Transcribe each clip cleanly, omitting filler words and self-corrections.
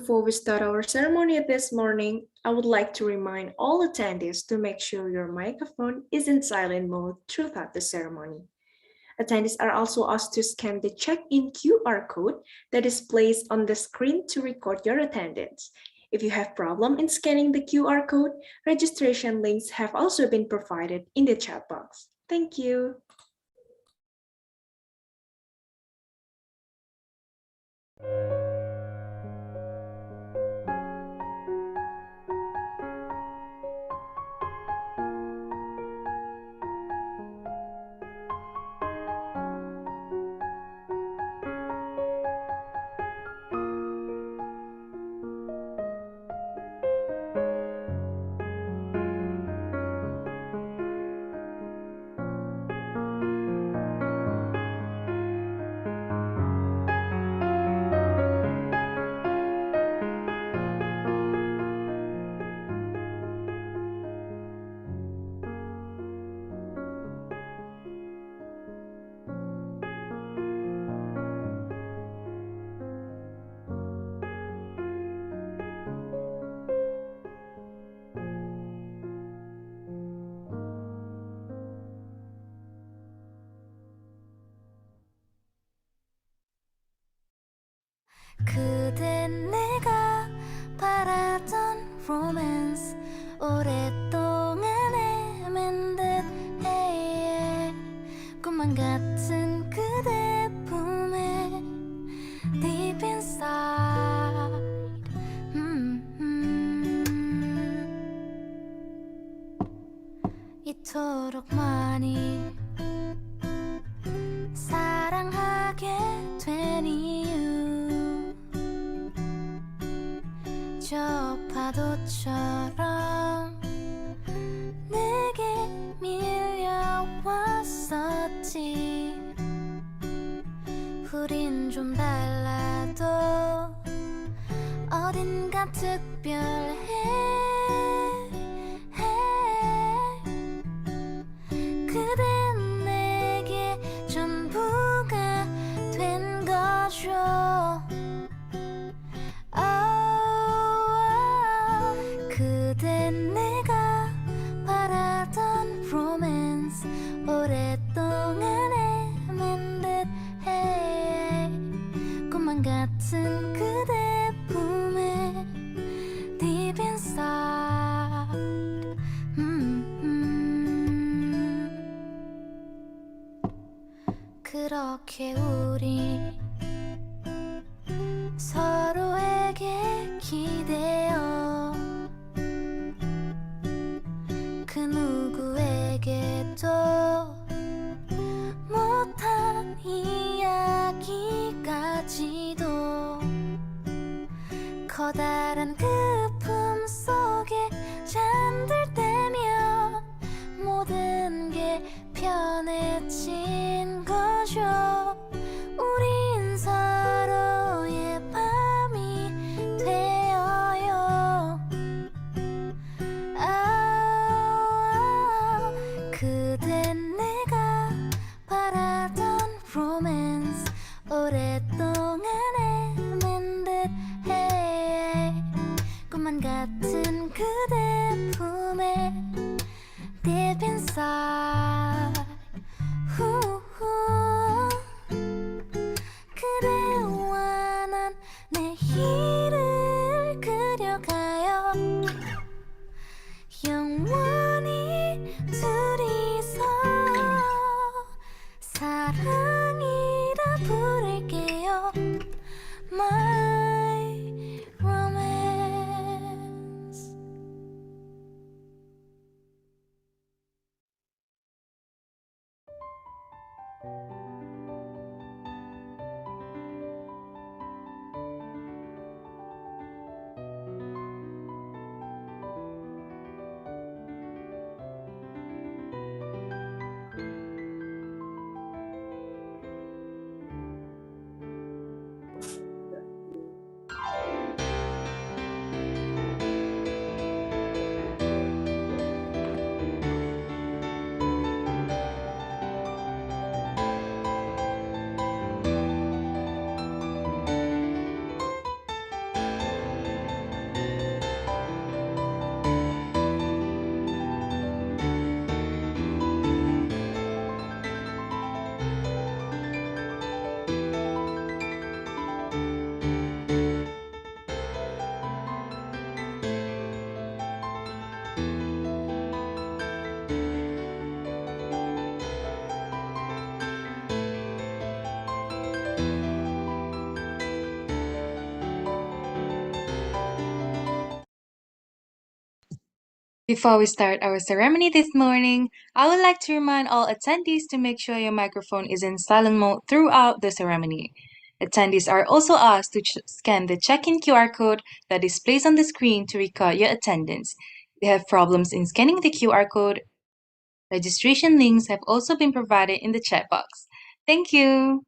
Before we start our ceremony this morning, I would like to remind all attendees to make sure your microphone is in silent mode throughout the ceremony. Attendees are also asked to scan the check-in QR code that is placed on the screen to record your attendance. If you have problem in scanning the QR code, registration links have also been provided in the chat box. Thank you. 그대 내가 바라던 로맨스 오랫동안 헤맨 듯 해 꿈만 같은 그대 품에 Deep inside 이토록 많이 사랑하게 된 이유 저 파도처럼 내게 밀려왔었지 우린 좀 달라도 어딘가 특별해 그댄 내게 전부가 된 거죠 그댄 내가 바라던 로맨스 오랫동안 헤맨 듯해 꿈만 같은 그대 품에 Deep inside 그렇게 우리 서로에게 기대어 그 누구에게도 못한 이야기까지도 커다란 그 품 속에 잠들 때면 모든 게 편해진 거죠 우린 서로의 밤이 되어요 그댄 내가 바라던 로맨스 오랫동안 헤맨 듯해 꿈만 같은 그대 품에 Deep inside 그대와 난 내일을 그려가요 영원히 둘이서 사랑이라 부를게요 My romance Before we start our ceremony this morning, I would like to remind all attendees to make sure your microphone is in silent mode throughout the ceremony. Attendees are also asked to scan the check-in QR code that displays on the screen to record your attendance. If you have problems in scanning the QR code, registration links have also been provided in the chat box. Thank you.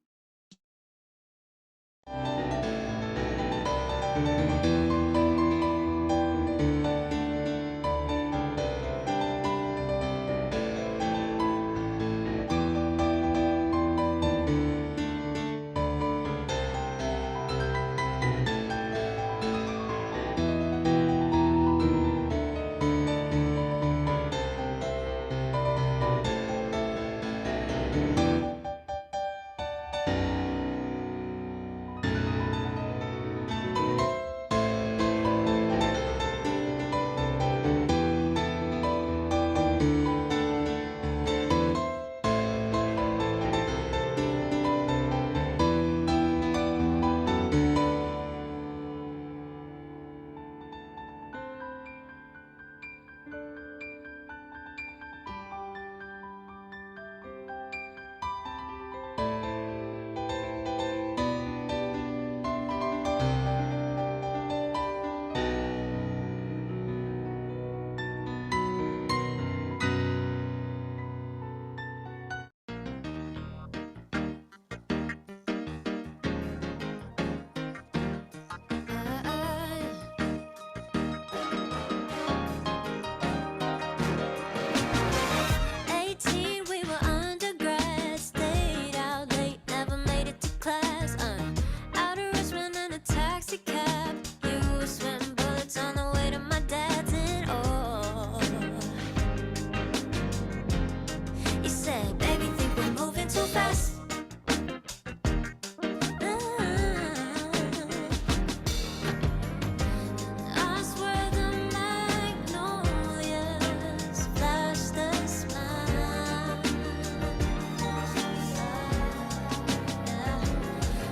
We were undergrad, stayed out late, never made it to class. Out of restaurant in a taxi cab, you were sweating bullets on the way to my dad's and all. You said, baby, think we're moving too fast. I swear the magnolias flashed a smile.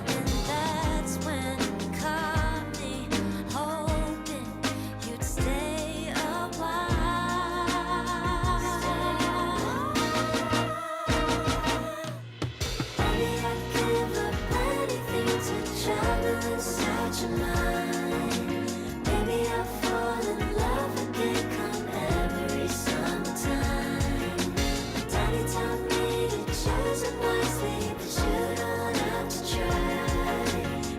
And that's when you caught me, hoping you'd stay a while. Baby, I'd give up anything to travel inside your mind. Maybe I'll fall in love again come every summertime. Daddy taught me to choose it wisely, but you don't have to try.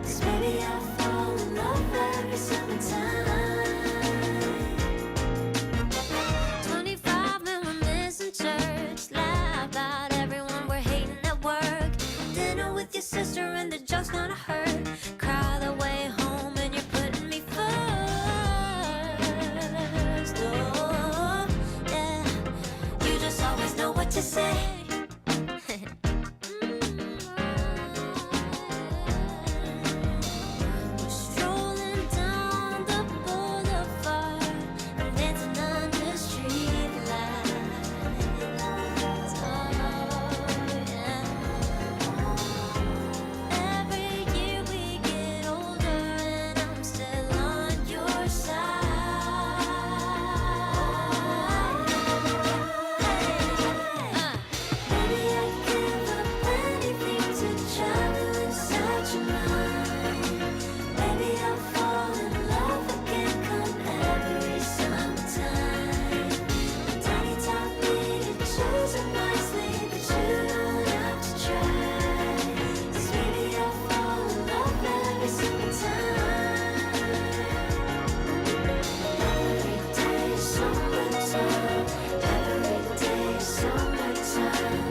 'Cause maybe I'll fall in love every summertime. 25 and we're missing church. Laugh about everyone we're hating at work. Dinner with your sister and the joke's gonna hurt. Cry the way home and you're putting me first. Oh, yeah. You just always know what to say. We're strolling down the boulevard and dancing under streetlights. Oh, yeah. Every year we get older and I'm still on your side. Maybe I'd give up anything to travel inside your mind. Maybe I'll fall in love again come every summertime. Daddy taught me to choose it wisely, but you don't have to try. 'Cause maybe I'll fall in love every summertime. Every day summertime. Every day summertime.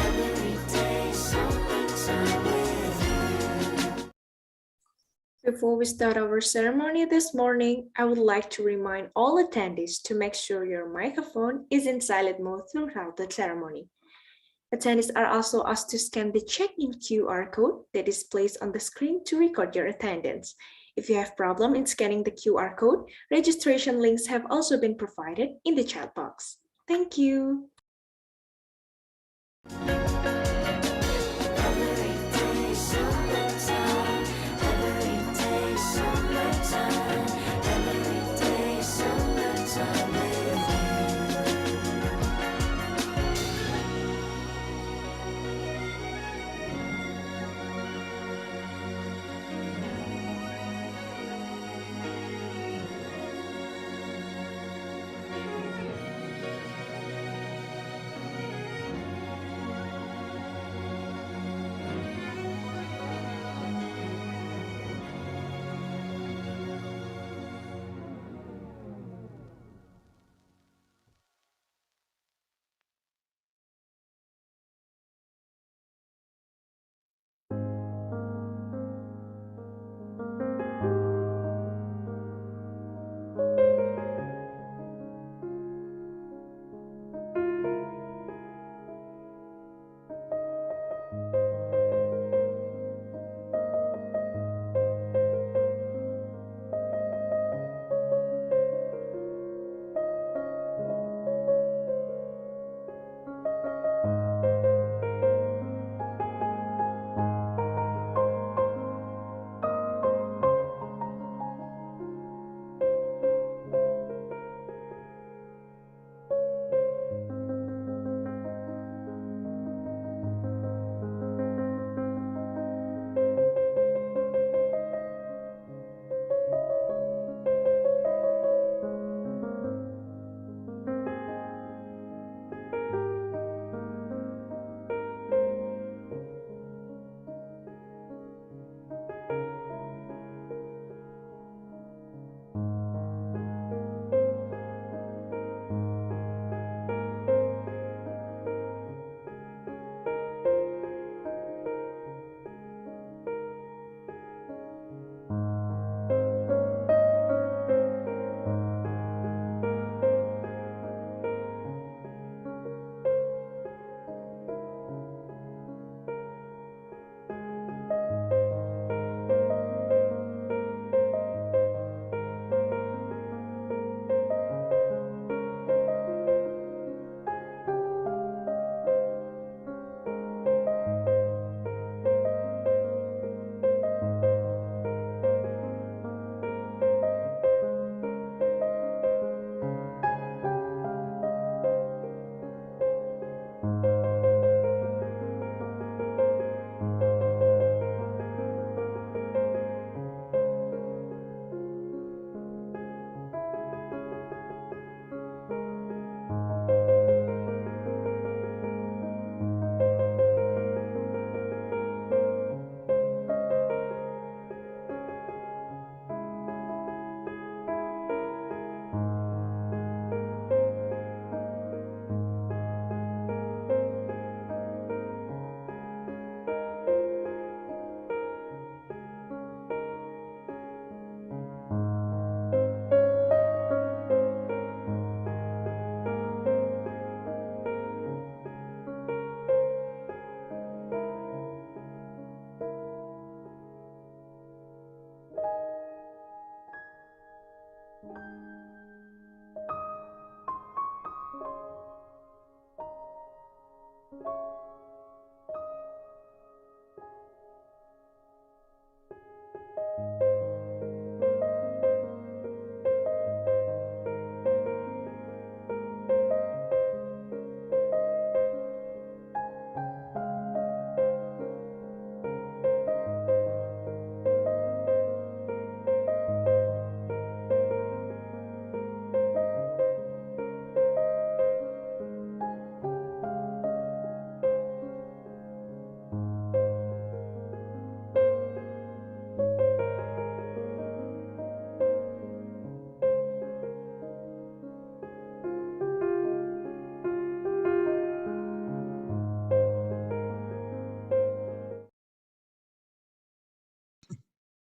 Every day summertime with you. Before we start our ceremony this morning, I would like to remind all attendees to make sure your microphone is in silent mode throughout the ceremony. Attendees are also asked to scan the check-in QR code that is placed on the screen to record your attendance. If you have problem in scanning the QR code, registration links have also been provided in the chat box. Thank you. Every day summertime. Every day summertime. Every day summertime with you.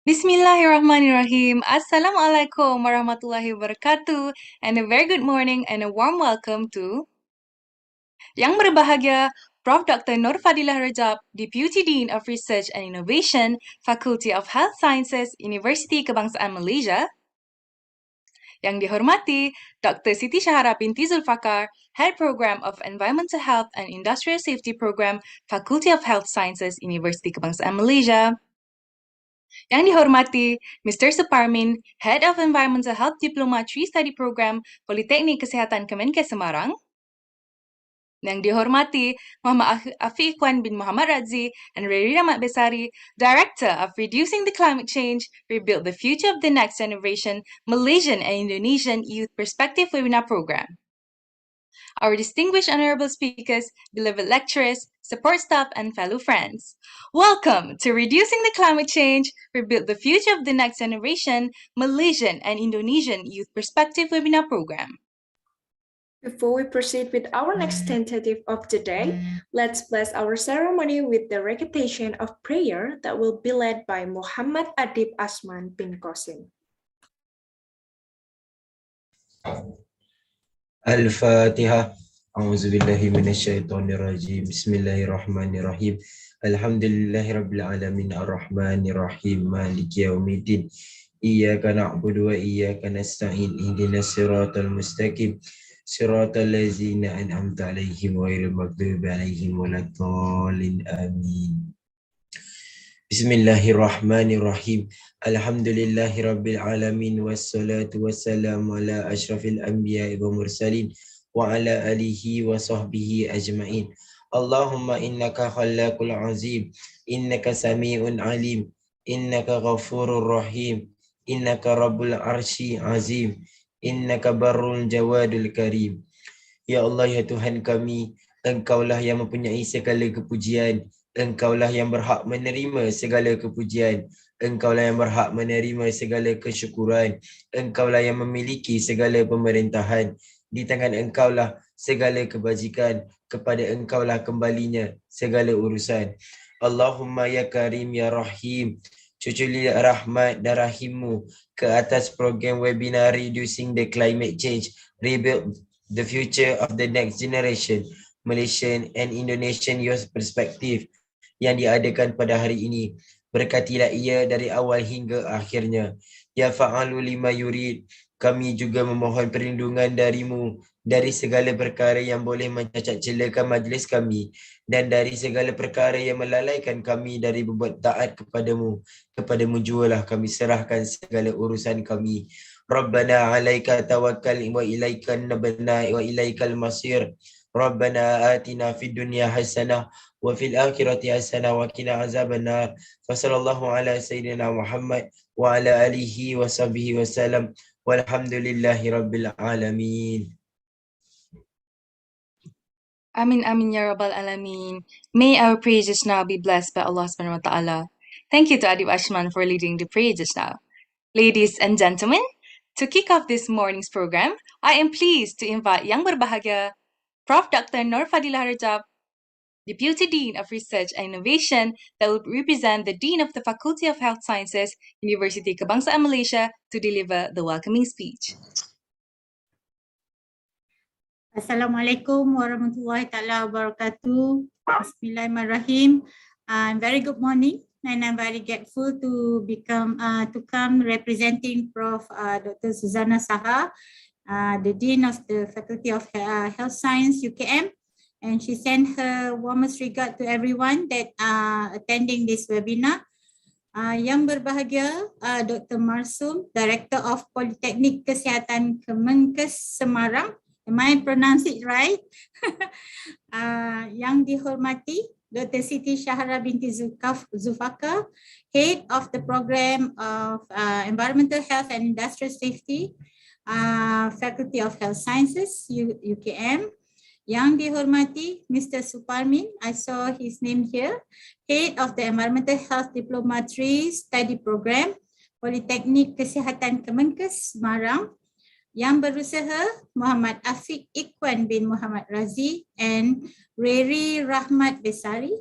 Bismillahirrahmanirrahim. Assalamualaikum warahmatullahi wabarakatuh. And a very good morning and a warm welcome to Yang Berbahagia Prof. Dr. Nur Fadilah Rajab, Deputy Dean of Research and Innovation, Faculty of Health Sciences, Universiti Kebangsaan Malaysia. Yang dihormati Dr. Siti Syahara binti Zulfakar, Head Program of Environmental Health and Industrial Safety Program, Faculty of Health Sciences, Universiti Kebangsaan Malaysia. Yang dihormati Mr. Suparmin, Head of Environmental Health Diploma 3 Study Program, Politeknik Kesihatan Kemenkes Semarang. Yang dihormati Muhammad Afiq-Ikhwan bin Muhammad Radzi and Riri Rahmat Besari, Director of Reducing the Climate Change, Rebuild the Future of the Next Generation, Malaysian and Indonesian Youth Perspective Webinar Program. Our distinguished honorable speakers, beloved lecturers, support staff, and fellow friends. Welcome to Reducing the Climate Change, Rebuild the Future of the Next Generation, Malaysian and Indonesian Youth Perspective Webinar Program. Before we proceed with our next tentative of the day, let's bless our ceremony with the recitation of prayer that will be led by Muhammad Adib Asman bin Qasim. Al-Fatiha. A'udzubillahi minasyaitonirrajim. Bismillahirrahmanirrahim. Alhamdulillahi rabbil alamin arrahmanirrahim maliki yaumiddin. Iyyaka na'budu wa iyyaka nasta'in. Ihdinas siratal mustaqim. Siratal ladzina an'amta 'alaihim ghairil maghdubi 'alaihim waladdallin. Amin. Bismillahirrahmanirrahim. Alhamdulillahi rabbil alamin wassalatu wassalamu ala asyrafil anbiya'i wa mursalin wa ala alihi wa sahbihi ajma'in. Allahumma innaka khallaqul azim, innaka sami'un alim, innaka ghafurur rahim, innaka rabbul arsy azim, innaka barrul jawadul karim. Ya Allah, ya Tuhan kami, Engkaulah yang mempunyai segala kepujian, Engkaulah yang berhak menerima segala kepujian, Engkaulah yang berhak menerima segala kesyukuran, Engkaulah yang memiliki segala pemerintahan. Di tangan Engkaulah segala kebajikan, kepada Engkaulah kembalinya segala urusan. Allahumma ya Karim ya Rahim, cuculi rahmat dan rahimmu ke atas program webinar Reducing the Climate Change, Rebuild the Future of the Next Generation, Malaysian and Indonesian Youth Perspective yang diadakan pada hari ini. Berkatilah ia dari awal hingga akhirnya. Ya fa'alu lima yurid, kami juga memohon perlindungan darimu dari segala perkara yang boleh mencacat celakan majlis kami dan dari segala perkara yang melalaikan kami dari berbuat taat kepadamu. Kepadamu jualah kami serahkan segala urusan kami. Rabbana alaika tawakkal wa ilaika nabna wa ilaikal masir. Rabbana atina fid dunya hasanah wa fil akhirati hasanah wa qina azabannar. Wa sallallahu ala sayyidina Muhammad wa ala alihi wa sahbihi wa sallam. Walhamdulillahi rabbil alamin. Amin amin ya rabbal alamin. May our praises now be blessed by Allah subhanahu wa ta'ala. Thank you to Adib Ashman for leading the praises now. Ladies and gentlemen, to kick off this morning's program, I am pleased to invite Yang Berbahagia Prof. Dr. Nur Fadilah Rajab, Deputy Dean of Research and Innovation, that will represent the Dean of the Faculty of Health Sciences, Universiti Kebangsaan Malaysia, to deliver the welcoming speech. Assalamualaikum warahmatullahi taala wabarakatuh. Bismillahirrahmanirrahim. Very good morning, and I'm very grateful to come representing Prof. Dr. Suzana Saha, the Dean of the Faculty of Health Science UKM, and she sent her warmest regard to everyone that attending this webinar. Yang Berbahagia Dr. Marsum, Director of Politeknik Kesihatan Kemenkes Semarang. Am I pronounce it right? Yang dihormati Dr. Siti Syahara binti Zulfakar, Head of the Program of Environmental Health and Industrial Safety, Faculty of Health Sciences, UKM. Yang dihormati Mr. Suparmin, I saw his name here, Head of the Environmental Health Diploma 3 Study Program, Politeknik Kesihatan Kemenkes Semarang. Yang berusaha Muhammad Afiq Ikhwan bin Muhammad Razi and Reri Rahmat Besari,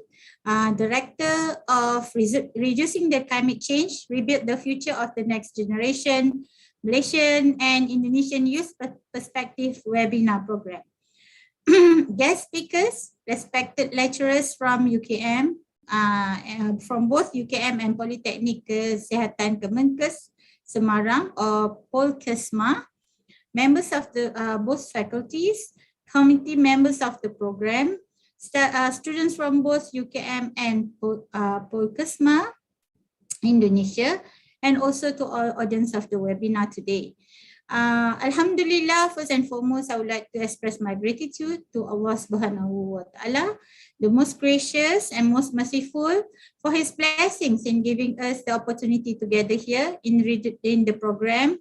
Director of Reducing the Climate Change, Rebuild the Future of the Next Generation, Malaysian and Indonesian Youth Perspective webinar program. Guest speakers, respected lecturers from UKM, from both UKM and Polytechnic Kesihatan Kemenkes Semarang or Polkesma, members of the both faculties, committee members of the program, students from both UKM and Polkesma, Indonesia, and also to all audience of the webinar today. Alhamdulillah, first and foremost, I would like to express my gratitude to Allah Subhanahu wa Ta'ala, the most gracious and most merciful, for His blessings in giving us the opportunity to gather here in the program,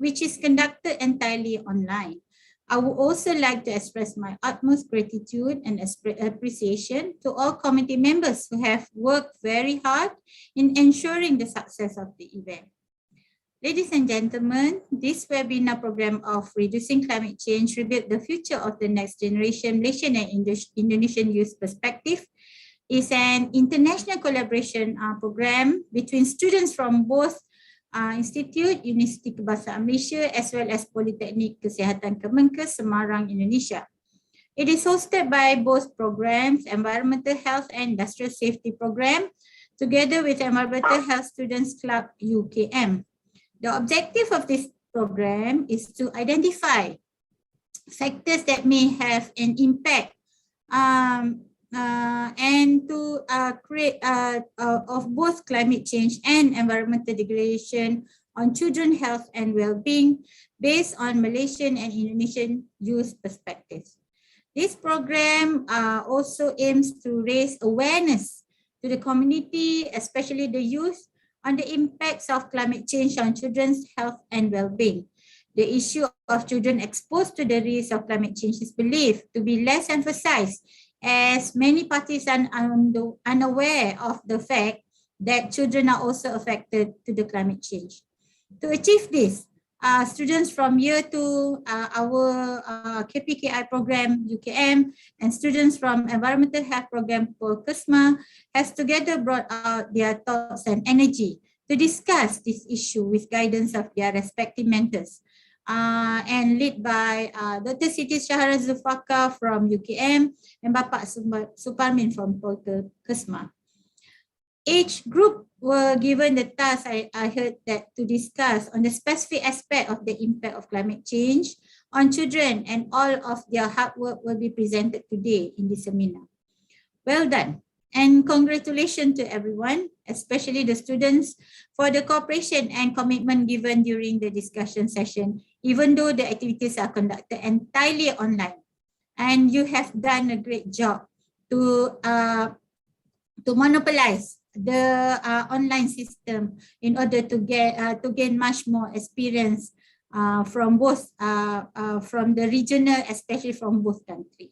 which is conducted entirely online. I would also like to express my utmost gratitude and appreciation to all committee members who have worked very hard in ensuring the success of the event. Ladies and gentlemen, this webinar program of Reducing Climate Change, Rebuild the Future of the Next Generation, Malaysian and Indonesian Youth Perspective is an international collaboration program between students from both Institute Universiti Kebangsaan Malaysia as well as Polytechnic Kesihatan Kemenkes Semarang, Indonesia. It is hosted by both programs, Environmental Health and Industrial Safety Program, together with Environmental Health Students Club UKM. The objective of this program is to identify factors that may have an impact and to create of both climate change and environmental degradation on children's health and well-being based on Malaysian and Indonesian youth perspectives. This program also aims to raise awareness to the community, especially the youth, on the impacts of climate change on children's health and well-being. The issue of children exposed to the risk of climate change is believed to be less emphasized, as many parties are unaware of the fact that children are also affected to the climate change. To achieve this, students from year 2, our KPKI program, UKM, and students from Environmental Health program, Polkesma, has together brought out their thoughts and energy to discuss this issue with guidance of their respective mentors. And led by Dr. Siti Shahara Zulfaqar from UKM and Bapak Suparmin from Polkesma. Each group were given the task, I heard, that to discuss on the specific aspect of the impact of climate change on children, and all of their hard work will be presented today in this seminar. Well done, and congratulations to everyone, especially the students, for the cooperation and commitment given during the discussion session, even though the activities are conducted entirely online. And you have done a great job to monopolize the online system in order to gain much more experience from both from the regional, especially from both countries.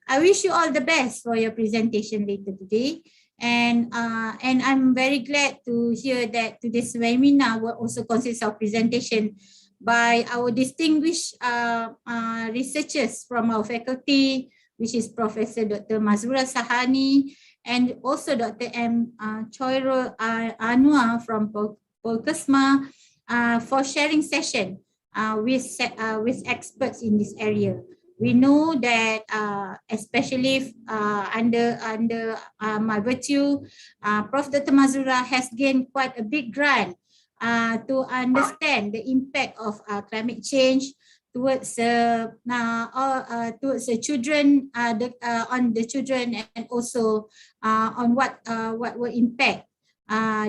I wish you all the best for your presentation later today, and I'm very glad to hear that today's webinar will also consist of presentation by our distinguished researchers from our faculty, which is Professor Dr. Mazura Sahani, and also Dr. M. Choiro Anwar from Polkesma for sharing session with experts in this area. We know that especially under my virtue, Prof. Dr. Mazura has gained quite a big grant to understand the impact of climate change towards the children, on the children, and also on what will impact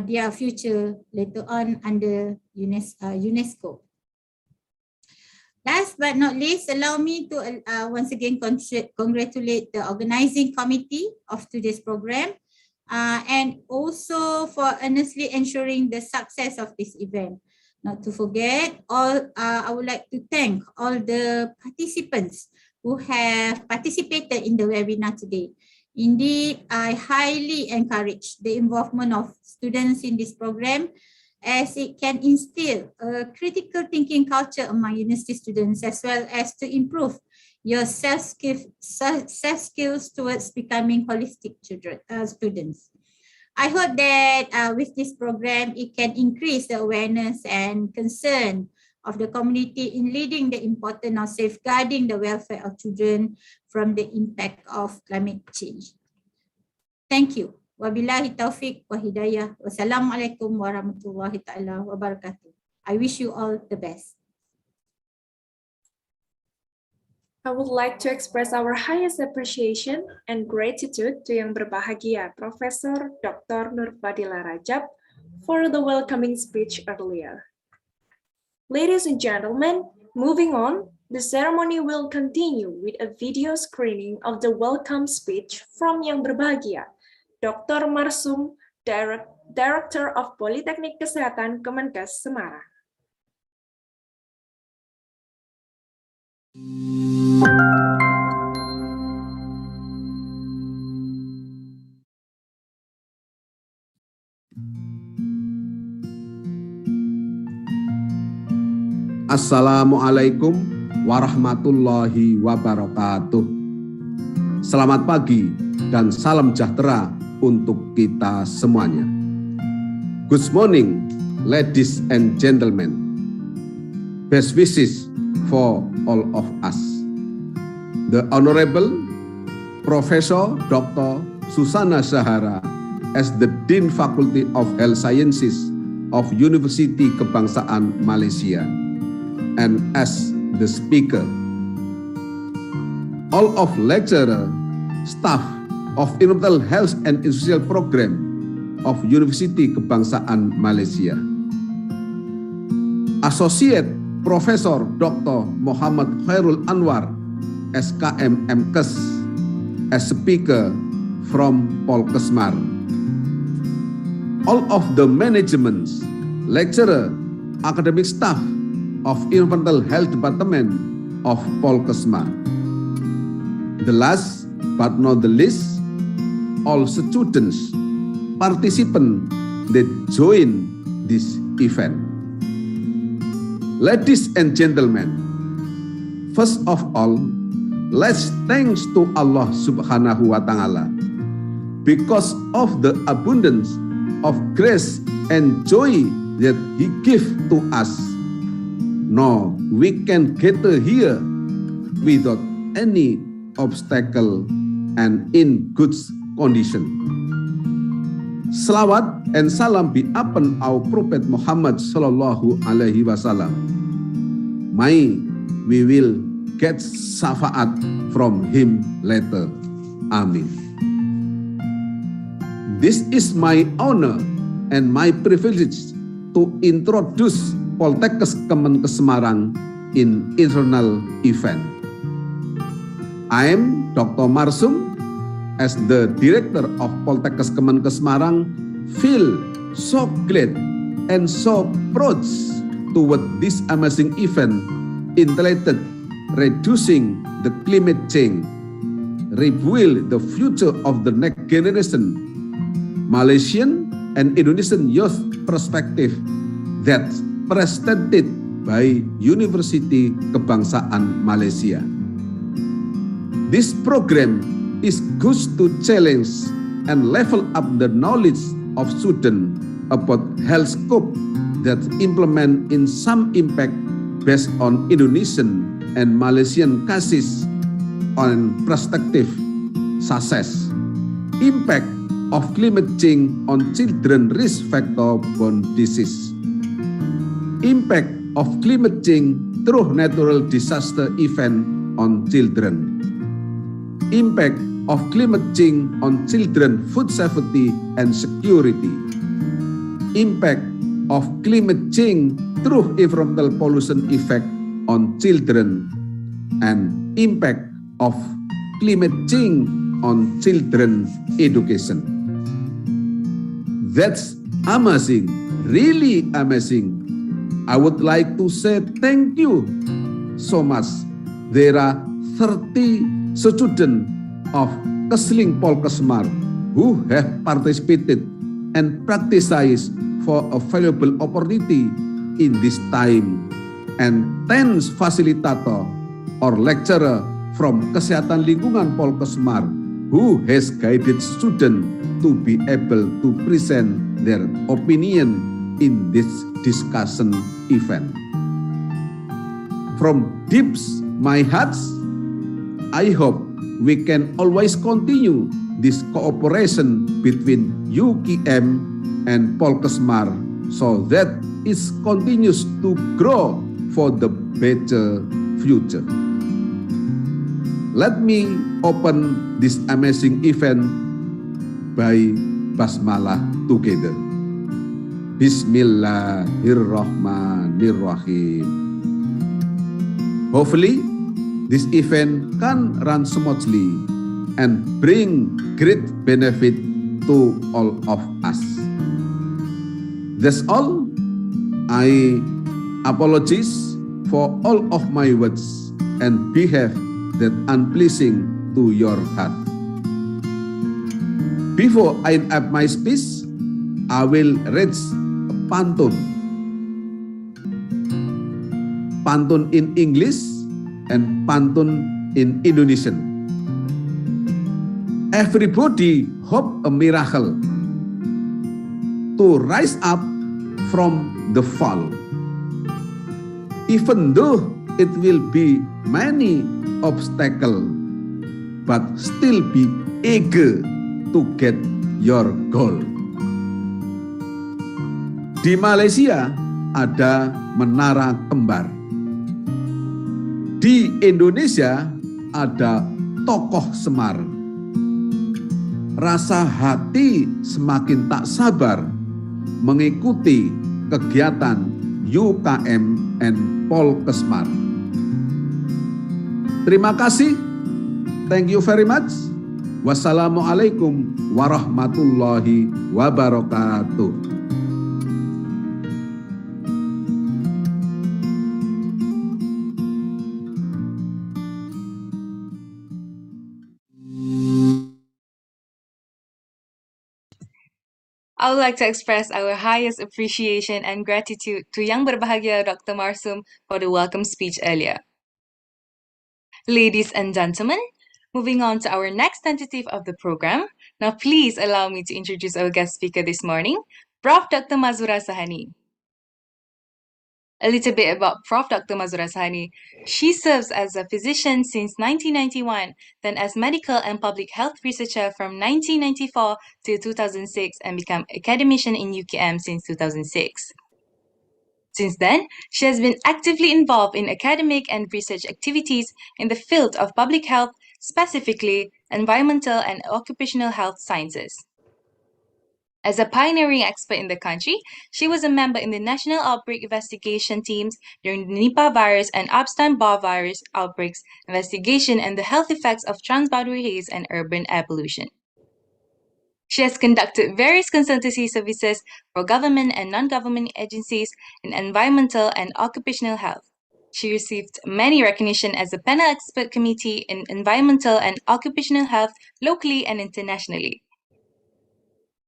their future later on under UNESCO. Last but not least, allow me to once again congratulate the organizing committee of today's program, and also for earnestly ensuring the success of this event. Not to forget, I would like to thank all the participants who have participated in the webinar today. Indeed, I highly encourage the involvement of students in this program, as it can instill a critical thinking culture among university students, as well as to improve your self-skills towards becoming holistic students. I hope that with this program, it can increase the awareness and concern of the community in leading the importance of safeguarding the welfare of children from the impact of climate change. Thank you. Wabillahi taufiq wa hidayah. Wassalamualaikum warahmatullahi ta'ala wabarakatuh. I wish you all the best. I would like to express our highest appreciation and gratitude to Yang Berbahagia Profesor Dr. Nur Fadila Rajab for the welcoming speech earlier. Ladies and gentlemen, moving on, the ceremony will continue with a video screening of the welcome speech from Yang Berbahagia, Dr. Marsum, Director of Politeknik Kesehatan Kemenkes Semarang. Assalamualaikum warahmatullahi wabarakatuh. Selamat pagi dan salam sejahtera untuk kita semuanya. Good morning, ladies and gentlemen. Best wishes for all of us. The Honorable Professor Dr. Susana Shahara as the Dean Faculty of Health Sciences of University Kebangsaan Malaysia, and as the speaker, all of lecturer, staff of Environmental Health and Social Program of University Kebangsaan Malaysia, Associate Professor Dr. Muhammad Khairul Anwar, SKM MKes, as speaker from Polkesmar, all of the managements, lecturer, academic staff of Environmental Health Department of Polkesmar. The last but not the least, all students, participants that join this event. Ladies and gentlemen, first of all, let's thanks to Allah Subhanahu wa Ta'ala because of the abundance of grace and joy that He give to us. No, we can get here without any obstacle and in good condition. Salawat and salam be upon our Prophet Muhammad sallallahu alaihi wasallam. May we will get syafaat from him later. Amin. This is my honor and my privilege to introduce Poltekkes Kemenkes Semarang in internal event. I am Dr. Marsum as the Director of Poltekkes Kemenkes Semarang. Feel so glad and so proud toward this amazing event entitled Reducing the Climate Change, Rebuild the Future of the Next Generation, Malaysian and Indonesian Youth Perspective that presented by University Kebangsaan Malaysia. This program is good to challenge and level up the knowledge of students about health scope that implement in some impact based on Indonesian and Malaysian cases on perspective such as impact of climate change on children risk factor borne disease, impact of climate change through natural disaster event on children, impact of climate change on children food safety and security, impact of climate change through environmental pollution effect on children, and impact of climate change on children education. That's amazing, really amazing. I would like to say thank you so much. There are 30 students of Kesling Polkesmar who have participated and practiced for a valuable opportunity in this time. And thanks facilitator or lecturer from Kesehatan Lingkungan Polkesmar who has guided students to be able to present their opinion in this discussion event. From deeps my hearts, I hope we can always continue this cooperation between UKM and Polkesmar so that it continues to grow for the better future. Let me open this amazing event by Basmalah together. Bismillahirrahmanirrahim. Hopefully, this event can run smoothly and bring great benefit to all of us. That's all. I apologize for all of my words and behave that unpleasing to your heart. Before I end up my speech, I will read a pantun. Pantun in English and pantun in Indonesian. Everybody hope a miracle to rise up from the fall. Even though it will be many obstacles, but still be eager to get your goal. Di Malaysia ada menara kembar. Di Indonesia ada tokoh Semar. Rasa hati semakin tak sabar mengikuti kegiatan UKM and Polkesmar. Terima kasih. Thank you very much. Wassalamualaikum warahmatullahi wabarakatuh. I would like to express our highest appreciation and gratitude to Yang Berbahagia Dr. Marsum for the welcome speech earlier. Ladies and gentlemen, moving on to our next tentative of the program. Now please allow me to introduce our guest speaker this morning, Prof. Dr. Mazura Sahani. A little bit about Prof. Dr. Mazura Sahani. She serves as a physician since 1991, then as medical and public health researcher from 1994 to 2006, and became academician in UKM since 2006. Since then, she has been actively involved in academic and research activities in the field of public health, specifically environmental and occupational health sciences. As a pioneering expert in the country, she was a member in the National Outbreak Investigation Teams during the Nipah virus and Epstein-Barr virus outbreaks investigation and the health effects of transboundary haze and urban air pollution. She has conducted various consultancy services for government and non-government agencies in environmental and occupational health. She received many recognition as a panel expert committee in environmental and occupational health locally and internationally.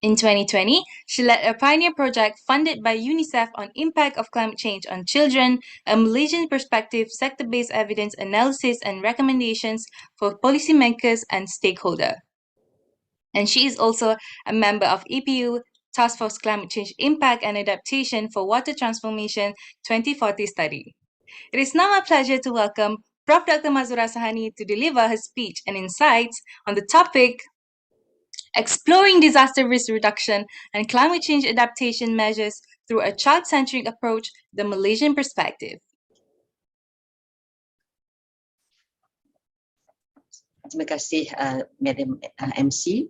In 2020, she led a pioneer project funded by UNICEF on impact of climate change on children, a Malaysian perspective sector-based evidence analysis and recommendations for policymakers and stakeholders. And she is also a member of EPU Task Force Climate Change Impact and Adaptation for Water Transformation 2040 study. It is now my pleasure to welcome Prof. Dr. Mazura Sahani to deliver her speech and insights on the topic Exploring Disaster Risk Reduction and Climate Change Adaptation Measures Through a Child-Centric Approach, the Malaysian Perspective. Terima kasih Madam MC.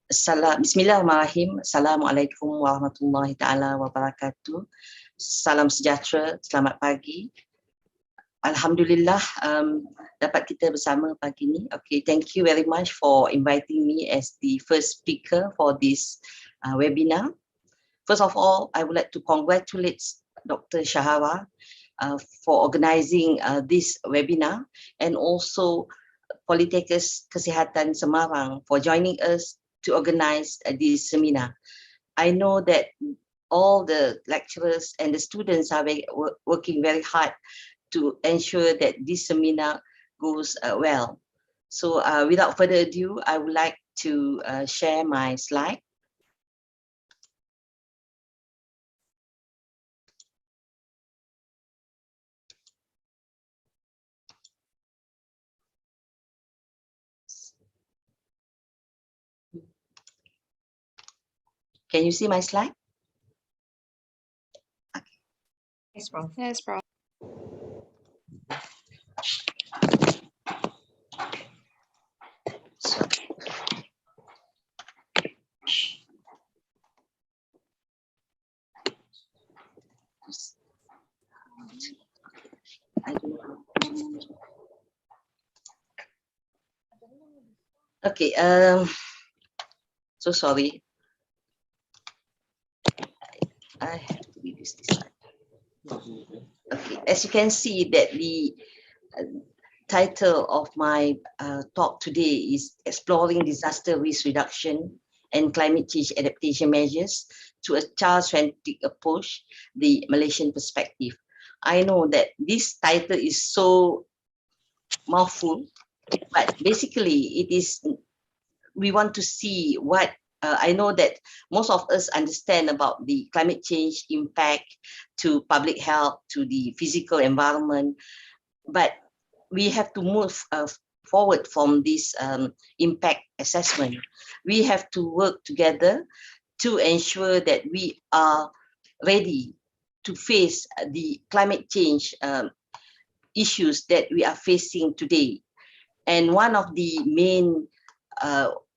Bismillahirrahmanirrahim. Assalamualaikum warahmatullahi taala wabarakatuh. Salam sejahtera, selamat pagi. Alhamdulillah dapat kita bersama pagi ni. Okay, thank you very much for inviting me as the first speaker for this webinar. First of all, I would like to congratulate Dr. Shahara for organizing this webinar, and also Politekes Kesihatan Semarang for joining us to organize this seminar. I know that all the lecturers and the students are working very hard to ensure that this seminar goes well. So without further ado, I would like to share my slide. Can you see my slide? Yes, Prof. Yes, Prof. So, I don't know. Okay, so sorry. I have to reduce this slide. Okay, as you can see that the title of my talk today is Exploring Disaster Risk Reduction and Climate Change Adaptation Measures to a Child-Centric Approach, the Malaysian Perspective. I know that this title is so mouthful, but basically it is, we want to see what, I know that most of us understand about the climate change impact to public health, to the physical environment, but we have to move forward from this impact assessment. We have to work together to ensure that we are ready to face the climate change issues that we are facing today. And one of the main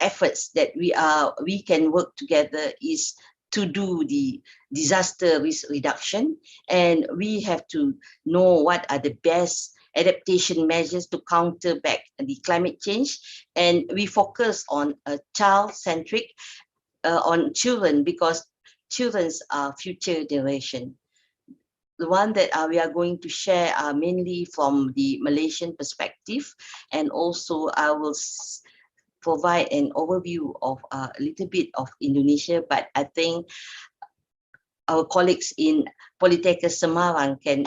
efforts that we can work together is to do the disaster risk reduction, and we have to know what are the best adaptation measures to counter back the climate change, and we focus on a child-centric, on children, because children's are future generation. The one that we are going to share are mainly from the Malaysian perspective, and also I will provide an overview of a little bit of Indonesia, but I think our colleagues in Polytechnic Semarang can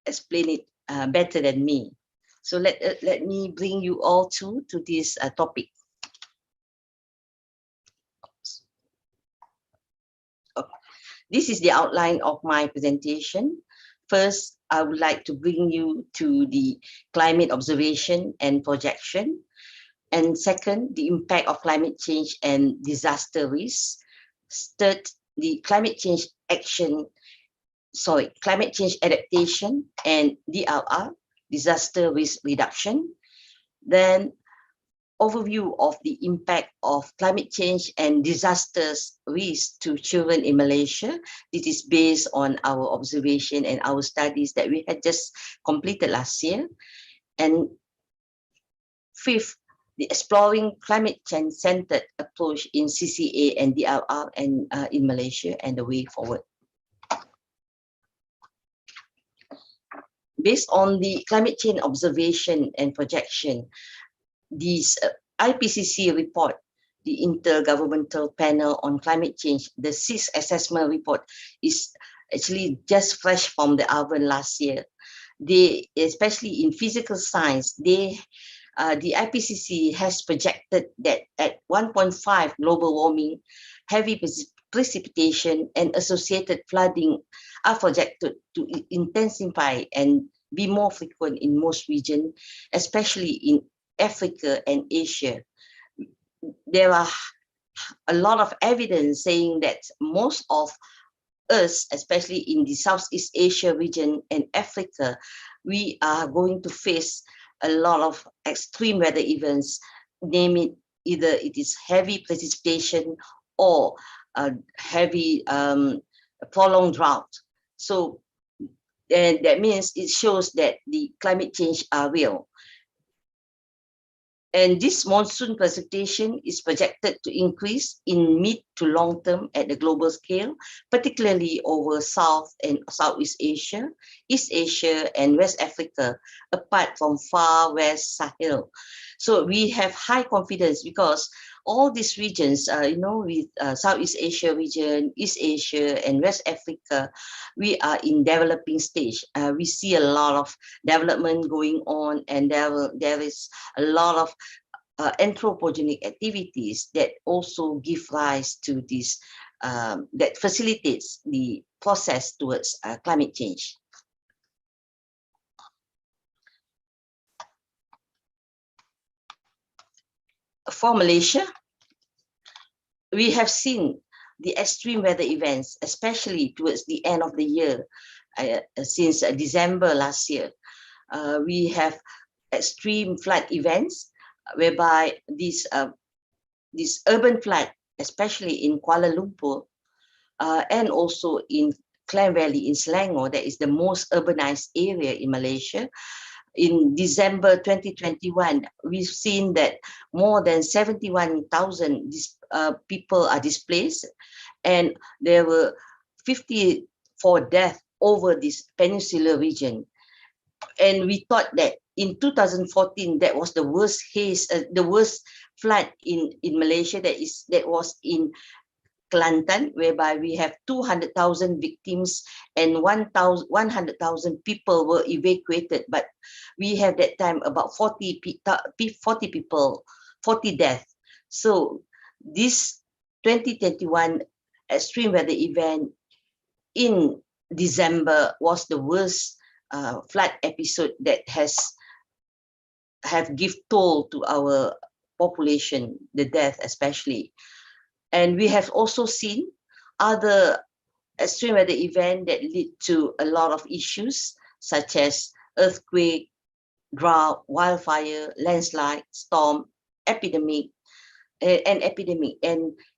explain it better than me. So let me bring you all to this topic. Okay. This is the outline of my presentation. First, I would like to bring you to the climate observation and projection. And second, the impact of climate change and disaster risk. Third, the climate change adaptation and DRR, disaster risk reduction. Then overview of the impact of climate change and disasters risk to children in Malaysia. This is based on our observation and our studies that we had just completed last year. And fifth, the exploring climate change-centered approach in CCA and DRR and in Malaysia and the way forward. Based on the climate change observation and projection, this IPCC report, the Intergovernmental Panel on Climate Change, the sixth assessment report is actually just fresh from the oven last year. They, especially in physical science, the IPCC has projected that at 1.5 global warming, heavy precipitation and associated flooding are projected to intensify and be more frequent in most regions, especially in Africa and Asia. There are a lot of evidence saying that most of us, especially in the Southeast Asia region and Africa, we are going to face a lot of extreme weather events, name it, either it is heavy precipitation or heavy prolonged drought. So and that means it shows that the climate change are real. And this monsoon precipitation is projected to increase in mid to long term at the global scale, particularly over South and Southeast Asia, East Asia, and West Africa, apart from far West Sahel. So we have high confidence because all these regions, with Southeast Asia region, East Asia, and West Africa, we are in developing stage. We see a lot of development going on, and there is a lot of anthropogenic activities that also give rise to this, that facilitates the process towards climate change. For Malaysia, we have seen the extreme weather events, especially towards the end of the year, since December last year. We have extreme flood events whereby this urban flood, especially in Kuala Lumpur, and also in Klang Valley in Selangor, that is the most urbanized area in Malaysia. In December 2021, we've seen that more than 71,000 people are displaced, and there were 54 deaths over this peninsular region. And we thought that in 2014, that was the worst the worst flood in Malaysia. That was in Kelantan, whereby we have 200,000 victims and 100,000 people were evacuated. But we have that time about 40 people, 40 deaths. So this 2021 extreme weather event in December was the worst flood episode that have give toll to our population, the death especially. And we have also seen other extreme weather events that lead to a lot of issues, such as earthquake, drought, wildfire, landslide, storm, epidemic. And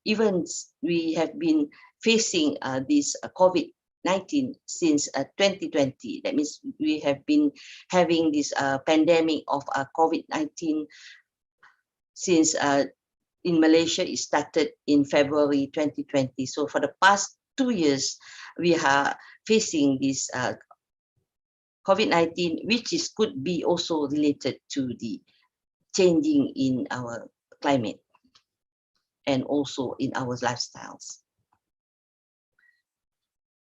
even we have been facing this COVID-19 since 2020. That means we have been having this pandemic of COVID-19 since in Malaysia. It started in February 2020. So for the past 2 years, we are facing this COVID-19, which could be also related to the changing in our climate and also in our lifestyles.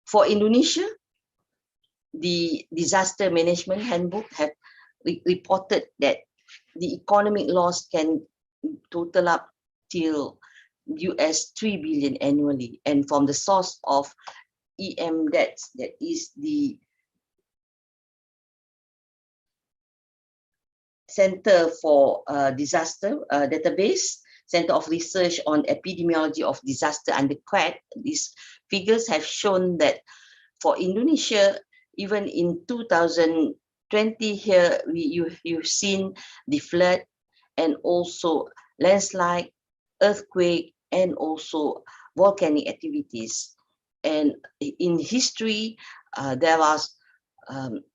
For Indonesia, the Disaster Management Handbook have reported that the economic loss can total up till $3 billion annually. And from the source of EMDATS, that is the Center for Disaster Database, Center of Research on Epidemiology of Disaster under CRED, these figures have shown that for Indonesia, even in 2020 here, you've seen the flood and also landslide, earthquake, and also volcanic activities. And in history, there was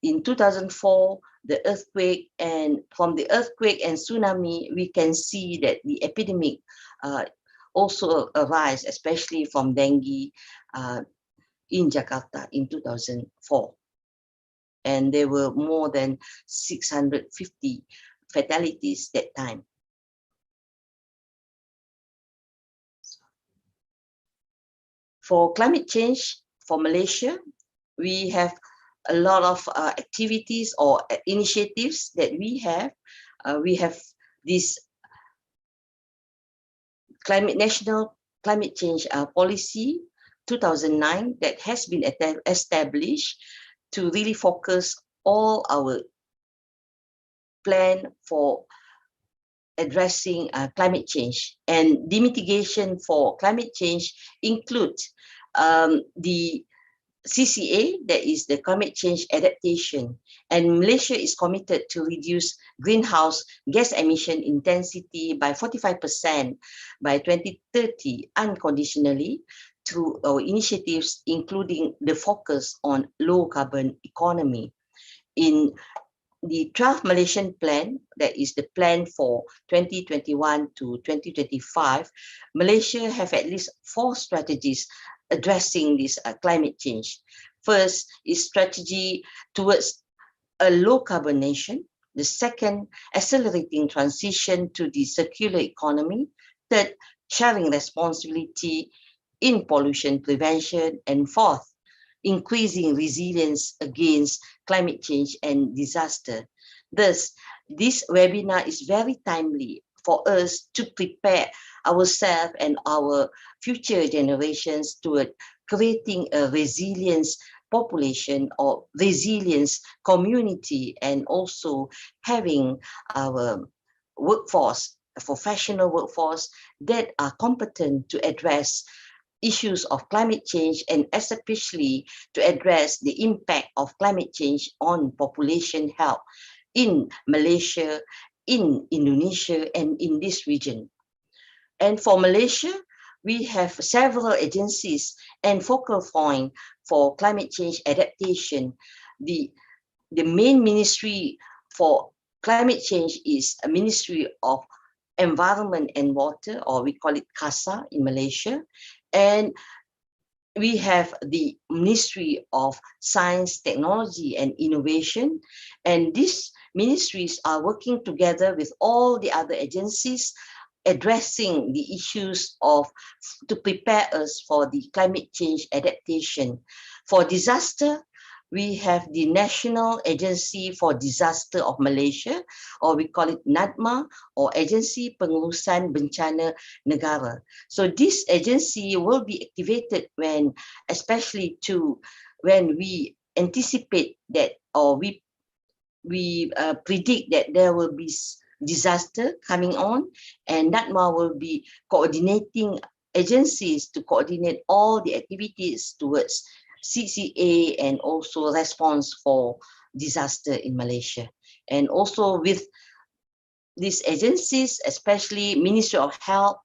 in 2004, the earthquake, and from the earthquake and tsunami, we can see that the epidemic also arise, especially from dengue in Jakarta in 2004. And there were more than 650 fatalities that time. For climate change, for Malaysia, we have a lot of activities or initiatives that we have. We have this National Climate Change Policy 2009 that has been established to really focus all our plan for addressing climate change. And the mitigation for climate change include the CCA, that is the climate change adaptation. And Malaysia is committed to reduce greenhouse gas emission intensity by 45% by 2030 unconditionally through our initiatives, including the focus on low carbon economy. In the 12th Malaysian Plan, that is the plan for 2021 to 2025, Malaysia have at least 4 strategies addressing this climate change. First is strategy towards a low carbon nation. The second, accelerating transition to the circular economy. Third, sharing responsibility in pollution prevention. And fourth, increasing resilience against climate change and disaster. Thus, this webinar is very timely for us to prepare ourselves and our future generations toward creating a resilience population or resilience community, and also having our workforce, professional workforce that are competent to address issues of climate change, and especially to address the impact of climate change on population health in Malaysia, in Indonesia, and in this region. And for Malaysia, we have several agencies and focal point for climate change adaptation. The main ministry for climate change is a Ministry of Environment and Water, or we call it KASA in Malaysia. And we have the Ministry of Science, Technology and Innovation. And these ministries are working together with all the other agencies, addressing the issues to prepare us for the climate change adaptation. For disaster, we have the National Agency for Disaster of Malaysia, or we call it NADMA, or Agency Pengurusan Bencana Negara. So this agency will be activated especially when we anticipate that, or we predict that there will be disaster coming on, and NADMA will be coordinating agencies to coordinate all the activities towards CCA and also response for disaster in Malaysia. And also with these agencies, especially Ministry of Health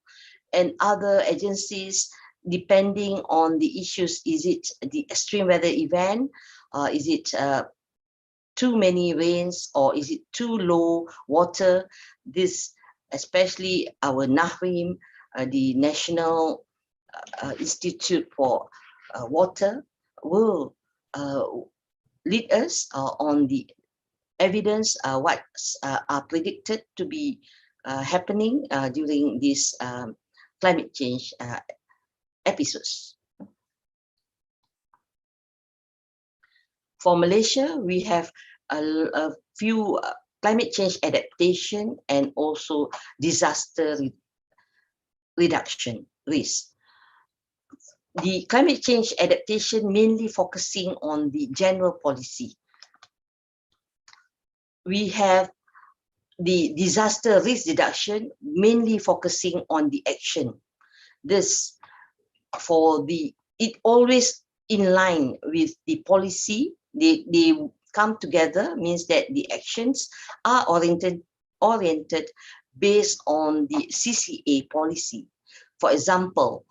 and other agencies, depending on the issues, is it the extreme weather event, is it too many rains, or is it too low water? This, especially our NAHRIM, the National Institute for Water, will lead us on the evidence what are predicted to be happening during these climate change episodes. For Malaysia, we have a few climate change adaptation and also disaster reduction risk. The climate change adaptation mainly focusing on the general policy. We have the disaster risk reduction mainly focusing on the action. This it always in line with the policy. They come together, means that the actions are oriented based on the CCA policy. For example,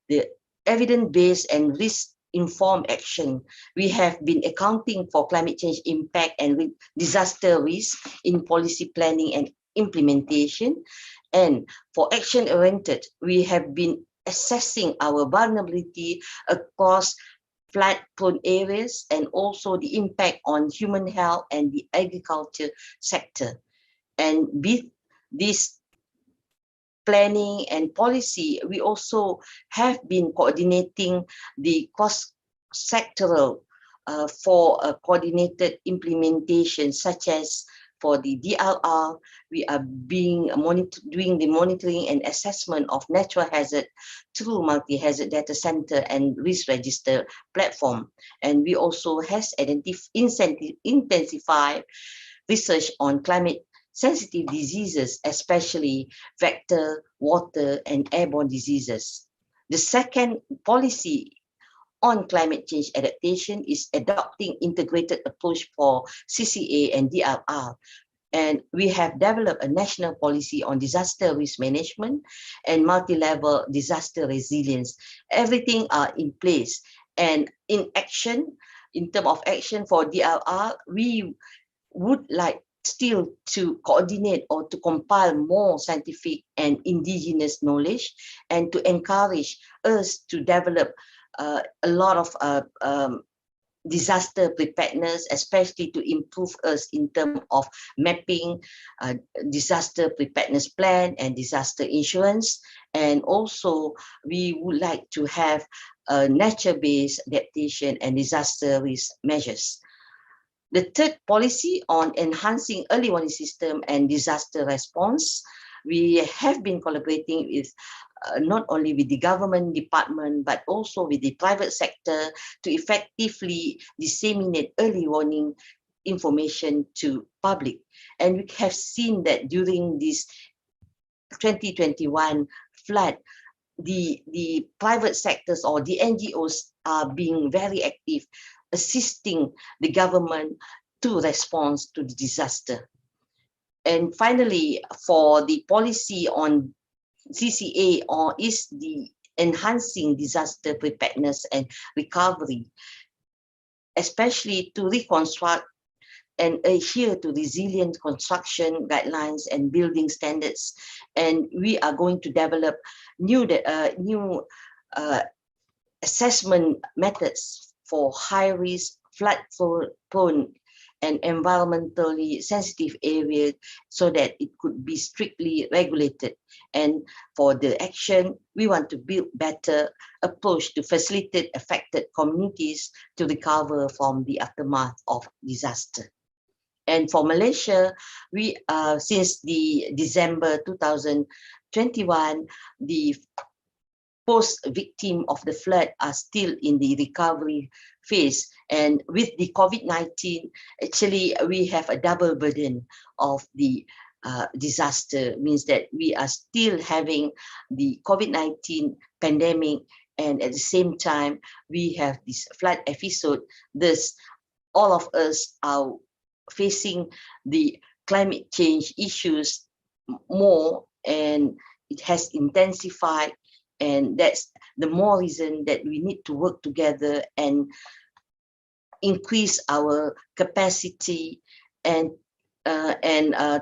the evidence-based and risk-informed action. We have been accounting for climate change impact and disaster risk in policy planning and implementation. And for action-oriented, we have been assessing our vulnerability across flood-prone areas and also the impact on human health and the agriculture sector. And with this planning and policy, we also have been coordinating the cross-sectoral for a coordinated implementation, such as for the DLR, we are doing the monitoring and assessment of natural hazard through multi-hazard data center and risk register platform. And we also has intensified research on climate sensitive diseases, especially vector, water, and airborne diseases. The second policy on climate change adaptation is adopting integrated approach for CCA and DLR. And we have developed a national policy on disaster risk management and multi-level disaster resilience. Everything are in place. And in terms of action for DLR, we would like still to coordinate or to compile more scientific and indigenous knowledge, and to encourage us to develop a lot of disaster preparedness, especially to improve us in terms of mapping disaster preparedness plan and disaster insurance. And also we would like to have a nature-based adaptation and disaster risk measures. The third policy on enhancing early warning system and disaster response, we have been collaborating with not only with the government department, but also with the private sector to effectively disseminate early warning information to public. And we have seen that during this 2021 flood, the private sectors or the NGOs are being very active, assisting the government to respond to the disaster. And finally, for the policy on CCA, or is the enhancing disaster preparedness and recovery, especially to reconstruct and adhere to resilient construction guidelines and building standards. And we are going to develop new assessment methods for high-risk, flood-prone and environmentally sensitive areas so that it could be strictly regulated. And for the action, we want to build better approach to facilitate affected communities to recover from the aftermath of disaster. And for Malaysia, we since the December 2021, the post-victim of the flood are still in the recovery phase. And with the COVID-19, actually, we have a double burden of the disaster, means that we are still having the COVID-19 pandemic, and at the same time, we have this flood episode. Thus, all of us are facing the climate change issues more, and it has intensified. And that's the more reason that we need to work together and increase our capacity and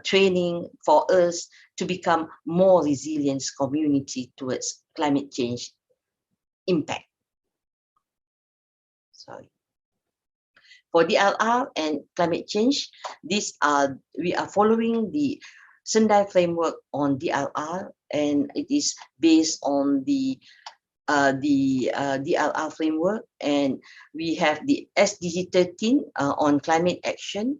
training for us to become more resilient community towards climate change impact. Sorry. For DLR and climate change, we are following the Sendai framework on DLR, and it is based on the DLR framework, and we have the SDG 13 on climate action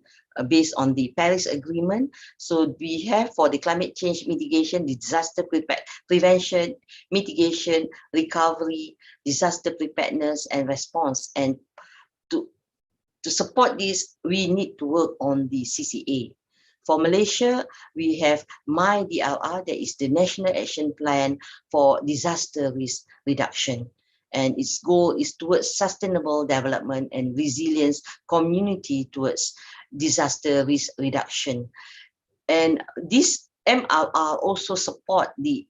based on the Paris Agreement. So we have for the climate change mitigation, disaster prevention, mitigation, recovery, disaster preparedness and response. And to support this, we need to work on the CCA. For Malaysia, we have MyDLR, that is the National Action Plan for Disaster Risk Reduction. And its goal is towards sustainable development and resilience community towards disaster risk reduction. And this MRR also support the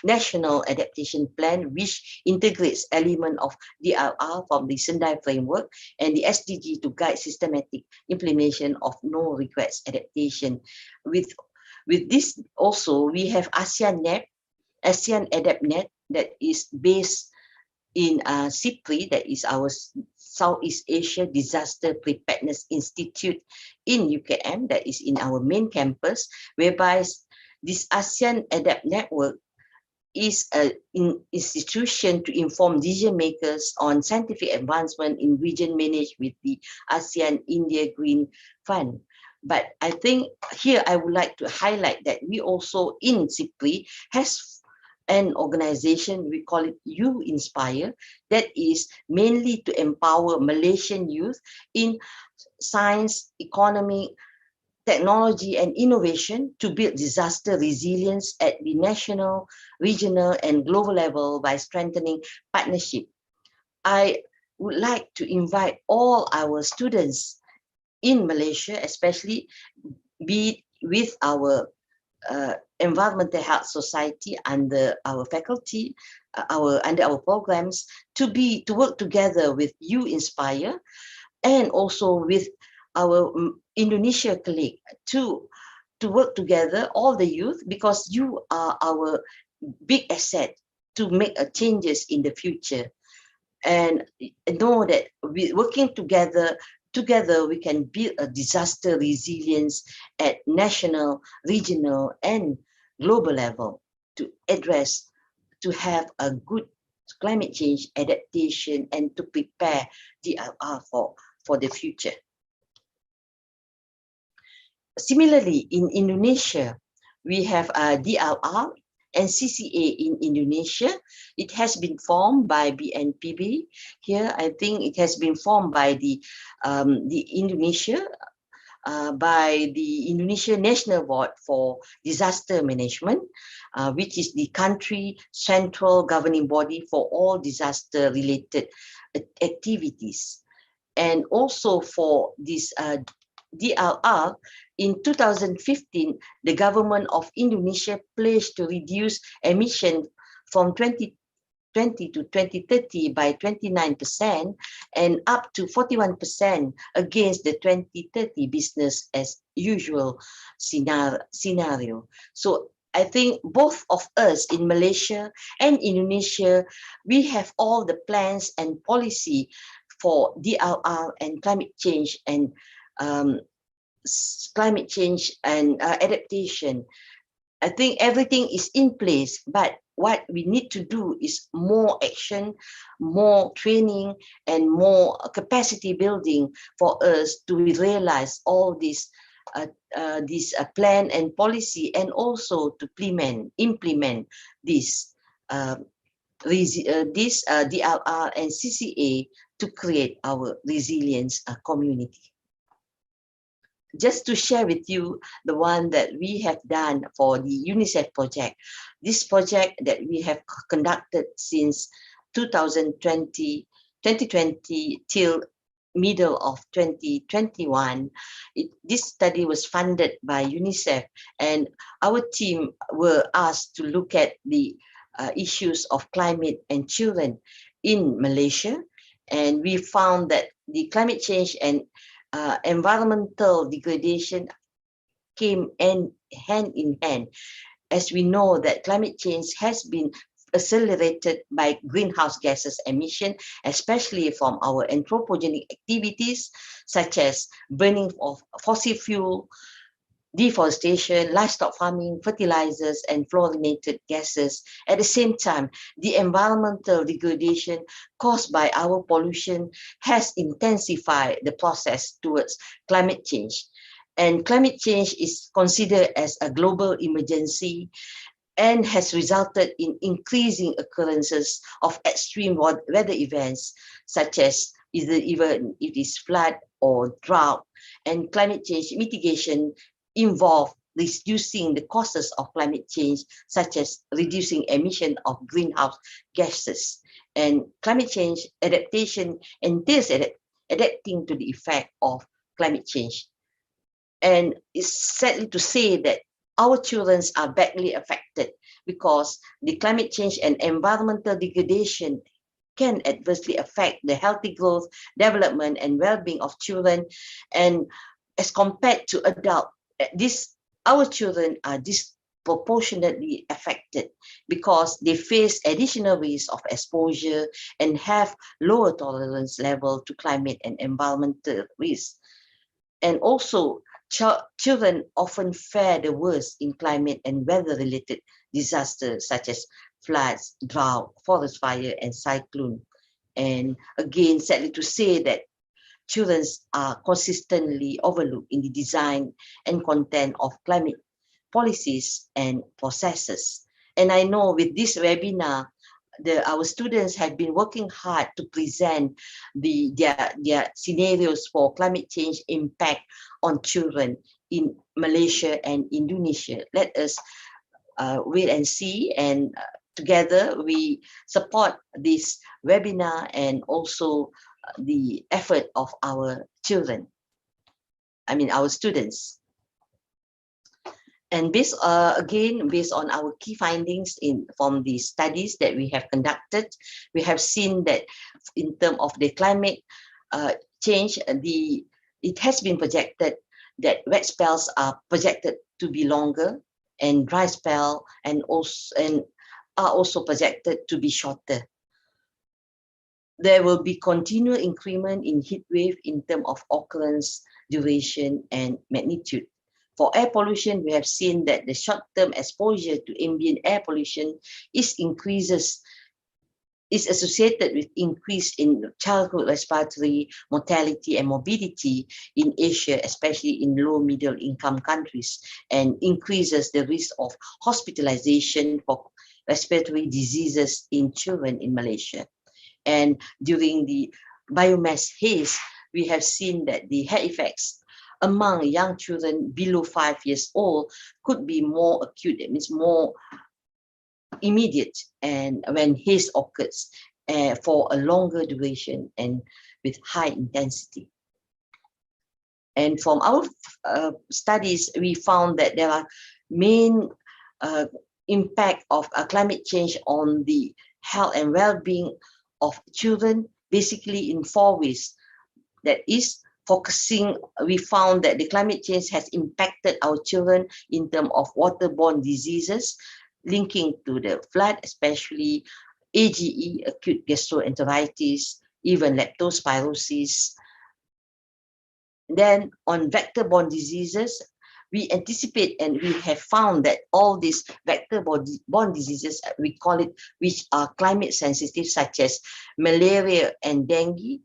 National Adaptation Plan, which integrates element of DLR from the Sendai framework and the SDG to guide systematic implementation of no regrets adaptation. With this also, we have ASEAN AdaptNet, that is based in CIPRI, that is our Southeast Asia Disaster Preparedness Institute in UKM, that is in our main campus, whereby this ASEAN Adapt Network is an institution to inform decision makers on scientific advancement in region managed with the ASEAN India Green Fund. But I think here I would like to highlight that we also in CIPRI has an organization, we call it You Inspire, that is mainly to empower Malaysian youth in science, economy, technology and innovation to build disaster resilience at the national, regional and global level by strengthening partnership. I would like to invite all our students in Malaysia, especially be with our Environmental Health Society under our faculty, under our programs, to work together with You Inspire and also with our Indonesia colleague to work together, all the youth, because you are our big asset to make changes in the future. and know that we working together we can build a disaster resilience at national, regional, and global level to address, to have a good climate change adaptation and to prepare DRR for the future. Similarly, in Indonesia, we have a DRR and CCA in Indonesia. It has been formed by BNPB. Here, I think it has been formed by the Indonesia, by the Indonesia National Board for Disaster Management, which is the country central governing body for all disaster-related activities. And also for this DRR, in 2015, the government of Indonesia pledged to reduce emission from 2020 to 2030 by 29% and up to 41% against the 2030 business as usual scenario. So I think both of us in Malaysia and Indonesia, we have all the plans and policy for DRR and climate change and adaptation. I think everything is in place, but what we need to do is more action, more training, and more capacity building for us to realize all this plan and policy, and also to implement this DRR and CCA to create our resilience community. Just to share with you the one that we have done for the UNICEF project. This project that we have conducted since 2020 till middle of 2021. This study was funded by UNICEF, and our team were asked to look at the issues of climate and children in Malaysia. And we found that the climate change and environmental degradation came hand in hand, as we know that climate change has been accelerated by greenhouse gases emission, especially from our anthropogenic activities such as burning of fossil fuel, deforestation, livestock farming, fertilizers, and fluorinated gases. At the same time, the environmental degradation caused by our pollution has intensified the process towards climate change. And climate change is considered as a global emergency and has resulted in increasing occurrences of extreme weather events, such as even it is flood or drought. And climate change mitigation involve reducing the causes of climate change, such as reducing emission of greenhouse gases. And climate change adaptation entails adapting to the effect of climate change. And it's sadly to say that our children are badly affected because the climate change and environmental degradation can adversely affect the healthy growth, development, and well-being of children. And as compared to adults, our children are disproportionately affected because they face additional risk of exposure and have lower tolerance level to climate and environmental risk. And also, children often fare the worst in climate and weather-related disasters such as floods, drought, forest fire, and cyclone. And again, sadly to say that children are consistently overlooked in the design and content of climate policies and processes. And I know with this webinar, our students have been working hard to present their scenarios for climate change impact on children in Malaysia and Indonesia. Let us wait and see, and together we support this webinar and also the effort of our children, our students. And based on our key findings from the studies that we have conducted, we have seen that in terms of the climate change, it has been projected that wet spells are projected to be longer, and dry spell are also projected to be shorter. there will be continual increment in heat wave in terms of occurrence, duration, and magnitude. For air pollution, we have seen that the short-term exposure to ambient air pollution is associated with increase in childhood respiratory mortality and morbidity in Asia, especially in low middle income countries, and increases the risk of hospitalization for respiratory diseases in children in Malaysia. And during the biomass haze, we have seen that the head effects among young children below 5 years old could be more acute, that means more immediate, and when haze occurs for a longer duration and with high intensity. And from our studies, we found that there are main impact of climate change on the health and well-being of children, basically in 4 ways. That is, focusing, we found that the climate change has impacted our children in terms of waterborne diseases, linking to the flood, especially AGE, acute gastroenteritis, even leptospirosis. Then on vector-borne diseases, we anticipate and we have found that all these vector-borne diseases, we call it, which are climate sensitive, such as malaria and dengue,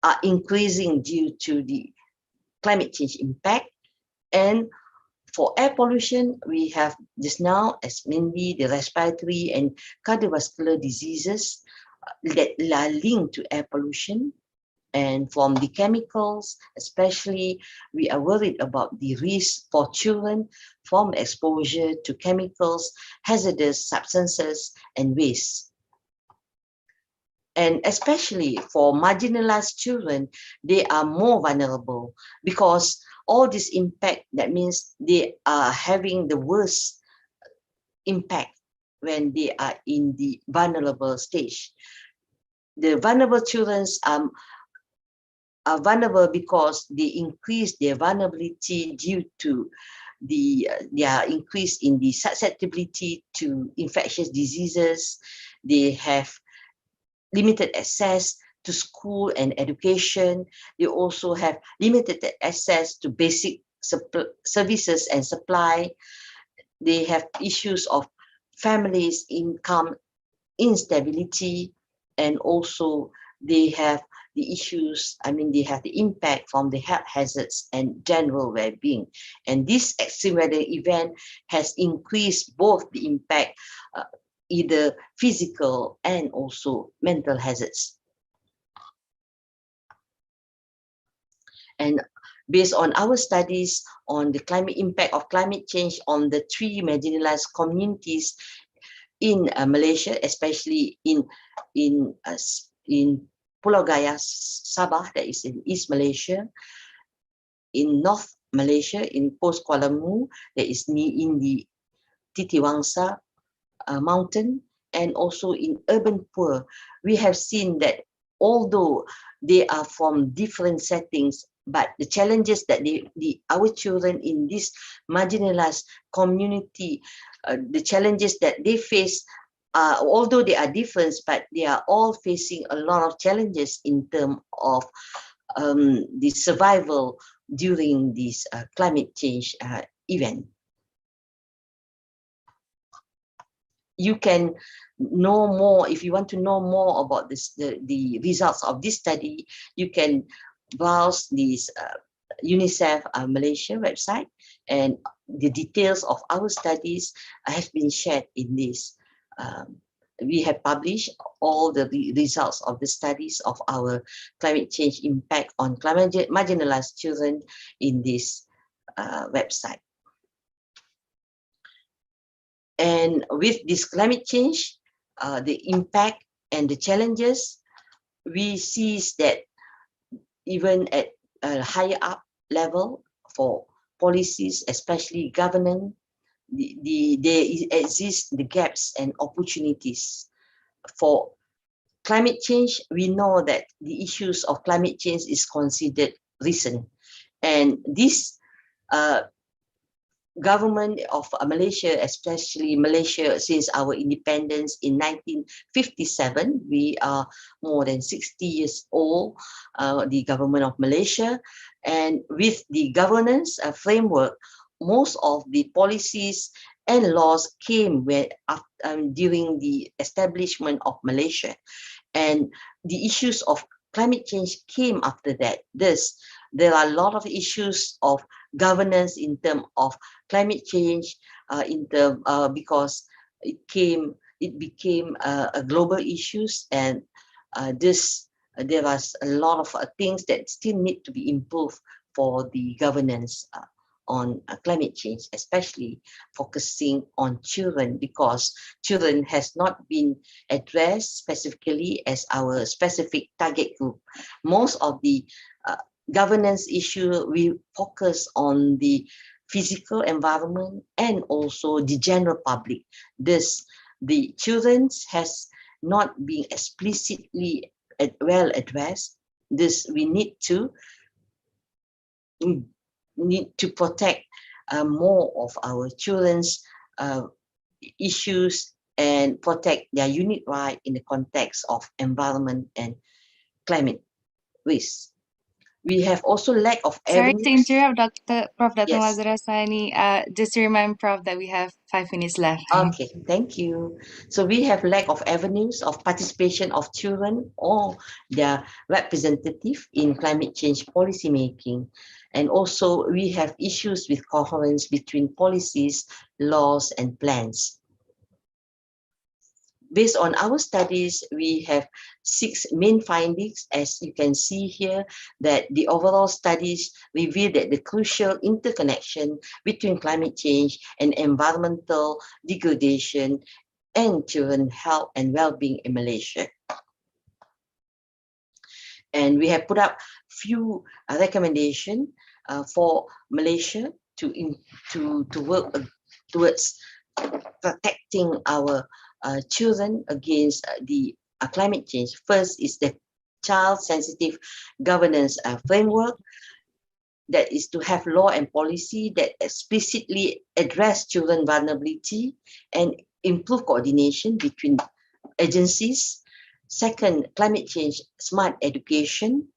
are increasing due to the climate change impact. And for air pollution, we have just now as mainly the respiratory and cardiovascular diseases that are linked to air pollution. And from the chemicals, especially, we are worried about the risk for children from exposure to chemicals, hazardous substances, and waste. And especially for marginalized children, they are more vulnerable because all this impact, that means they are having the worst impact when they are in the vulnerable stage. The vulnerable children are vulnerable because they increase their vulnerability due to their increase in the susceptibility to infectious diseases. They have limited access to school and education. They also have limited access to basic services and supply. They have issues of families' income instability, and also they have the issues, they have the impact from the health hazards and general well-being. And this extreme weather event has increased both the impact, either physical and also mental hazards. And based on our studies on the climate impact of climate change on the 3 marginalized communities in Malaysia, especially in Pulau Gaya, Sabah, that is in East Malaysia, in North Malaysia, in Post Kuala Mu, that is in the Titiwangsa mountain, and also in urban poor. We have seen that although they are from different settings, but the challenges that our children in this marginalized community, the challenges that they face, although they are different, but they are all facing a lot of challenges in terms of the survival during this climate change event. You can know more, if you want to know more about this, the results of this study, you can browse this UNICEF Malaysia website, and the details of our studies have been shared in this. We have published all the results of the studies of our climate change impact on marginalized children in this website. And with this climate change, the impact and the challenges, we see that even at a higher up level for policies, especially governance, there exist the gaps and opportunities. For climate change, we know that the issues of climate change is considered recent, and this government of Malaysia, especially Malaysia, since our independence in 1957, we are more than 60 years old, the government of Malaysia. And with the governance framework, most of the policies and laws came during the establishment of Malaysia. And the issues of climate change came after that. There are a lot of issues of governance in terms of climate change, because it became a global issues, and there was a lot of things that still need to be improved for the governance on climate change, especially focusing on children, because children has not been addressed specifically as our specific target group. Most of the governance issue, we focus on the physical environment and also the general public. The children has not been explicitly well addressed. We need to protect more of our children's issues and protect their unique right in the context of environment and climate risk. We have also lack of Sorry to avenues. interrupt, Prof. Dr. Yes. Mazrasani. Just to remind Prof that we have 5 minutes left. Okay, thank you. So we have lack of avenues of participation of children or their representative in climate change policy making. And also we have issues with coherence between policies, laws, and plans. Based on our studies, we have 6 main findings, as you can see here, that the overall studies reveal that the crucial interconnection between climate change and environmental degradation and children's health and well-being in Malaysia. And we have put up few recommendations for Malaysia to work towards protecting our children against the climate change. First is the child-sensitive governance framework, that is to have law and policy that explicitly address children vulnerability and improve coordination between agencies. Second, climate change smart education,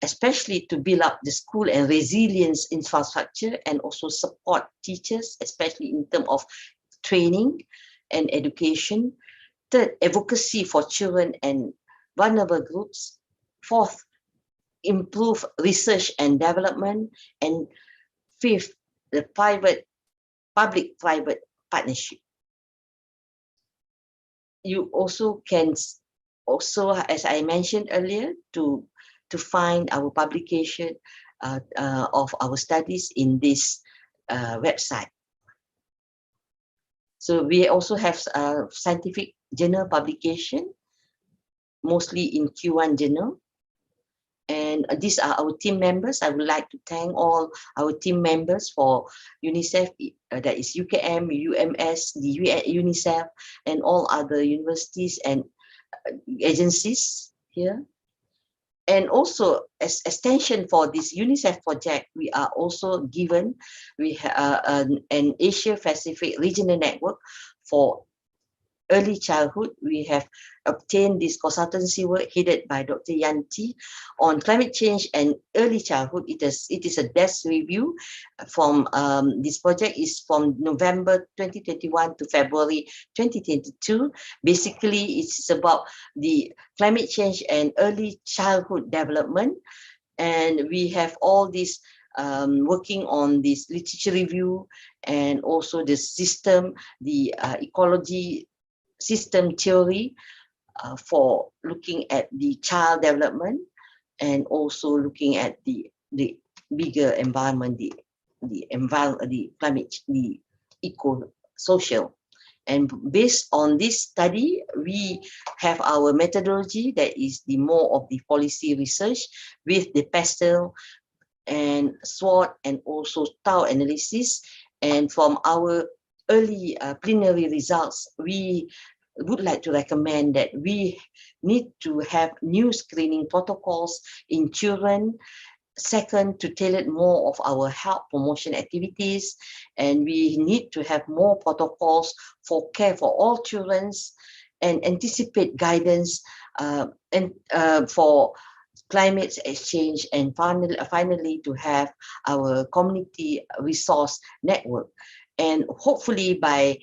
especially to build up the school and resilience infrastructure and also support teachers, especially in terms of training and education. Third, advocacy for children and vulnerable groups. Fourth, improve research and development. And fifth, the public-private partnership. You also can, as I mentioned earlier, to find our publication of our studies in this website. So we also have scientific journal publication, mostly in Q1 journal. And these are our team members. I would like to thank all our team members for UNICEF, that is UKM, UMS, the UNICEF, and all other universities and agencies here. And also, as extension for this UNICEF project, we are also given, we have an Asia-Pacific regional network for early childhood. We have obtained this consultancy work headed by Dr. Yanti on climate change and early childhood. It is a desk review from this project is from November 2021 to February 2022. Basically, it's about the climate change and early childhood development. And we have all this working on this literature review and also the system, the ecology system theory for looking at the child development and also looking at the bigger environment, the climate, the eco-social. And based on this study, we have our methodology that is the more of the policy research with the PESTEL and SWOT and also TAO analysis. And from our early plenary results, we would like to recommend that we need to have new screening protocols in children Second, to tailor more of our health promotion activities, and we need to have more protocols for care for all children and anticipate guidance and for climate exchange, and finally to have our community resource network. And hopefully by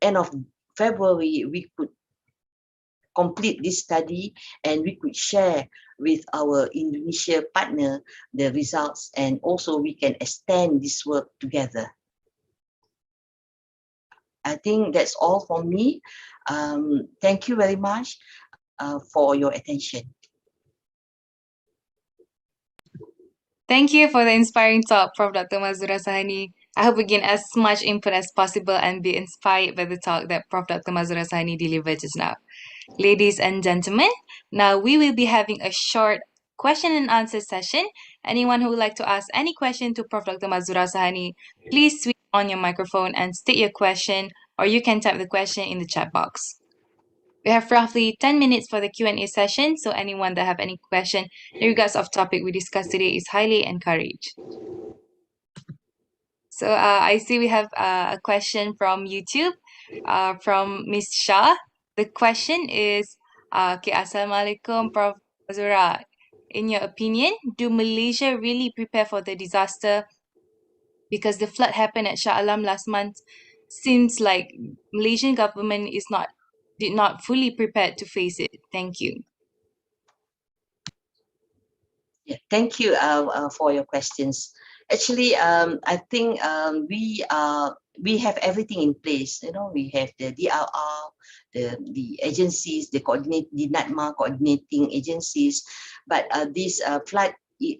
end of February, we could complete this study and we could share with our Indonesia partner the results, and also we can extend this work together. I think that's all for me. Thank you very much for your attention. Thank you for the inspiring talk, Prof. Dr. Mazura Sahani. I hope we gain as much input as possible and be inspired by the talk that Prof. Dr. Mazura Sahani delivered just now. Ladies and gentlemen, now we will be having a short question and answer session. Anyone who would like to ask any question to Prof. Dr. Mazura Sahani, please switch on your microphone and state your question, or you can type the question in the chat box. We have roughly 10 minutes for the Q&A session, so anyone that have any question in regards of topic we discussed today is highly encouraged. So I see we have a question from YouTube from Miss Shah. The question is, Assalamualaikum, Prof. Azura. In your opinion, do Malaysia really prepare for the disaster? Because the flood happened at Shah Alam last month, seems like Malaysian government did not fully prepared to face it. Thank you. Yeah, thank you for your questions. Actually, I think we have everything in place. You know, we have the DRR, the agencies, the NATMA coordinating agencies. But this flood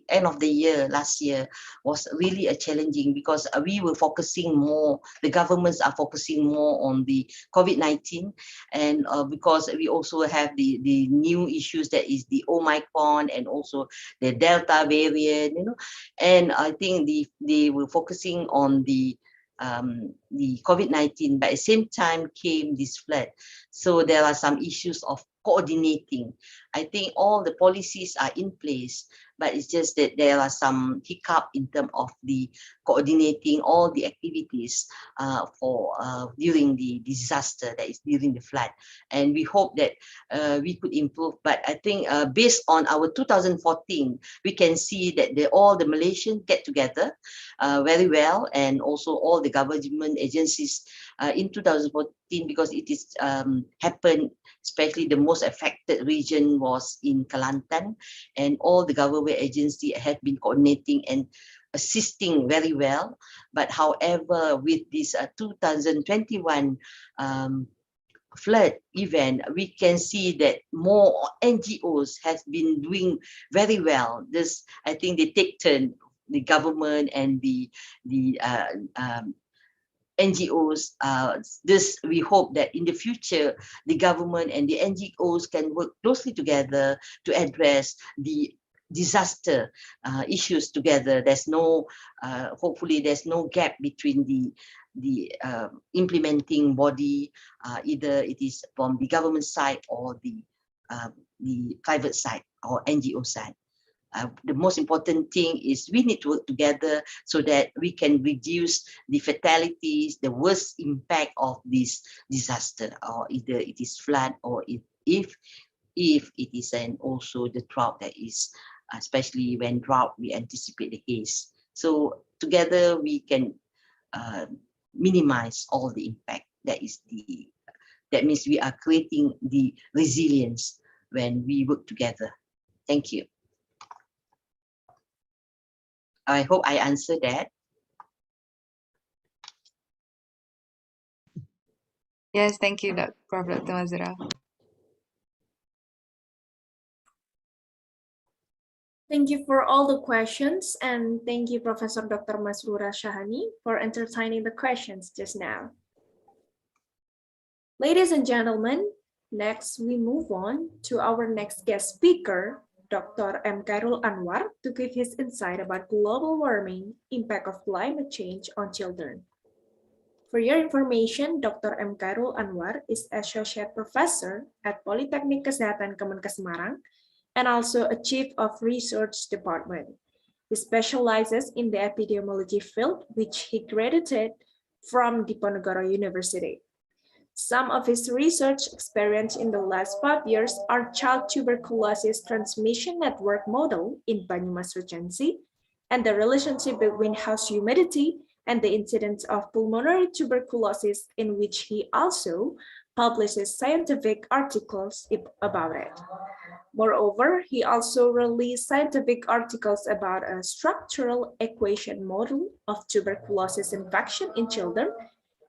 end of the year last year was really a challenging, because we were focusing more, the governments are focusing more on the COVID-19, and because we also have the new issues, that is the Omicron and also the Delta variant, you know, and I think they were focusing on the COVID-19, but at the same time came this flood. So there are some issues of coordinating. I think all the policies are in place, but it's just that there are some hiccup in terms of the coordinating all the activities for during the disaster, that is during the flood. And we hope that we could improve. But I think based on our 2014, we can see that all the Malaysians get together very well, and also all the government agencies in 2014, because it is happened, especially the most affected region was in Kelantan, and all the government agencies have been coordinating and assisting very well. But however, with this 2021 flood event, we can see that more NGOs has been doing very well. This, I think they take turn, the government and the NGOs. This, we hope that in the future, the government and the NGOs can work closely together to address the disaster issues together. There's no, hopefully there's no gap between the implementing body, either it is from the government side or the private side or NGO side. The most important thing is we need to work together so that we can reduce the fatalities, the worst impact of this disaster, or either it is flood, or if it is, and also the drought, that is, especially when drought, we anticipate the haze. So together we can minimize all the impact. That means we are creating the resilience when we work together. Thank you. I hope I answered that. Yes, thank you, Prof. Dr. Mazura. Thank you for all the questions, and thank you, Professor Dr. Mazura Sahani, for entertaining the questions just now. Ladies and gentlemen, next we move on to our next guest speaker, Dr. M. Khairul Anwar, to give his insight about global warming, impact of climate change on children. For your information, Dr. M. Khairul Anwar is Associate Professor at Politeknik Kesehatan Kemenkes Semarang and also a Chief of Research Department. He specializes in the epidemiology field, which he graduated from Diponegoro University. Some of his research experience in the last 5 years are child tuberculosis transmission network model in Banyumas Regency and the relationship between house humidity and the incidence of pulmonary tuberculosis, in which he also publishes scientific articles about it. Moreover, he also released scientific articles about a structural equation model of tuberculosis infection in children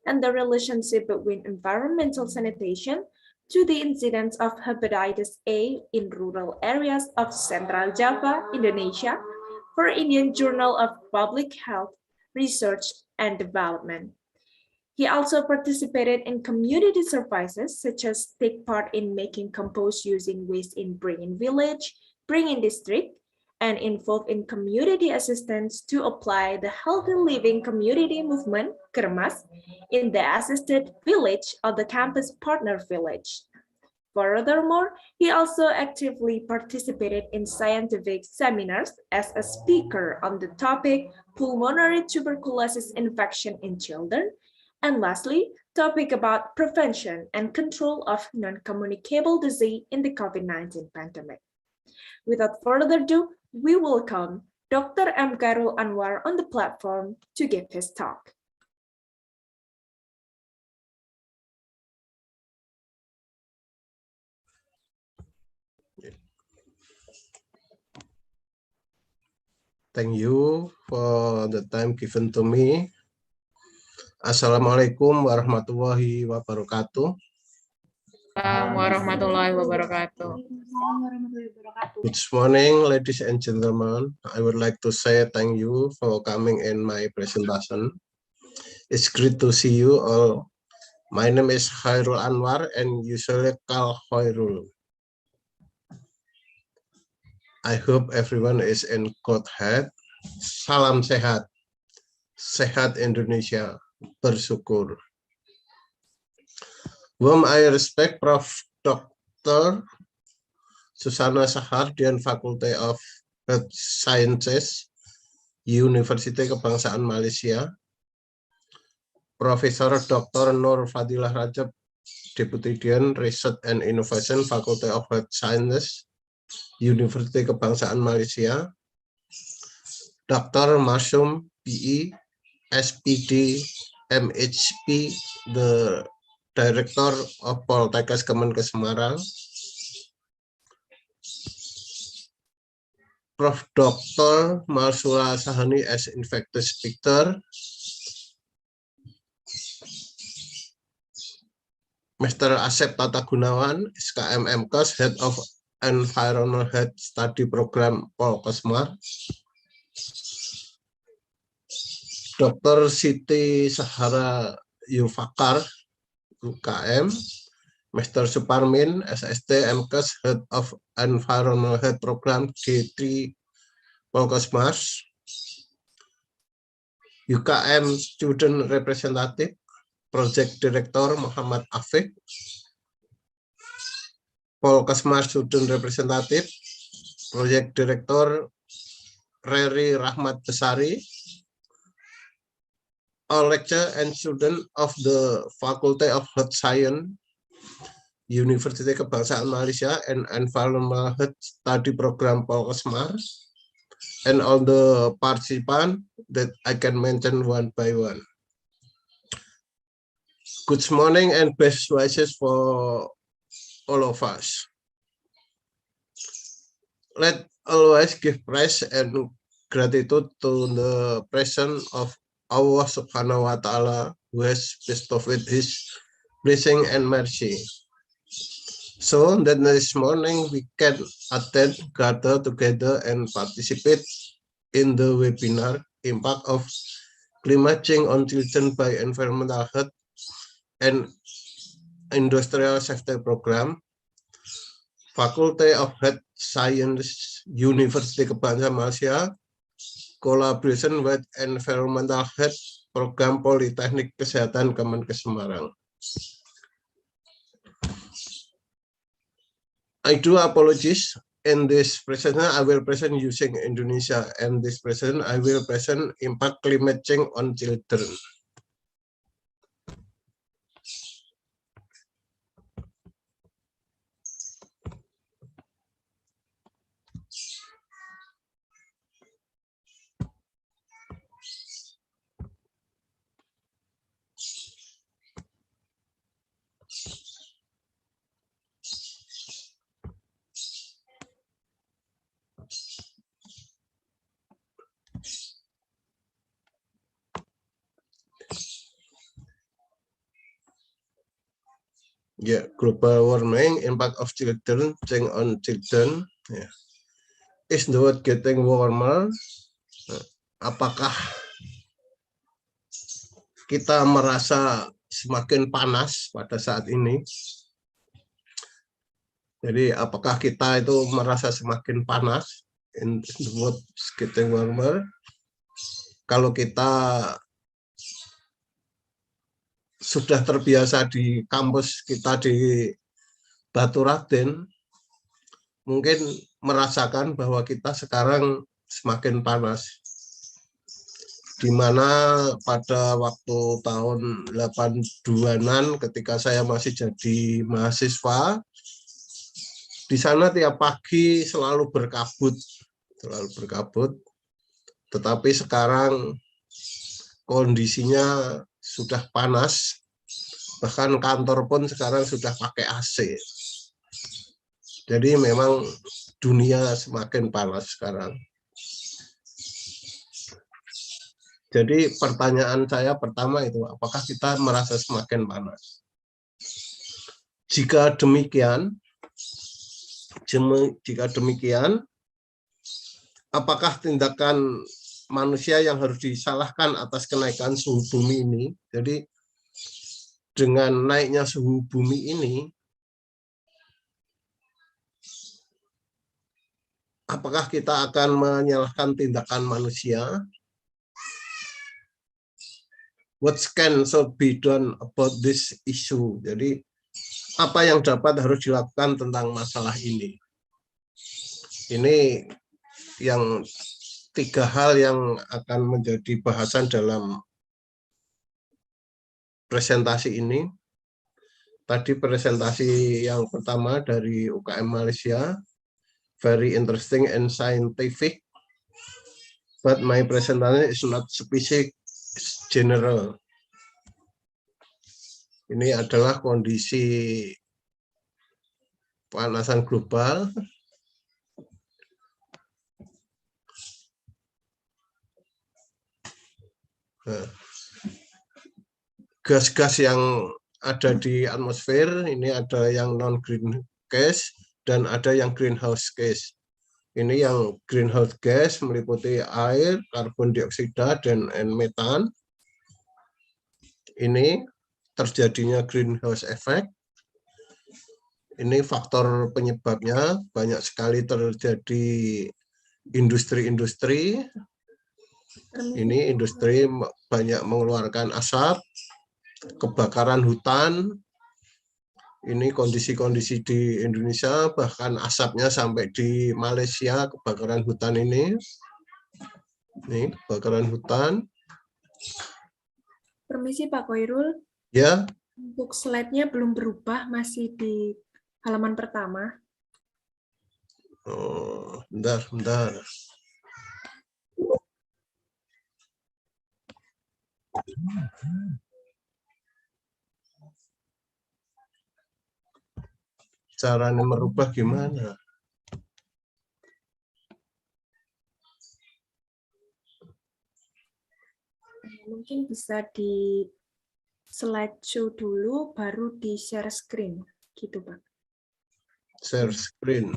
and the relationship between environmental sanitation to the incidence of hepatitis A in rural areas of Central Java, Indonesia, for Indian Journal of Public Health, Research and Development. He also participated in community services, such as take part in making compost using waste in Bringin Village, Bringin District, and involved in community assistance to apply the Healthy Living Community Movement, Kermas, in the assisted village of the campus partner village. Furthermore, he also actively participated in scientific seminars as a speaker on the topic pulmonary tuberculosis infection in children, and lastly, topic about prevention and control of non-communicable disease in the COVID-19 pandemic. Without further ado, we welcome Dr. M. Khairul Anwar on the platform to give his talk. Thank you for the time given to me. Assalamualaikum warahmatullahi wabarakatuh. Warahmatullahi wabarakatuh. Good morning, ladies and gentlemen. I would like to say thank you for coming in my presentation. It's great to see you all. My name is Khairul Anwar and usually called Khairul. I hope everyone is in good health. Salam sehat. Sehat Indonesia. Bersyukur. Whom I respect Prof. Dr. Susana Sahar, Dean Faculty of Health Sciences, University Kebangsaan Malaysia. Profesor Dr. Nur Fadilah Rajab, Deputy Dean Research and Innovation, Faculty of Health Sciences, University Kebangsaan Malaysia. Dr. Masyum PE, SPD, MHP, the Director of Poltekkes Kemenkes Semarang. Prof. Dr. Marsula Sahani as infectious speaker. Mr. Asep Tata Gunawan, SKM MKes, Head of Environmental Health Study Program Polkesmar. Dr. Siti Sahara Yufakar, UKM. Mr. Suparmin, SST MKes, Head of Environmental Health Program G3 Polkesmar. UKM Student Representative, Project Director Muhammad Afif. Polkesmar Student Representative, Project Director Reri Rahmat Besari. All lecturer and student of the Faculty of Health Science, University Kebangsaan Malaysia and Environmental Health Study Program Polkesmar, and all the participants that I can mention one by one. Good morning and best wishes for all of us. Let always give praise and gratitude to the presence of Allah Subhanahu wa Ta'ala, who has bestowed His blessing and mercy, so that this morning we can attend, gather together, and participate in the webinar Impact of Climate Change on Children by Environmental Health and Industrial Safety Program, Faculty of Health Science, University Kebangsaan Malaysia, collaboration with Environmental Health Program Politeknik Kesehatan Kemenkes Semarang. I do apologize. in this presentation, I will present using Indonesia, and this presentation I will present impact climate change on children. Yeah, global warming, impact of children, change on children. Yeah. Is the world getting warmer? Apakah kita merasa semakin panas pada saat ini? Jadi apakah kita itu merasa semakin panas? In the world getting warmer? Kalau kita sudah terbiasa di kampus kita di Batu Raden, mungkin merasakan bahwa kita sekarang semakin panas. Di mana pada waktu tahun 82-an ketika saya masih jadi mahasiswa, di sana tiap pagi selalu berkabut. Tetapi sekarang kondisinya sudah panas, bahkan kantor pun sekarang sudah pakai AC. Jadi memang dunia semakin panas sekarang. Jadi pertanyaan saya pertama itu, apakah kita merasa semakin panas? Jika demikian, apakah tindakan manusia yang harus disalahkan atas kenaikan suhu bumi ini? Jadi dengan naiknya suhu bumi ini, apakah kita akan menyalahkan tindakan manusia? What can be done about this issue? Jadi apa yang harus dilakukan tentang masalah ini? Ini yang 3 hal yang akan menjadi bahasan dalam presentasi ini. Tadi presentasi yang pertama dari UKM Malaysia, very interesting and scientific, but my presentation is not specific, it's general. Ini adalah kondisi pemanasan global. Gas-gas yang ada di atmosfer, ini ada yang non-green gas dan ada yang greenhouse gas. Ini yang greenhouse gas meliputi air, karbon dioksida, dan metan. Ini terjadinya greenhouse effect. Ini faktor penyebabnya, banyak sekali terjadi industri-industri. Ini industri banyak mengeluarkan asap, kebakaran hutan. Ini kondisi-kondisi di Indonesia, bahkan asapnya sampai di Malaysia, kebakaran hutan ini. Ini kebakaran hutan. Permisi Pak Khairul. Ya. Untuk slide-nya belum berubah, masih di halaman pertama. Oh, bentar. Caranya merubah gimana? Mungkin bisa di slideshow dulu, baru di share screen, gitu Pak. Share screen.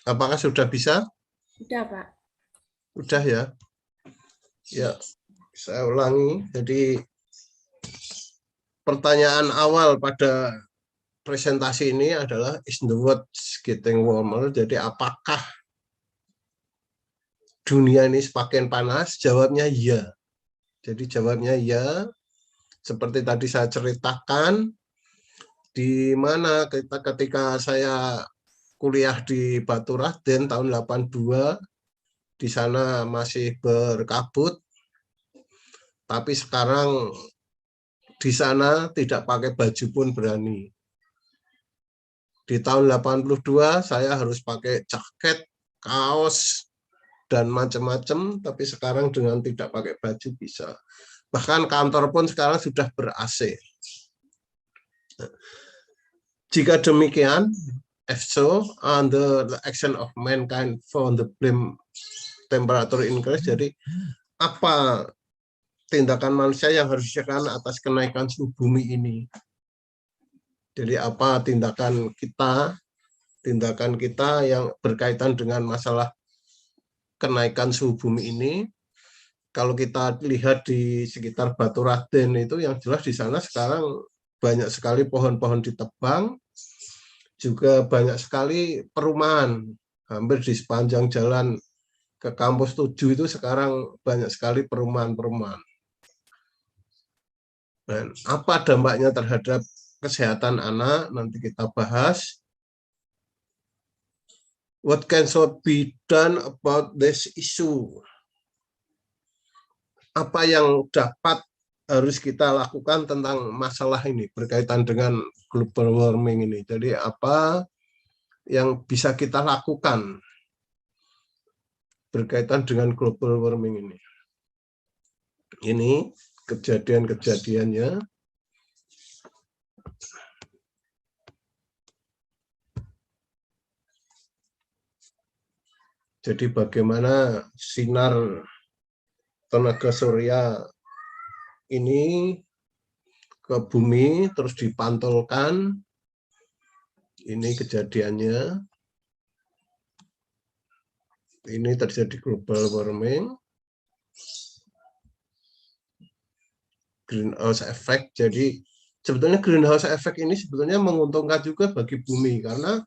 Apakah sudah bisa? Sudah Pak. Udah ya. Ya, saya ulangi. Jadi pertanyaan awal pada presentasi ini adalah is the world getting warmer? Jadi apakah dunia ini semakin panas? Jawabnya iya. Jadi jawabnya ya. Seperti tadi saya ceritakan, di mana ketika saya kuliah di Batu Raden tahun 82, di sana masih berkabut, tapi sekarang di sana tidak pakai baju pun berani. Di tahun 82 saya harus pakai jaket, kaos, dan macam-macam, tapi sekarang dengan tidak pakai baju bisa. Bahkan kantor pun sekarang sudah ber-AC. Jika demikian, if so, under the action of mankind for the blame temperature increase, jadi apa tindakan manusia yang harus dilakukan atas kenaikan suhu bumi ini? Jadi apa tindakan kita yang berkaitan dengan masalah kenaikan suhu bumi ini? Kalau kita lihat di sekitar Batu Raden itu, yang jelas di sana sekarang banyak sekali pohon-pohon ditebang, juga banyak sekali perumahan. Hampir di sepanjang jalan ke kampus 7 itu sekarang banyak sekali perumahan-perumahan. Dan apa dampaknya terhadap kesehatan anak, nanti kita bahas. What can so be done about this issue? Apa yang harus kita lakukan tentang masalah ini berkaitan dengan global warming ini. Jadi apa yang bisa kita lakukan berkaitan dengan global warming ini. Ini kejadian-kejadiannya. Jadi bagaimana sinar tenaga surya ini ke bumi terus dipantulkan. Ini kejadiannya. Ini terjadi global warming. Greenhouse effect. Jadi sebetulnya greenhouse effect ini sebetulnya menguntungkan juga bagi bumi, karena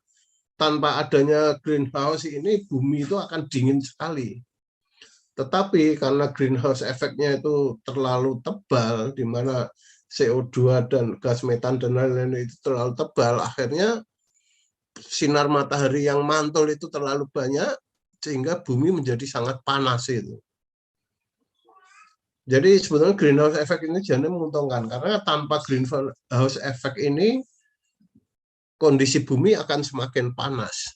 tanpa adanya greenhouse ini bumi itu akan dingin sekali. Tetapi karena greenhouse effect-nya itu terlalu tebal, di mana CO2 dan gas metan dan lain-lain itu terlalu tebal, akhirnya sinar matahari yang mantul itu terlalu banyak, sehingga bumi menjadi sangat panas itu. Jadi sebetulnya greenhouse effect ini jadi menguntungkan, karena tanpa greenhouse effect ini kondisi bumi akan semakin panas.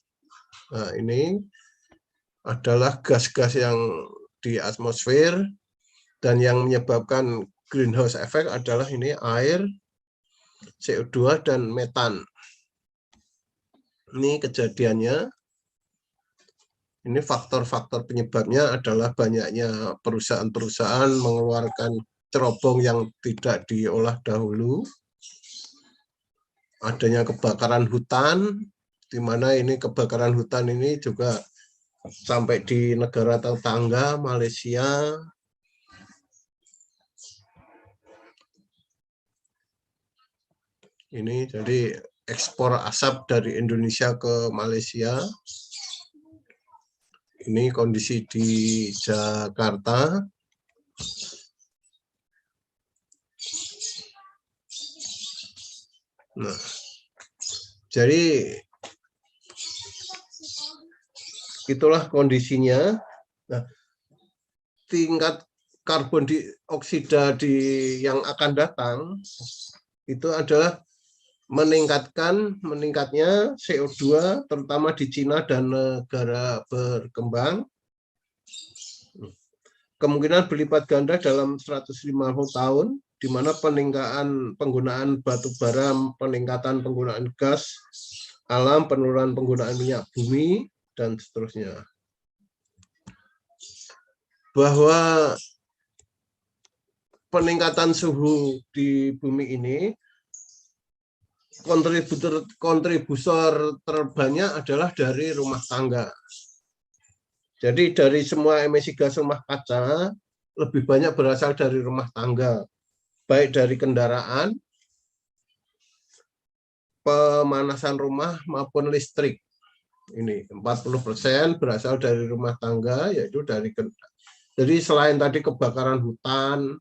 Nah, ini adalah gas-gas yang di atmosfer, dan yang menyebabkan greenhouse effect adalah ini air, CO2 dan metan. Ini kejadiannya. Ini faktor-faktor penyebabnya adalah banyaknya perusahaan-perusahaan mengeluarkan cerobong yang tidak diolah dahulu. Adanya kebakaran hutan, di mana ini kebakaran hutan ini juga sampai di negara tetangga Malaysia. Ini jadi ekspor asap dari Indonesia ke Malaysia. Ini kondisi di Jakarta. Nah, jadi itulah kondisinya. Nah, tingkat karbon dioksida yang akan datang itu adalah meningkatnya CO2 terutama di Cina dan negara berkembang. Kemungkinan berlipat ganda dalam 150 tahun, di mana penggunaan batu bara, peningkatan penggunaan gas alam, penurunan penggunaan minyak bumi, dan seterusnya. Bahwa peningkatan suhu di bumi ini, kontributor terbanyak adalah dari rumah tangga. Jadi dari semua emisi gas rumah kaca, lebih banyak berasal dari rumah tangga, baik dari kendaraan, pemanasan rumah maupun listrik. Ini 40% berasal dari rumah tangga, yaitu dari. Jadi selain tadi kebakaran hutan,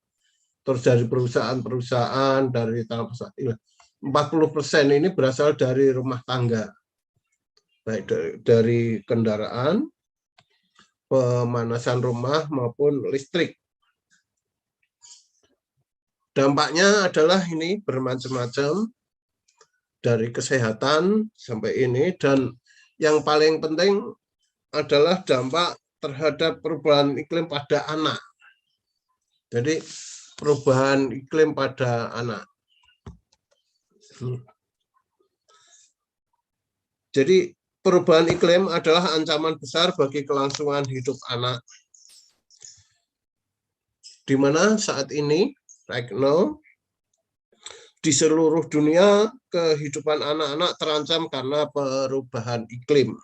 terus dari perusahaan-perusahaan, dari tanah perusahaan. 40% ini berasal dari rumah tangga, baik dari kendaraan, pemanasan rumah maupun listrik. Dampaknya adalah ini bermacam-macam, dari kesehatan sampai ini, dan yang paling penting adalah dampak terhadap perubahan iklim pada anak. Jadi perubahan iklim pada anak. Jadi perubahan iklim adalah ancaman besar bagi kelangsungan hidup anak. Di mana saat ini, right now, di seluruh dunia kehidupan anak-anak terancam karena perubahan iklim.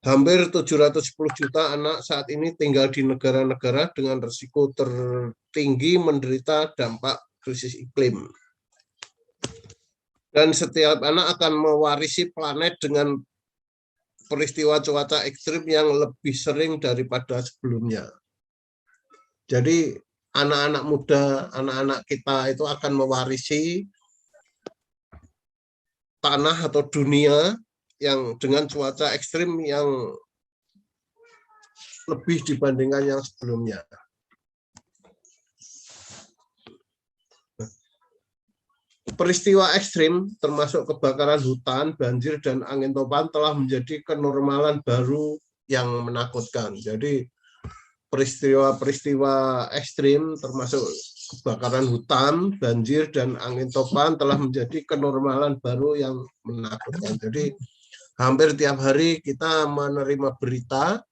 Hampir 710 juta anak saat ini tinggal di negara-negara dengan risiko tertinggi menderita dampak krisis iklim. Dan setiap anak akan mewarisi planet dengan peristiwa cuaca ekstrim yang lebih sering daripada sebelumnya. Jadi anak-anak muda, anak-anak kita itu akan mewarisi tanah atau dunia yang dengan cuaca ekstrim yang lebih dibandingkan yang sebelumnya. Peristiwa ekstrim termasuk kebakaran hutan, banjir, dan angin topan telah menjadi kenormalan baru yang menakutkan. Jadi peristiwa-peristiwa ekstrim termasuk kebakaran hutan, banjir, dan angin topan telah menjadi kenormalan baru yang menakutkan. Jadi hampir tiap hari kita menerima berita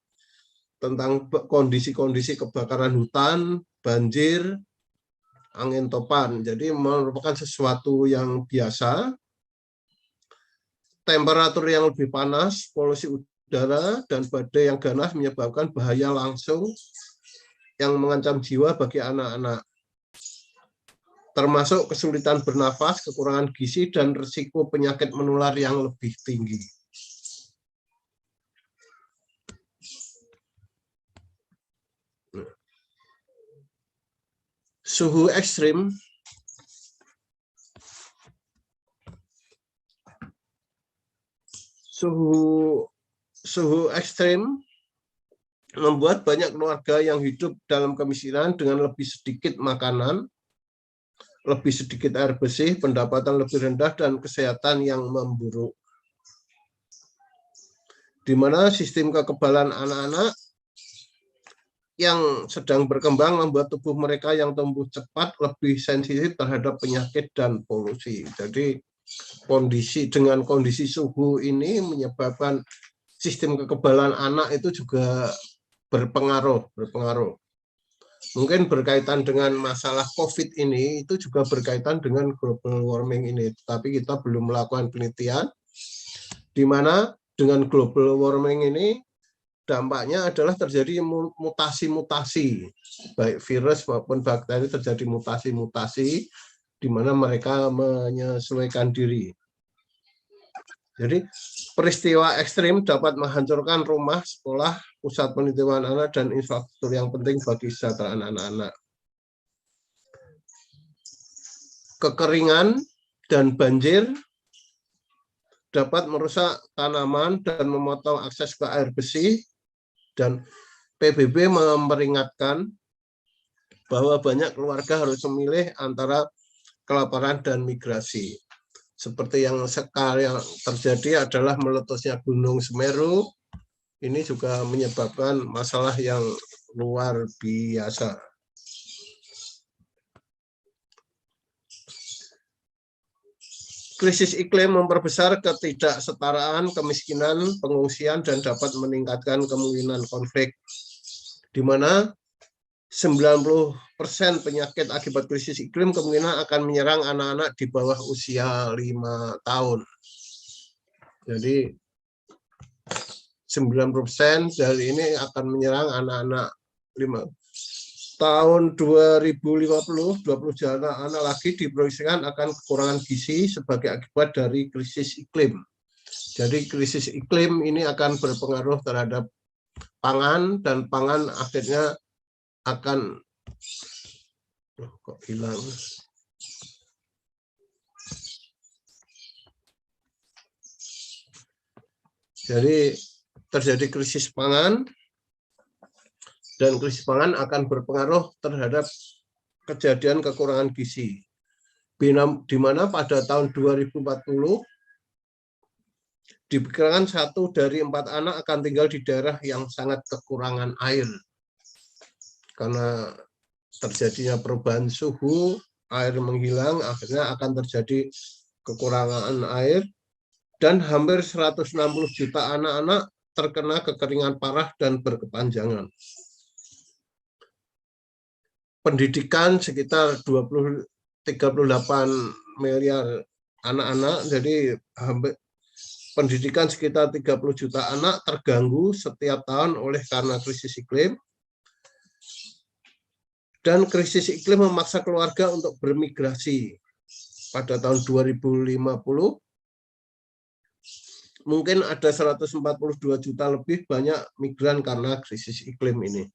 tentang kondisi-kondisi kebakaran hutan, banjir, angin topan. Jadi merupakan sesuatu yang biasa. Temperatur yang lebih panas, polusi udara, dan badai yang ganas menyebabkan bahaya langsung yang mengancam jiwa bagi anak-anak. Termasuk kesulitan bernafas, kekurangan gizi, dan risiko penyakit menular yang lebih tinggi. Suhu ekstrim membuat banyak keluarga yang hidup dalam kemiskinan dengan lebih sedikit makanan, lebih sedikit air bersih, pendapatan lebih rendah, dan kesehatan yang memburuk. Di mana sistem kekebalan anak-anak yang sedang berkembang membuat tubuh mereka yang tumbuh cepat lebih sensitif terhadap penyakit dan polusi. Jadi dengan kondisi suhu ini menyebabkan sistem kekebalan anak itu juga berpengaruh. Mungkin berkaitan dengan masalah COVID ini, itu juga berkaitan dengan global warming ini. Tapi kita belum melakukan penelitian, di mana dengan global warming ini dampaknya adalah terjadi mutasi-mutasi, baik virus maupun bakteri terjadi mutasi-mutasi, di mana mereka menyesuaikan diri. Jadi peristiwa ekstrim dapat menghancurkan rumah, sekolah, pusat penitipan anak, dan infrastruktur yang penting bagi kesejahteraan anak-anak. Kekeringan dan banjir dapat merusak tanaman dan memotong akses ke air bersih, dan PBB memperingatkan bahwa banyak keluarga harus memilih antara kelaparan dan migrasi. Seperti yang sekarang terjadi adalah meletusnya Gunung Semeru, ini juga menyebabkan masalah yang luar biasa. Krisis iklim memperbesar ketidaksetaraan, kemiskinan, pengungsian, dan dapat meningkatkan kemungkinan konflik, di mana 90% penyakit akibat krisis iklim kemungkinan akan menyerang anak-anak di bawah usia 5 tahun. Jadi 90% dari ini akan menyerang anak-anak 5 tahun 2050, 20 juta anak lagi diproyeksikan akan kekurangan gizi sebagai akibat dari krisis iklim. Jadi krisis iklim ini akan berpengaruh terhadap pangan, dan pangan akhirnya akan Oh, kok hilang? Jadi terjadi krisis pangan, dan krisis pangan akan berpengaruh terhadap kejadian kekurangan gizi. Di mana pada tahun 2040 diperkirakan 1 dari 4 anak akan tinggal di daerah yang sangat kekurangan air. Karena terjadinya perubahan suhu, air menghilang, akhirnya akan terjadi kekurangan air, dan hampir 160 juta anak-anak terkena kekeringan parah dan berkepanjangan. Pendidikan sekitar 38 miliar anak-anak, jadi hampir pendidikan sekitar 30 juta anak terganggu setiap tahun oleh karena krisis iklim. Dan krisis iklim memaksa keluarga untuk bermigrasi. Pada tahun 2050, mungkin ada 142 juta lebih banyak migran karena krisis iklim ini.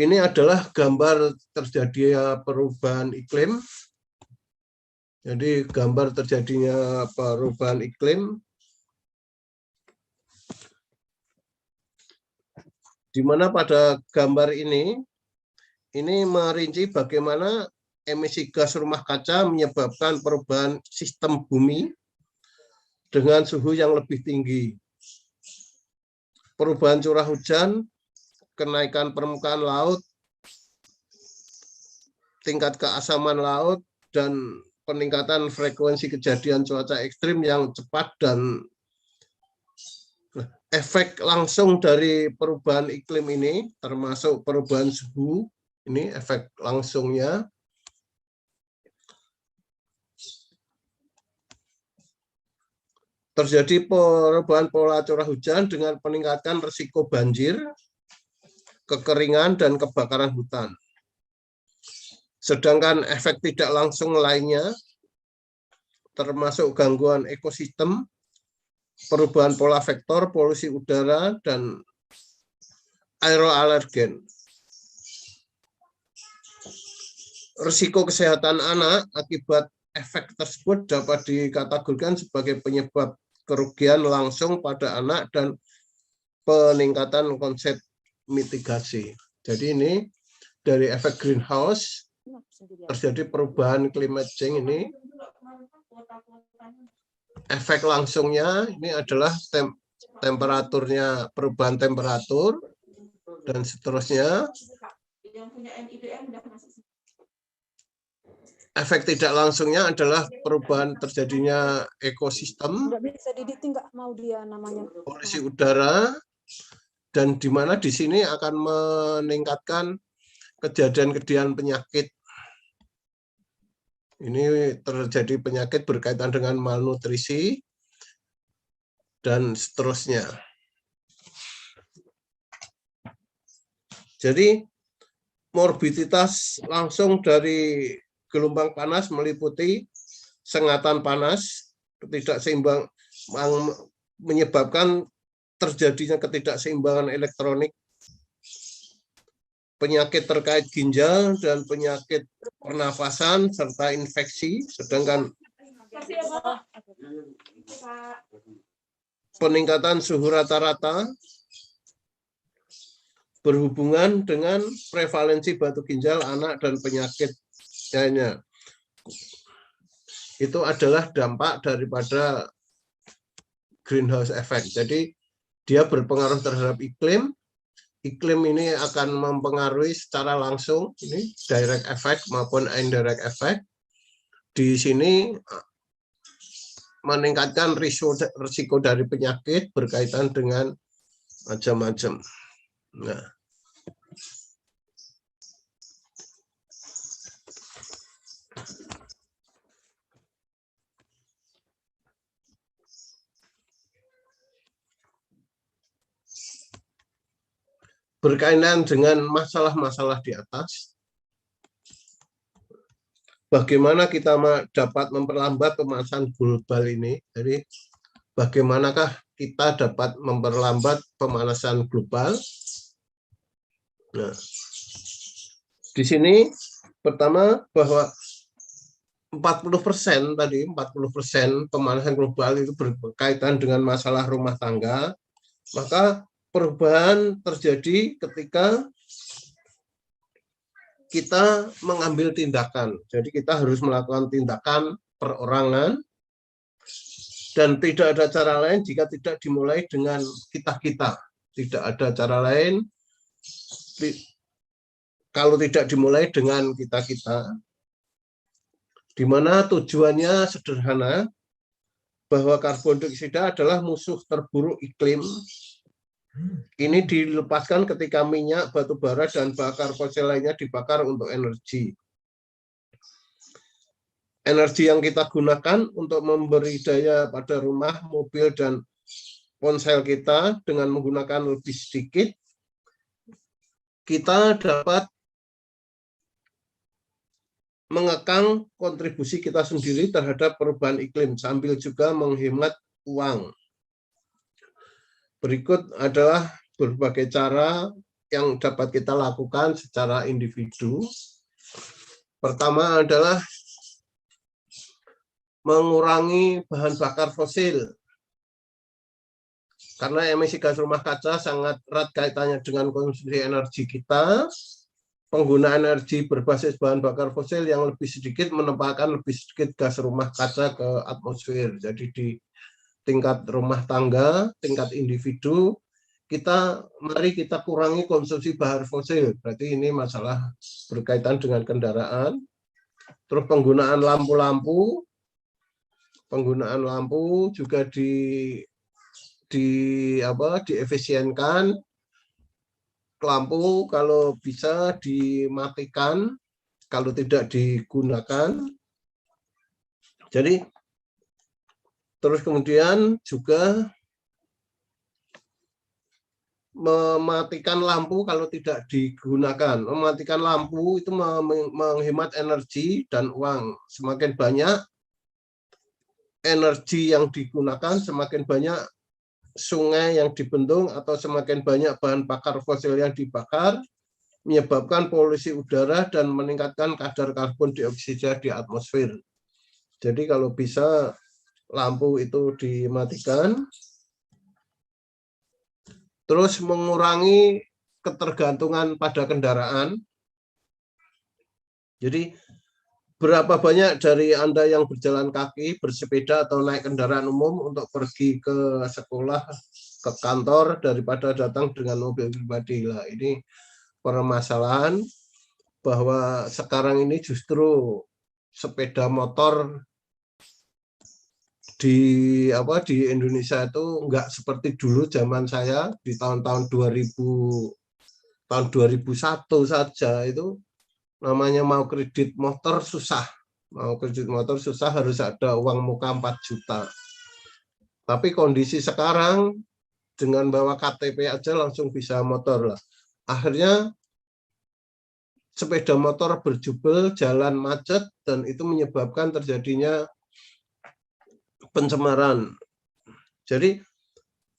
Ini adalah gambar terjadinya perubahan iklim. Jadi gambar terjadinya perubahan iklim, di mana pada gambar ini merinci bagaimana emisi gas rumah kaca menyebabkan perubahan sistem bumi dengan suhu yang lebih tinggi. Perubahan curah hujan, kenaikan permukaan laut, tingkat keasaman laut, dan peningkatan frekuensi kejadian cuaca ekstrim yang cepat, dan efek langsung dari perubahan iklim ini termasuk perubahan suhu, ini efek langsungnya. Terjadi perubahan pola curah hujan dengan peningkatan risiko banjir, kekeringan, dan kebakaran hutan. Sedangkan efek tidak langsung lainnya termasuk gangguan ekosistem, perubahan pola vektor, polusi udara, dan aeroalergen. Risiko kesehatan anak akibat efek tersebut dapat dikategorikan sebagai penyebab kerugian langsung pada anak dan peningkatan konsep mitigasi. Jadi ini dari efek greenhouse terjadi perubahan climate change ini. Efek langsungnya ini adalah temperaturnya, perubahan temperatur, dan seterusnya. Efek tidak langsungnya adalah perubahan terjadinya ekosistem, polusi udara, dan di mana di sini akan meningkatkan kejadian-kejadian penyakit. Ini terjadi penyakit berkaitan dengan malnutrisi, dan seterusnya. Jadi, morbiditas langsung dari gelombang panas meliputi sengatan panas, menyebabkan terjadinya ketidakseimbangan elektronik, penyakit terkait ginjal, dan penyakit pernafasan, serta infeksi. Sedangkan peningkatan suhu rata-rata berhubungan dengan prevalensi batu ginjal anak dan penyakit lainnya. Itu adalah dampak daripada greenhouse effect. Jadi dia berpengaruh terhadap iklim. Iklim ini akan mempengaruhi secara langsung, ini direct effect maupun indirect effect. Di sini meningkatkan risiko dari penyakit berkaitan dengan macam-macam. Nah, berkaitan dengan masalah-masalah di atas, bagaimana kita dapat memperlambat pemanasan global ini? Jadi, bagaimanakah kita dapat memperlambat pemanasan global? Nah, di sini pertama bahwa 40% tadi, 40% pemanasan global itu berkaitan dengan masalah rumah tangga, maka perubahan terjadi ketika kita mengambil tindakan. Jadi kita harus melakukan tindakan perorangan dan tidak ada cara lain jika tidak dimulai dengan kita-kita. Tidak ada cara lain kalau tidak dimulai dengan kita-kita, di mana tujuannya sederhana, bahwa karbon dioksida adalah musuh terburuk iklim. Ini dilepaskan ketika minyak, batu bara, dan bakar fosil lainnya dibakar untuk energi. Energi yang kita gunakan untuk memberi daya pada rumah, mobil, dan ponsel kita dengan menggunakan lebih sedikit, kita dapat mengekang kontribusi kita sendiri terhadap perubahan iklim sambil juga menghemat uang. Berikut adalah berbagai cara yang dapat kita lakukan secara individu. Pertama adalah mengurangi bahan bakar fosil. Karena emisi gas rumah kaca sangat erat kaitannya dengan konsumsi energi kita, penggunaan energi berbasis bahan bakar fosil yang lebih sedikit menempatkan lebih sedikit gas rumah kaca ke atmosfer. Jadi di tingkat rumah tangga, tingkat individu, mari kita kurangi konsumsi bahan fosil. Berarti ini masalah berkaitan dengan kendaraan. Terus penggunaan lampu-lampu juga diefisienkan. Lampu kalau bisa dimatikan, kalau tidak digunakan. Jadi terus kemudian juga mematikan lampu kalau tidak digunakan. Mematikan lampu itu menghemat energi dan uang. Semakin banyak energi yang digunakan, semakin banyak sungai yang dibendung, atau semakin banyak bahan bakar fosil yang dibakar, menyebabkan polusi udara dan meningkatkan kadar karbon dioksida di atmosfer. Jadi kalau bisa lampu itu dimatikan. Terus mengurangi ketergantungan pada kendaraan. Jadi berapa banyak dari Anda yang berjalan kaki, bersepeda, atau naik kendaraan umum untuk pergi ke sekolah, ke kantor, daripada datang dengan mobil pribadi? Lah, ini permasalahan bahwa sekarang ini justru sepeda motor di Indonesia itu enggak seperti dulu zaman saya di tahun-tahun 2001 saja. Itu namanya mau kredit motor susah. Mau kredit motor susah, harus ada uang muka 4 juta. Tapi kondisi sekarang dengan bawa KTP aja langsung bisa motor lah. Akhirnya sepeda motor berjubel, jalan macet, dan itu menyebabkan terjadinya pencemaran. Jadi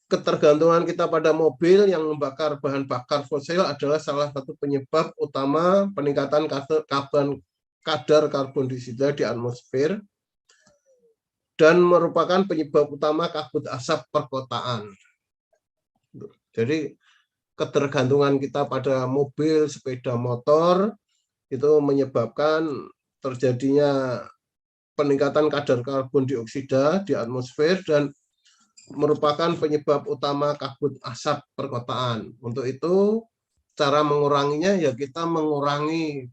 ketergantungan kita pada mobil yang membakar bahan bakar fosil adalah salah satu penyebab utama peningkatan kadar karbon dioksida di atmosfer dan merupakan penyebab utama kabut asap perkotaan. Jadi ketergantungan kita pada mobil, sepeda motor itu menyebabkan terjadinya peningkatan kadar karbon dioksida di atmosfer dan merupakan penyebab utama kabut asap perkotaan. Untuk itu, cara menguranginya ya kita mengurangi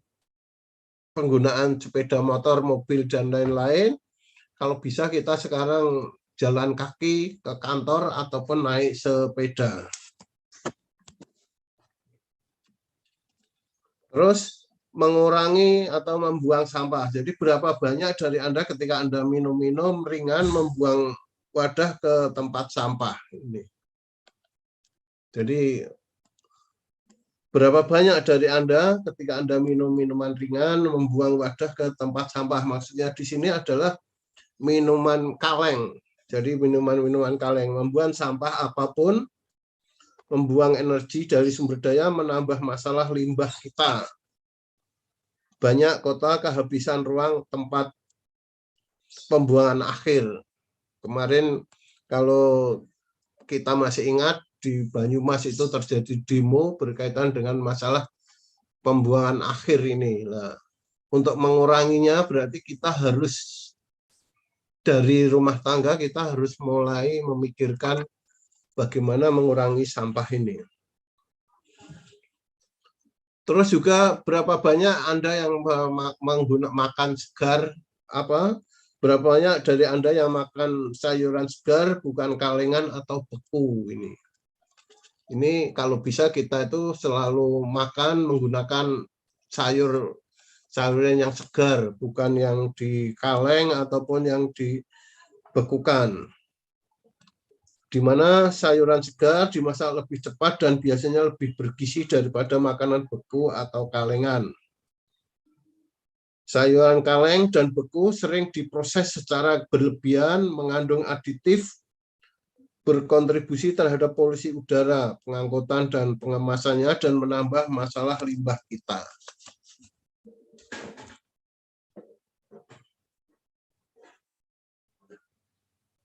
penggunaan sepeda motor, mobil, dan lain-lain. Kalau bisa kita sekarang jalan kaki ke kantor ataupun naik sepeda. Terus mengurangi atau membuang sampah. Jadi berapa banyak dari Anda ketika Anda minum-minum ringan membuang wadah ke tempat sampah ini. Jadi berapa banyak dari Anda ketika Anda minum minuman ringan membuang wadah ke tempat sampah. Maksudnya di sini adalah minuman kaleng. Jadi minuman-minuman kaleng, membuang sampah apapun membuang energi dari sumber daya menambah masalah limbah kita. Banyak kota kehabisan ruang tempat pembuangan akhir. Kemarin kalau kita masih ingat di Banyumas itu terjadi demo berkaitan dengan masalah pembuangan akhir ini. Nah, untuk menguranginya berarti kita harus dari rumah tangga kita harus mulai memikirkan bagaimana mengurangi sampah ini. Terus juga berapa banyak Anda yang makan segar, berapa banyak dari Anda yang makan sayuran segar bukan kalengan atau beku ini. Ini kalau bisa kita itu selalu makan menggunakan sayuran yang segar, bukan yang di kaleng ataupun yang dibekukan. Di mana sayuran segar dimasak lebih cepat dan biasanya lebih bergizi daripada makanan beku atau kalengan. Sayuran kaleng dan beku sering diproses secara berlebihan, mengandung aditif, berkontribusi terhadap polusi udara, pengangkutan dan pengemasannya, dan menambah masalah limbah kita.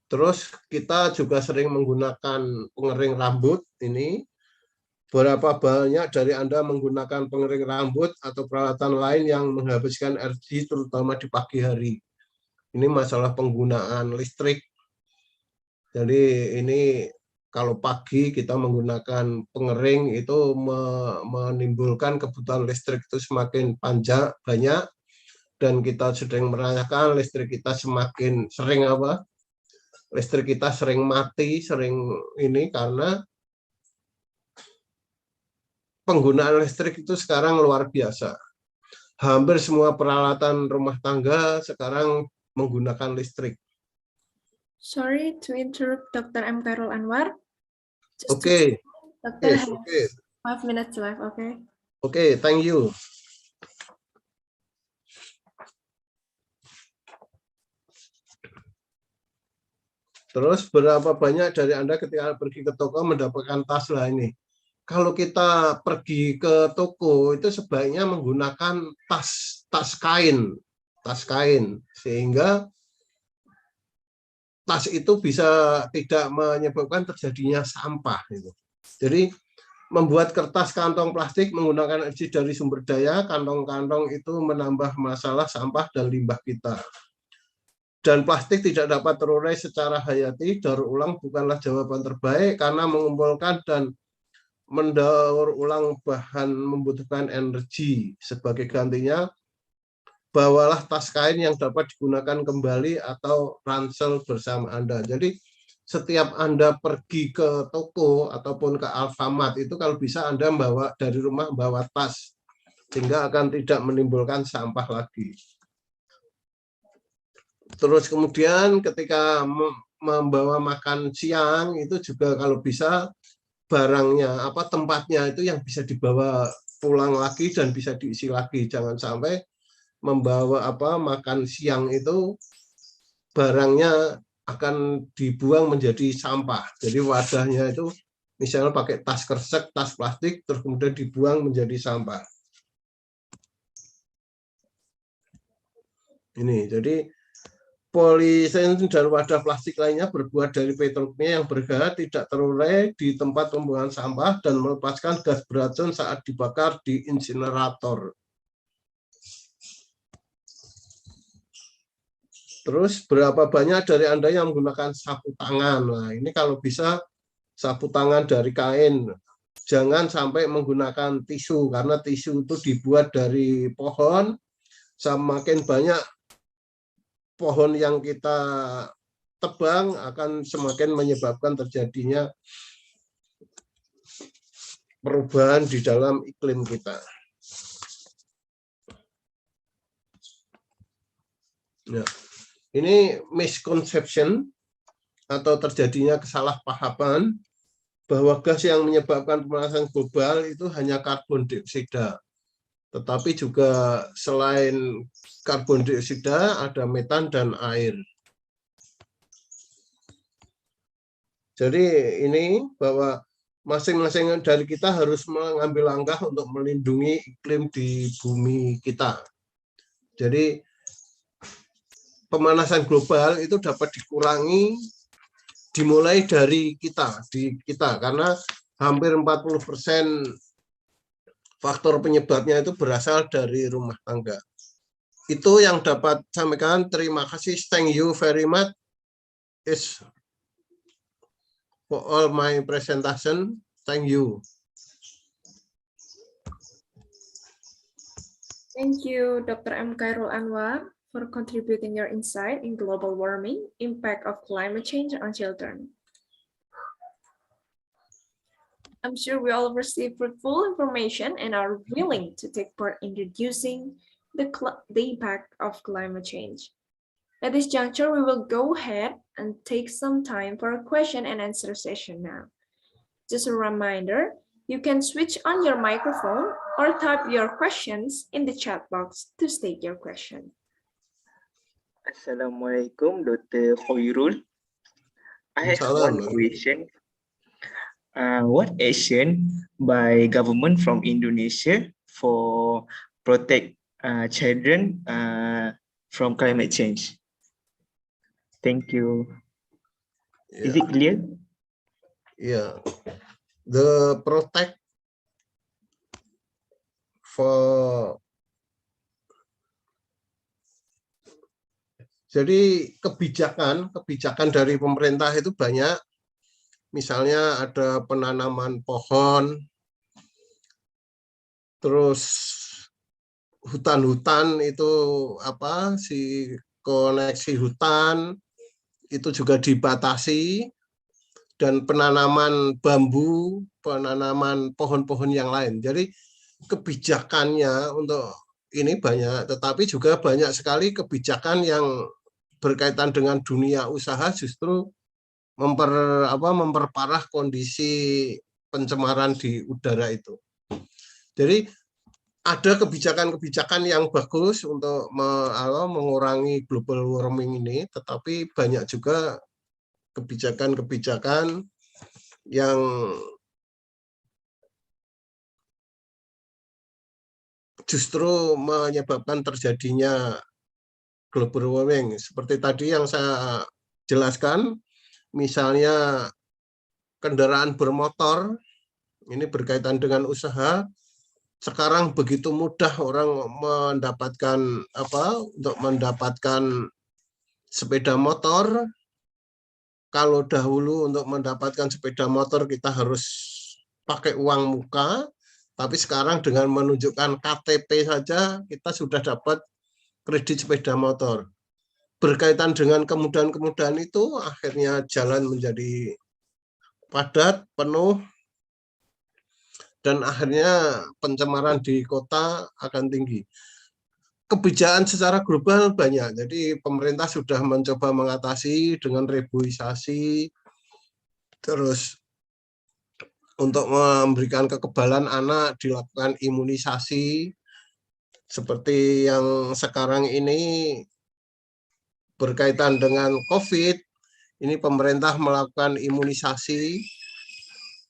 Terus kita juga sering menggunakan pengering rambut ini. Berapa banyak dari Anda menggunakan pengering rambut atau peralatan lain yang menghabiskan energi terutama di pagi hari? Ini masalah penggunaan listrik. Jadi ini kalau pagi kita menggunakan pengering itu menimbulkan kebutuhan listrik itu semakin banyak, dan kita sedang merasakan listrik kita semakin sering listrik kita sering mati, karena penggunaan listrik itu sekarang luar biasa. Hampir semua peralatan rumah tangga sekarang menggunakan listrik. Sorry to interrupt Dr. M. Khairul Anwar. Oke. Doctor Yes, has 5 minutes left, okay? Oke, thank you. Terus berapa banyak dari Anda ketika pergi ke toko mendapatkan tas lah ini. Kalau kita pergi ke toko itu sebaiknya menggunakan tas kain, sehingga tas itu bisa tidak menyebabkan terjadinya sampah. Jadi membuat kertas kantong plastik menggunakan energi dari sumber daya, kantong-kantong itu menambah masalah sampah dan limbah kita. Dan plastik tidak dapat terurai secara hayati, daur ulang bukanlah jawaban terbaik karena mengumpulkan dan mendaur ulang bahan membutuhkan energi. Sebagai gantinya, bawalah tas kain yang dapat digunakan kembali atau ransel bersama Anda. Jadi setiap Anda pergi ke toko ataupun ke Alfamart itu kalau bisa Anda dari rumah bawa tas, sehingga akan tidak menimbulkan sampah lagi. Terus kemudian ketika membawa makan siang itu juga kalau bisa barangnya tempatnya itu yang bisa dibawa pulang lagi dan bisa diisi lagi. Jangan sampai membawa makan siang itu barangnya akan dibuang menjadi sampah. Jadi wadahnya itu misalnya pakai tas kresek, tas plastik, terus kemudian dibuang menjadi sampah. Ini jadi poliesen dan wadah plastik lainnya berbuat dari petrokimia yang bergaya tidak terurai di tempat pembuangan sampah dan melepaskan gas beracun saat dibakar di insinerator. Terus berapa banyak dari Anda yang menggunakan sapu tangan? Nah, ini kalau bisa sapu tangan dari kain. Jangan sampai menggunakan tisu, karena tisu itu dibuat dari pohon. Semakin banyak pohon yang kita tebang akan semakin menyebabkan terjadinya perubahan di dalam iklim kita. Nah, ini misconception atau terjadinya kesalahpahaman bahwa gas yang menyebabkan pemanasan global itu hanya karbon dioksida. Tetapi juga selain karbon dioksida ada metan dan air. Jadi ini bahwa masing-masing dari kita harus mengambil langkah untuk melindungi iklim di bumi kita. Jadi pemanasan global itu dapat dikurangi dimulai dari kita karena hampir 40% faktor penyebabnya itu berasal dari rumah tangga. Itu yang dapat sampaikan. Terima kasih. Thank you very much. Is for all my presentation. Thank you. Thank you, Dr. M. Khairul Anwar, for contributing your insight in global warming, impact of climate change on children. I'm sure we all received fruitful information and are willing to take part in reducing the impact of climate change. At this juncture, we will go ahead and take some time for a question and answer session now. Just a reminder, you can switch on your microphone or type your questions in the chat box to state your question. Assalamualaikum, Dr. Khairul. I have one question. What action by government from Indonesia for protect children from climate change? Thank you. Yeah. Is it clear? Yeah, the protect for. Jadi kebijakan dari pemerintah itu banyak. Misalnya ada penanaman pohon, terus hutan-hutan itu koneksi hutan itu juga dibatasi, dan penanaman bambu, penanaman pohon-pohon yang lain. Jadi kebijakannya untuk ini banyak, tetapi juga banyak sekali kebijakan yang berkaitan dengan dunia usaha justru memperparah kondisi pencemaran di udara itu. Jadi ada kebijakan-kebijakan yang bagus untuk mengurangi global warming ini, tetapi banyak juga kebijakan-kebijakan yang justru menyebabkan terjadinya global warming. Seperti tadi yang saya jelaskan, misalnya kendaraan bermotor, ini berkaitan dengan usaha. Sekarang begitu mudah orang mendapatkan sepeda motor. Kalau dahulu untuk mendapatkan sepeda motor kita harus pakai uang muka, tapi sekarang dengan menunjukkan KTP saja kita sudah dapat kredit sepeda motor. Berkaitan dengan kemudahan-kemudahan itu, akhirnya jalan menjadi padat, penuh, dan akhirnya pencemaran di kota akan tinggi. Kebijakan secara global banyak, jadi pemerintah sudah mencoba mengatasi dengan reboisasi, terus untuk memberikan kekebalan anak dilakukan imunisasi, seperti yang sekarang ini berkaitan dengan COVID, ini pemerintah melakukan imunisasi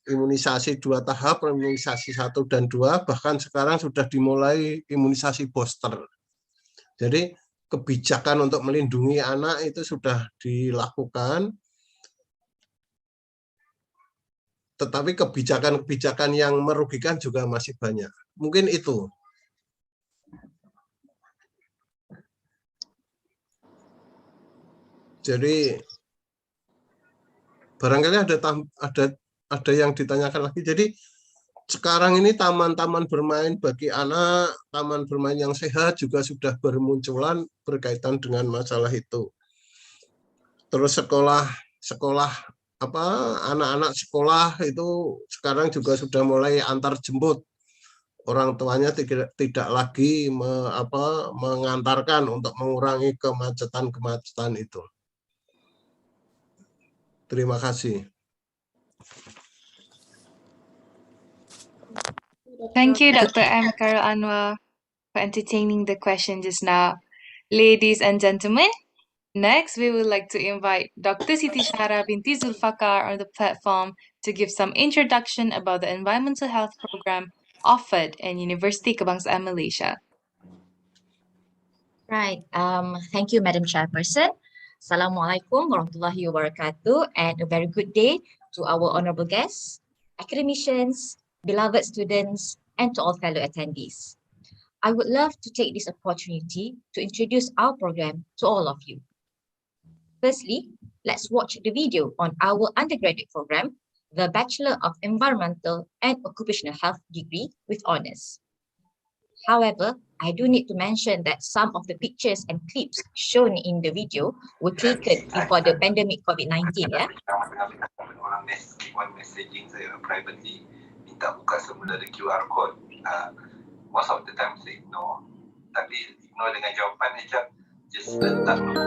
2 tahap, imunisasi 1 dan 2, bahkan sekarang sudah dimulai imunisasi booster. Jadi kebijakan untuk melindungi anak itu sudah dilakukan, tetapi kebijakan-kebijakan yang merugikan juga masih banyak. Mungkin itu. Jadi barangkali ada yang ditanyakan lagi. Jadi sekarang ini taman-taman bermain bagi anak, taman bermain yang sehat juga sudah bermunculan berkaitan dengan masalah itu. Terus anak-anak sekolah itu sekarang juga sudah mulai antar jemput. Orang tuanya tidak lagi mengantarkan untuk mengurangi kemacetan itu. Terima kasih. Thank you, Dr. M. Khairul Anwar, for entertaining the question just now. Ladies and gentlemen, next we would like to invite Dr. Siti Syara binti Zulfakar on the platform to give some introduction about the environmental health program offered in University Kebangsaan Malaysia. Right. Thank you, Madam Chairperson. Assalamualaikum warahmatullahi wabarakatuh, and a very good day to our honorable guests, academicians, beloved students, and to all fellow attendees. I would love to take this opportunity to introduce our program to all of you. Firstly, let's watch the video on our undergraduate program, the Bachelor of Environmental and Occupational Health degree with honors. However, I do need to mention that some of the pictures and clips shown in the video were taken before the pandemic COVID-19. Yeah. Orang messaging saya privately minta buka semula the QR code. Most of the time saya ignore. Tapi ignore dengan jawapan macam just letak dulu.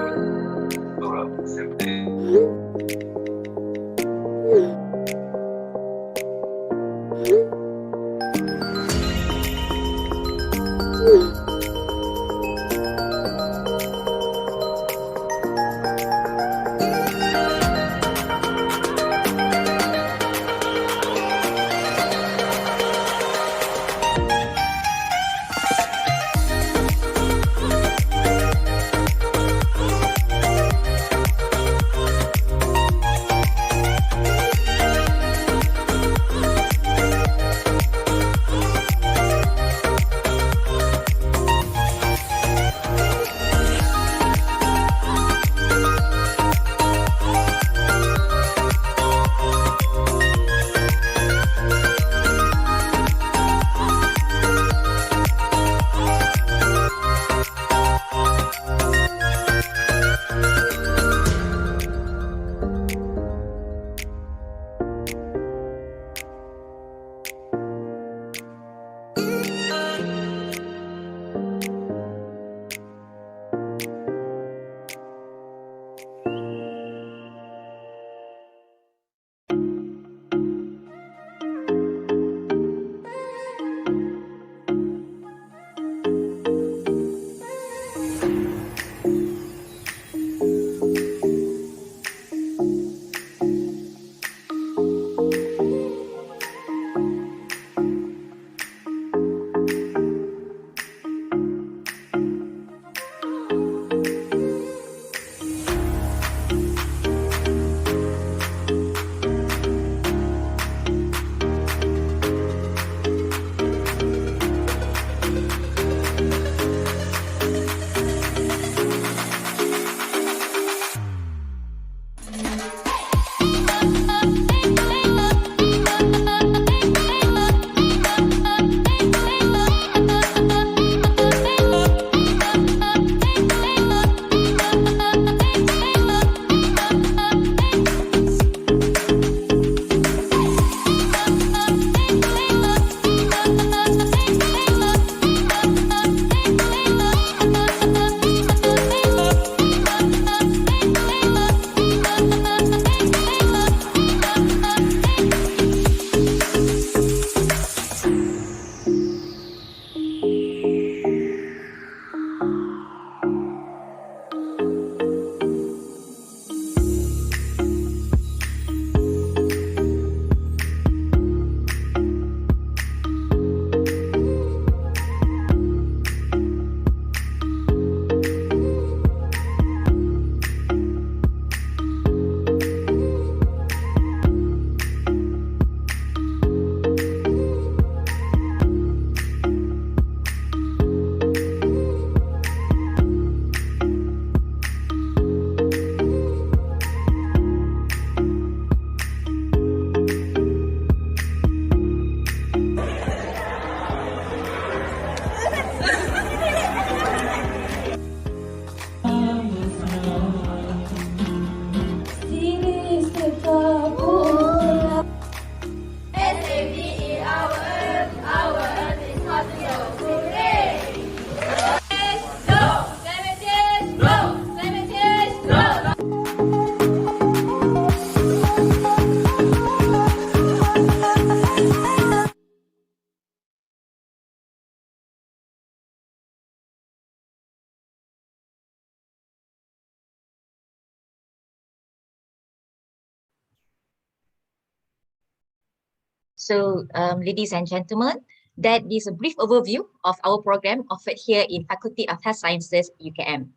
So, ladies and gentlemen, that is a brief overview of our program offered here in Faculty of Health Sciences, UKM.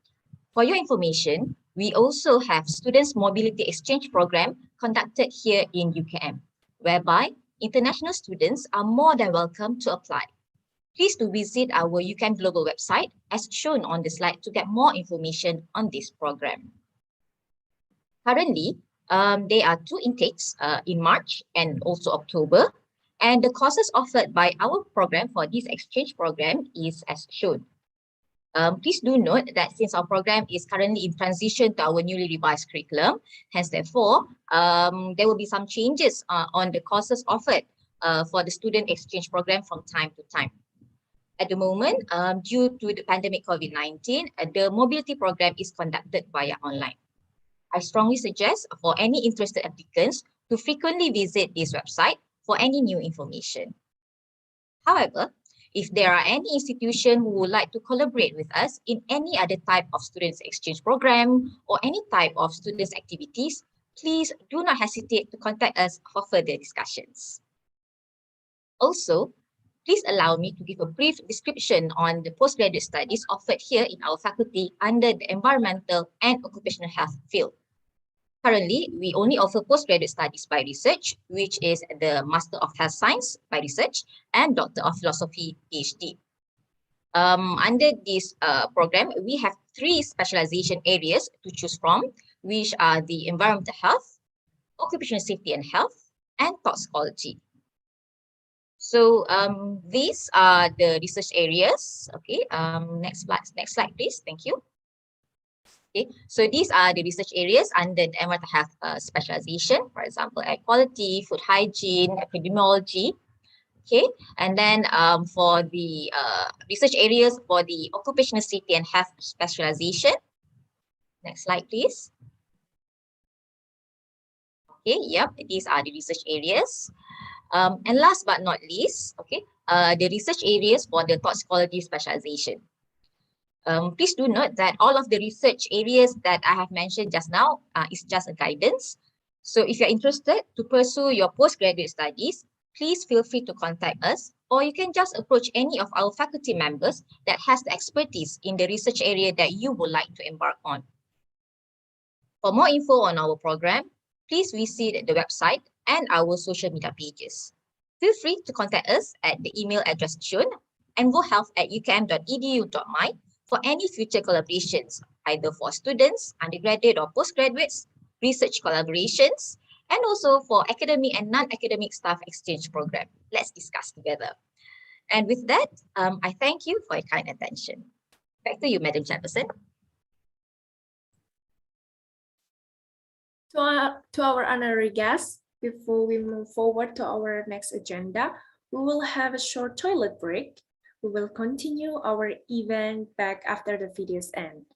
For your information, we also have Students Mobility Exchange Program conducted here in UKM, whereby international students are more than welcome to apply. Please do visit our UKM Global website as shown on the slide to get more information on this program. Currently, there are 2 intakes in March and also October, and the courses offered by our program for this exchange program is as shown. Please do note that since our program is currently in transition to our newly revised curriculum, hence therefore, there will be some changes on the courses offered for the student exchange program from time to time. At the moment, due to the pandemic COVID-19, the mobility program is conducted via online. I strongly suggest for any interested applicants to frequently visit this website for any new information. However, if there are any institution who would like to collaborate with us in any other type of students exchange program or any type of students activities, please do not hesitate to contact us for further discussions. Also, please allow me to give a brief description on the postgraduate studies offered here in our faculty under the environmental and occupational health field. Currently, we only offer postgraduate studies by research, which is the Master of Health Science by research and Doctor of Philosophy PhD. Under this program, we have 3 specialization areas to choose from, which are the environmental health, occupational safety and health, and toxicology. So these are the research areas. Okay, next slide, please. Thank you. Okay, so these are the research areas under the environmental health specialization, for example, air quality, food hygiene, epidemiology. Okay, and then for the research areas for the occupational safety and health specialization. Next slide, please. Okay, yep, these are the research areas. And last but not least, okay, the research areas for the toxicology specialization. Please do note that all of the research areas that I have mentioned just now is just a guidance. So if you're interested to pursue your postgraduate studies, please feel free to contact us, or you can just approach any of our faculty members that has the expertise in the research area that you would like to embark on. For more info on our program, please visit the website and our social media pages. Feel free to contact us at the email address shown, envohealth@ukm.edu.my, for any future collaborations, either for students, undergraduate or postgraduates, research collaborations, and also for academic and non-academic staff exchange program. Let's discuss together. And with that, I thank you for your kind attention. Back to you, Madam Chairperson. To our honorary guests, before we move forward to our next agenda, we will have a short toilet break. We will continue our event back after the videos end.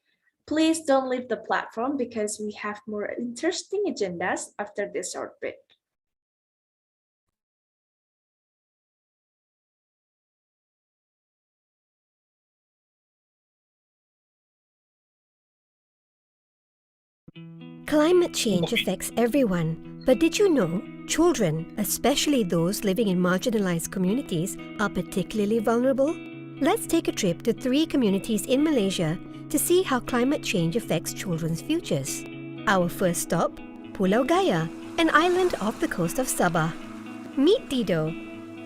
Please don't leave the platform because we have more interesting agendas after this short break. Climate change affects everyone, but did you know children, especially those living in marginalized communities, are particularly vulnerable? Let's take a trip to 3 communities in Malaysia to see how climate change affects children's futures. Our first stop, Pulau Gaya, an island off the coast of Sabah. Meet Dido.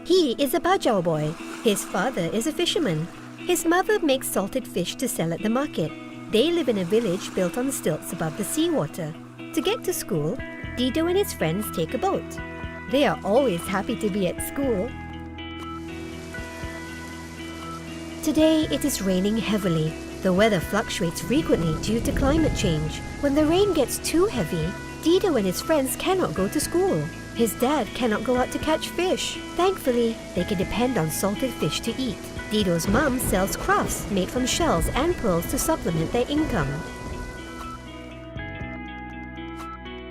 He is a Bajau boy. His father is a fisherman. His mother makes salted fish to sell at the market. They live in a village built on stilts above the seawater. To get to school, Dido and his friends take a boat. They are always happy to be at school. Today it is raining heavily. The weather fluctuates frequently due to climate change. When the rain gets too heavy, Dido and his friends cannot go to school. His dad cannot go out to catch fish. Thankfully, they can depend on salted fish to eat. Dido's mum sells crafts made from shells and pearls to supplement their income.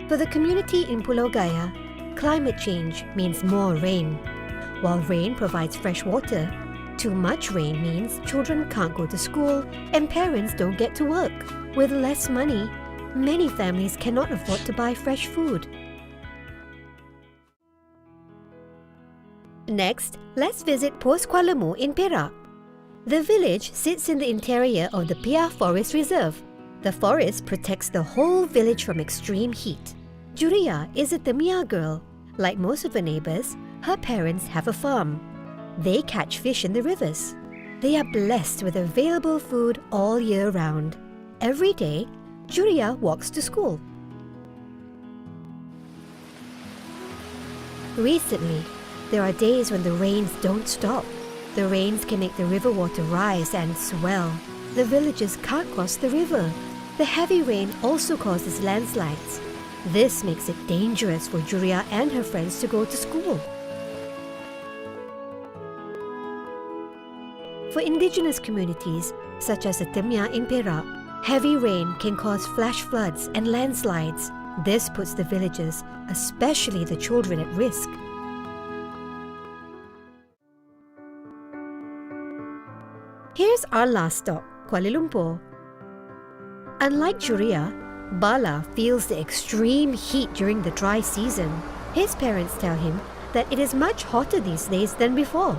For the community in Pulau Gaya, climate change means more rain. While rain provides fresh water, too much rain means children can't go to school and parents don't get to work. With less money, many families cannot afford to buy fresh food. Next, let's visit Pos Kuala Mu in Perak. The village sits in the interior of the Piah Forest Reserve. The forest protects the whole village from extreme heat. Juria is a Temia girl. Like most of her neighbors, her parents have a farm. They catch fish in the rivers. They are blessed with available food all year round. Every day, Juria walks to school. Recently, there are days when the rains don't stop. The rains can make the river water rise and swell. The villagers can't cross the river. The heavy rain also causes landslides. This makes it dangerous for Juria and her friends to go to school. For indigenous communities, such as the Temia in Perak, heavy rain can cause flash floods and landslides. This puts the villagers, especially the children, at risk. Here's our last stop, Kuala Lumpur. Unlike Juria, Bala feels the extreme heat during the dry season. His parents tell him that it is much hotter these days than before.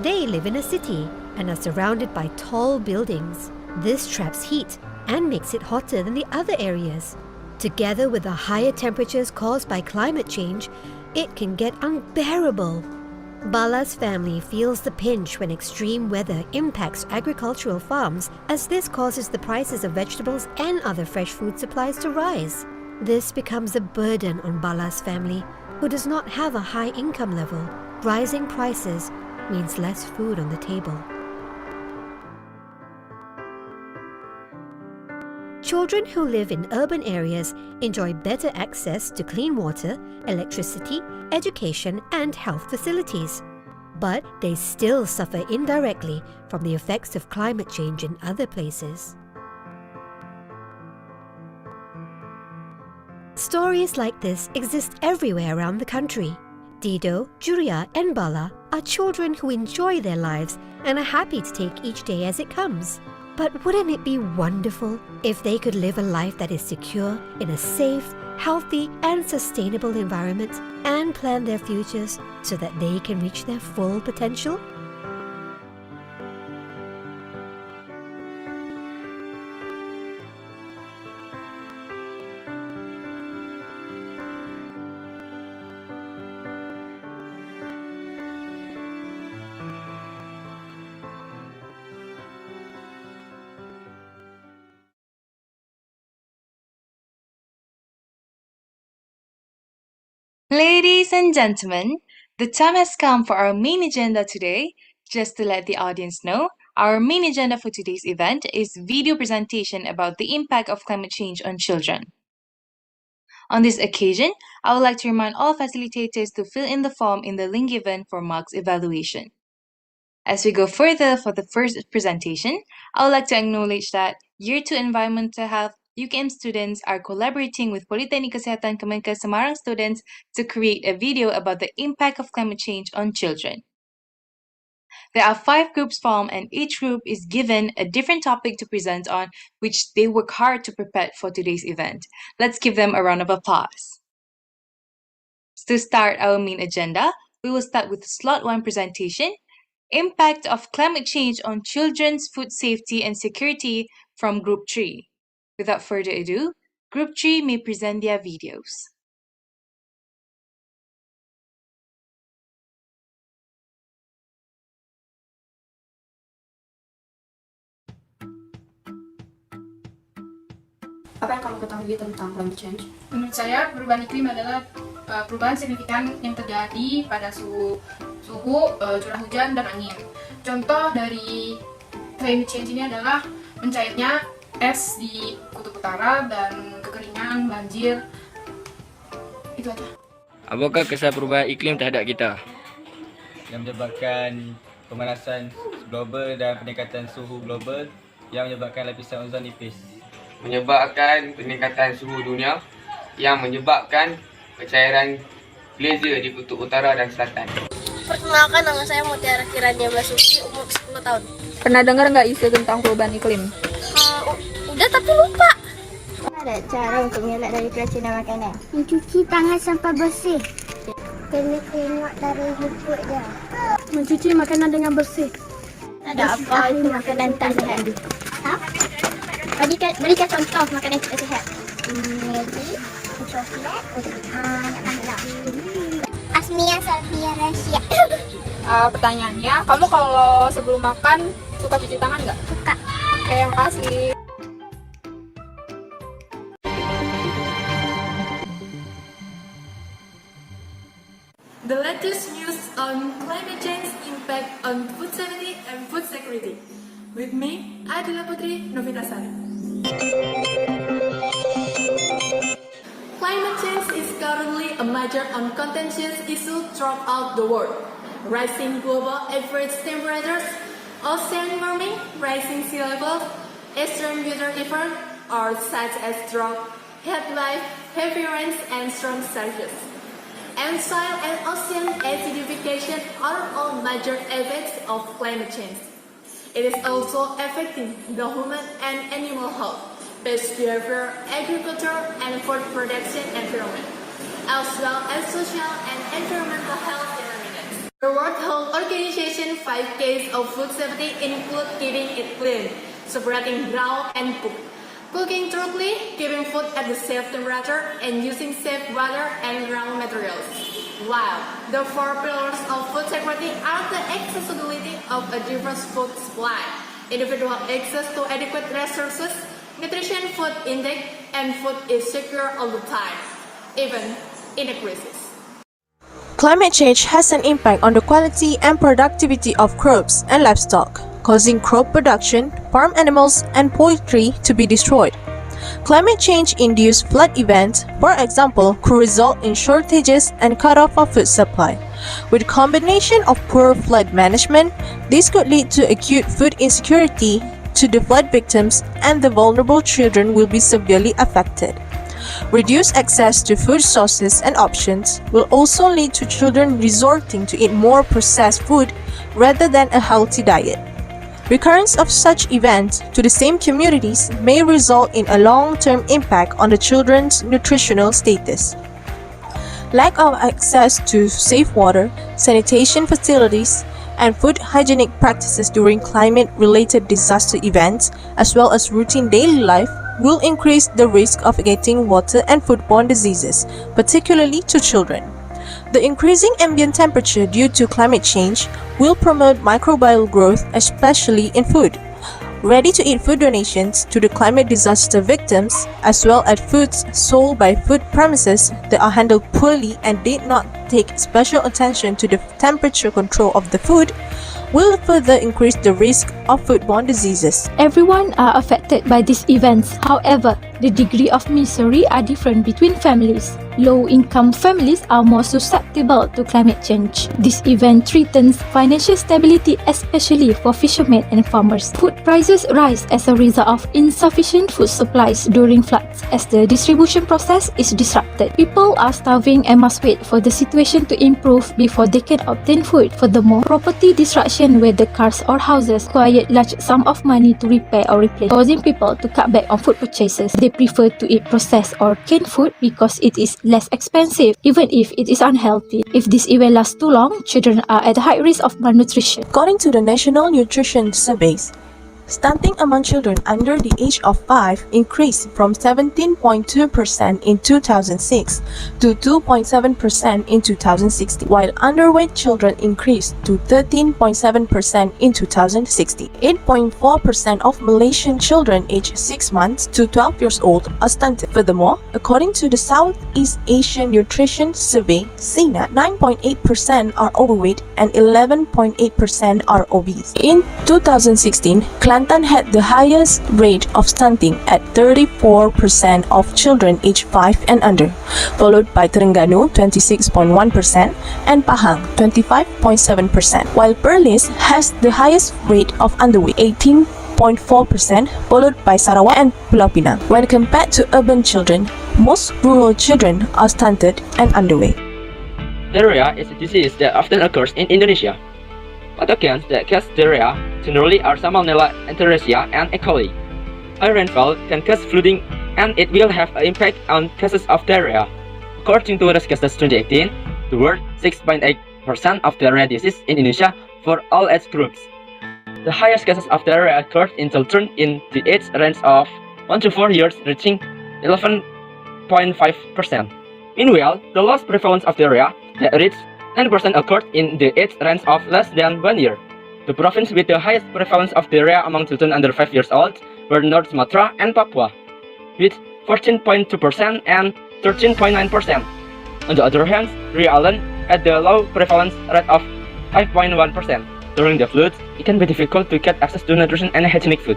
They live in a city and are surrounded by tall buildings. This traps heat and makes it hotter than the other areas. Together with the higher temperatures caused by climate change, it can get unbearable. Bala's family feels the pinch when extreme weather impacts agricultural farms, as this causes the prices of vegetables and other fresh food supplies to rise. This becomes a burden on Bala's family, who does not have a high income level. Rising prices means less food on the table. Children who live in urban areas enjoy better access to clean water, electricity, education, and health facilities. But they still suffer indirectly from the effects of climate change in other places. Stories like this exist everywhere around the country. Dido, Juria, and Bala are children who enjoy their lives and are happy to take each day as it comes. But wouldn't it be wonderful if they could live a life that is secure in a safe, healthy, and sustainable environment and plan their futures so that they can reach their full potential? Ladies and gentlemen, the time has come for our main agenda today. Just to let the audience know, our main agenda for today's event is video presentation about the impact of climate change on children. On this occasion, I would like to remind all facilitators to fill in the form in the link given for marks evaluation. As we go further for the first presentation, I would like to acknowledge that Year 2 Environmental Health UKM students are collaborating with Politeknik Kesihatan Kemenkes Semarang students to create a video about the impact of climate change on children. There are 5 groups formed and each group is given a different topic to present on, which they work hard to prepare for today's event. Let's give them a round of applause. To start our main agenda, we will start with slot 1 presentation, Impact of Climate Change on Children's Food Safety and Security from Group 3. Without further ado, Group 3 may present their videos. Apa yang kamu ketahui tentang climate change? Menurut saya, perubahan iklim adalah perubahan signifikan yang terjadi pada suhu, curah hujan, dan angin. Contoh dari climate change ini adalah mencairnya es di kutub utara dan kekeringan, banjir. Itu aja. Apakah kesan perubahan iklim terhadap kita? Yang menyebabkan pemanasan global dan peningkatan suhu global yang menyebabkan lapisan ozon nipis. Menyebabkan peningkatan suhu dunia yang menyebabkan pencairan glacier di kutub utara dan selatan. Perkenalkan, nama saya Mutiara Kirania Basuki, umur 10 tahun. Pernah dengar nggak isu tentang perubahan iklim? Udah tapi lupa. Ada cara untuk mengelak dari keracunan makanan. Mencuci tangan sampai bersih. Kena tengok dari luput dia. Mencuci makanan dengan bersih. Ada apa itu makanan tak sihat? Ha? Berikan contoh makanan tak sihat. Maggi, coklat, Asmia Salvia Rasya. Pertanyaannya, kamu kalau sebelum makan suka cuci tangan nggak? Suka. Oke, makasih. The latest news on climate change impact on food safety and food security. With me, Adila Putri Novitasari. Climate change is currently a major and contentious issue throughout the world. Rising global average temperatures, ocean warming, rising sea levels, extreme weather events, are such as drought, heat wave, heavy rains, and strong surges. And soil and ocean acidification are all major effects of climate change. It is also affecting the human and animal health, pest behavior, agriculture, and food production environment, as well as social and environmental health determinants. The World Health Organization 5 Ks of food safety include keeping it clean, separating brown and poop, cooking thoroughly, keeping food at the safe temperature, and using safe water and raw materials. While the 4 pillars of food security are the accessibility of a diverse food supply, individual access to adequate resources, nutrition food intake, and food is secure all the time, even in a crisis. Climate change has an impact on the quality and productivity of crops and livestock, causing crop production, farm animals, and poultry to be destroyed. Climate change-induced flood events, for example, could result in shortages and cut-off of food supply. With combination of poor flood management, this could lead to acute food insecurity to the flood victims, and the vulnerable children will be severely affected. Reduced access to food sources and options will also lead to children resorting to eat more processed food rather than a healthy diet. Recurrence of such events to the same communities may result in a long-term impact on the children's nutritional status. Lack of access to safe water, sanitation facilities, and food hygienic practices during climate-related disaster events, as well as routine daily life, will increase the risk of getting water and foodborne diseases, particularly to children. The increasing ambient temperature due to climate change will promote microbial growth, especially in food. Ready-to-eat food donations to the climate disaster victims, as well as foods sold by food premises that are handled poorly and did not take special attention to the temperature control of the food, will further increase the risk of foodborne diseases. Everyone are affected by these events. However, the degree of misery are different between families. Low-income families are more susceptible to climate change. This event threatens financial stability, especially for fishermen and farmers. Food prices rise as a result of insufficient food supplies during floods, as the distribution process is disrupted. People are starving and must wait for the situation to improve before they can obtain food. Furthermore, property destruction, whether cars or houses, require large sum of money to repair or replace, causing people to cut back on food purchases. They prefer to eat processed or canned food because it is less expensive, even if it is unhealthy. If this event lasts too long, children are at high risk of malnutrition. According to the National Nutrition Surveys, stunting among children under the age of 5 increased from 17.2% in 2006 to 2.7% in 2016, while underweight children increased to 13.7% in 2016. 8.4% of Malaysian children aged 6 months to 12 years old are stunted. Furthermore, according to the Southeast Asian Nutrition Survey, SINA, 9.8% are overweight and 11.8% are obese. In 2016, Kelantan had the highest rate of stunting at 34% of children aged 5 and under, followed by Terengganu 26.1% and Pahang 25.7%, while Perlis has the highest rate of underweight 18.4%, followed by Sarawak and Pulau Pinang. When compared to urban children, most rural children are stunted and underweight. Diarrhea is a disease that often occurs in Indonesia. Pathogens that cause diarrhea generally are Salmonella, Enterosia, and E. coli. High rainfall can cause flooding, and it will have an impact on cases of diarrhea. According to Rascases 2018, toward 6.8% of diarrhea disease in Indonesia for all age groups. The highest cases of diarrhea occurred in children in the age range of 1 to 4 years, reaching 11.5%. Meanwhile, the lowest prevalence of diarrhea, that reached 9%, occurred in the age range of less than 1 year. The province with the highest prevalence of diarrhea among children under 5 years old were North Sumatra and Papua, with 14.2% and 13.9%. On the other hand, Rio Island had the low prevalence rate of 5.1%. During the floods, it can be difficult to get access to nutrition and hygienic food.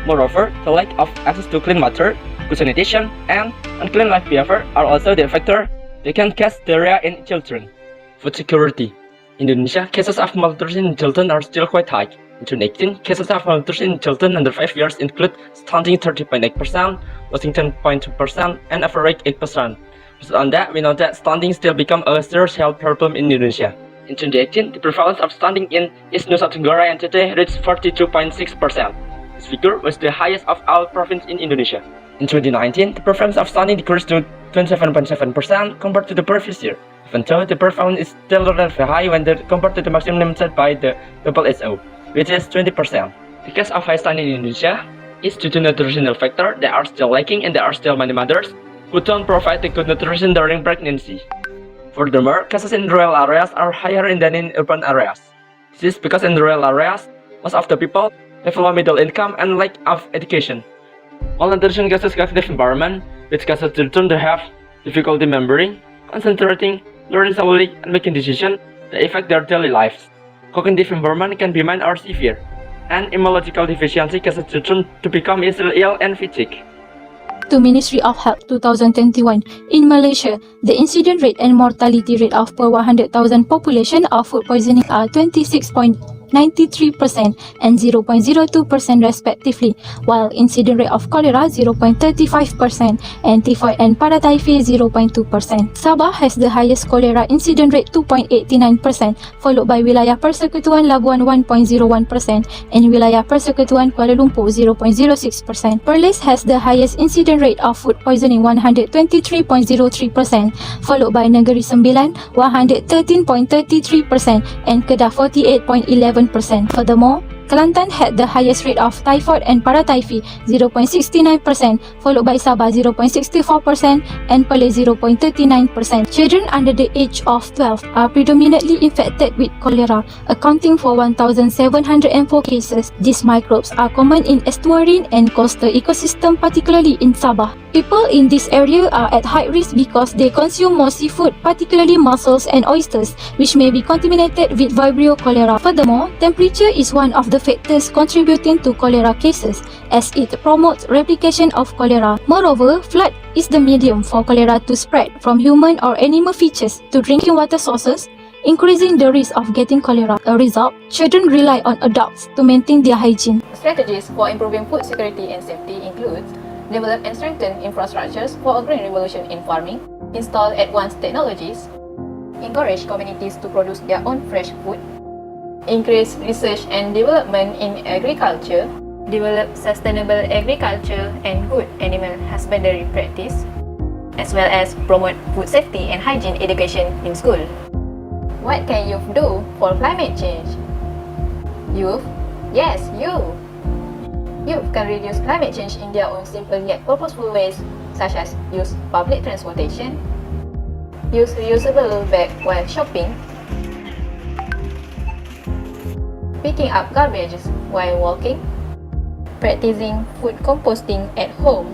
Moreover, the lack of access to clean water, good sanitation, and unclean life behavior are also the factor that can cause diarrhea in children. Food security. In Indonesia, cases of malnutrition in children are still quite high. In 2018, cases of malnutrition in children under 5 years include stunting 30.8%, losing 10.2%, and overweight 8%. Based on that, we know that stunting still becomes a serious health problem in Indonesia. In 2018, the prevalence of stunting in East Nusa Tenggara and Aceh reached 42.6%. This figure was the highest of all provinces in Indonesia. In 2019, the prevalence of stunting decreased to 27.7% compared to the previous year, even though the prevalence is still relatively high when compared to the maximum set by the WHO, which is 20%. The case of high stunting in Indonesia is due to nutritional factors that are still lacking, and there are still many mothers who don't provide the good nutrition during pregnancy. Furthermore, cases in rural areas are higher than in urban areas. This is because in rural areas, most of the people have low middle income and lack of education. Malnutrition causes cognitive impairment, which causes children to have difficulty remembering, concentrating, learning slowly, and making decisions that affect their daily lives. Cognitive impairment can be mild or severe, and immunological deficiency causes children to become easily ill and fatigued. To Ministry of Health 2021, in Malaysia, the incident rate and mortality rate of per 100,000 population of food poisoning are 26.93% and 0.02% respectively, while incident rate of cholera 0.35% and typhoid and paratyphi 0.2%. Sabah has the highest cholera incident rate 2.89%, followed by Wilayah Persekutuan Labuan 1.01% and Wilayah Persekutuan Kuala Lumpur 0.06%. Perlis has the highest incident rate of food poisoning 123.03%, followed by Negeri Sembilan 113.33% and Kedah 48.11%. Furthermore, Kelantan had the highest rate of typhoid and paratyphi 0.69%, followed by Sabah 0.64% and Perlis 0.39%. Children under the age of 12 are predominantly infected with cholera, accounting for 1,704 cases. These microbes are common in estuarine and coastal ecosystem, particularly in Sabah. People in this area are at high risk because they consume more seafood, particularly mussels and oysters, which may be contaminated with Vibrio cholera. Furthermore, temperature is one of the factors contributing to cholera cases, as it promotes replication of cholera. Moreover, flood is the medium for cholera to spread from human or animal feces to drinking water sources, increasing the risk of getting cholera. As a result, children rely on adults to maintain their hygiene. Strategies for improving food security and safety include develop and strengthen infrastructures for a green revolution in farming, install advanced technologies, encourage communities to produce their own fresh food, increase research and development in agriculture, develop sustainable agriculture and good animal husbandry practice, as well as promote food safety and hygiene education in school. What can youth do for climate change? Youth? Yes, you! Youth can reduce climate change in their own simple yet purposeful ways, such as use public transportation, use reusable bag while shopping, picking up garbage while walking, practicing food composting at home,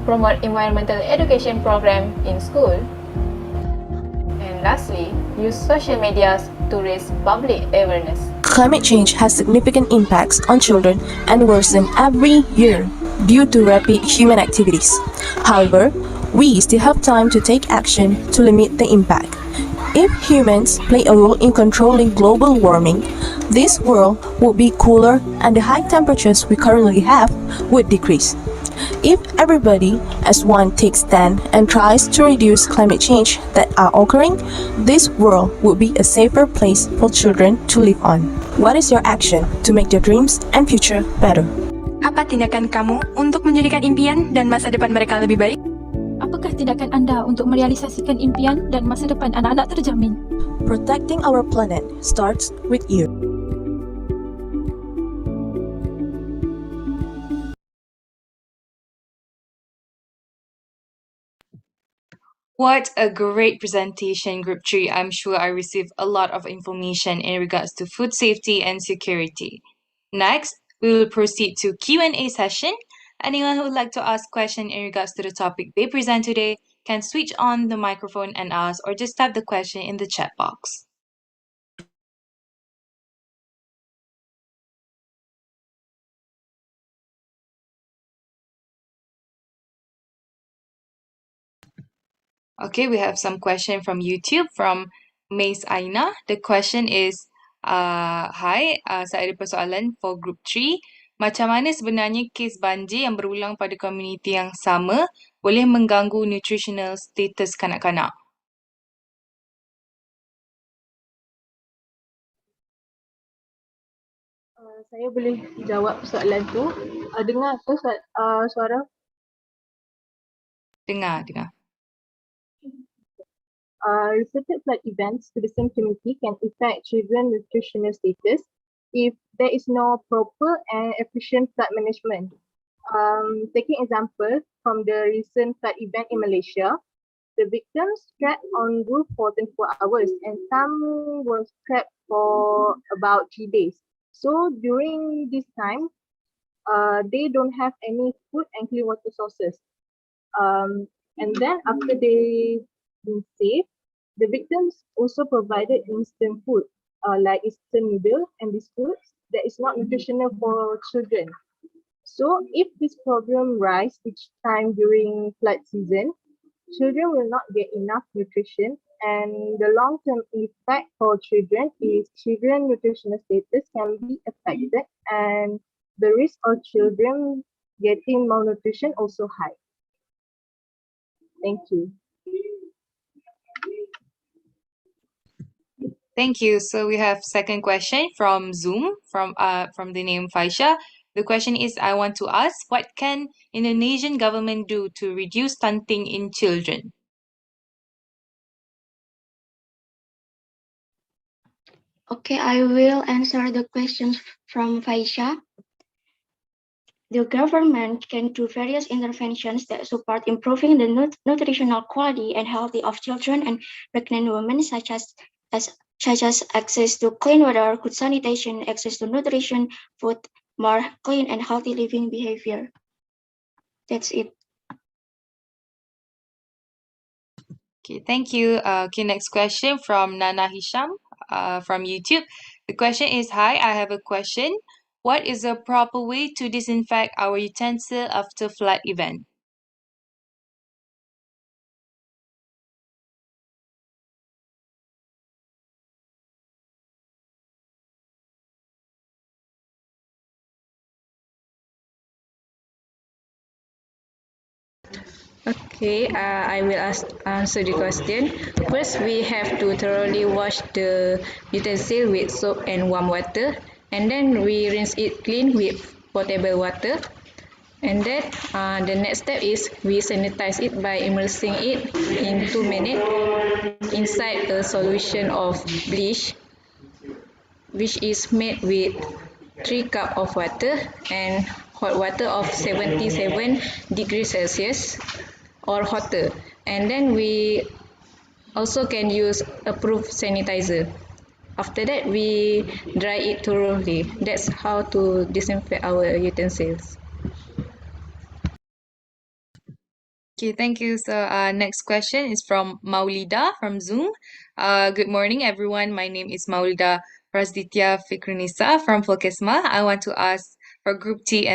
promote environmental education program in school, and lastly, use social media to raise public awareness. Climate change has significant impacts on children and worsen every year due to rapid human activities. However, we still have time to take action to limit the impact. If humans play a role in controlling global warming, this world would be cooler and the high temperatures we currently have would decrease. If everybody as one takes stand and tries to reduce climate change that are occurring, this world would be a safer place for children to live on. What is your action to make their dreams and future better? Apa tindakan kamu untuk menjadikan impian dan masa depan mereka lebih baik? Apakah tindakan anda untuk merealisasikan impian dan masa depan anak-anak terjamin. Protecting our planet starts with you. What a great presentation, Group 3. I'm sure I received a lot of information in regards to food safety and security. Next, we will proceed to Q&A session. Anyone who would like to ask question in regards to the topic they present today can switch on the microphone and ask, or just type the question in the chat box. Okay, we have some question from YouTube from Mace Aina. The question is, hi, saya ada persoalan for Group 3. Macam mana sebenarnya kes banjir yang berulang pada komuniti yang sama boleh mengganggu nutritional status kanak-kanak? Saya boleh jawab soalan tu. Dengar ke suara? Dengar. Repeated flood events to the same community can affect children's nutritional status if there is no proper and efficient flood management. Taking example from the recent flood event in Malaysia, the victims trapped on roof for 24 hours and some was trapped for about 3 days. So during this time, they don't have any food and clean water sources. And then after they been saved, the victims also provided instant food like instant noodle and biscuits that is not nutritional for children. So if this problem rise each time during flood season, children will not get enough nutrition, and the long-term effect for children is children's nutritional status can be affected, and the risk of children getting malnutrition also high. Thank you. Thank you. So we have second question from Zoom from the name Faisha. The question is, I want to ask, what can Indonesian government do to reduce stunting in children? Okay, I will answer the questions from Faisha. The government can do various interventions that support improving the nutritional quality and health of children and pregnant women, such as access to clean water, good sanitation, access to nutrition, food, more clean and healthy living behavior. That's it. Okay, thank you. Okay, next question from Nana Hisham from YouTube. The question is, hi, I have a question. What is a proper way to disinfect our utensil after flood event? Okay, I will answer the question. First, we have to thoroughly wash the utensil with soap and warm water, and then we rinse it clean with potable water. And then the next step is we sanitize it by immersing it in 2 minutes inside a solution of bleach, which is made with 3 cups of water and hot water of 77 degrees Celsius or hotter. And then we also can use approved sanitizer. After that, we dry it thoroughly. That's how to disinfect our utensils. Okay, thank you. So next question is from Maulida from Zoom. Good morning, everyone. My name is Maulida Prasditya Fikrinisa from Fulkesma. I want to ask for Group 3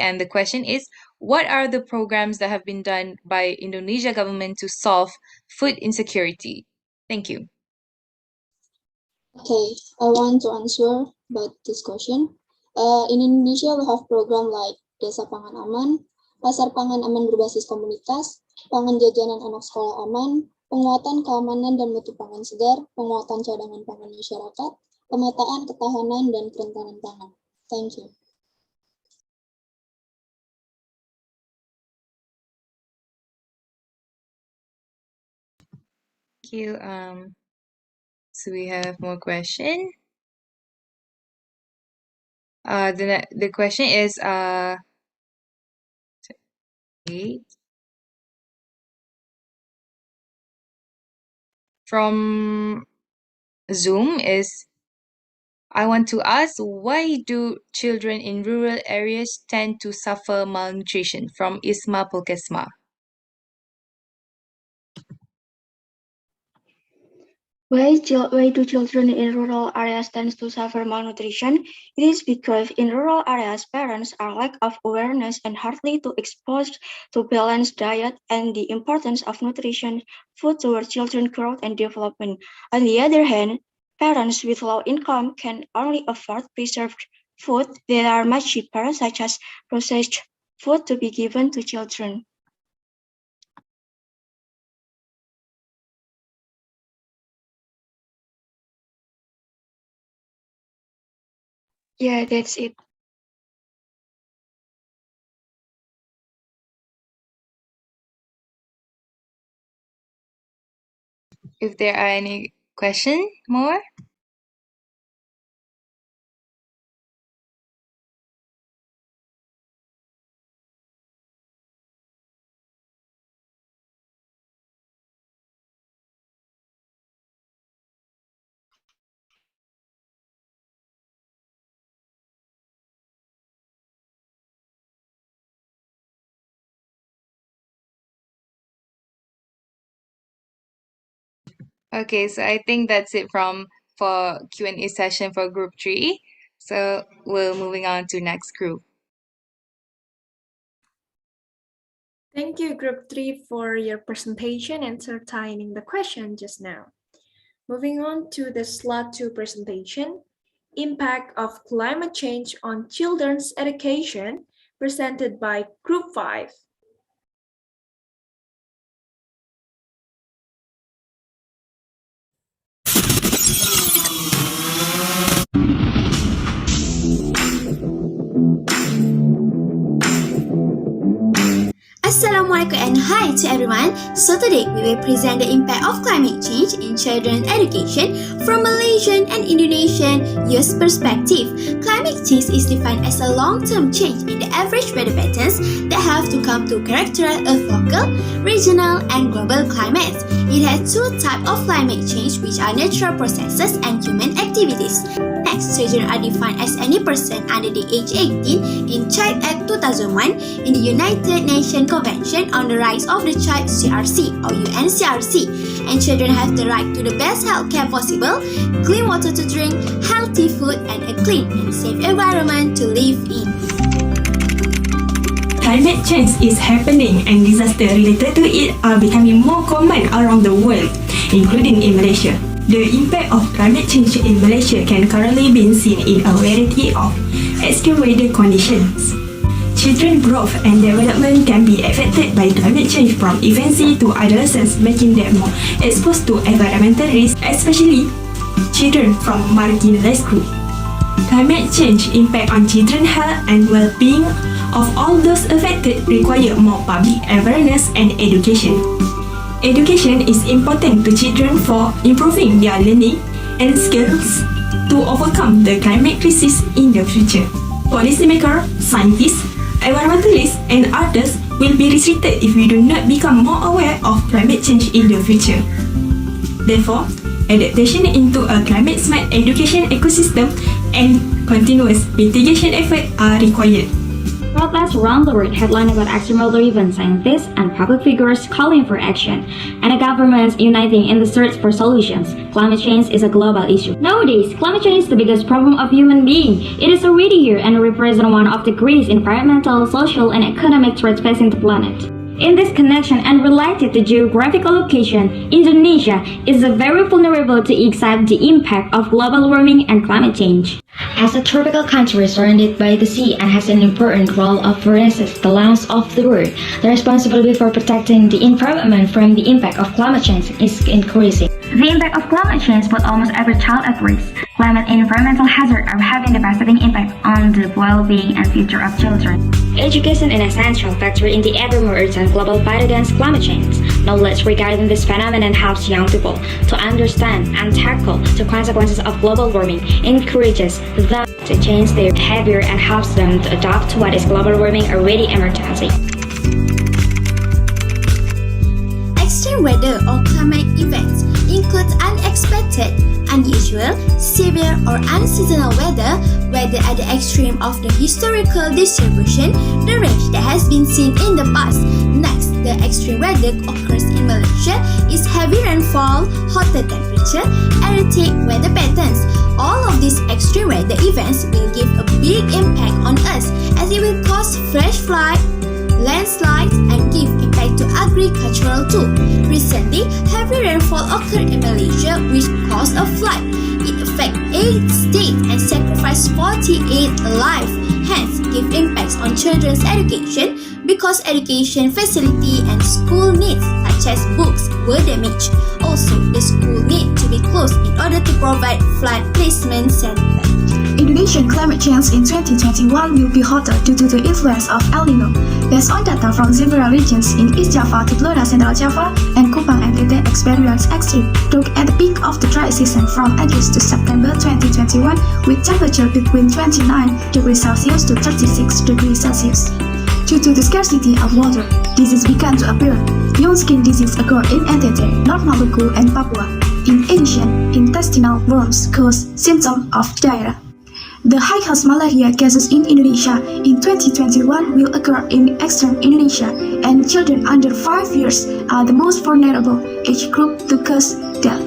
and the question is, what are the programs that have been done by Indonesia government to solve food insecurity? Thank you. Okay, I want to answer about this question. In Indonesia, we have program like Desa Pangan Aman, Pasar Pangan Aman berbasis komunitas, pangan jajanan anak sekolah aman, penguatan keamanan dan mutu pangan segar, penguatan cadangan pangan masyarakat, pemetaan ketahanan dan kerentanan pangan. Thank you. Thank you. So we have more question. The question is from Zoom is, I want to ask, why do children in rural areas tend to suffer malnutrition? From Isma Pulkesma. Why do children in rural areas tend to suffer malnutrition? It is because in rural areas, parents are lack of awareness and hardly to exposed to balanced diet and the importance of nutrition food toward children's growth and development. On the other hand, parents with low income can only afford preserved food that are much cheaper, such as processed food, to be given to children. Yeah, that's it. If there are any questions more? Okay, so I think that's it for Q&A session for group 3. So we're moving on to next group. Thank you, Group 3, for your presentation and entertaining the question just now. Moving on to the slot 2 presentation, Impact of Climate Change on Children's Education, presented by Group 5. Assalamualaikum and hi to everyone. So today we will present the impact of climate change in children's education from Malaysian and Indonesian youth perspective. Climate change is defined as a long-term change in the average weather patterns that have to come to characterize of local, regional, and global climates. It has two types of climate change, which are natural processes and human activities. Next, children are defined as any person under the age 18 in Child Act 2001 in the United Nations Convention on the Rights of the Child CRC or UNCRC, and children have the right to the best health care possible, clean water to drink, healthy food, and a clean and safe environment to live in. Climate change is happening and disasters related to it are becoming more common around the world, including in Malaysia. The impact of climate change in Malaysia can currently be seen in a variety of extreme weather conditions. Children's growth and development can be affected by climate change from infancy to adolescence, making them more exposed to environmental risks, especially children from marginalized groups. Climate change impact on children's health and well-being of all those affected require more public awareness and education. Education is important to children for improving their learning and skills to overcome the climate crisis in the future. Policymakers, scientists, environmentalists, and others will be restricted if we do not become more aware of climate change in the future. Therefore, adaptation into a climate-smart education ecosystem and continuous mitigation efforts are required. Protests around the world headline about extreme weather-driven scientists and public figures calling for action, and the governments uniting in the search for solutions. Climate change is a global issue. Nowadays, climate change is the biggest problem of human being. It is already here and represents one of the greatest environmental, social, and economic threats facing the planet. In this connection and related to geographical location, Indonesia is very vulnerable to accept the impact of global warming and climate change. As a tropical country surrounded by the sea and has an important role of foresting the lands of the world, the responsibility for protecting the environment from the impact of climate change is increasing. The impact of climate change puts almost every child at risk. Climate and environmental hazards are having a devastating impact on the well-being and future of children. Education is an essential factor in the ever more urgent global fight against climate change. Knowledge regarding this phenomenon helps young people to understand and tackle the consequences of global warming, encourages them to change their behavior, and helps them to adapt to what is global warming a ready emergency. Extreme weather or climate events include unexpected, unusual, severe or unseasonal weather, whether at the extreme of the historical distribution, the range that has been seen in the past. Next, the extreme weather occurs in Malaysia is heavy rainfall, hotter temperature, erratic weather patterns. All of these extreme weather events will give a big impact on us as it will cause flash flood, landslides, and give impact to agricultural too. Recently, heavy rainfall occurred in Malaysia which caused a flood. It affected 8 states and sacrificed 48 lives. Hence, give impacts on children's education because education facility and school needs such as books were damaged. Also, the school need to be closed in order to provide flood placement center. Indonesian climate change in 2021 will be hotter due to the influence of El Nino. Based on data from several regions in East Java to Flora Central Java and Kupang NTT experience extreme drought at the peak of the dry season from August to September 2021 with temperature between 29 degrees Celsius to 36 degrees Celsius. Due to the scarcity of water, disease began to appear. Young skin disease occurred in NTT, North Maluku, and Papua. In addition, intestinal worms cause symptoms of diarrhea. The high-house malaria cases in Indonesia in 2021 will occur in eastern Indonesia, and children under 5 years are the most vulnerable age group to cause death.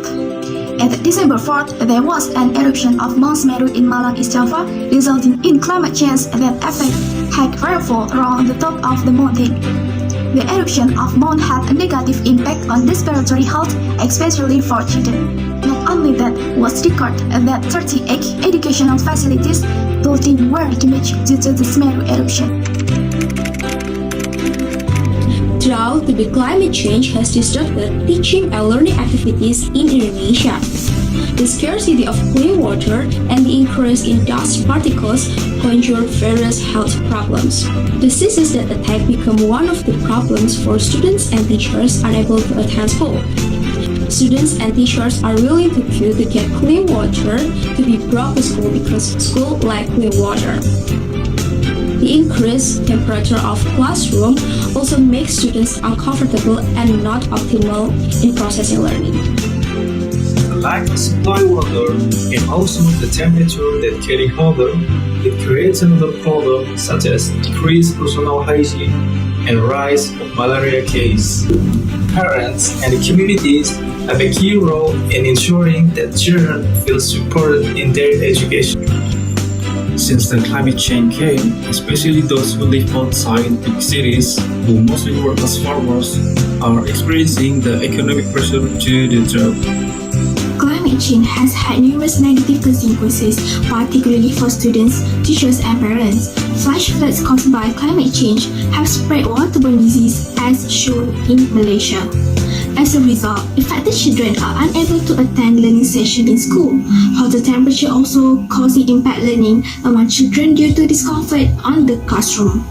At December 4th, there was an eruption of Mount Semeru in Malang, East Java, resulting in climate change that affected high rainfall around the top of the mountain. The eruption of Mount had a negative impact on respiratory health, especially for children. Not only that, was recorded that 38 educational facilities buildings were damaged due to the Semeru eruption. Drought due to climate change has disrupted teaching and learning activities in Indonesia. The scarcity of clean water and the increase in dust particles conjure various health problems. Diseases that attack become one of the problems for students and teachers unable to attend school. Students and teachers are willing to queue to get clean water to be brought to school because school lack clean water. The increased temperature of classroom also makes students uncomfortable and not optimal in processing learning. Lack of supply water and also the temperature that getting hotter, it creates another problem such as decreased personal hygiene and rise of malaria case. Parents and the communities have a key role in ensuring that children feel supported in their education. Since the climate change came, especially those who live outside big cities, who mostly work as farmers, are experiencing the economic pressure due to the drought. Climate change has had numerous negative consequences, particularly for students, teachers, and parents. Flash floods caused by climate change have spread waterborne disease as shown in Malaysia. As a result, affected children are unable to attend learning sessions in school. Hotter temperature also causing impact learning among children due to discomfort on the classroom.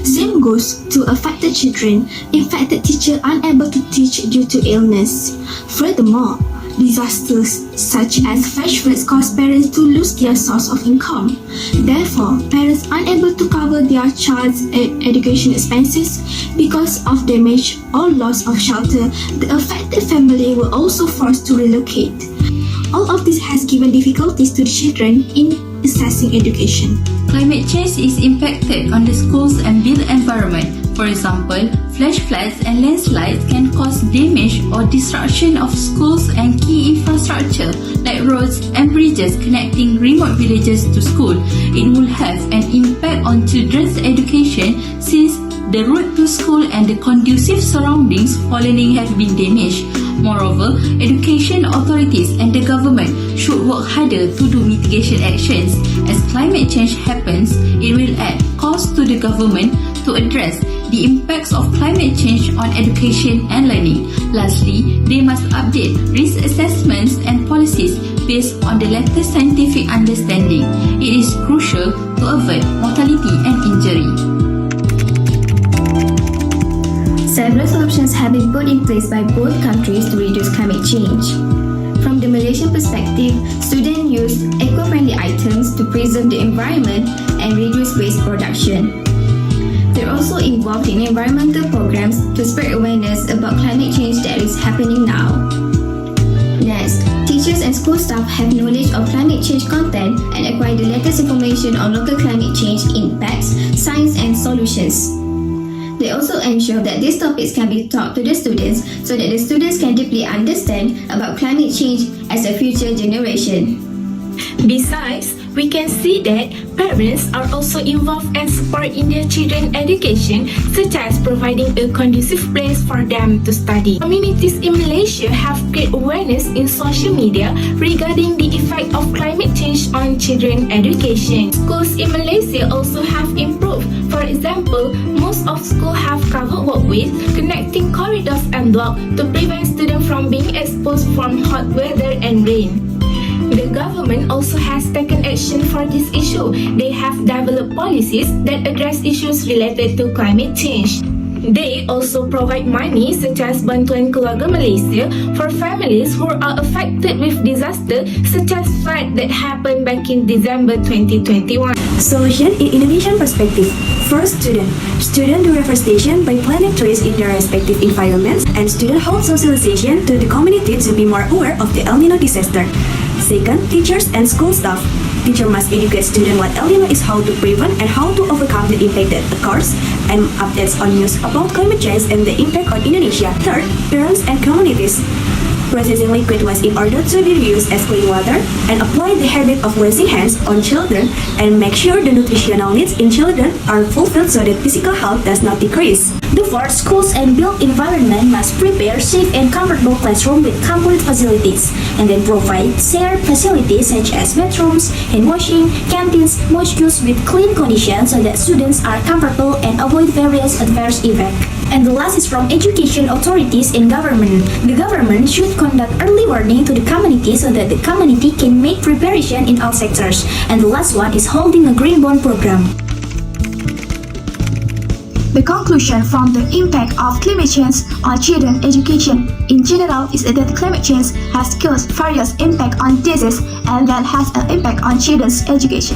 Same goes to affected children, infected teacher unable to teach due to illness. Furthermore, disasters such as flash floods cause parents to lose their source of income. Therefore, parents unable to cover their child's education expenses because of damage or loss of shelter, the affected family will also forced to relocate. All of this has given difficulties to the children in accessing education. Climate change is impacted on the schools and built environment. For example, flash floods and landslides can cause damage or destruction of schools and key infrastructure like roads and bridges connecting remote villages to school. It will have an impact on children's education since the route to school and the conducive surroundings for learning have been damaged. Moreover, education authorities and the government should work harder to do mitigation actions. As climate change happens, it will add cost to the government to address the impacts of climate change on education and learning. Lastly, they must update risk assessments and policies based on the latest scientific understanding. It is crucial to avoid mortality and injury. Several solutions have been put in place by both countries to reduce climate change. From the Malaysian perspective, students use eco-friendly items to preserve the environment and reduce waste production. They're also involved in environmental programs to spread awareness about climate change that is happening now. Next, teachers and school staff have knowledge of climate change content and acquire the latest information on local climate change impacts, science, and solutions. They also ensure that these topics can be taught to the students so that the students can deeply understand about climate change as a future generation. Besides, we can see that parents are also involved and support in their children's education, such as providing a conducive place for them to study. Communities in Malaysia have great awareness in social media regarding the effect of climate change on children's education. Schools in Malaysia also have improved. For example, most of schools have covered walkways, connecting corridors and blocks to prevent students from being exposed from hot weather and rain. The government also has taken action for this issue. They have developed policies that address issues related to climate change. They also provide money such as Bantuan Keluarga Malaysia for families who are affected with disaster such as flood that happened back in December 2021. Solution in Indonesian perspective. First, student do reforestation by planting trees in their respective environments, and student hold socialization to the community to be more aware of the El Nino disaster. Second, teachers and school staff. Teacher must educate students what El Nino is, how to prevent and how to overcome the impact that occurs, and updates on news about climate change and the impact on Indonesia. Third, parents and communities. Processing liquid waste in order to be reused as clean water, and apply the habit of washing hands on children, and make sure the nutritional needs in children are fulfilled so that physical health does not decrease. The fourth, schools and built environment must prepare safe and comfortable classroom with complete facilities, and then provide shared facilities such as bathrooms, hand washing, canteens, mosques with clean conditions so that students are comfortable and avoid various adverse effects. And the last is from education authorities and government. The government should conduct early warning to the community so that the community can make preparation in all sectors. And the last one is holding a green bond program. The conclusion from the impact of climate change on children's education in general is that climate change has caused various impact on disease and that has an impact on children's education.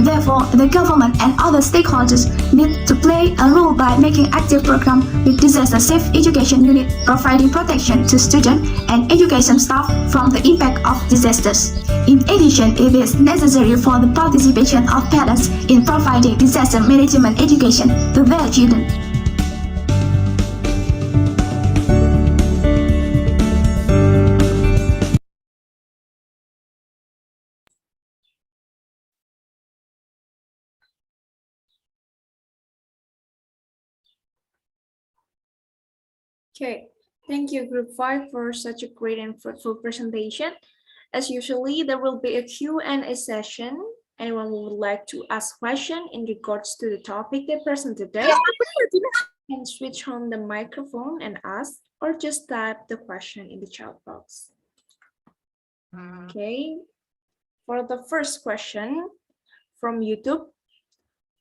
Therefore, the government and other stakeholders need to play a role by making active program with disaster-safe education unit providing protection to students and education staff from the impact of disasters. In addition, it is necessary for the participation of parents in providing disaster management education to their children. Okay, thank you Group 5 for such a great and fruitful presentation. As usually, there will be a Q&A session. Anyone who would like to ask question in regards to the topic they presented today can switch on the microphone and ask, or just type the question in the chat box. Okay, for the first question from YouTube,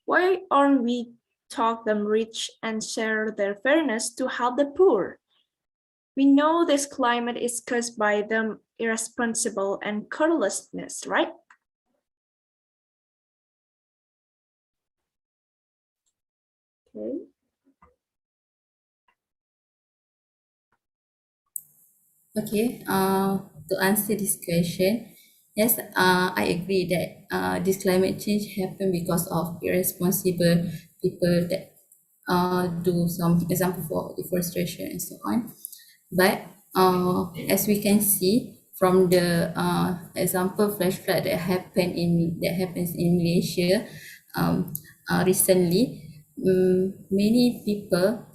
why aren't we taught them rich and share their fairness to help the poor? We know this climate is caused by them irresponsible and carelessness, right? Okay. Okay, to answer this question, yes, I agree that this climate change happened because of irresponsible people that do some example for deforestation and so on. But as we can see from the example flash flood that happens in Malaysia recently, many people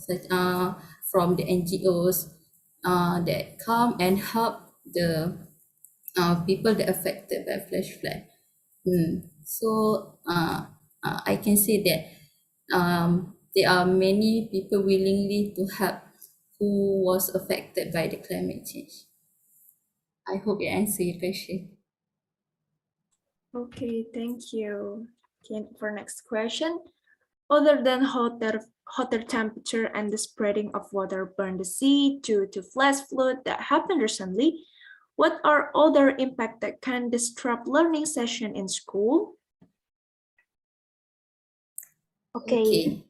from the NGOs that come and help the people that affected by flash flood. So I can say that there are many people willingly to help who was affected by the climate change. I hope it answers your question. Okay, thank you. Okay, for next question, Other than hotter temperature and the spreading of water burn the sea due to flash flood that happened recently, what are other impacts that can disrupt learning session in school? Okay.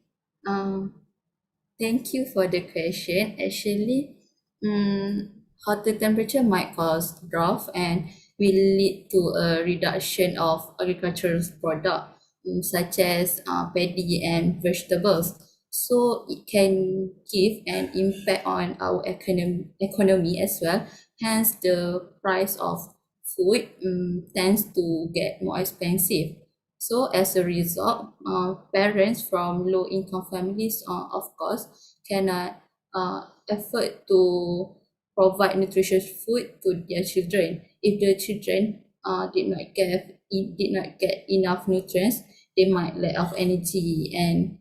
Thank you for the question. Actually, hotter temperature might cause drought and will lead to a reduction of agricultural product such as paddy and vegetables. So it can give an impact on our economy as well. Hence, the price of food tends to get more expensive. So as a result, parents from low-income families, of course, cannot afford to provide nutritious food to their children. If the children did not get enough nutrients, they might lack of energy and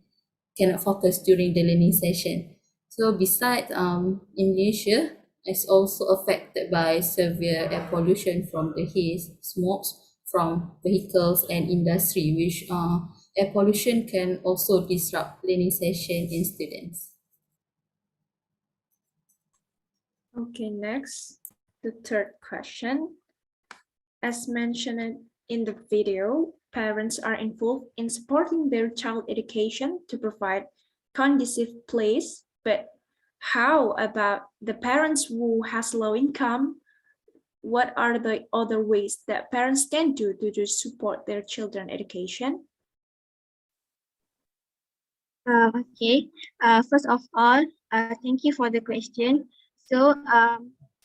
cannot focus during the learning session. So besides, in Malaysia, it's also affected by severe air pollution from the haze, smokes from vehicles and industry, which air pollution can also disrupt learning session in students. Okay, next, the third question. As mentioned in the video, parents are involved in supporting their child education to provide conducive place, but how about the parents who has low income? What are the other ways that parents can do to support their children education? Okay. First of all, thank you for the question. So,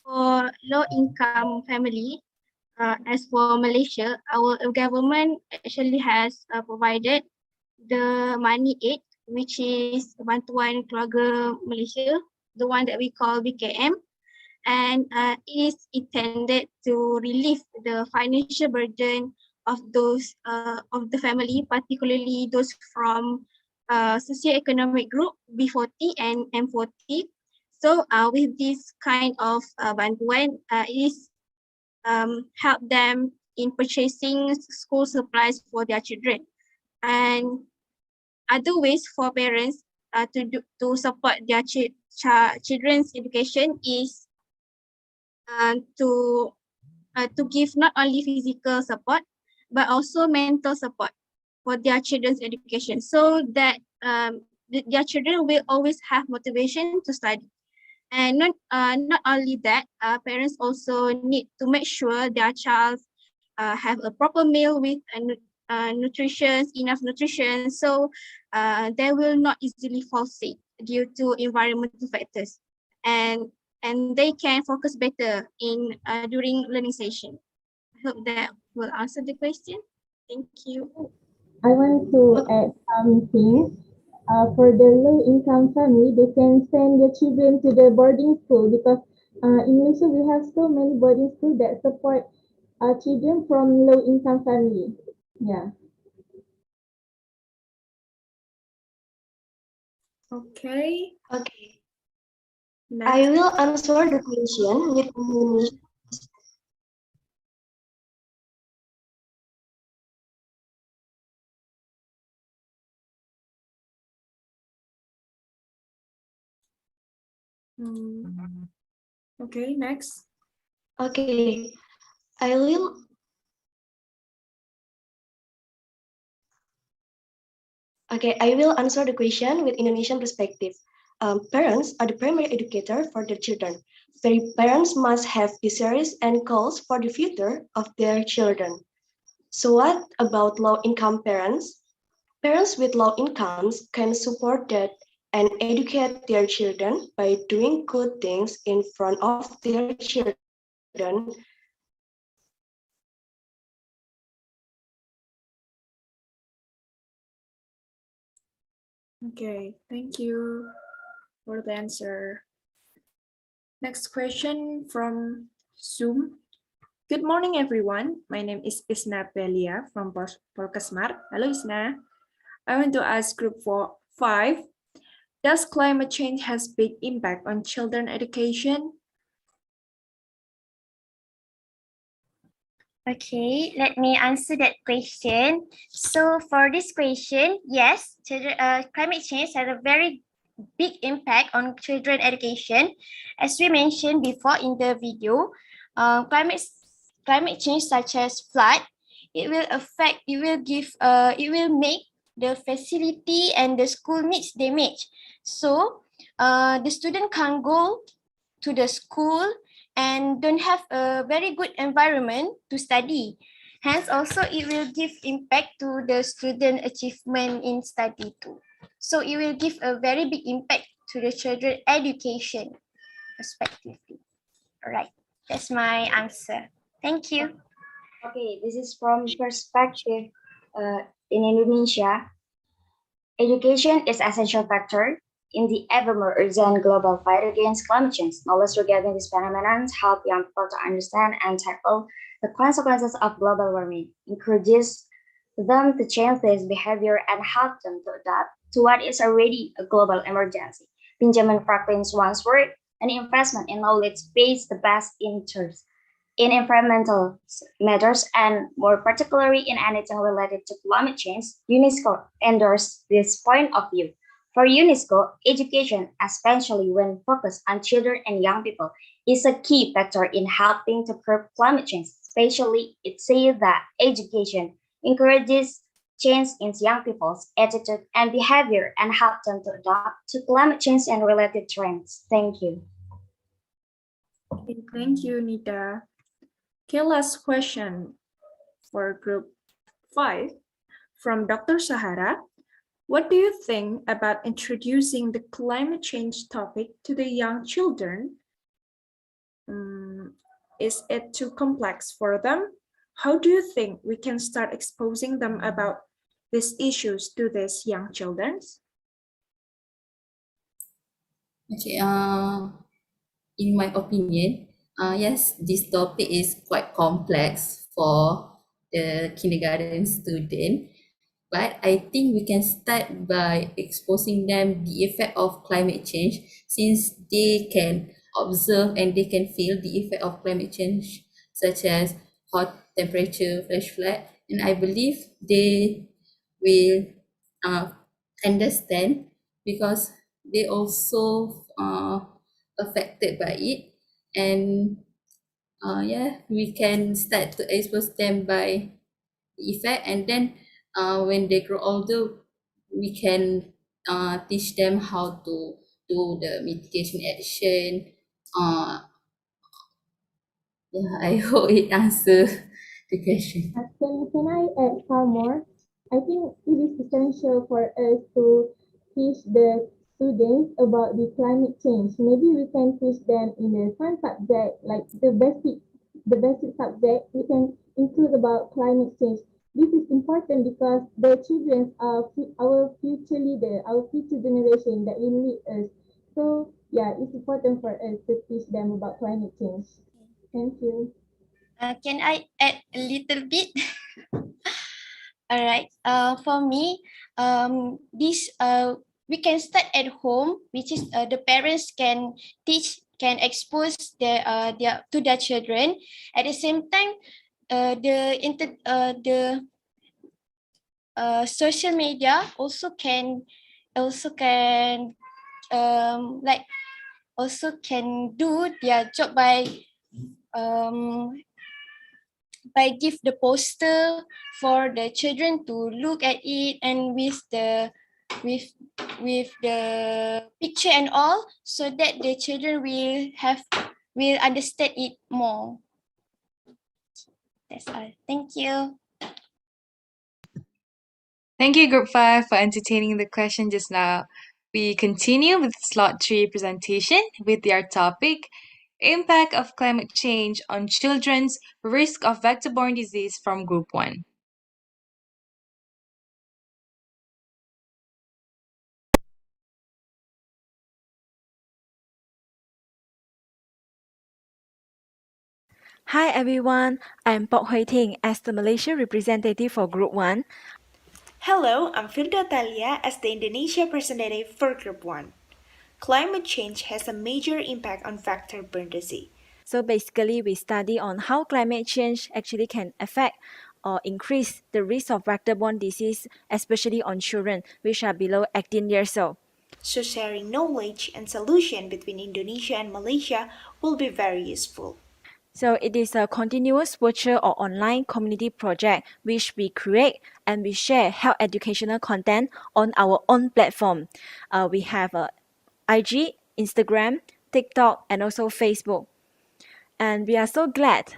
for low-income family, as for Malaysia, our government actually has provided the money aid, which is Bantuan Keluarga Malaysia, the one that we call BKM, and it is intended to relieve the financial burden of those of the family, particularly those from socioeconomic group B40 and M40. So with this kind of bantuan, it is help them in purchasing school supplies for their children. And other ways for parents to support their children's education is to give not only physical support but also mental support for their children's education, so that their children will always have motivation to study. And not only that, parents also need to make sure their child have a proper meal with enough nutrition, so they will not easily fall sick due to environmental factors, and they can focus better in during learning session. I hope that will answer the question. Thank you. I want to add something. For the low-income family, they can send their children to the boarding school because in Malaysia we have so many boarding schools that support children from low-income family. Yeah. Okay. Okay. Next. I will answer the question with Okay, next. Okay, I will. Okay, I will answer the question with Indonesian perspective. Parents are the primary educator for their children. Parents must have desires and goals for the future of their children. So what about low-income parents? Parents with low incomes can support that and educate their children by doing good things in front of their children. Okay, thank you for the answer. Next question from Zoom. Good morning, everyone. My name is Isna Belia from Polkasmart. Hello, Isna. I want to ask group 5. Does climate change has big impact on children education? Okay, let me answer that question. So for this question, yes, climate change has a very big impact on children education. As we mentioned before in the video, climate change such as flood, it will make the facility and the school needs damage. So the student can't go to the school and don't have a very good environment to study. Hence, also it will give impact to the student achievement in study too. So it will give a very big impact to the children education respectively. All right, that's my answer. Thank you. Okay, this is from perspective in Indonesia. Education is an essential factor in the ever more urgent global fight against climate change. Knowledge regarding this phenomenon help young people to understand and tackle the consequences of global warming, encourages them to change their behavior and help them to adapt to what is already a global emergency. Benjamin Franklin once wrote, an investment in knowledge pays the best interest in environmental matters and more particularly in anything related to climate change. UNESCO endorsed this point of view. For UNESCO, education, especially when focused on children and young people, is a key factor in helping to curb climate change. Especially, it says that education encourages change in young people's attitude and behavior and help them to adapt to climate change and related trends. Thank you. Okay, thank you, Nita. Okay, last question for group 5 from Dr. Sahara. What do you think about introducing the climate change topic to the young children? Is it too complex for them? How do you think we can start exposing them about these issues to these young children? Okay, in my opinion, yes, this topic is quite complex for the kindergarten student, but I think we can start by exposing them the effect of climate change, since they can observe and they can feel the effect of climate change, such as hot temperature, flash flood, and I believe they will understand because they also affected by it. And yeah, we can start to expose them by the effect, and then when they grow older, we can teach them how to do the mitigation action. Yeah, I hope it answers the question. Can I add some more? I think it is essential for us to teach the students about the climate change. Maybe we can teach them in a fun subject, like the basic subject. We can include about climate change. This is important because the children are our future leader, our future generation that will lead us. So yeah, it's important for us to teach them about climate change. Thank you. Can I add a little bit? All right. For me, this we can start at home, which is the parents can expose their to their children. At the same time, the social media also can like also can do their job by give the poster for the children to look at it, and with the picture and all, so that the children will understand it more. That's all. Thank you. Thank you, Group 5, for entertaining the question just now. We continue with slot 3 presentation with their topic, Impact of Climate Change on Children's Risk of Vector-Borne Disease from Group 1. Hi everyone, I'm Pok Hui Ting as the Malaysia representative for Group 1. Hello, I'm Firda Talia as the Indonesia representative for Group 1. Climate change has a major impact on vector-borne disease. So basically, we study on how climate change actually can affect or increase the risk of vector-borne disease, especially on children which are below 18 years old. So sharing knowledge and solution between Indonesia and Malaysia will be very useful. So it is a continuous virtual or online community project which we create and we share health educational content on our own platform. We have IG, Instagram, TikTok, and also Facebook. And we are so glad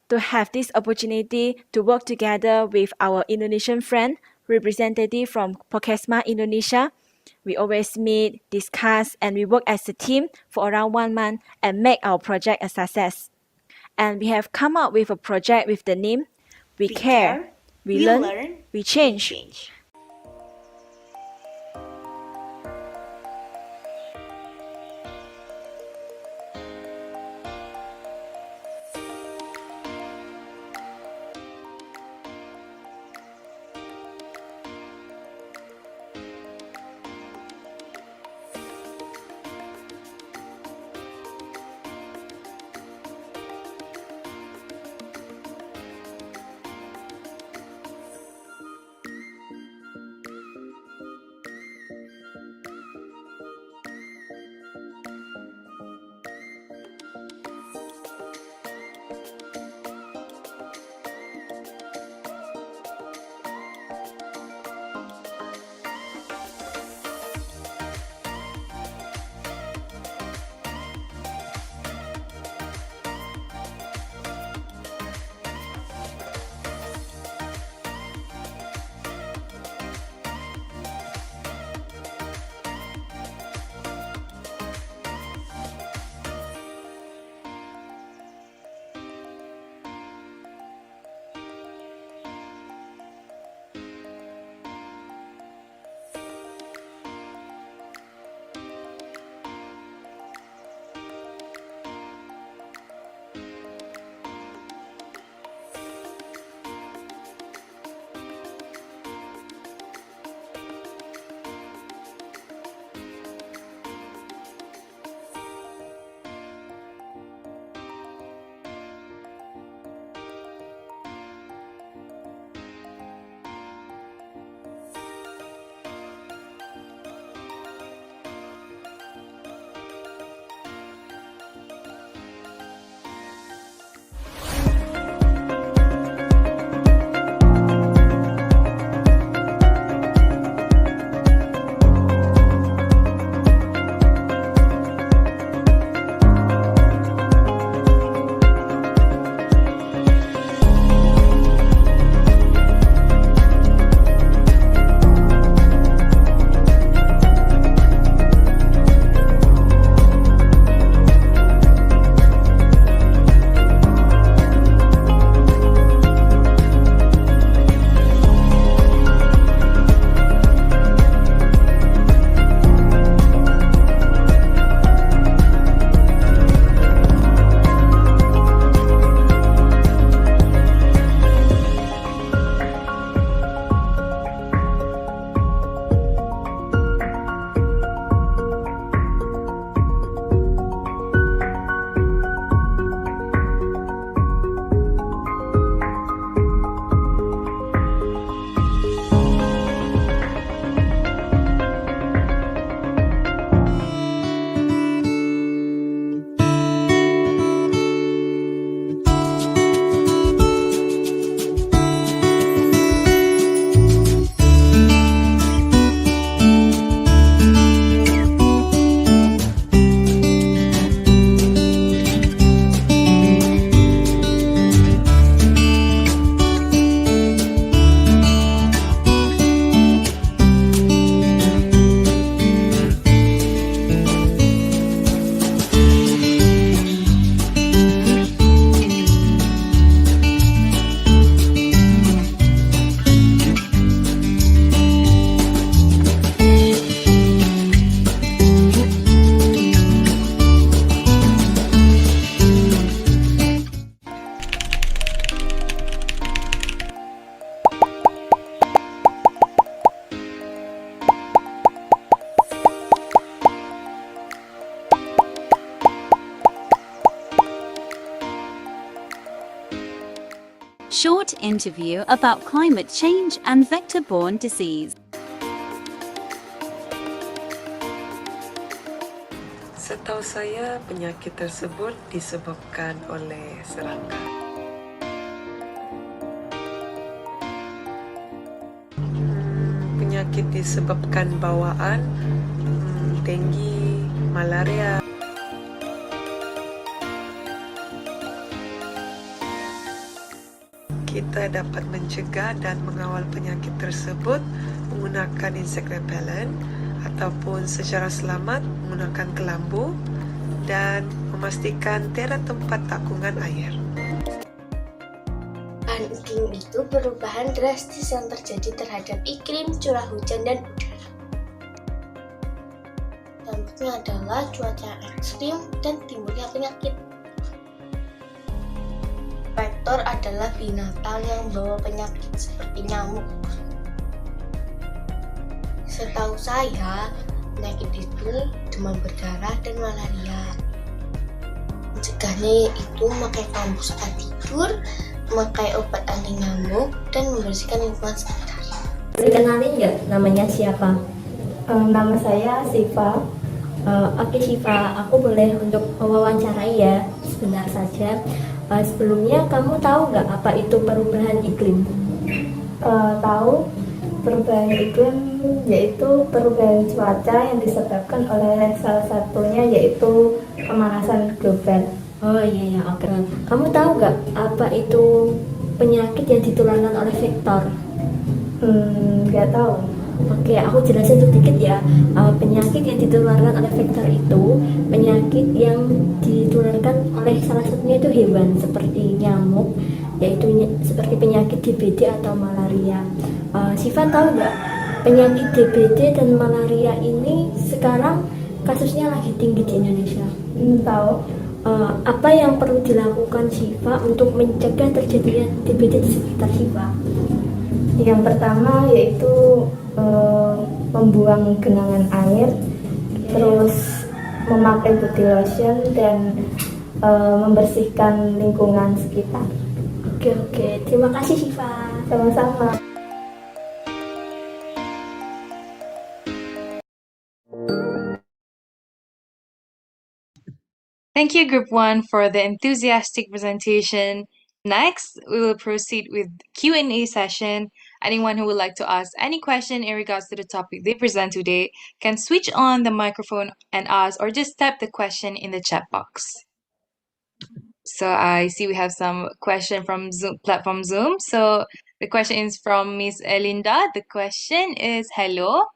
to have this opportunity to work together with our Indonesian friend, representative from Pokesma Indonesia. We always meet, discuss, and we work as a team for around 1 month and make our project a success. And we have come up with a project with the name We Care, We Learn, We Change. short interview about climate change and vector-borne disease. Setahu saya, penyakit tersebut disebabkan oleh serangga. Penyakit disebabkan bawaan, denggi, malaria. Kita dapat mencegah dan mengawal penyakit tersebut menggunakan insect repellent ataupun secara selamat menggunakan kelambu dan memastikan tiada tempat takungan air. Perubahan iklim itu perubahan drastis yang terjadi terhadap iklim, curah hujan, dan udara. Dampaknya adalah cuaca ekstrim dan timbulnya penyakit. Vektor adalah binatang yang membawa penyakit seperti nyamuk. Setahu saya, penyakit itu demam berdarah dan malaria. Mencegahnya itu memakai kelambu saat tidur, memakai obat anti nyamuk, dan membersihkan lingkungan sekitar. Dikenalin nggak namanya siapa? Nama saya Siva. Oke Siva, aku boleh untuk mewawancarai ya, sebentar saja. Sebelumnya kamu tahu nggak apa itu perubahan iklim? Tahu. Perubahan iklim yaitu perubahan cuaca yang disebabkan oleh salah satunya yaitu pemanasan global. Oh iya ya, oke. Kamu tahu nggak apa itu penyakit yang ditularkan oleh vektor? Nggak tahu. Oke, aku jelasin sedikit ya. Penyakit yang ditularkan oleh vektor itu penyakit yang ditularkan oleh salah satunya itu hewan seperti nyamuk, yaitu seperti penyakit DBD atau malaria. Siva tahu nggak penyakit DBD dan malaria ini sekarang kasusnya lagi tinggi di Indonesia? Tahu. Apa yang perlu dilakukan Siva untuk mencegah terjadinya DBD di sekitar Siva? Yang pertama yaitu membuang genangan air, terus memakai body lotion dan membersihkan lingkungan sekitar. Oke, terima kasih Siva. Sama-sama. Thank you, Group 1, for the enthusiastic presentation. Next, we will proceed with Q&A session. Anyone who would like to ask any question in regards to the topic they present today can switch on the microphone and ask, or just type the question in the chat box. So I see we have some question from Zoom, platform Zoom. So the question is from Miss Elinda. The question is, hello,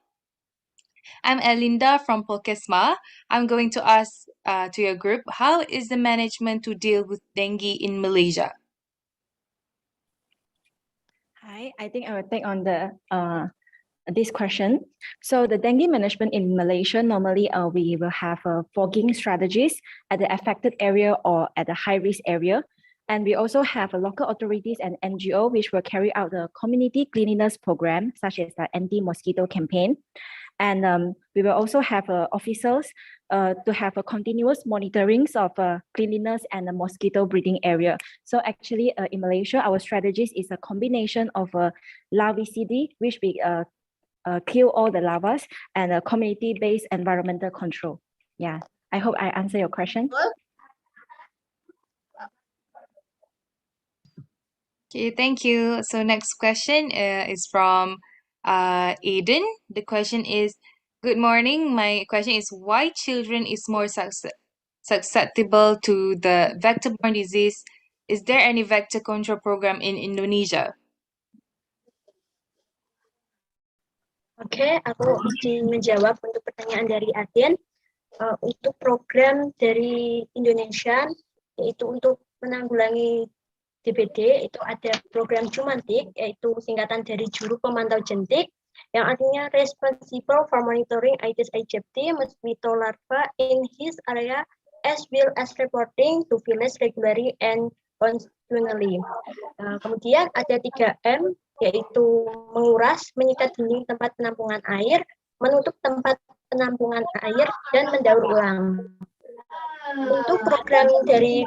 I'm Elinda from Polkesma. I'm going to ask to your group, how is the management to deal with dengue in Malaysia? Hi, I think I will take on this question. So the dengue management in Malaysia, normally we will have fogging strategies at the affected area or at the high-risk area. And we also have local authorities and NGO which will carry out the community cleanliness program, such as the anti-mosquito campaign. And we will also have officers to have a continuous monitorings of cleanliness and the mosquito breeding area. So actually in Malaysia, our strategies is a combination of larvicide, which we kill all the larvae, and a community-based environmental control. Yeah, I hope I answer your question. Okay, thank you. So next question is from Aiden. The question is, good morning. My question is, why children is more susceptible to the vector-borne disease? Is there any vector control program in Indonesia? Oke, aku izin menjawab untuk pertanyaan dari Aden. Untuk program dari Indonesia, yaitu untuk menanggulangi DBD, itu ada program Jumantik, yaitu singkatan dari Juru Pemantau Jentik, yang artinya responsible for monitoring Aedes aegypti mosquito larva in his area as well as reporting to village regularly and continually. Kemudian ada 3M, yaitu menguras, menyikat dinding tempat penampungan air, menutup tempat penampungan air, dan mendaur ulang. Untuk program dari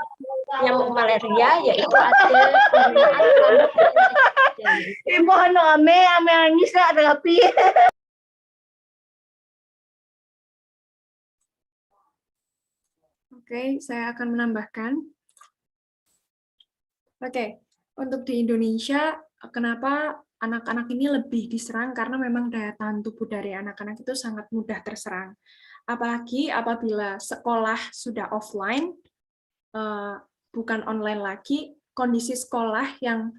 nyamuk malaria yaitu ada penggunaan kelompok insektisida. Ibu anu ame nangis nak terapi. Oke, saya akan menambahkan. Oke, untuk di Indonesia, kenapa anak-anak ini lebih diserang? Karena memang daya tahan tubuh dari anak-anak itu sangat mudah terserang. Apalagi apabila sekolah sudah offline, bukan online lagi, kondisi sekolah yang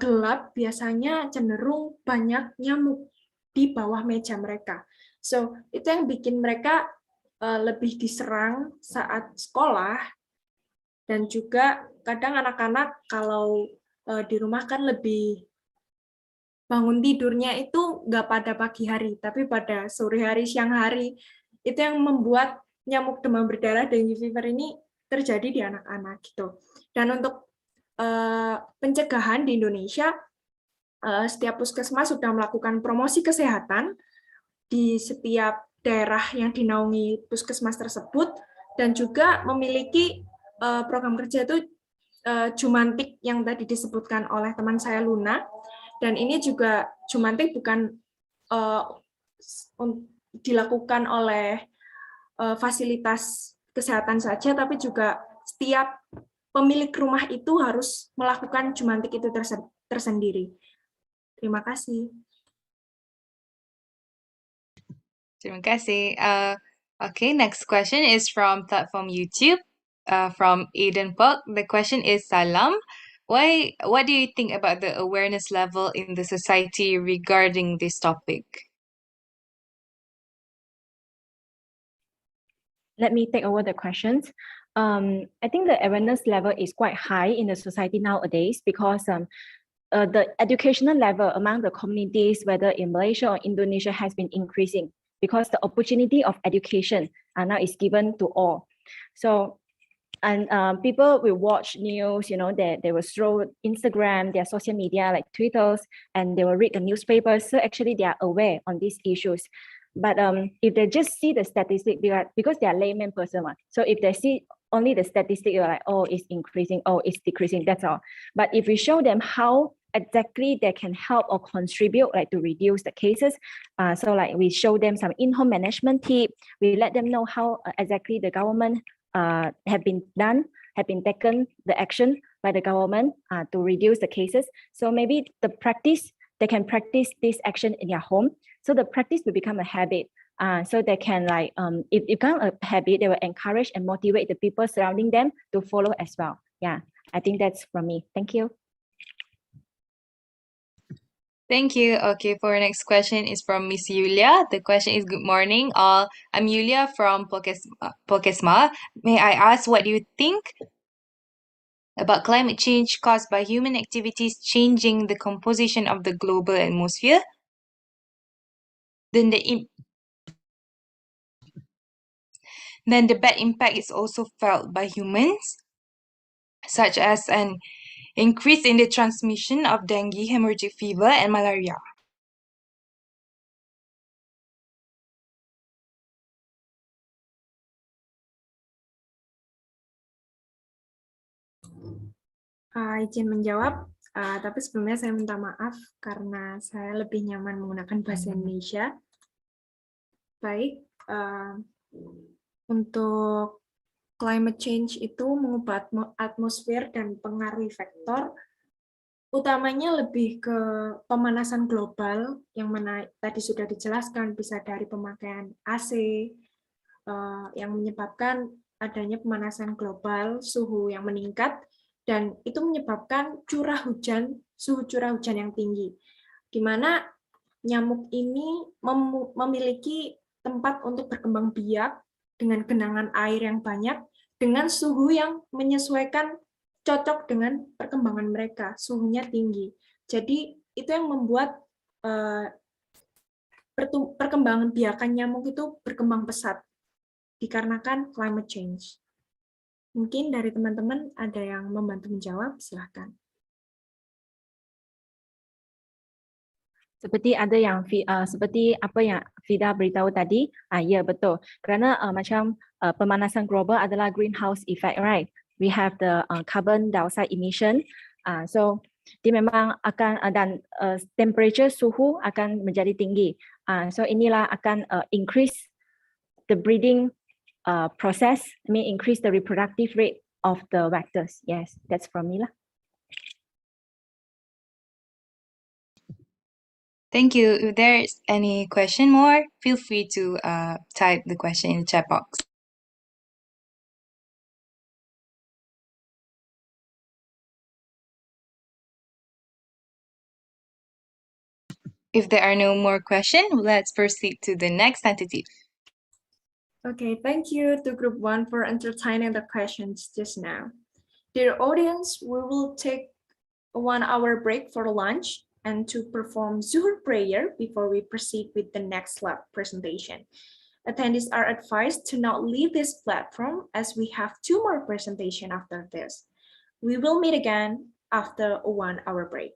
gelap biasanya cenderung banyak nyamuk di bawah meja mereka. So, itu yang bikin mereka lebih diserang saat sekolah, dan juga kadang anak-anak kalau di rumah kan lebih bangun tidurnya itu nggak pada pagi hari, tapi pada sore hari, siang hari. Itu yang membuat nyamuk demam berdarah dengue fever ini terjadi di anak-anak gitu. Dan untuk pencegahan di Indonesia, setiap puskesmas sudah melakukan promosi kesehatan di setiap daerah yang dinaungi puskesmas tersebut, dan juga memiliki program kerja itu Jumantik yang tadi disebutkan oleh teman saya Luna. Dan ini juga Jumantik bukan dilakukan oleh fasilitas kesehatan saja, tapi juga setiap pemilik rumah itu harus melakukan Jumantik itu tersendiri. Terima kasih. Terima kasih. Okay, next question is from platform YouTube, from Aiden Park. The question is, Salam, what do you think about the awareness level in the society regarding this topic? Let me take over the questions. I think the awareness level is quite high in the society nowadays because the educational level among the communities, whether in Malaysia or Indonesia, has been increasing because the opportunity of education now is given to all. So, and people will watch news, they will scroll Instagram, their social media like Twitters, and they will read the newspapers. So actually they are aware on these issues. But if they just see the statistic, because they are layman person, so if they see only the statistic, you're like, oh, it's increasing, oh, it's decreasing, that's all. But if we show them how exactly they can help or contribute, like to reduce the cases, so like we show them some in-home management tip, we let them know how exactly the government have been taken the action by the government to reduce the cases. So maybe they can practice this action in their home. So the practice will become a habit. So they can if it becomes a habit, they will encourage and motivate the people surrounding them to follow as well. Yeah, I think that's from me. Thank you. Thank you. Okay, for our next question is from Miss Yulia. The question is, good morning all. I'm Yulia from Pokesma. May I ask, what do you think about climate change caused by human activities changing the composition of the global atmosphere? Then the bad impact is also felt by humans, such as an increase in the transmission of dengue, hemorrhagic fever, and malaria. Izin menjawab, tapi sebelumnya saya minta maaf karena saya lebih nyaman menggunakan bahasa Indonesia. Baik, untuk climate change itu mengubah atmosfer dan pengaruhi faktor, utamanya lebih ke pemanasan global, yang mana tadi sudah dijelaskan, bisa dari pemakaian AC, yang menyebabkan adanya pemanasan global, suhu yang meningkat, dan itu menyebabkan suhu curah hujan yang tinggi, di mana nyamuk ini memiliki tempat untuk berkembang biak dengan genangan air yang banyak, dengan suhu yang menyesuaikan, cocok dengan perkembangan mereka, suhunya tinggi. Jadi itu yang membuat perkembangan biakan nyamuk itu berkembang pesat, dikarenakan climate change. Mungkin dari teman-teman ada yang membantu menjawab, silahkan. Seperti ada yang seperti apa yang Fida beritahu tadi, ya betul. Karena macam pemanasan global adalah greenhouse effect, right? We have the carbon dioxide emission. So dia memang akan dan temperature suhu akan menjadi tinggi. So inilah akan increase the breeding process, increase the reproductive rate of the vectors. Yes, that's from me lah. Thank you. If there's any question more, feel free to type the question in the chat box. If there are no more questions, let's proceed to the next tentative. Okay, thank you to Group 1 for entertaining the questions just now. Dear audience, we will take a 1-hour break for lunch and to perform Zuhur prayer before we proceed with the next lab presentation. Attendees are advised to not leave this platform as we have 2 more presentations after this. We will meet again after a 1-hour break.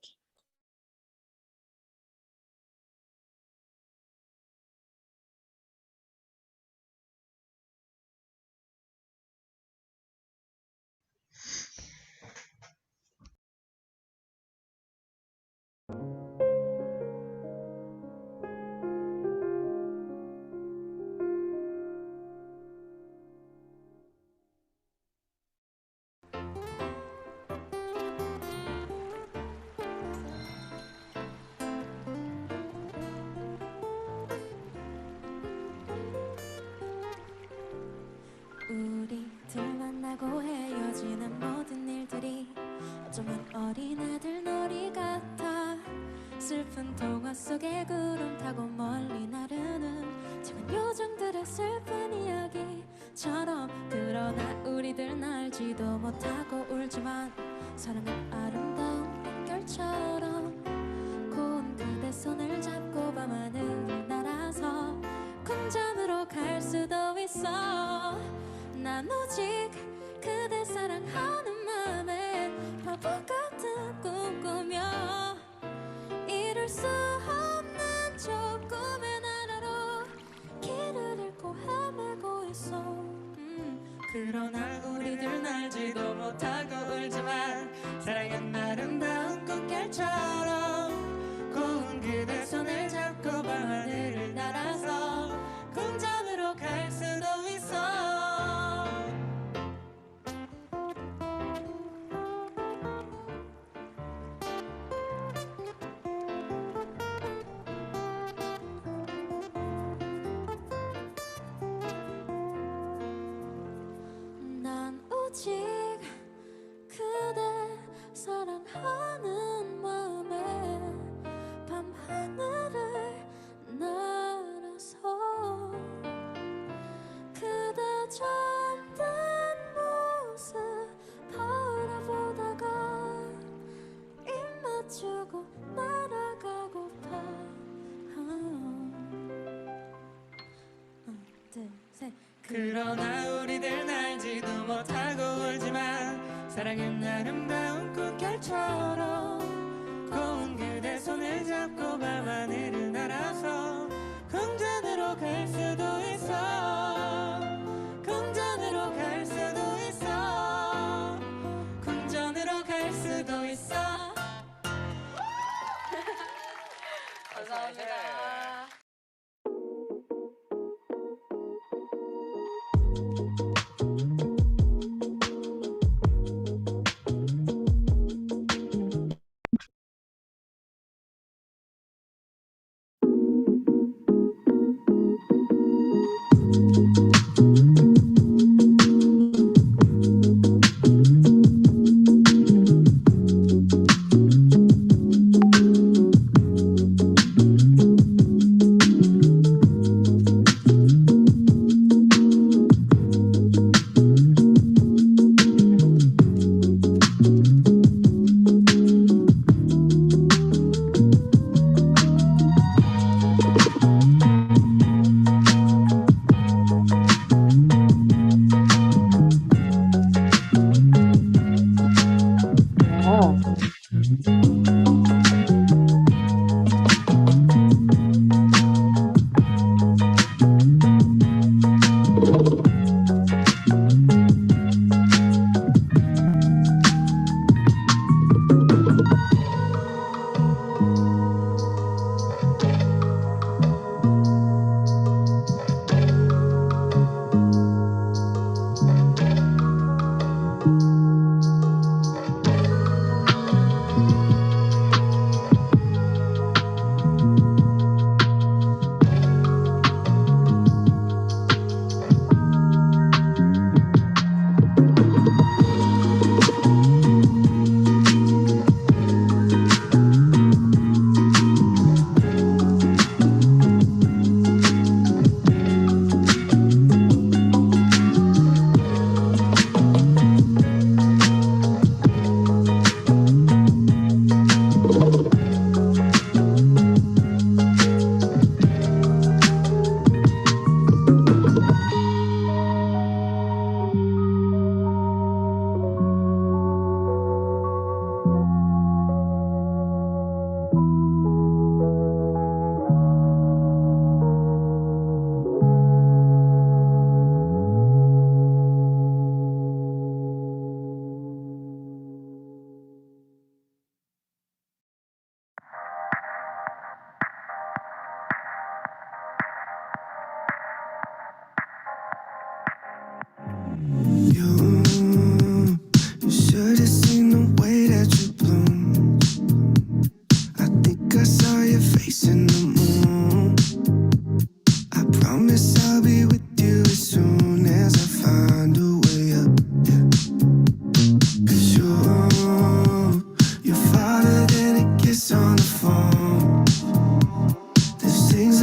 우리들 만나고 헤어지는 모든 일들이 어쩌면 어린애들 놀이 같아. 슬픈 동화 속에 구름 타고 멀리 나르는 작은 요정들의 슬픈 이야기처럼. 그러나 우리들은 알지도 못하고 울지만 사랑은 아름다운 빛결처럼. 고운 그대 손을 잡고 밤하늘을 날아서 궁전으로 갈 수도 있어. 난 오직 그대 사랑하는 맘에 바보 같은 꿈 꾸며 이룰 수 없는 조금의 나라로 길을 잃고 헤매고 있어. 그러나 우리들은 알지도 못하고 울지만 사랑은 아름다운 꽃결처럼. 고운 그대 손을 잡고 밤하늘을 날아서 궁전으로 갈 수도 있어. 난 오직 그대 사랑하는 마음에 밤하늘을 날아서 그대 잠든 모습 바라보다가 입 맞추고 날아가고파. 둘, 셋. 그러나 우리들 알지도 못하고 울지만 사랑은 아름다운 꽃결처럼. 고운 그대 손을 잡고 밤하늘을 날아서 궁전으로 갈 수도 있어. 궁전으로 갈 수도 있어. 궁전으로 갈 수도 있어. 감사합니다.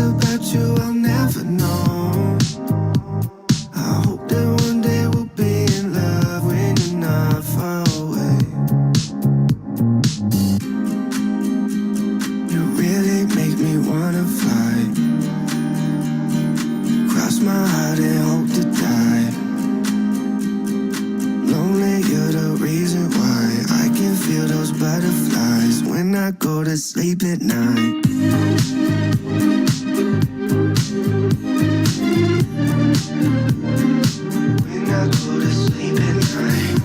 about you I'll never know. I hope that one day we'll be in love when you're not far away. You really make me wanna fly. Cross my heart and hope to die. Lonely, you're the reason why I can feel those butterflies when I go to sleep at night. When I go to sleep at night.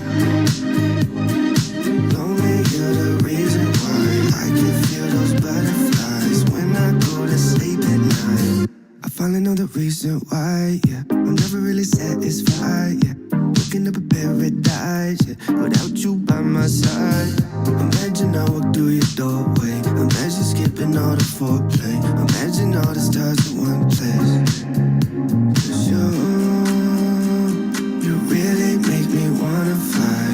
Lonely, you're the reason why I can feel those butterflies when I go to sleep at night. I finally know the reason why, yeah. I'm never really satisfied, yeah. Waking up a paradise, yeah, without you by my side. Imagine I walk through your doorway. Imagine skipping all the foreplay. Imagine all the stars in one place. 'Cause you really make me wanna fly.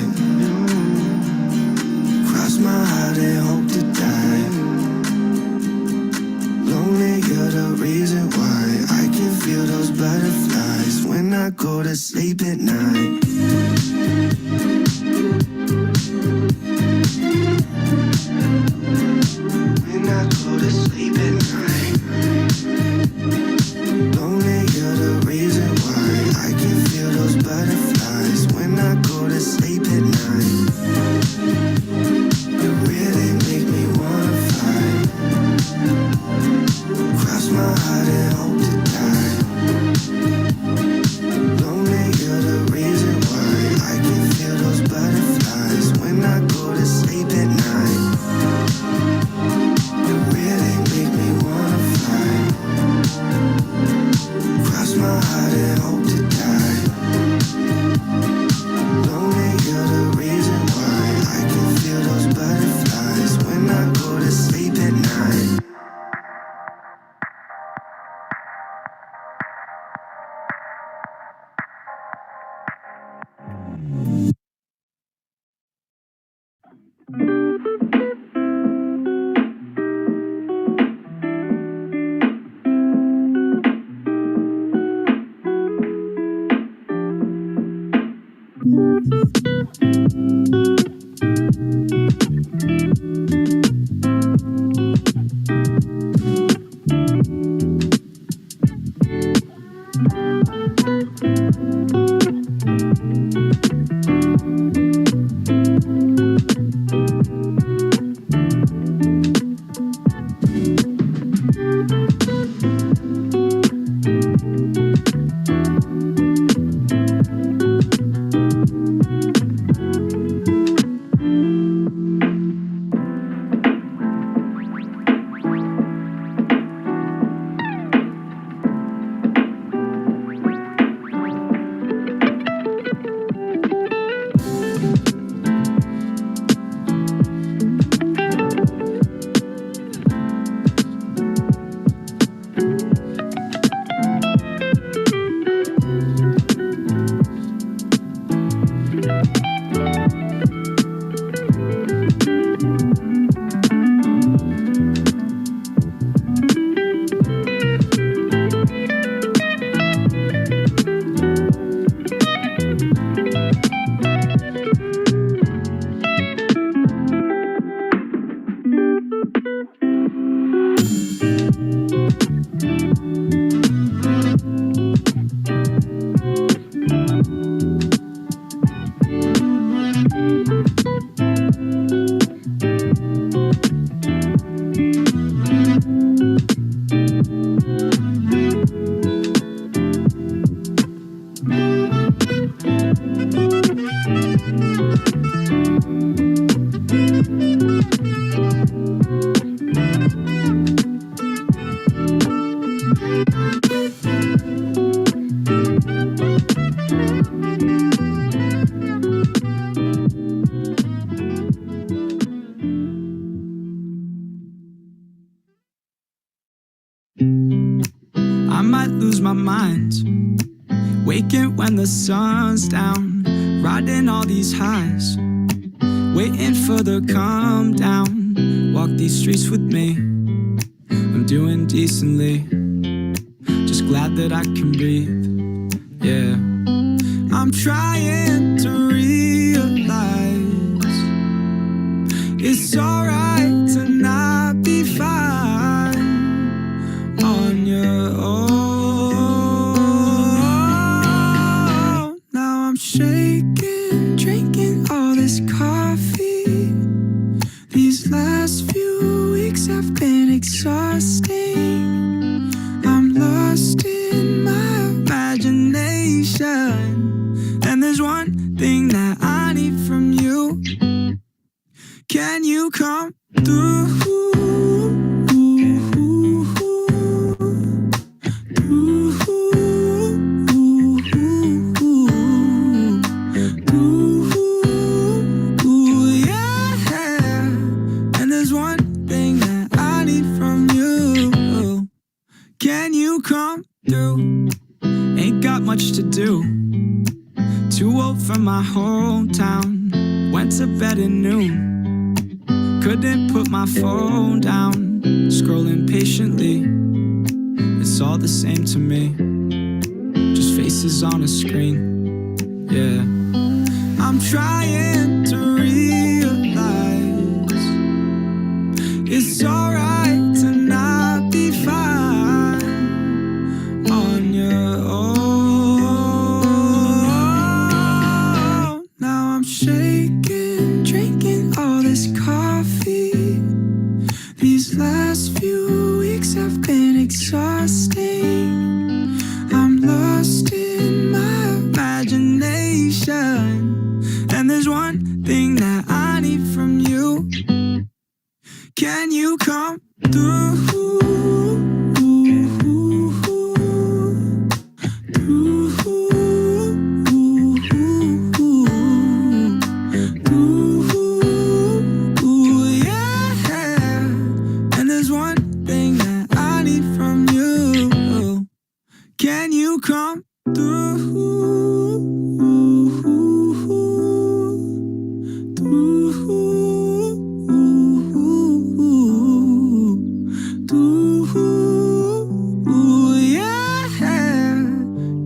Cross my heart and hope to die. Lonely, you're the reason why I can feel those butterflies when I go to sleep at night. When I go to sleep at night. Lonely, you're the reason why I can feel those butterflies when I go to sleep at night. You really make me wanna fly. Cross my heart and hope to die. Lonely, you're the reason why I can feel those butterflies when I go to sleep at night. You really make me wanna fly. Cross my heart and hope to die. Lonely, you're the reason why I can feel those butterflies when I go to sleep at night. I might lose my mind, waking when the sun's down, riding all these highs, waiting for the calm down. Walk these streets with me, I'm doing decently. glad that I can breathe. Yeah, I'm trying to realize it's alright to not be fine on your own. Now I'm shaking, drinking all this coffee. These last few weeks have been exhausting. I'm lost in my imagination, and there's one thing that I need from you. Can you come through? Can you come through? Ain't got much to do. Too old for my hometown. Went to bed at noon. Couldn't put my phone down. Scrolling patiently. It's all the same to me. Just faces on a screen. Yeah. I'm trying to realize it's alright to not be fine on your own. Now I'm shaking, drinking all this coffee. These last few weeks have been exhausting. I'm lost in my imagination, and there's one thing that I need from you. Can you come through? Can you come through?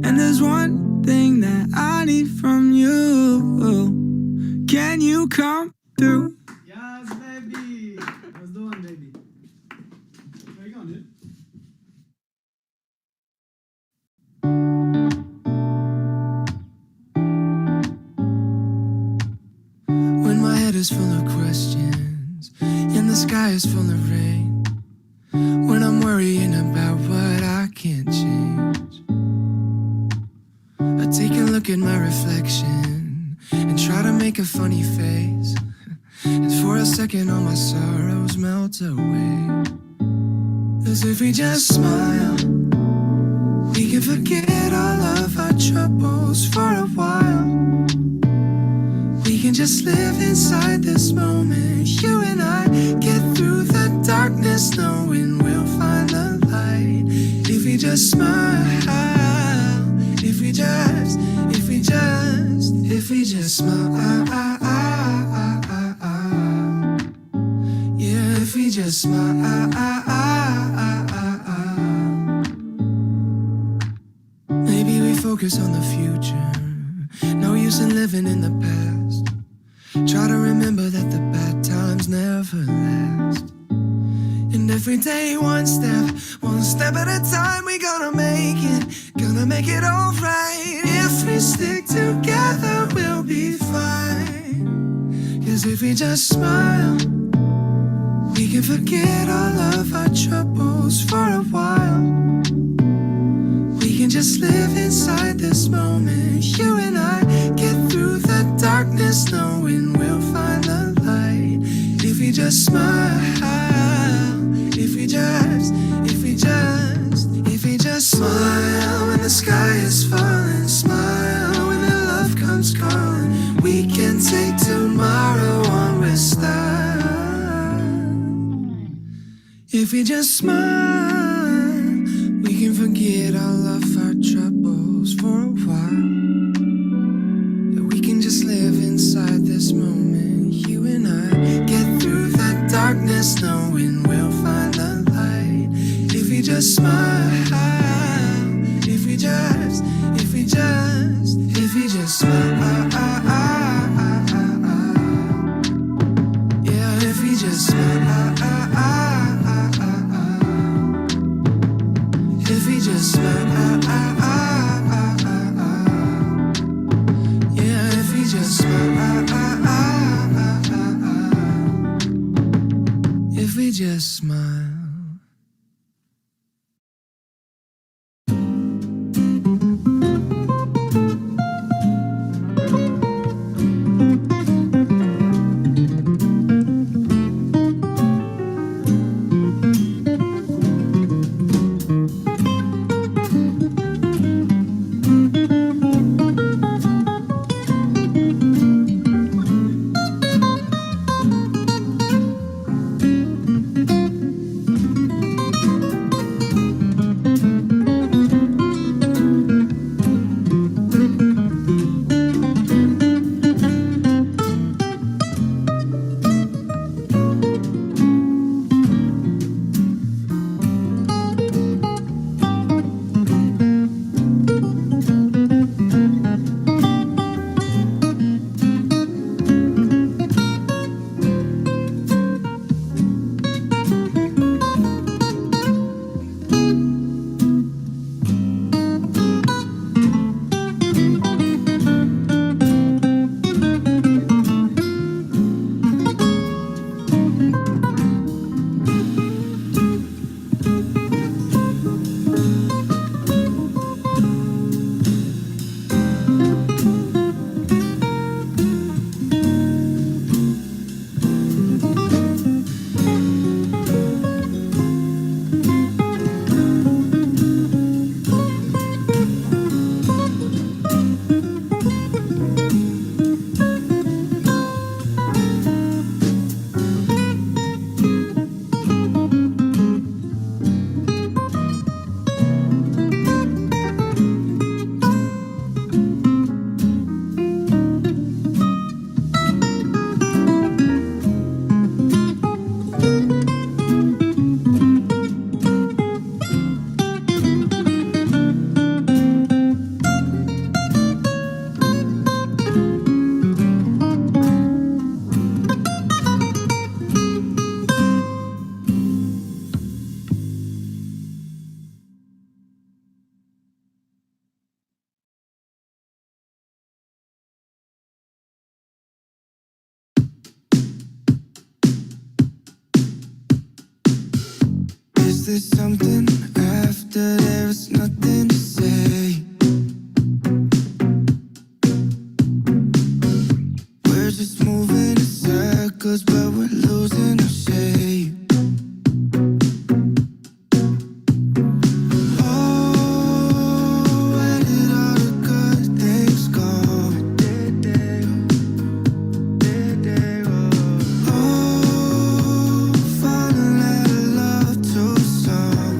And there's one thing that I need from you. Can you come through? Yes, baby. Let's do it, baby. Where you going, dude? When my head is full of questions and the sky is full of rain, when I'm worrying about what I can't change, I take a look at my reflection and try to make a funny face, and for a second all my sorrows melt away. As if we just smile, we can forget all of our troubles for a while. We can just live inside this moment. You and I get through the darkness, knowing we'll find the light. If we just smile, if we just smile, yeah, if we just smile. Maybe we focus on the future. No use in living in the past. Try to remember that the bad times never last. And every day one step at a time, we gonna make it alright. If we stick together, we'll be fine. 'Cause if we just smile, we can forget all of our troubles for a while. We can just live inside this moment. You and I get through the darkness, knowing we'll find the light. If we just smile, if we just smile when the sky is falling, smile when the love comes calling. We can take tomorrow on with style. If we just smile, we can forget all of our troubles for a while. Yeah, we can just live inside this moment. You and I get through the darkness, knowing we'll find the light. If we just smile, just smile, yeah, if he just smile, if he just smile, yeah, if he just smile, if we just smile. Is there something after there is nothing to say? We're just moving in circles, but we're losing our shape. Oh, where did all the good things go? Oh, falling out of love too soon.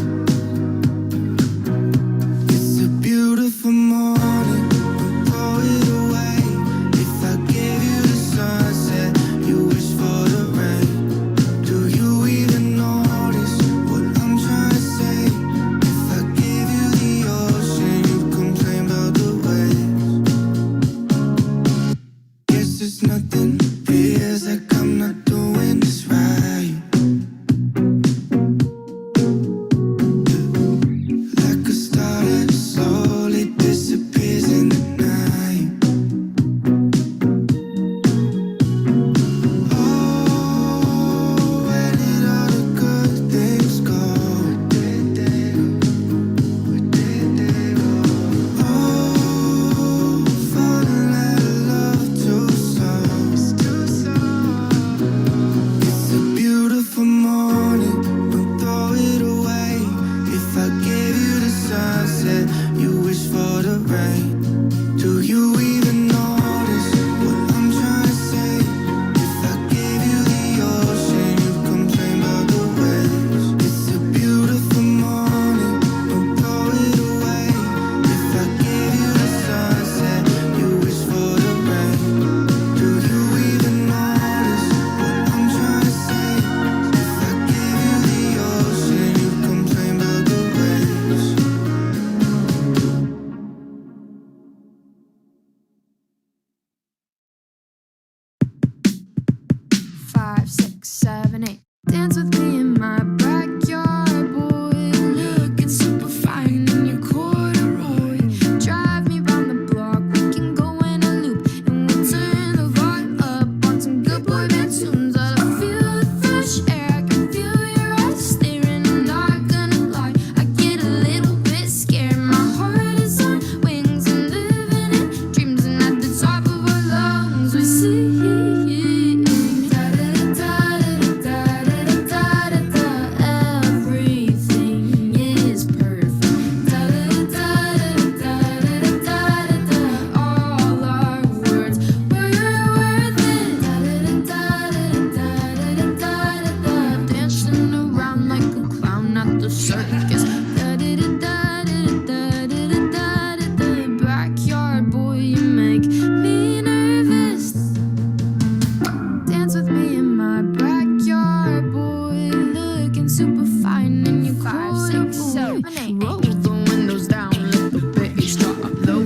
Dance with me in my backyard, boy. Looking super fine in your corduroy. Drive me round the block, we can go in a loop, and we'll turn the volume up on some good boy band tunes. I feel the fresh air, I can feel your eyes staring. I'm not gonna lie, I get a little bit scared. My heart is on wings and living in dreams, and at the top of our lungs we sing. Everything is perfect. All our words were worth it. Dancing around like a clown at the circus. Backyard boy, you make me nervous. Dance with me in my backyard, boy. Looking super fine in your corduroy. Roll the windows down, let the bass drop low.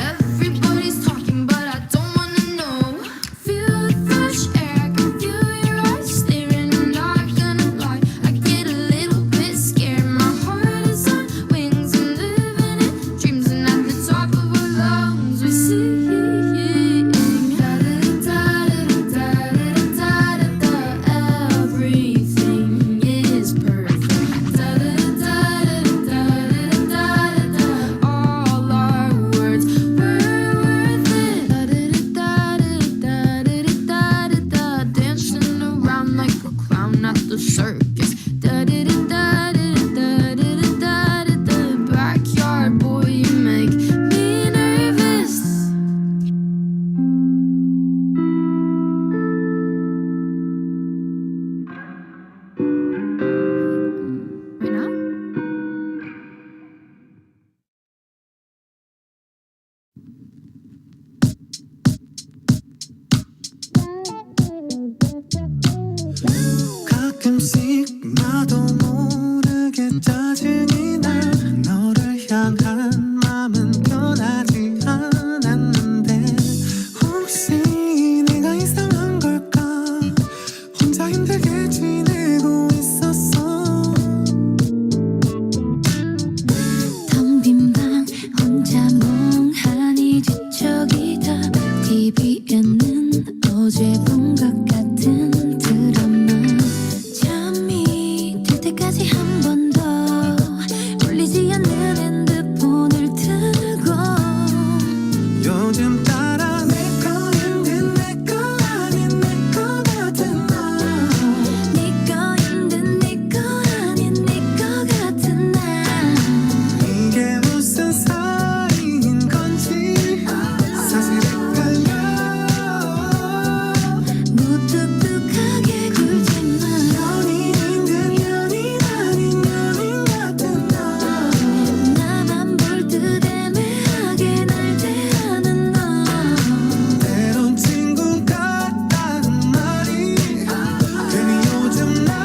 Everybody's talking, but I don't wanna know. Feel the fresh air, I can feel your eyes staring. I'm not gonna lie, I get a little bit scared. My heart is on wings and living in dreams, and at the top of our lungs we sing. Everything is perfect. All our words were worth it. Dancing around like a clown at the circus. Backyard boy, you make me nervous. Right now? 가끔씩 나도 모르게 짜증이 나. 너를 향한 마음은 변하지 않았는데 혹시 내가 이상한 걸까? 혼자 힘들게 지내고 있었어. 텅 빈 방 혼자 멍하니 뒤척이다. TV에는 어제 본 것 같은 드라마. 잠이 들 때까지 한 번 더 울리지 않는 핸드폰을 들고. 요즘 따라 내 거인데 내 거 아닌 내 거 같은 나. 네 거인데 네 거 아닌 네 거 같은 나. 이게 무슨 사이인 건지 사실 헷갈려. 무뚝뚝하게 굴지만 연인인 듯 연인 아닌 연인 같은 나. 나만 볼 듯 애매하게 날 대하는 너. 때론 친구 같다는 말이 괜히 요즘 난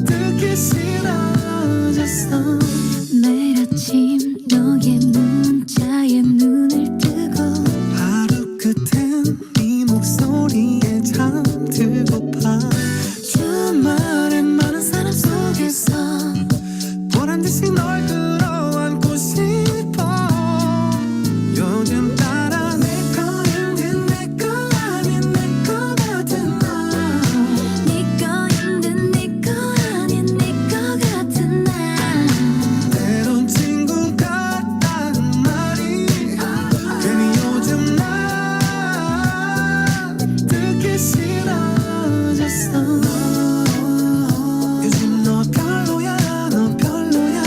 듣기 싫어졌어. 매일 아침 너의 문자에 눈을 뜨고 하루 끝엔 네 목소리에 잠들고파. 주말엔 많은 사람 속에서 보란듯이 널 끌어안고 싶어. 요즘 따라 내 거인데 내 거 아닌 내 거 같은 나. 네 거인데 네 거 아닌 네 거 같은 나. 때론 친구 같다는 말이 괜히 요즘 난 듣기 싫어졌어. 요즘 너 별로야 너 별로야.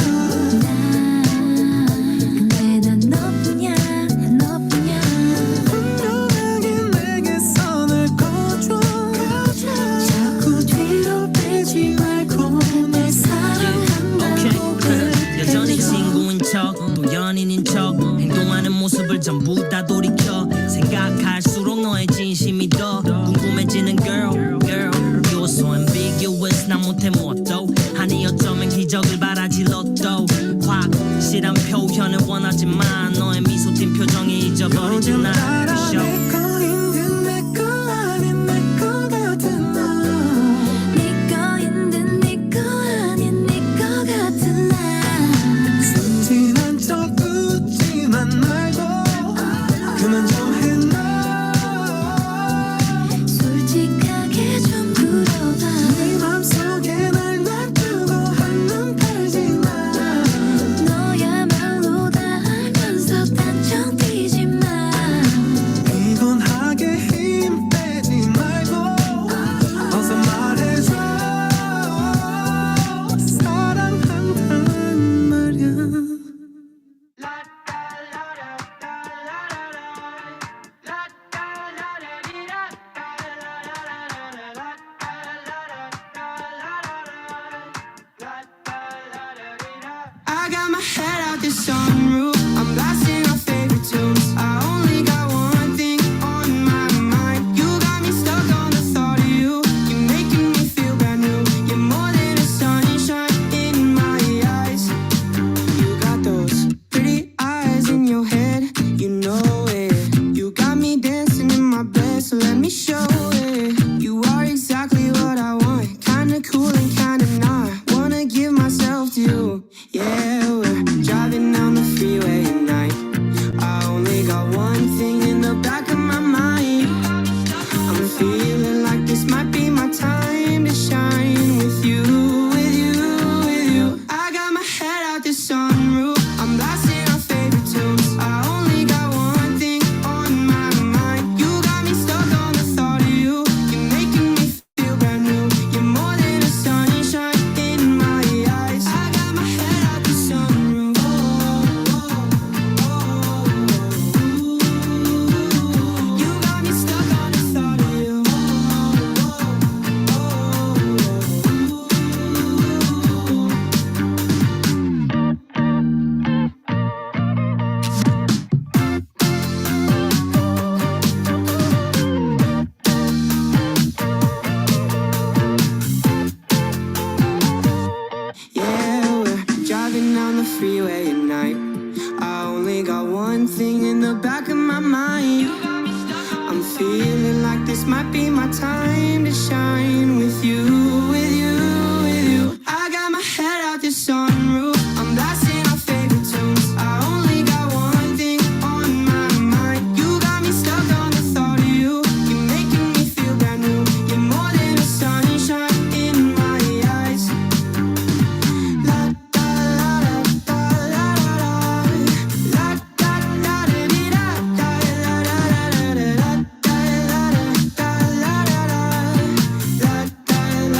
근데 난 너뿐이야 너뿐이야. 분명하게 내게 선을 꺼줘. 자꾸 뒤로 빼지 말고 날 사랑한다고 그래. 여전히 친구인 척 또 연인인 척 행동하는 모습을 전부 다 돌이켜 생각할수록 너의 진심이 더 궁금해지는 girl. You're so ambiguous 난 못해 뭣도 아니 어쩌면 기적을 바라지 로또. 확실한 표현을 원하지만 너의 미소 띈 표정이 잊어버리지 날. 내 거인데 내 거 아닌 내 거 같은 나. I got my head out the sunroof. I'm blasting our favorite tunes. I only got one thing on my mind. You got me stuck on the thought of you. You're making me feel brand new. You're more than a sunshine in my eyes. You got those pretty eyes in your head. You know it. You got me dancing in my bed, so let me show it. You are exactly what I want. Kinda cool and kinda not. Wanna give myself to you. Yeah, we're driving down the freeway at night. I only got one thing in the back of my mind. I'm feeling like this might be my time to shine with you, with you, with you. I got my head out the sunroof. I'm blasting our favorite tunes. I only got one thing on my mind. You got me stuck on the thought of you. You're making me feel brand new. You're more than a sunshine in my eyes. I got my head out the sunroof. You got me stuck on the thought of you. Yeah, we're driving down the freeway at night. I only got one thing in the back of my mind. I'm feeling like this might be my time to shine with you, with you, with you. I got my head out the sunroof. I'm blasting our favorite tunes. I only got one thing on my mind. You got me stuck on the thought of you. You're making me feel brand new. You're more than a sunshine in my eyes. La da la da la la la da da da dee da da la la la la la da la la la la la la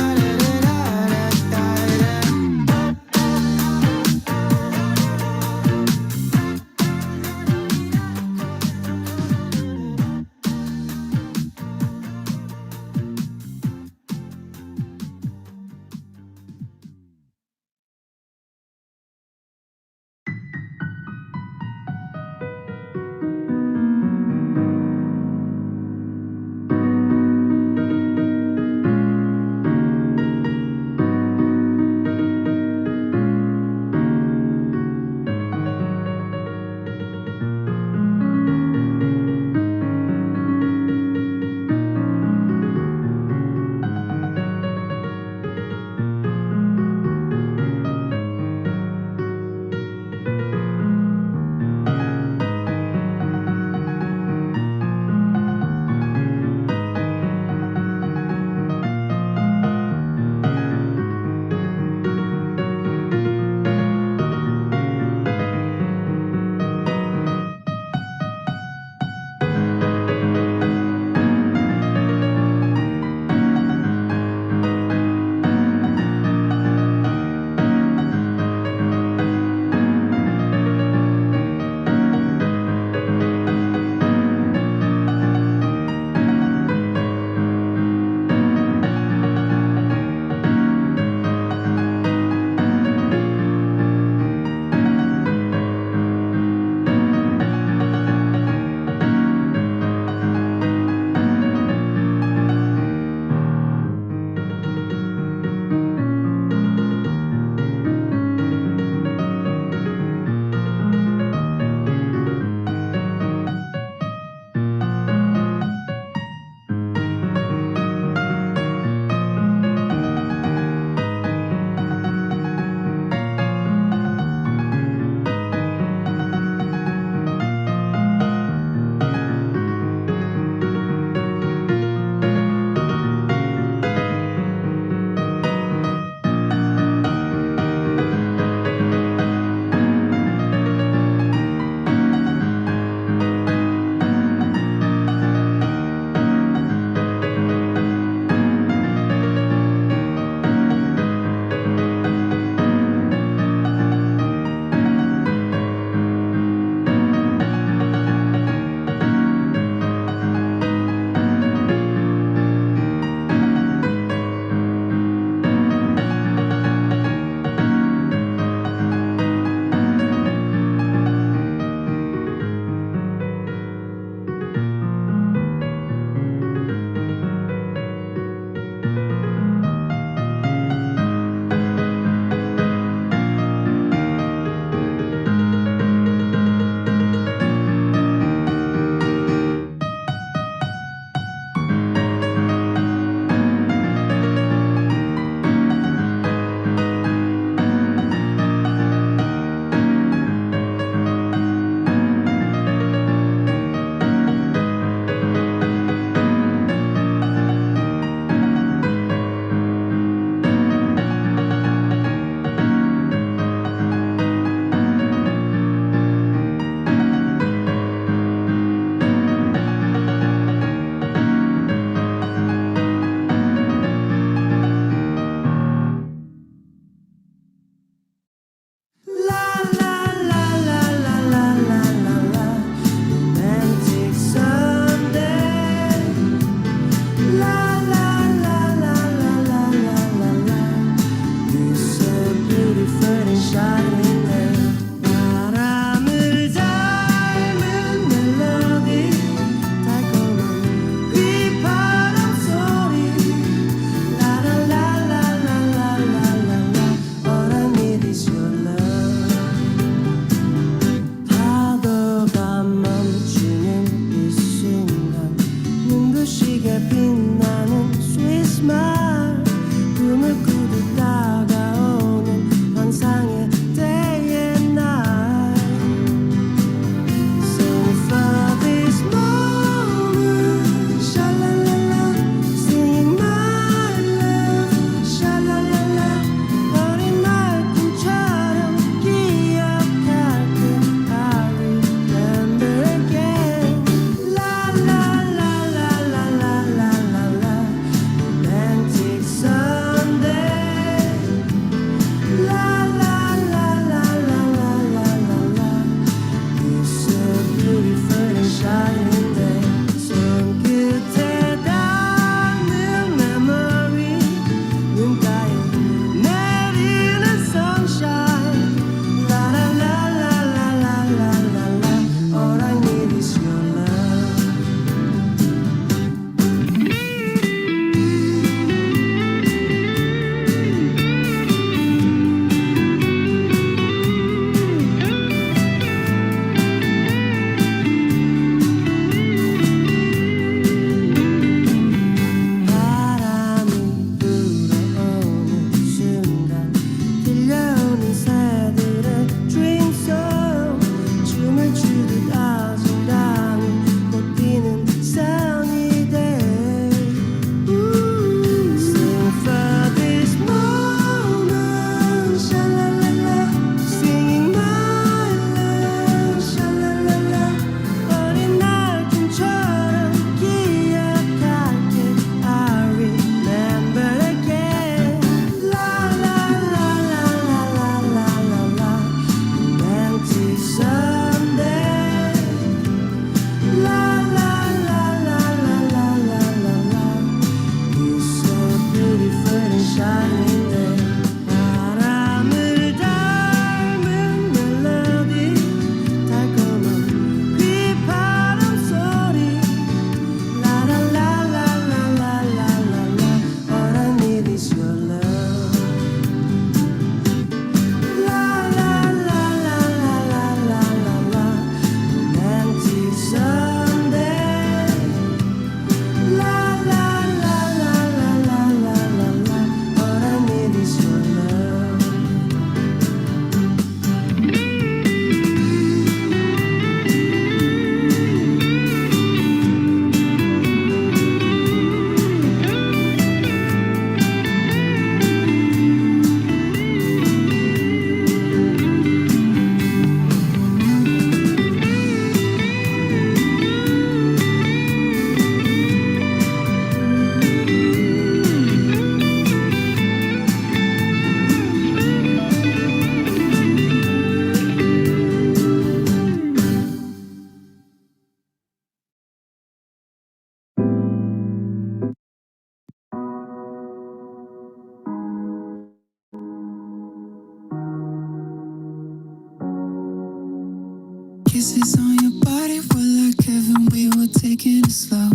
Kisses on your body were like heaven, we were taking it slow.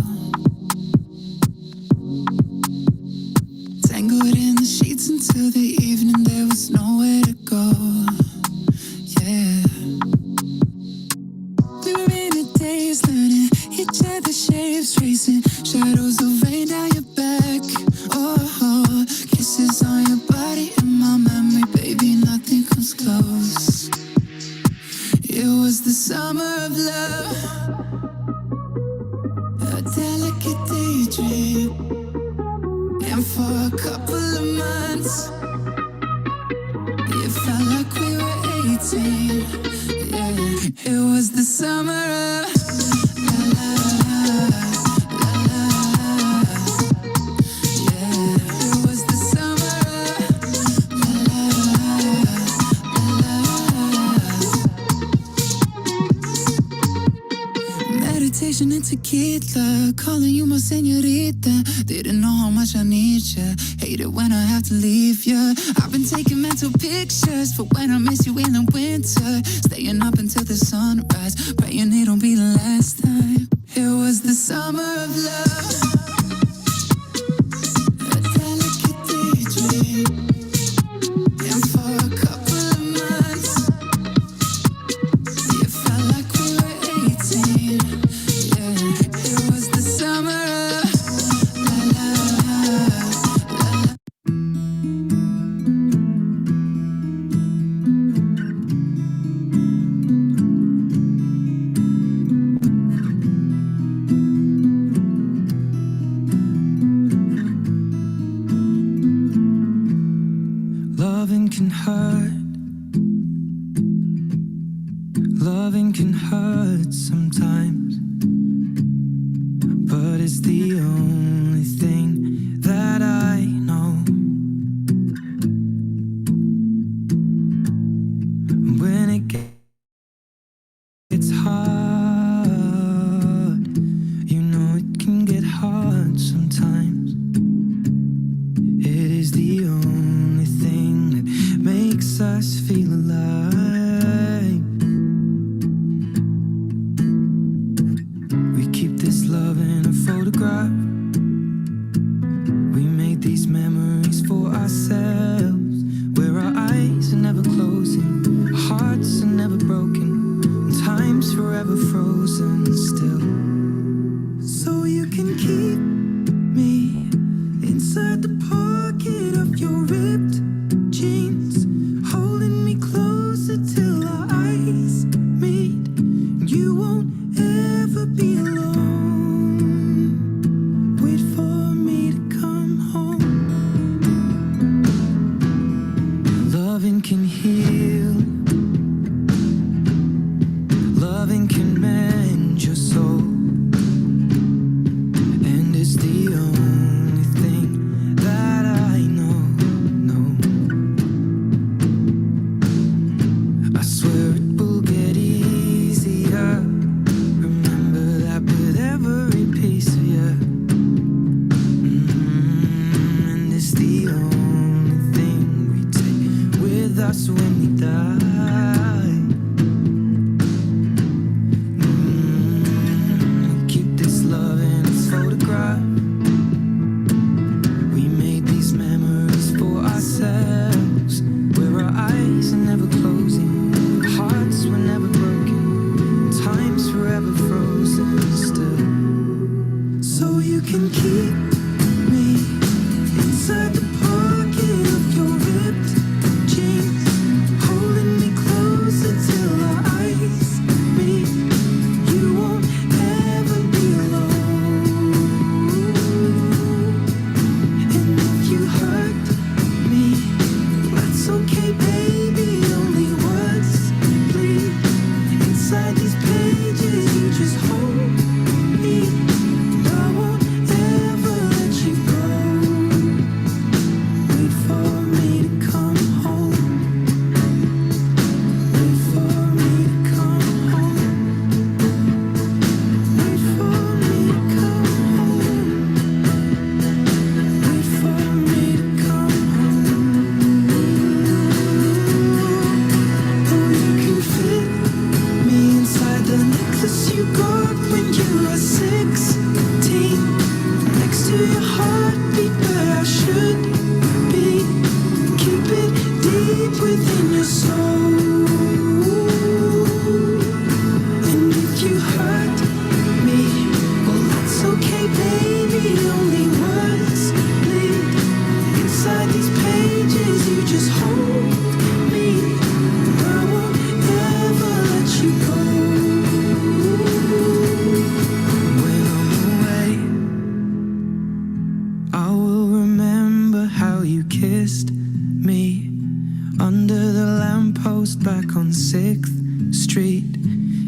Tangled in the sheets until the evening, there was nowhere to go. Yeah. We were in a daze, learning each other's shapes, tracing shadows of rain down your back. Oh, kisses on your body in my memory, baby, nothing comes close. It was the summer of love, a delicate daydream. And for a couple of months, it felt like we were 18. Yeah, it was the summer of la la la la la. Yeah, it was the summer of la la la la. Meditation and tequila, calling you my señorita. Didn't know how much I need ya. Hate it when I have to leave ya. I've been taking mental pictures for when I miss you in the winter. Staying up until the sunrise, praying it don't be the last time. It was the summer of love, a delicate daydream. And for a couple of months, it felt like we were 18. Yeah, it was the summer of la la la. Loving can hurt. Loving can hurt sometimes, but it's the only thing that I know. When it gets hard, you know it can get hard sometimes. It is the only thing that makes us feel alive. We keep this love in a photograph. We made these memories for ourselves, where our eyes are never closing, our hearts are never broken, and time's forever frozen still. So you can keep me inside the pocket of your ripped jeans, holding me closer till our eyes meet. You won't ever be alone. Wait for me to come home. Loving can heal. Loving can mend your soul. And it's the only thing that I know. I swear it will get easier. Remember that with every piece of you. And it's the only thing we take with us when we die. We keep this love in its photograph. We made these memories for ourselves, where our eyes are never closing, our hearts on 6th Street,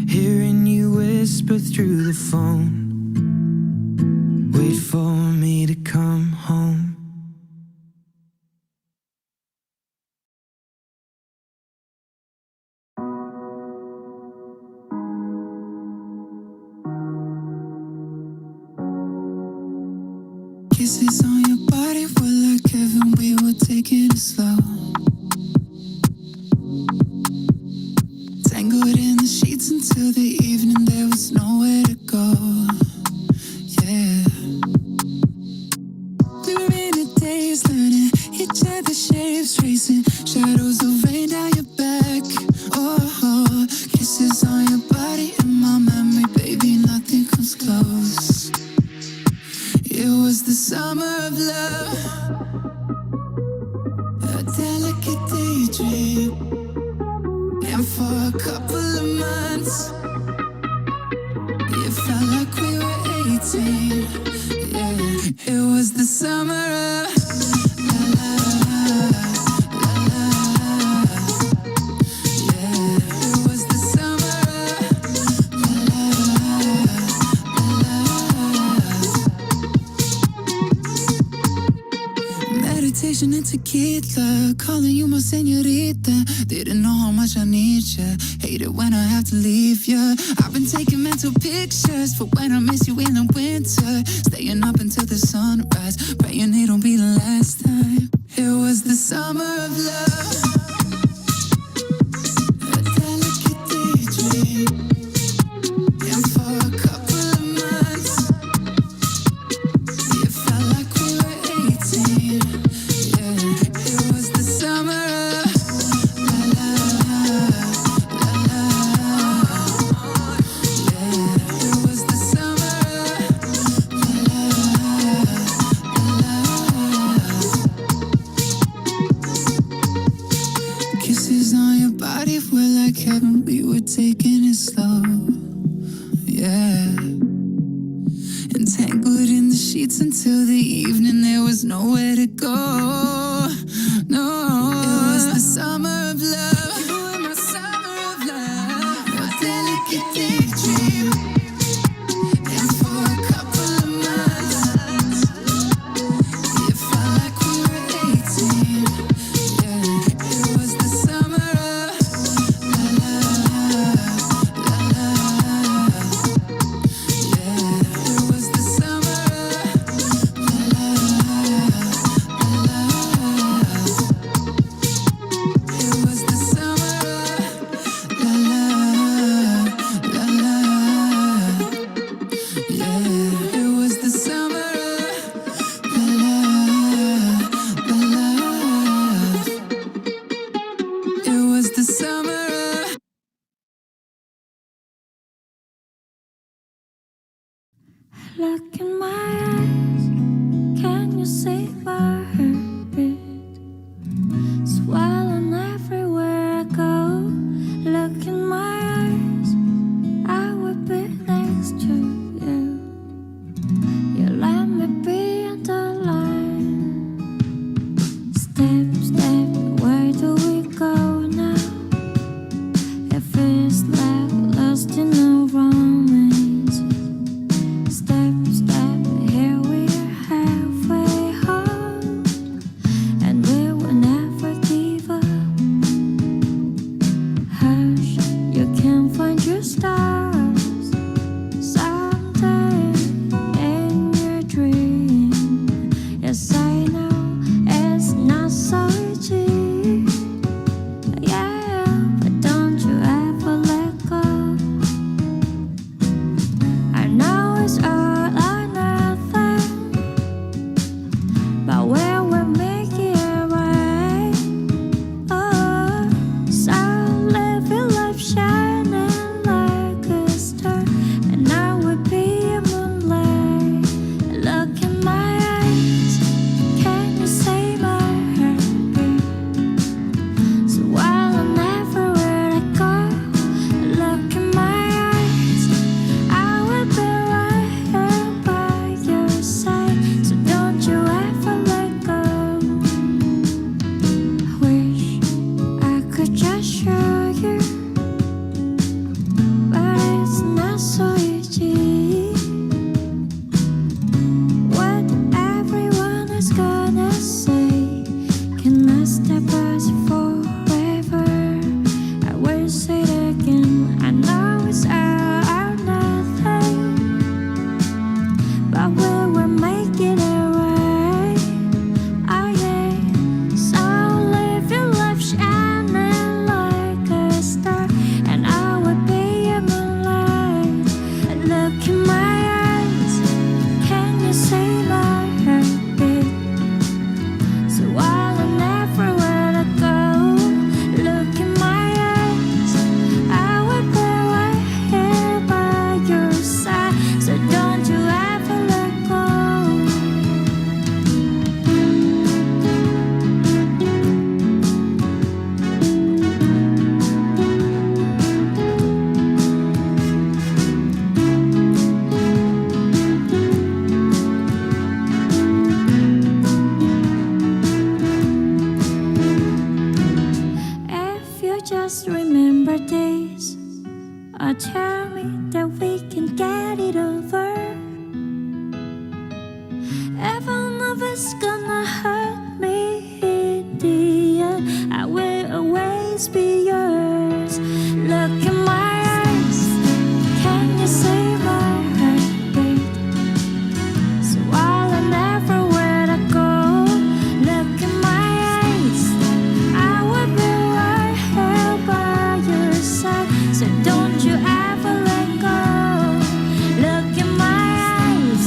hearing you whisper through the phone. Wait for me to come home. Kisses on your body were like heaven, we were taking it slow. Tangled in the sheets until the evening, there was nowhere to go. Yeah. We were in a daze, learning each other's shapes, tracing shadows of rain down your back. Oh, kisses on your body in my memory, baby, nothing comes close. It was the summer of love, a delicate daydream. And for a couple of months, it felt like we were 18. Yeah, it was the summer of la la la la la. Yeah, it was the summer of la la la la. Meditation and tequila, calling you my señorita. Didn't know how much I need ya. Hate it when I have to leave ya. I've been taking mental pictures for when I miss you in the winter. Staying up until the sunrise, praying it'll be the last time. It was the summer of love, a delicate daydream. And for a couple of months, it felt like we were 18. Yeah, it was the summer of la la la la. Yeah, it was the summer of la la la. Kisses on your body were like heaven, we were taking it slow. Yeah. Entangled in the sheets until the evening, there was nowhere to go. No, it was the summer of love. You were my summer of love, a delicate daydream. And for a couple of months, it felt like we were 18. Yeah, it was the summer of la la la la. Yeah, it was the summer of la la la la. It was the summer of la la la la. Yeah, it was the summer of la la la la. It was the summer of Look in my eyes, can you see my heartbeat? Swelling everywhere I go. Look in my eyes, I will be next to you. You let me be on the line. Step, step, where do we go now? It feels like lost in a romance. Step, step, here we are halfway home. or tell me that we can get it over. Even if it's gonna hurt me in the end, I will always be yours. Look in my eyes, can you see my heartbeat? Swallowing everywhere I go. Look in my eyes, I will be right here by your side. So don't you ever let go. Look in my eyes,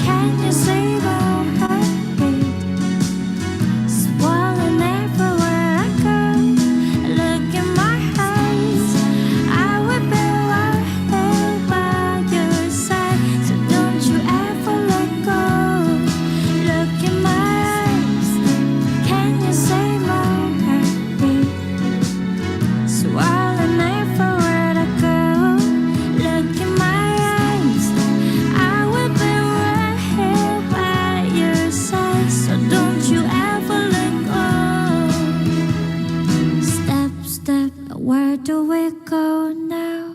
can you see my heartbeat? Swallowing everywhere I go. Look in my eyes, I will be right here by your side. So don't you ever let go. Look in my eyes, can you see my heartbeat? Swallowing everywhere I go. Look in my eyes, I will be right here by your side. So don't you ever let go. Step, step, where do we go now?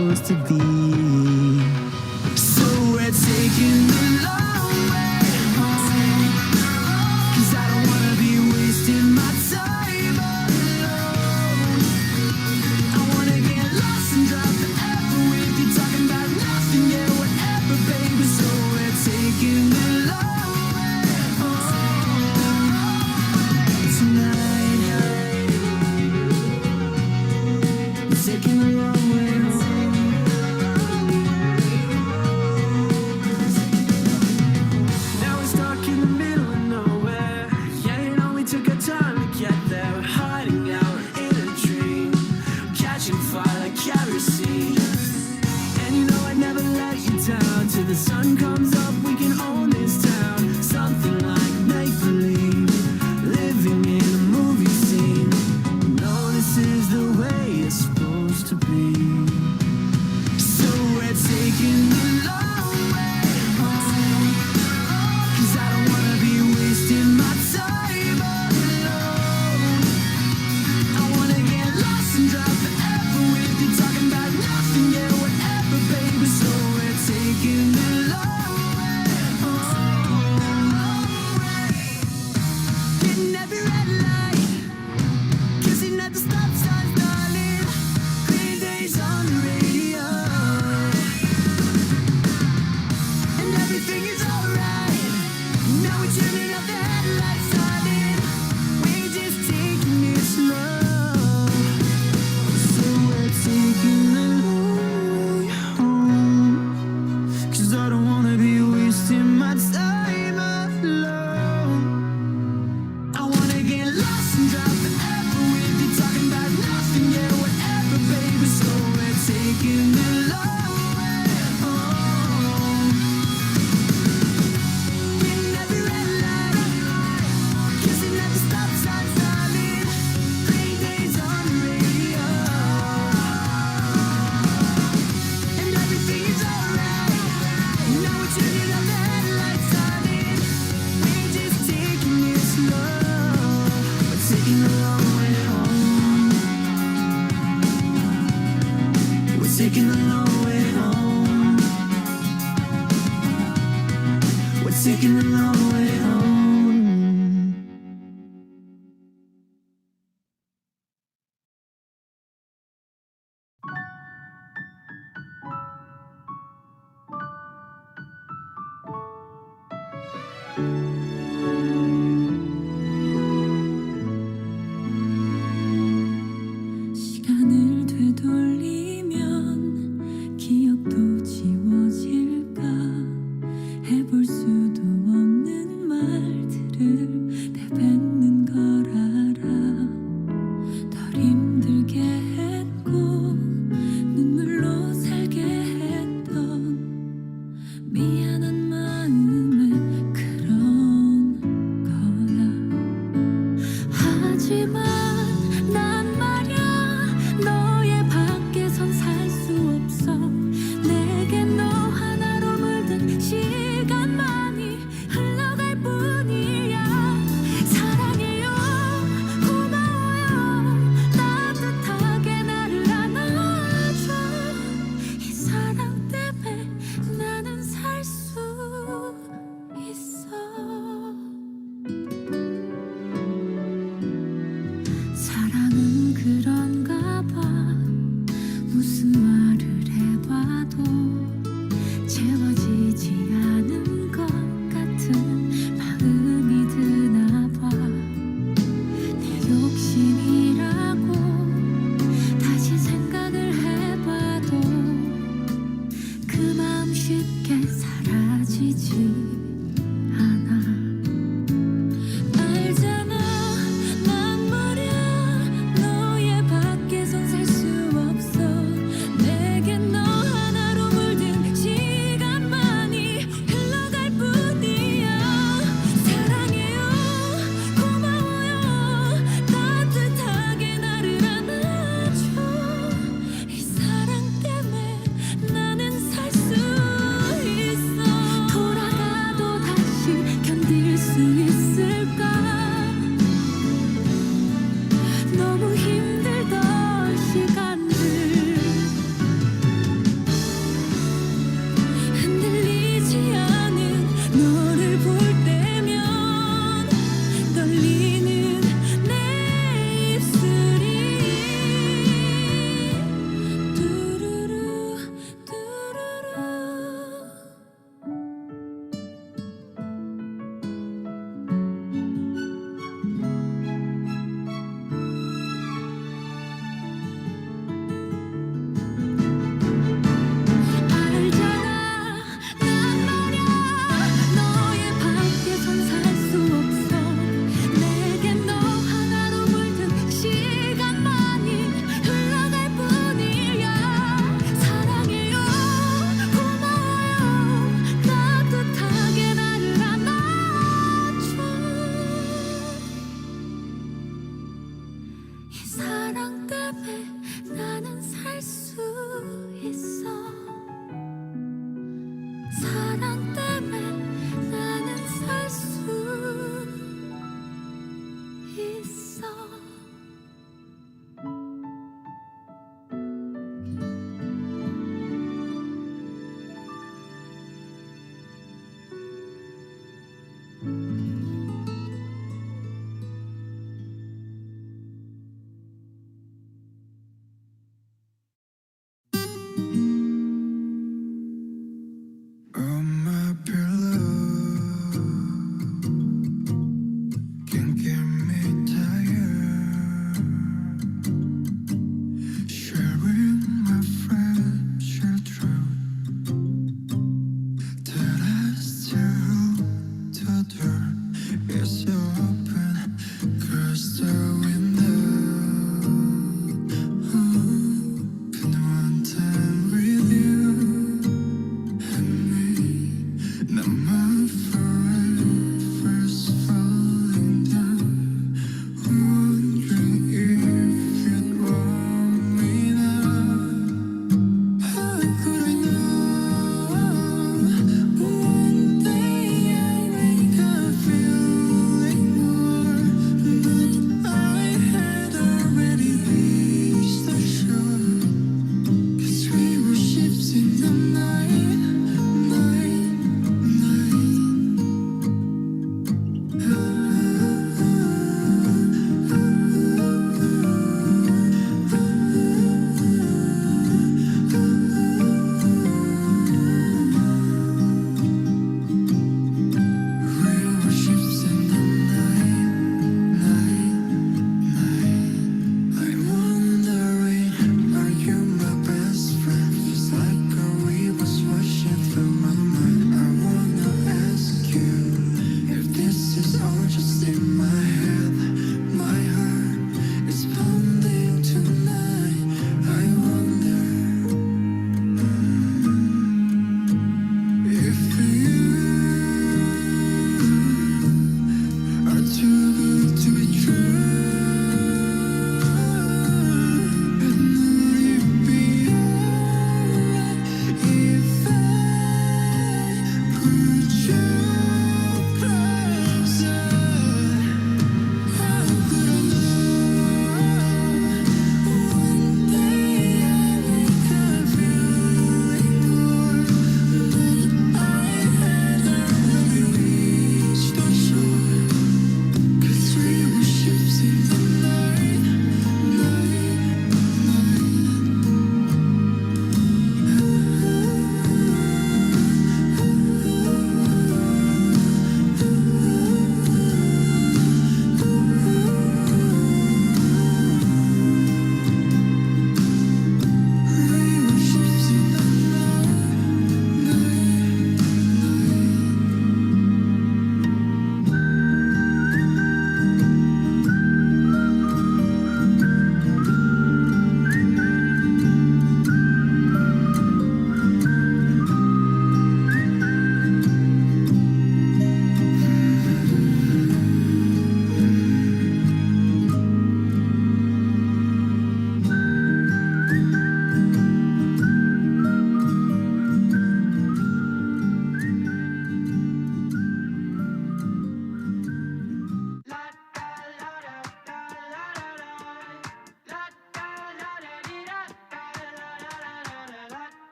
supposed to be. So we're taking the long way home, 'cause I don't wanna be wasting my time alone. I wanna get lost and drive forever with you, talking about nothing, yeah, whatever, baby. So we're taking the long way home tonight. We're taking the long way home. Now we're stuck in the middle of nowhere. Yeah, you know we took our time to get there. We're hiding out in a dream, catching fire like kerosene. And you know I'd never let you down. Till the sun comes up, we can own this town. Something like make-believe, living in a movie scene. No, this is the way it's supposed to be. So we're taking the long way home, 'cause I don't wanna be wasting my time alone. I wanna get lost and drive forever with you, talking about nothing, yeah, whatever, baby. So we're taking the long way home. Hitting every red light, kissing at the stop signs, darling. Green Day's on the radio, and everything is alright. Now we're turning up the headlights, darling. We're just taking it slow. So we're taking the long way home, 'cause I don't wanna be wasting my time alone. I wanna get lost and drive forever with you, talking about nothing, yeah, whatever, baby. So we're taking the long way home. Hitting every red light, kissing at the stop signs, darling. Green Day's on the radio, and everything is alright. Now we're turning up the headlights, darling. We're just taking it slow. We're taking the long way home. We're taking the long way home. We're taking the long way home. 시간을 되돌리면 기억도 지워질까. 해볼 수도 없는 말들을 내뱉는 걸 알아. 덜 힘들게 했고 눈물로 살게 했던 미안한 마음에 그런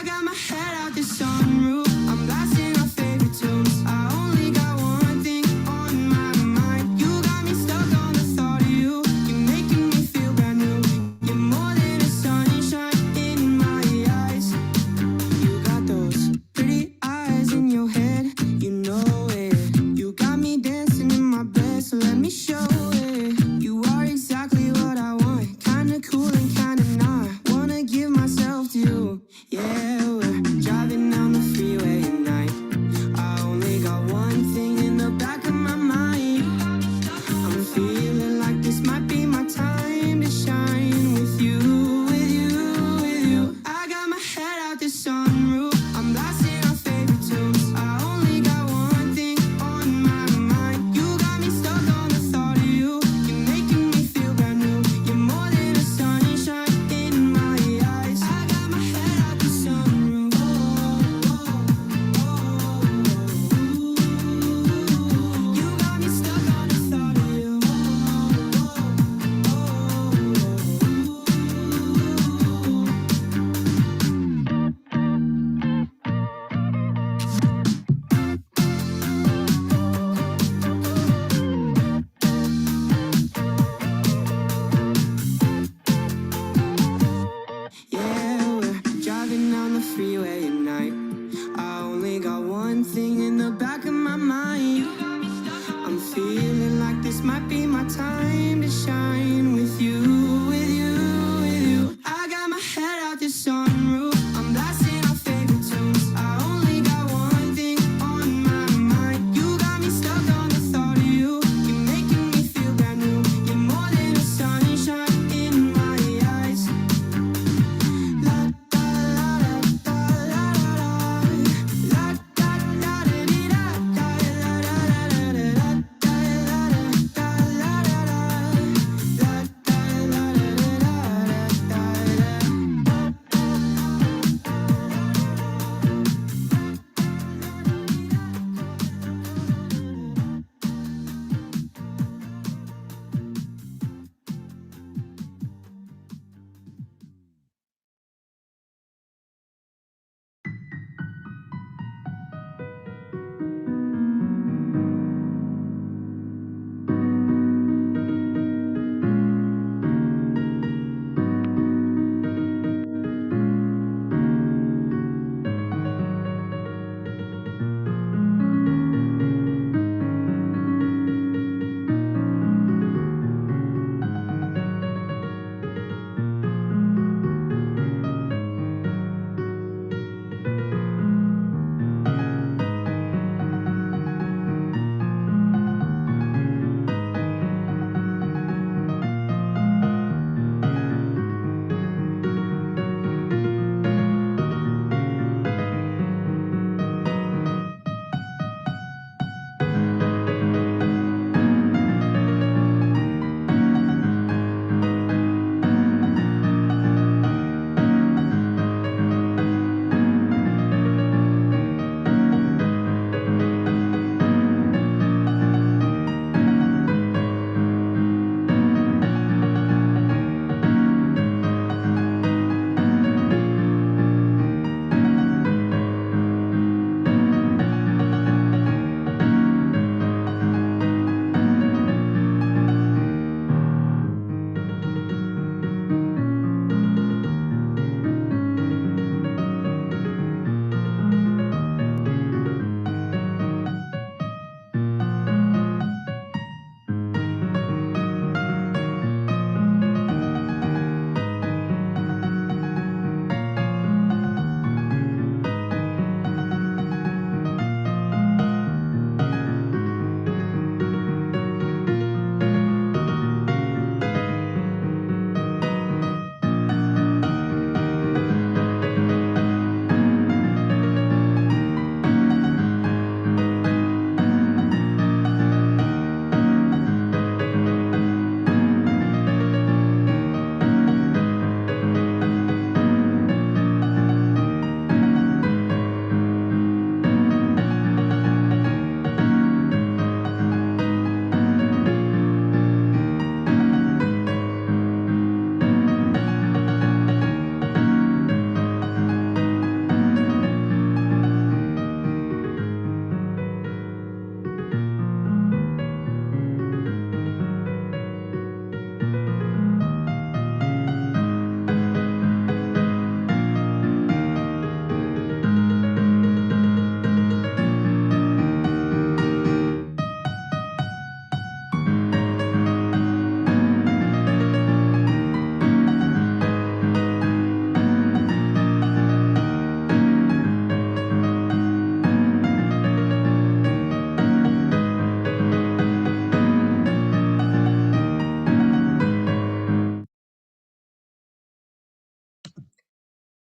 I got my head out the sunroof. I'm blasting our favorite tunes. I only got one thing on my mind. You got me stuck on the thought of you. You're making me feel brand new. You're more than a sunshine in my eyes. You got those pretty eyes in your head. You know it. You got me dancing in my bed, so let me show it. You are exactly what I want. Kinda cool and kinda not. Wanna give myself to you. Yeah, we're driving down the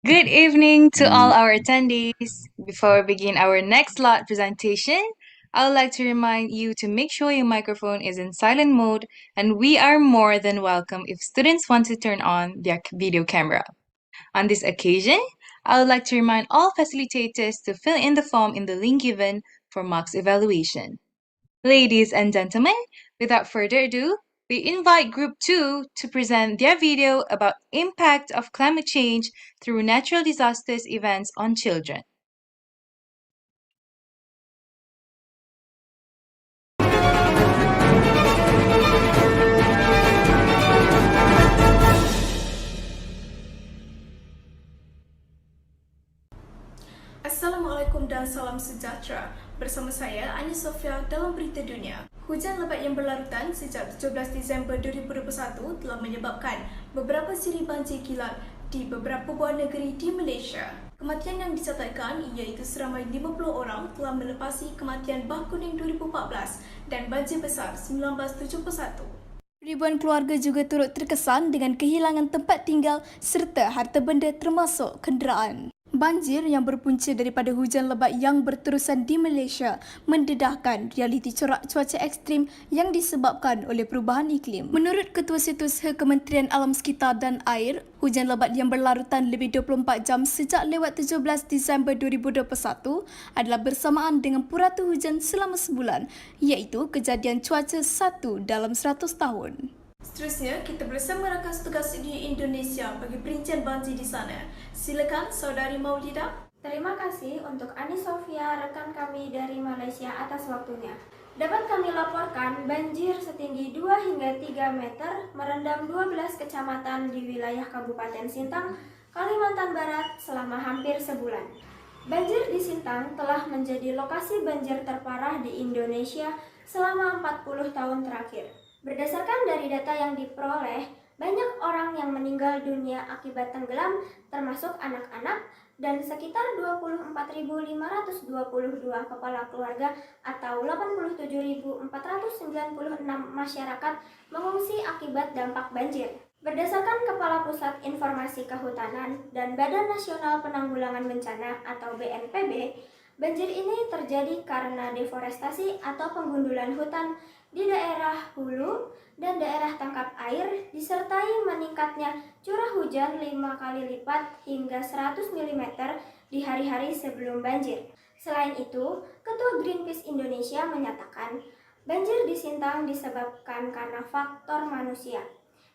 Good evening to all our attendees. Before we begin our next lot presentation, I would like to remind you to make sure your microphone is in silent mode, and we are more than welcome if students want to turn on their video camera. On this occasion, I would like to remind all facilitators to fill in the form in the link given for marks evaluation. Ladies and gentlemen, without further ado, we invite Group 2 to present their video about impact of climate change through natural disasters events on children. Assalamualaikum dan salam sejahtera. Bersama saya, Ania Sofia dalam Berita Dunia. Hujan lebat yang berlarutan sejak 17 Disember 2021 telah menyebabkan beberapa siri banjir kilat di beberapa buah negeri di Malaysia. Kematian yang dicatatkan iaitu seramai 50 orang telah melepasi kematian Bah Kuning 2014 dan banjir besar 1971. Ribuan keluarga juga turut terkesan dengan kehilangan tempat tinggal serta harta benda termasuk kenderaan. Banjir yang berpunca daripada hujan lebat yang berterusan di Malaysia mendedahkan realiti corak cuaca ekstrim yang disebabkan oleh perubahan iklim. Menurut Ketua Setiausaha Kementerian Alam Sekitar dan Air, hujan lebat yang berlarutan lebih 24 jam sejak lewat 17 Disember 2021 adalah bersamaan dengan purata hujan selama sebulan, iaitu kejadian cuaca 1 dalam 100 tahun. Seterusnya, kita bersama rakan tugas di Indonesia bagi perincian banjir di sana. Silakan Saudari Maulida. Terima kasih untuk Ani Sofia, rekan kami dari Malaysia atas waktunya. Dapat kami laporkan banjir setinggi 2 hingga 3 meter merendam 12 kecamatan di wilayah Kabupaten Sintang, Kalimantan Barat selama hampir sebulan. Banjir di Sintang telah menjadi lokasi banjir terparah di Indonesia selama 40 tahun terakhir. Berdasarkan dari data yang diperoleh, banyak orang yang meninggal dunia akibat tenggelam, termasuk anak-anak, dan sekitar 24.522 kepala keluarga atau 87.496 masyarakat mengungsi akibat dampak banjir. Berdasarkan Kepala Pusat Informasi Kehutanan dan Badan Nasional Penanggulangan Bencana atau BNPB, banjir ini terjadi karena deforestasi atau penggundulan hutan di daerah hulu dan daerah tangkap air, disertai meningkatnya curah hujan 5 kali lipat hingga 100 mm di hari-hari sebelum banjir. Selain itu, Ketua Greenpeace Indonesia menyatakan banjir di Sintang disebabkan karena faktor manusia,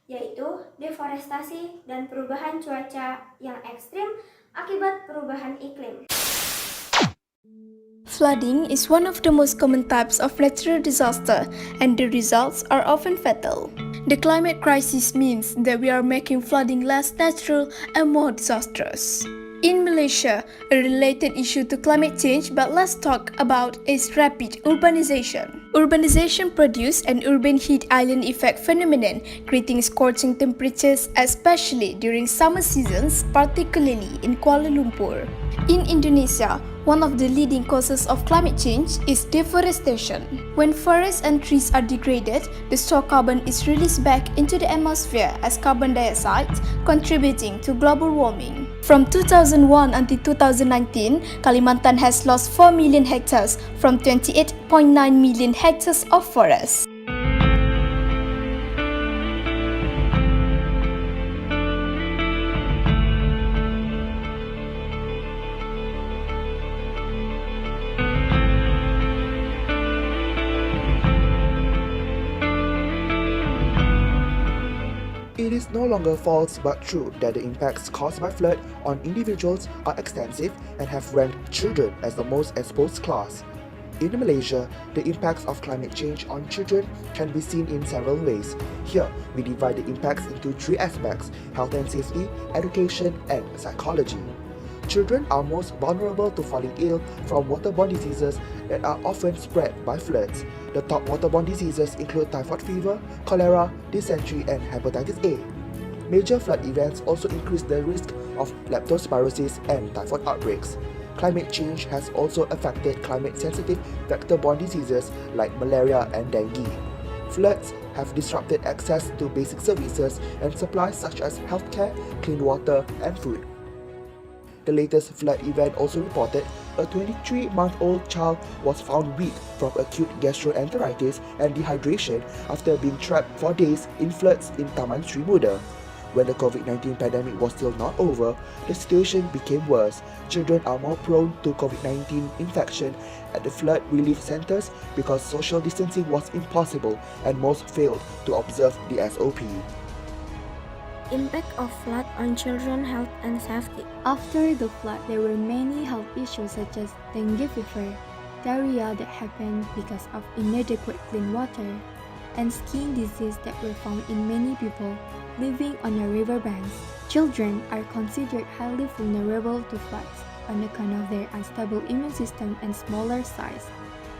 yaitu deforestasi dan perubahan cuaca yang ekstrim akibat perubahan iklim. Flooding is one of the most common types of natural disaster, and the results are often fatal. The climate crisis means that we are making flooding less natural and more disastrous. In Malaysia, a related issue to climate change, but let's talk about is rapid urbanization. Urbanization produces an urban heat island effect phenomenon, creating scorching temperatures, especially during summer seasons, particularly in Kuala Lumpur. In Indonesia, one of the leading causes of climate change is deforestation. When forests and trees are degraded, the stored carbon is released back into the atmosphere as carbon dioxide, contributing to global warming. From 2001 until 2019, Kalimantan has lost 4 million hectares from 28.9 million hectares of forest. It is no longer false but true that the impacts caused by flood on individuals are extensive and have ranked children as the most exposed class. In Malaysia, the impacts of climate change on children can be seen in several ways. Here, we divide the impacts into 3 aspects: health and safety, education, and psychology. Children are most vulnerable to falling ill from waterborne diseases that are often spread by floods. The top waterborne diseases include typhoid fever, cholera, dysentery, and hepatitis A. Major flood events also increase the risk of leptospirosis and typhoid outbreaks. Climate change has also affected climate-sensitive vector-borne diseases like malaria and dengue. Floods have disrupted access to basic services and supplies such as healthcare, clean water, and food. The latest flood event also reported a 23-month-old child was found weak from acute gastroenteritis and dehydration after being trapped for days in floods in Taman Sri Muda. When the COVID-19 pandemic was still not over, the situation became worse. Children are more prone to COVID-19 infection at the flood relief centers because social distancing was impossible and most failed to observe the SOP. Impact of flood on children health and safety. After the flood, there were many health issues such as dengue fever, diarrhea that happened because of inadequate clean water, and skin disease that were found in many people living on the riverbanks. Children are considered highly vulnerable to floods on account of their unstable immune system and smaller size,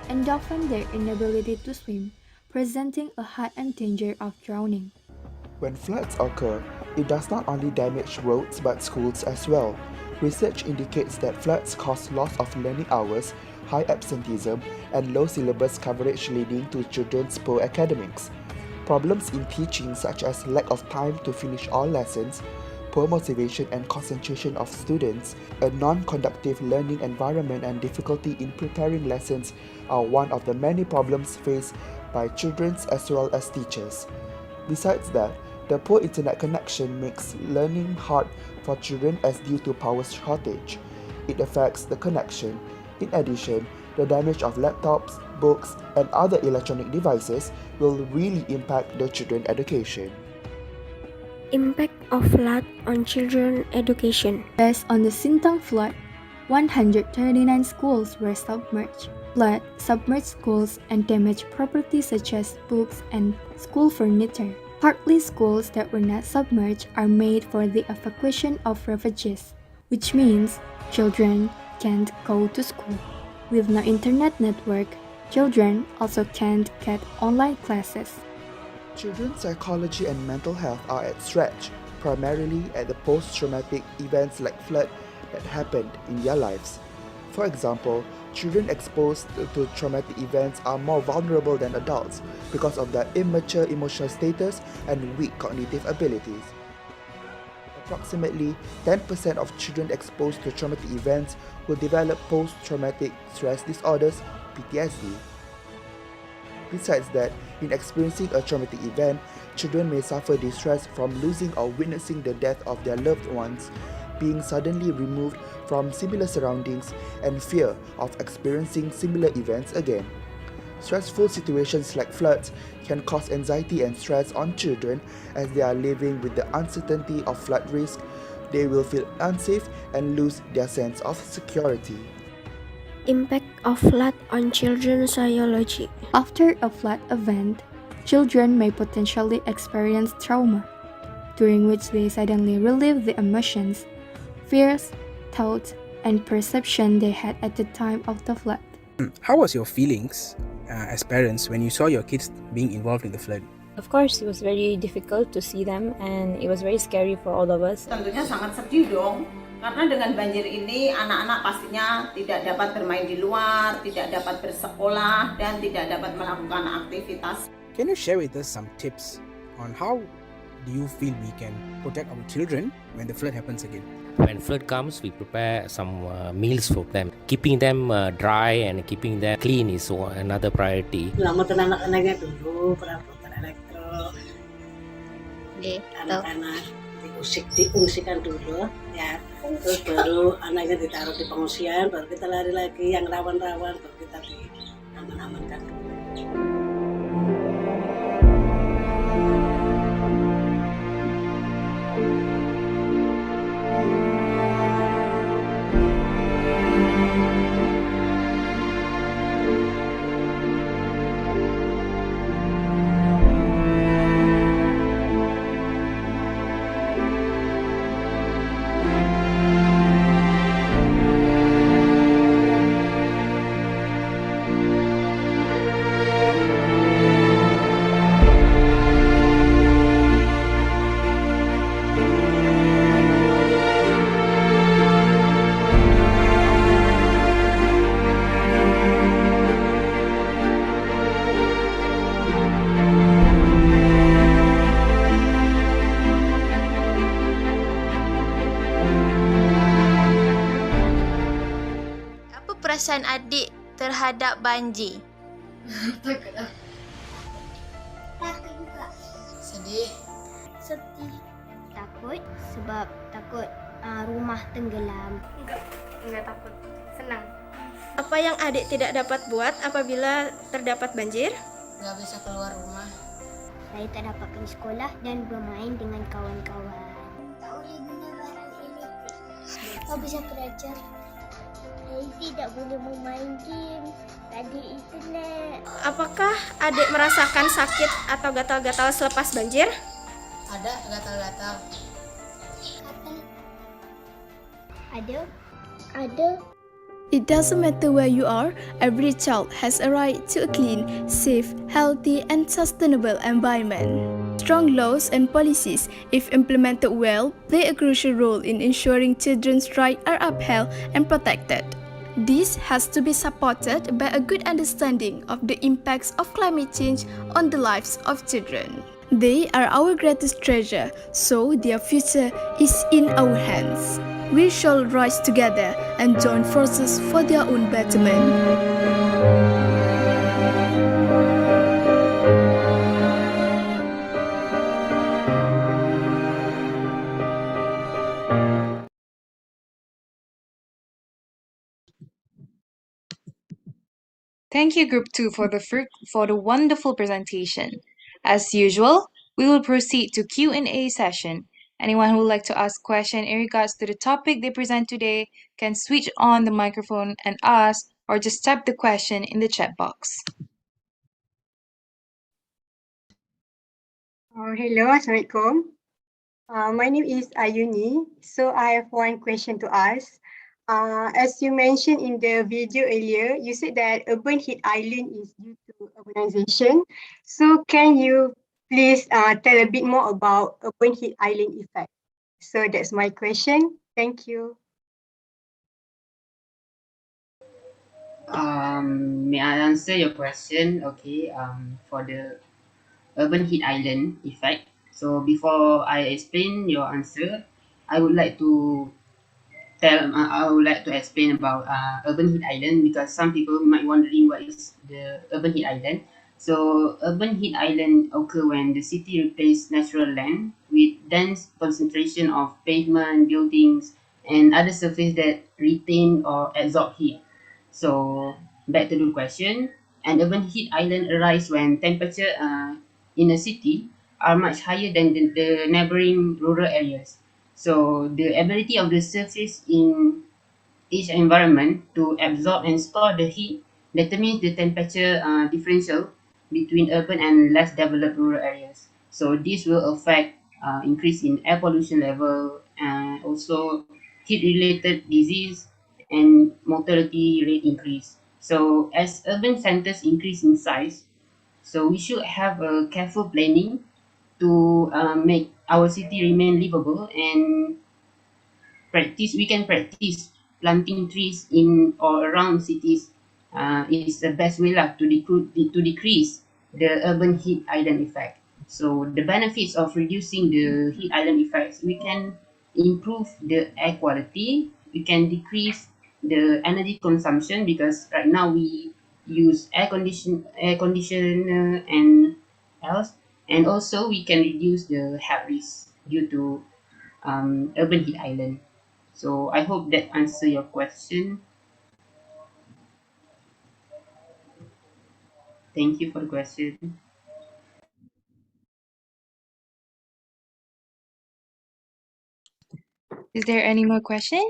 and often their inability to swim, presenting a heightened danger of drowning. When floods occur, it does not only damage roads but schools as well. Research indicates that floods cause loss of learning hours, high absenteeism, and low syllabus coverage leading to children's poor academics. Problems in teaching such as lack of time to finish all lessons, poor motivation and concentration of students, a non-conductive learning environment and difficulty in preparing lessons are one of the many problems faced by children as well as teachers. Besides that, the poor internet connection makes learning hard for children as due to power shortage. It affects the connection. In addition, the damage of laptops, books, and other electronic devices will really impact the children's education. Impact of flood on children education. Based on the Sintang flood, 139 schools were submerged. Flood submerged schools and damaged property such as books and school furniture. Partly schools that were not submerged are made for the evacuation of refugees, which means children can't go to school. With no internet network, children also can't get online classes. Children's psychology and mental health are at stretch, primarily at the post-traumatic events like flood that happened in their lives. For example, children exposed to traumatic events are more vulnerable than adults because of their immature emotional status and weak cognitive abilities. Approximately 10% of children exposed to traumatic events will develop post-traumatic stress disorders, PTSD. Besides that, in experiencing a traumatic event, children may suffer distress from losing or witnessing the death of their loved ones, being suddenly removed from similar surroundings, and fear of experiencing similar events again. Stressful situations like floods can cause anxiety and stress on children as they are living with the uncertainty of flood risk. They will feel unsafe and lose their sense of security. Impact of flood on children's psychology. After a flood event, children may potentially experience trauma, during which they suddenly relive the emotions, fears, thoughts, and perception they had at the time of the flood. How was your feelings as parents when you saw your kids being involved in the flood? Of course, it was very difficult to see them and it was very scary for all of us. Tentunya sangat sedih dong, karena dengan banjir ini anak-anak pastinya tidak dapat bermain di luar, tidak dapat bersekolah, dan tidak dapat melakukan aktivitas. Can you share with us some tips on how do you feel we can protect our children when the flood happens again? When flood comes, we prepare some meals for them. Keeping them dry and keeping them clean is another priority. Selamatan anak-anaknya dulu, perabotan elektro, anak-anak diungsikan dulu, ya. Terus baru anaknya ditaruh di pengungsian, baru kita lari lagi yang rawan-rawan, baru kita aman-amankan dulu. perasan adik terhadap banjir? Takut lah. Takut juga. Sedih. Sedih. Takut sebab takut rumah tenggelam. Enggak takut. Senang. Apa yang adik tidak dapat buat apabila terdapat banjir? Nggak bisa keluar rumah. Saya tak dapat pergi sekolah dan bermain dengan kawan-kawan. Tak boleh guna barang elektrik. Tak bisa belajar. Saya tidak boleh bermain game. Tak ada internet. Apakah adik merasakan sakit atau gatal-gatal selepas banjir? Ada gatal-gatal. Ada. Ada. It doesn't matter where you are, every child has a right to a clean, safe, healthy, and sustainable environment. Strong laws and policies, if implemented well, play a crucial role in ensuring children's rights are upheld and protected. This has to be supported by a good understanding of the impacts of climate change on the lives of children. They are our greatest treasure, so their future is in our hands. We shall rise together and join forces for their own betterment. Thank you, Group 2, for the wonderful presentation. As usual, we will proceed to Q&A session. Anyone who would like to ask question in regards to the topic they present today can switch on the microphone and ask, or just type the question in the chat box. Hello, Assalamualaikum. My name is Ayuni. So I have one question to ask. As you mentioned in the video earlier, you said that urban heat island is due to urbanization. So can you please tell a bit more about urban heat island effect? So that's my question. Thank you. May I answer your question? Okay. For the urban heat island effect. So before I explain your answer, I would like to explain about urban heat island, because some people might wondering what is the urban heat island. So urban heat island occur when the city replaces natural land with dense concentration of pavement, buildings, and other surface that retain or absorb heat. So back to the question, an urban heat island arises when temperature in a city are much higher than the neighboring rural areas. So the ability of the surface in each environment to absorb and store the heat determines the temperature differential between urban and less developed rural areas. So this will affect increase in air pollution level and also heat-related disease and mortality rate increase. So as urban centers increase in size, so we should have a careful planning to make our city remain livable, and we can practice planting trees in or around cities is the best way to decrease the urban heat island effect. So the benefits of reducing the heat island effects, we can improve the air quality, we can decrease the energy consumption, because right now we use air conditioner and else, and also we can reduce the health risk due to urban heat island. So I hope that answer your question. Thank you for the question. Is there any more question?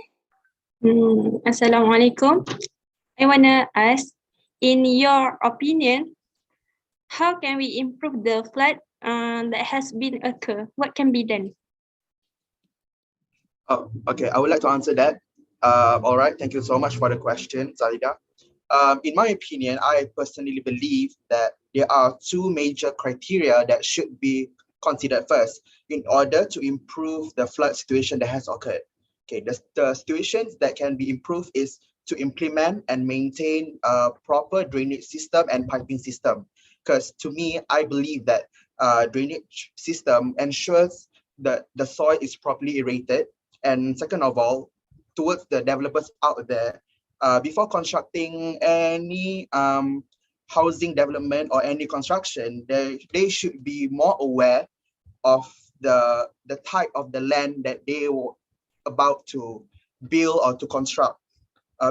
Assalamualaikum. I want to ask, in your opinion, how can we improve the flood that has been occurred? What can be done? Oh, okay, I would like to answer that. All right, thank you so much for the question, Zalida. In my opinion, I personally believe that there are two major criteria that should be considered first in order to improve the flood situation that has occurred. Okay, the situations that can be improved is to implement and maintain a proper drainage system and piping system. Because to me, I believe that drainage system ensures that the soil is properly aerated. And second of all, towards the developers out there, before constructing any housing development or any construction, they should be more aware of the type of the land that they were about to build or to construct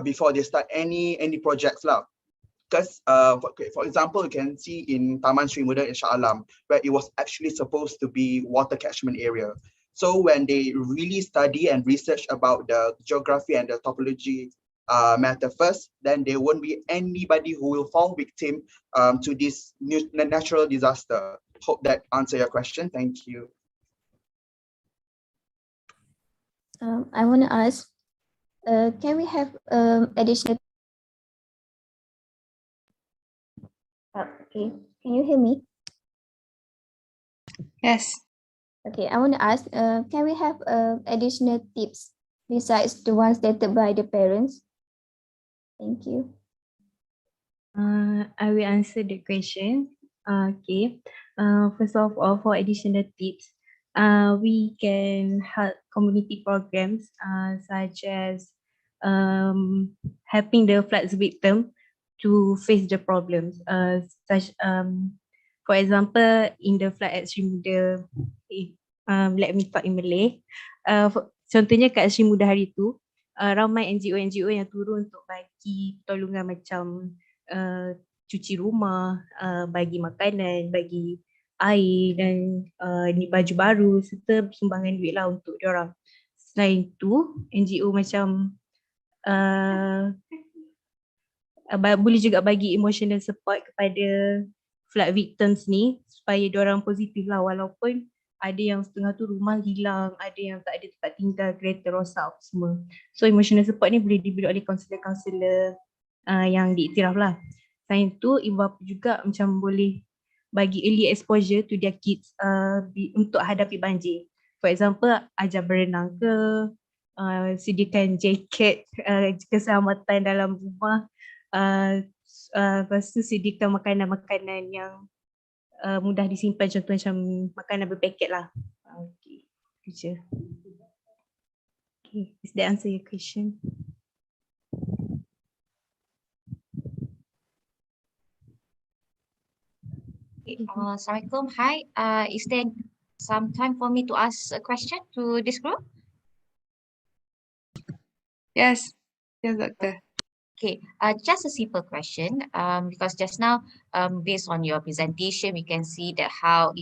before they start any projects lah. Because for example, you can see in Taman Sri Muda in Shah Alam, where it was actually supposed to be water catchment area. So when they really study and research about the geography and the topology matter first, then there won't be anybody who will fall victim to this natural disaster. Hope that answer your question. Thank you. I want to ask, can we have additional? Okay, can you hear me? Yes. Okay, I want to ask, can we have additional tips besides the ones stated by the parents? Thank you. I will answer the question. Okay. First of all, for additional tips, we can help community programs such as helping the floods victim to face the problems. For example, in the flood at Sri Muda, let me talk in Malay. Contohnya kat Sri Muda hari tu, ramai NGO yang turun untuk bagi pertolongan macam cuci rumah, bagi makanan, bagi air dan ni baju baru serta sumbangan duit lah untuk diorang. Selain tu, NGO macam boleh juga bagi emotional support kepada flood victims ni supaya diorang positif lah, walaupun ada yang setengah tu rumah hilang, ada yang tak ada tempat tinggal, kereta rosak semua. So emotional support ni boleh diberi oleh kaunselor-kaunselor yang diiktiraf lah. Selain tu, ibu bapa juga macam boleh bagi early exposure to their kids untuk hadapi banjir. For example, ajar berenang ke, sediakan jaket keselamatan dalam rumah, lepas tu sediakan makanan-makanan yang mudah disimpan, contoh macam makanan berpaket lah. Okay, itu je. Okay, does that answer your question? Assalamualaikum. Hi, is there some time for me to ask a question to this group? Yes, doctor. Okay, just a simple question, because just now, based on your presentation, we can see that how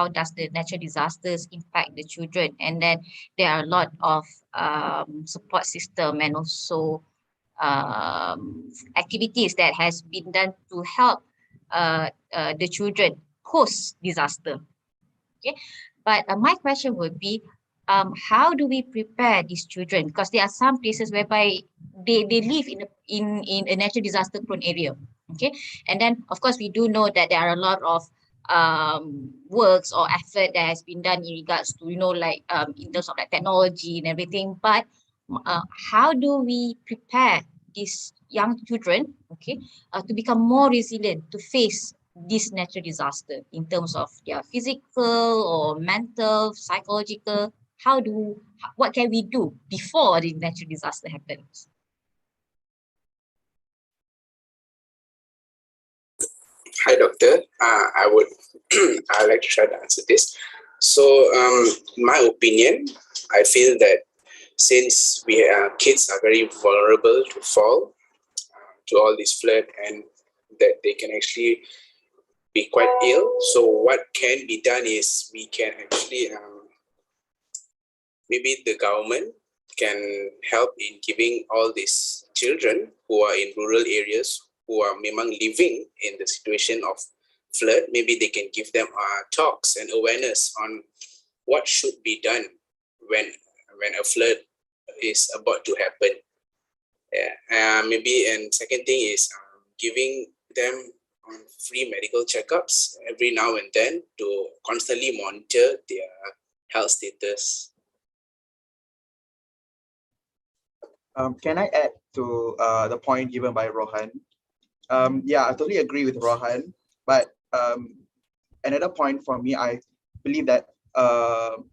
does the natural disasters impact the children, and then there are a lot of support system and also activities that has been done to help the children post disaster. Okay, but my question would be, how do we prepare these children? Because there are some places whereby they live in a natural disaster prone area. Okay, and then of course we do know that there are a lot of works or effort that has been done in regards to, like in terms of like technology and everything. But how do we prepare these young children, okay, to become more resilient to face this natural disaster in terms of their physical or mental, psychological? What can we do before the natural disaster happens? Hi, Doctor. I'd like to try to answer this. So, in my opinion, I feel that since kids are very vulnerable to fall to all this flood, and that they can actually be quite ill. So what can be done is we can actually maybe the government can help in giving all these children who are in rural areas, who are memang living in the situation of flood, maybe they can give them talks and awareness on what should be done when a flood is about to happen. Yeah, maybe, and second thing is giving them free medical checkups every now and then to constantly monitor their health status. Can I add to the point given by Rohan? Yeah, I totally agree with Rohan. But another point for me, I believe that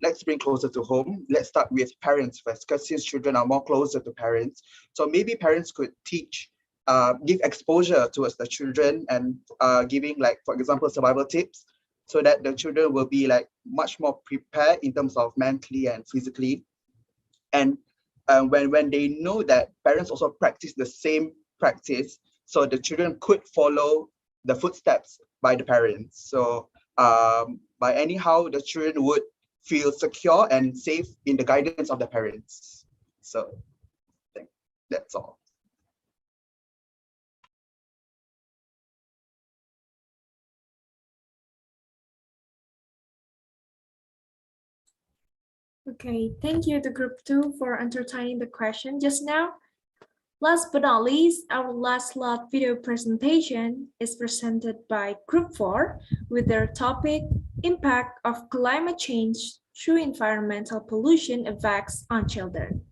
let's bring closer to home. Let's start with parents first, because since children are more closer to parents, so maybe parents could teach, give exposure towards the children and giving, like, for example, survival tips, so that the children will be like much more prepared in terms of mentally and physically. And when they know that parents also practice the same practice, so the children could follow the footsteps by the parents. So by anyhow, the children would feel secure and safe in the guidance of the parents. So I think that's all. Okay, thank you to Group 2 for entertaining the question just now. Last but not least, our last slot video presentation is presented by Group 4 with their topic, Impact of Climate Change through Environmental Pollution Effects on Children.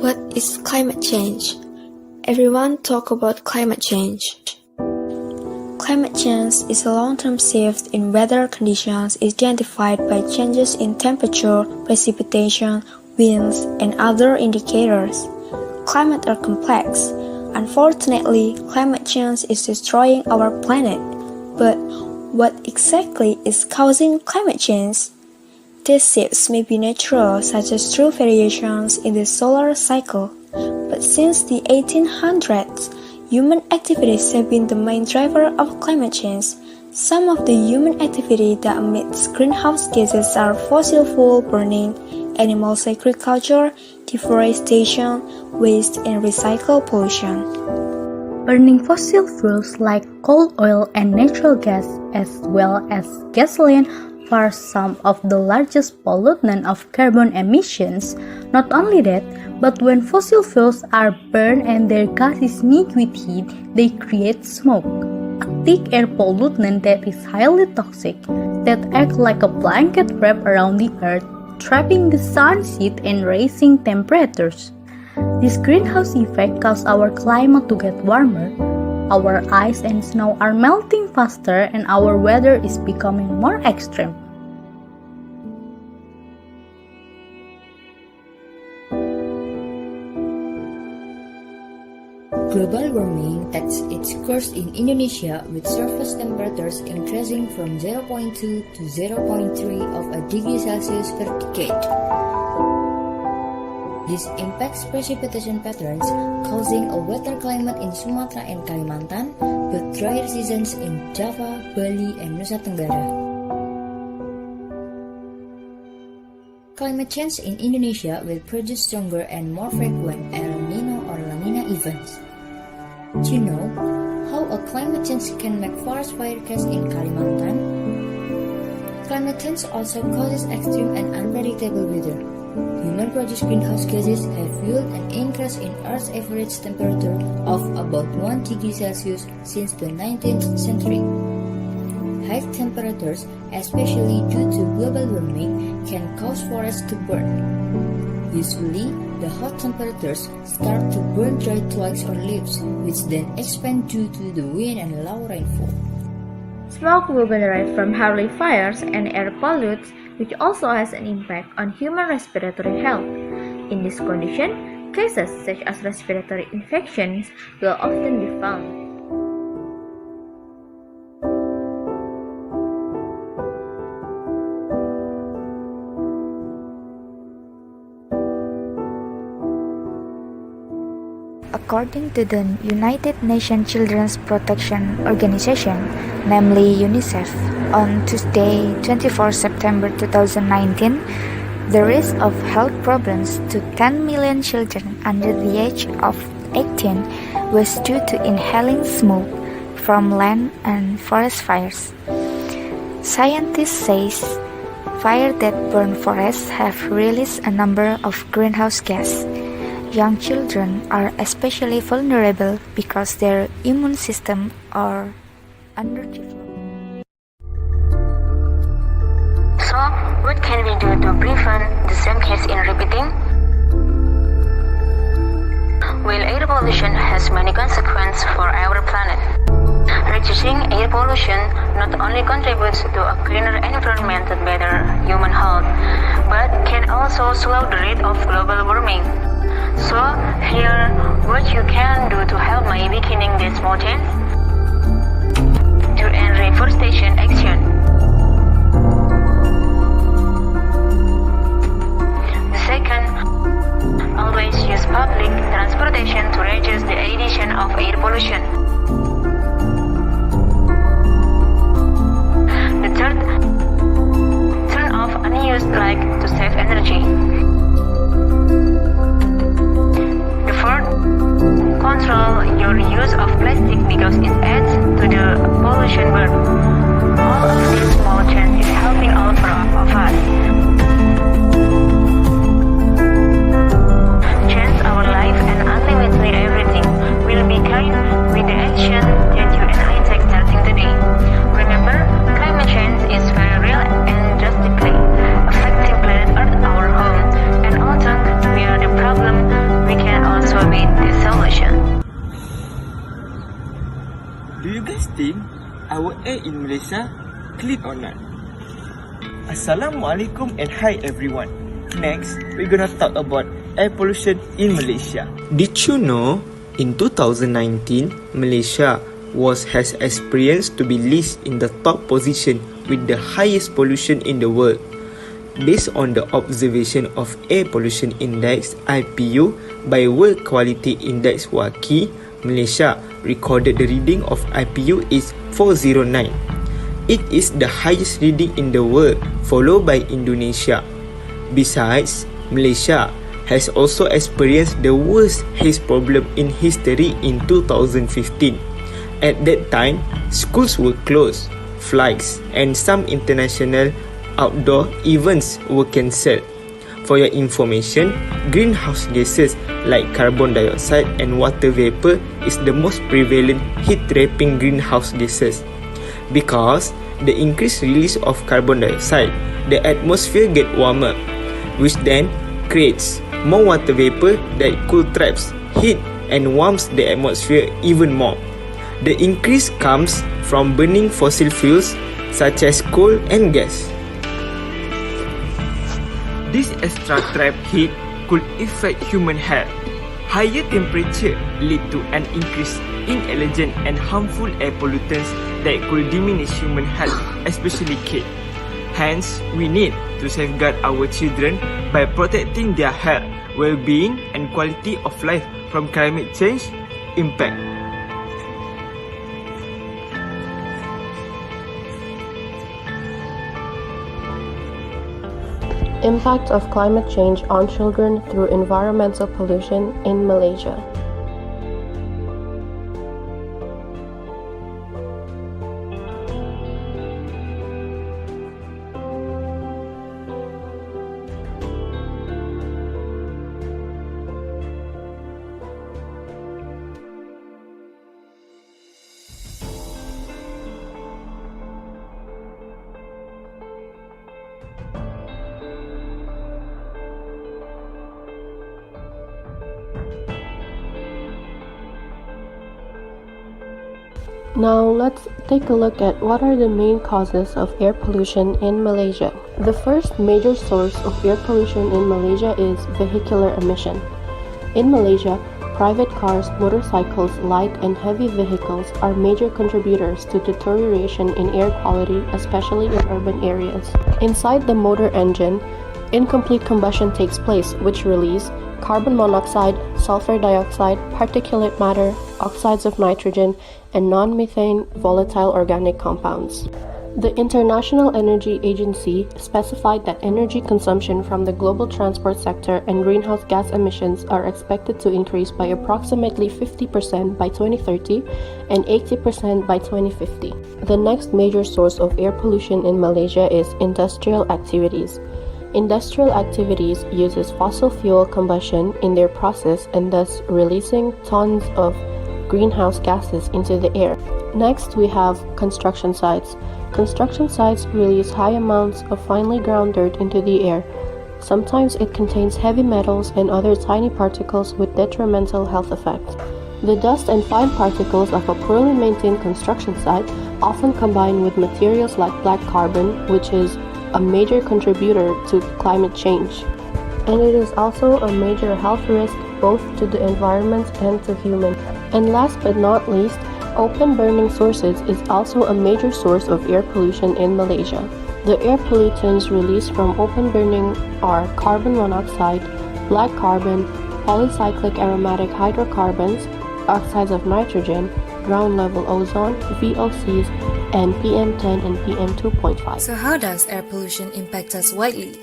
What is climate change? Everyone talk about climate change. Climate change is a long-term shift in weather conditions identified by changes in temperature, precipitation, winds, and other indicators. Climate are complex. Unfortunately, climate change is destroying our planet. But what exactly is causing climate change? These shifts may be natural, such as through variations in the solar cycle. But since the 1800s, human activities have been the main driver of climate change. Some of the human activity that emits greenhouse gases are fossil fuel burning, animal agriculture, deforestation, waste, and recycle pollution. Burning fossil fuels like coal, oil, and natural gas, as well as gasoline, are some of the largest pollutants of carbon emissions. Not only that, but when fossil fuels are burned and their gases mix with heat, they create smoke, a thick air pollutant that is highly toxic, that acts like a blanket wrap around the earth, trapping the sun's heat and raising temperatures. This greenhouse effect causes our climate to get warmer. Our ice and snow are melting faster and our weather is becoming more extreme. Global warming takes its course in Indonesia with surface temperatures increasing from 0.2 to 0.3 of a degree Celsius per decade. This impacts precipitation patterns, causing a wetter climate in Sumatra and Kalimantan, but drier seasons in Java, Bali, and Nusa Tenggara. Climate change in Indonesia will produce stronger and more frequent El Nino or La Nina events. Do you know how a climate change can make forest fire case in Kalimantan? Climate change also causes extreme and unpredictable weather. Human-produced greenhouse gases have fueled an increase in Earth's average temperature of about 1 degree Celsius since the 19th century. High temperatures, especially due to global warming, can cause forests to burn. Usually, the hot temperatures start to burn dry twigs or leaves, which then expand due to the wind and low rainfall. Smoke will be derived from early fires and air pollutants, which also has an impact on human respiratory health. In this condition, cases such as respiratory infections will often be found. According to the United Nations Children's Protection Organization, namely UNICEF, on Tuesday, 24 September 2019, the risk of health problems to 10 million children under the age of 18 was due to inhaling smoke from land and forest fires. Scientists say fires that burn forests have released a number of greenhouse gases. Young children are especially vulnerable because their immune system are underdeveloped. So, what can we do to prevent the same case in repeating? Well, air pollution has many consequences for our planet. Reducing air pollution not only contributes to a cleaner environment and better human health, but can also slow the rate of global warming. So, here, what you can do to help by beginning this small change? To end reforestation action. The second, always use public transportation to reduce the emission of air pollution. The third, turn off unused light to save energy. The fourth, control your use of plastic because it adds to the pollution burden. All of these small changes is helping all of us. Change our life and ultimately everything will be kind with the action that you and I take starting today. Remember, climate change is very real and drastically affecting planet Earth, our home. And although we are the problem, we can also be the solution. Do you guys think our air in Malaysia clean or not? Assalamualaikum and hi everyone. Next, we're gonna talk about air pollution in Malaysia. Did you know in 2019 Malaysia has experienced to be listed in the top position with the highest pollution in the world? Based on the observation of Air Pollution Index (IPU) by World Quality Index WAQI, Malaysia recorded the reading of IPU is 409. It is the highest reading in the world, followed by Indonesia. Besides, Malaysia has also experienced the worst haze problem in history in 2015. At that time, schools were closed, flights and some international outdoor events were cancelled. For your information, greenhouse gases like carbon dioxide and water vapor is the most prevalent heat-trapping greenhouse gases. Because the increased release of carbon dioxide, the atmosphere gets warmer, which then creates more water vapor that could traps heat and warms the atmosphere even more. The increase comes from burning fossil fuels such as coal and gas. This extra trapped heat could affect human health. Higher temperature lead to an increase in allergen and harmful air pollutants that could diminish human health, especially kids. Hence, we need to safeguard our children by protecting their health, well-being and quality of life from climate change impact. Impact of climate change on children through environmental pollution in Malaysia. Now let's take a look at what are the main causes of air pollution in Malaysia. The first major source of air pollution in Malaysia is vehicular emission. In Malaysia, private cars, motorcycles, light and heavy vehicles are major contributors to deterioration in air quality, especially in urban areas. Inside the motor engine, incomplete combustion takes place, which release carbon monoxide, sulfur dioxide, particulate matter, oxides of nitrogen, and non-methane volatile organic compounds. The International Energy Agency specified that energy consumption from the global transport sector and greenhouse gas emissions are expected to increase by approximately 50% by 2030 and 80% by 2050. The next major source of air pollution in Malaysia is industrial activities. Industrial activities uses fossil fuel combustion in their process and thus releasing tons of greenhouse gases into the air. Next, we have construction sites. Construction sites release high amounts of finely ground dirt into the air. Sometimes it contains heavy metals and other tiny particles with detrimental health effects. The dust and fine particles of a poorly maintained construction site often combine with materials like black carbon, which is a major contributor to climate change. And it is also a major health risk both to the environment and to humans. And last but not least, open burning sources is also a major source of air pollution in Malaysia. The air pollutants released from open burning are carbon monoxide, black carbon, polycyclic aromatic hydrocarbons, oxides of nitrogen, ground level ozone, VOCs, and PM10 and PM2.5. So how does air pollution impact us widely?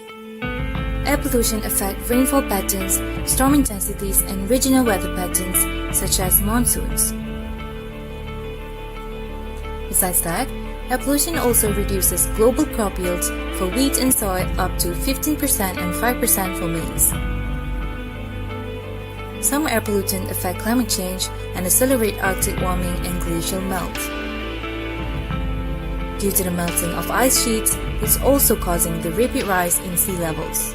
Air pollution affects rainfall patterns, storm intensities, and regional weather patterns such as monsoons. Besides that, air pollution also reduces global crop yields for wheat and soy up to 15% and 5% for maize. Some air pollutants affect climate change and accelerate Arctic warming and glacial melt. Due to the melting of ice sheets, it's also causing the rapid rise in sea levels.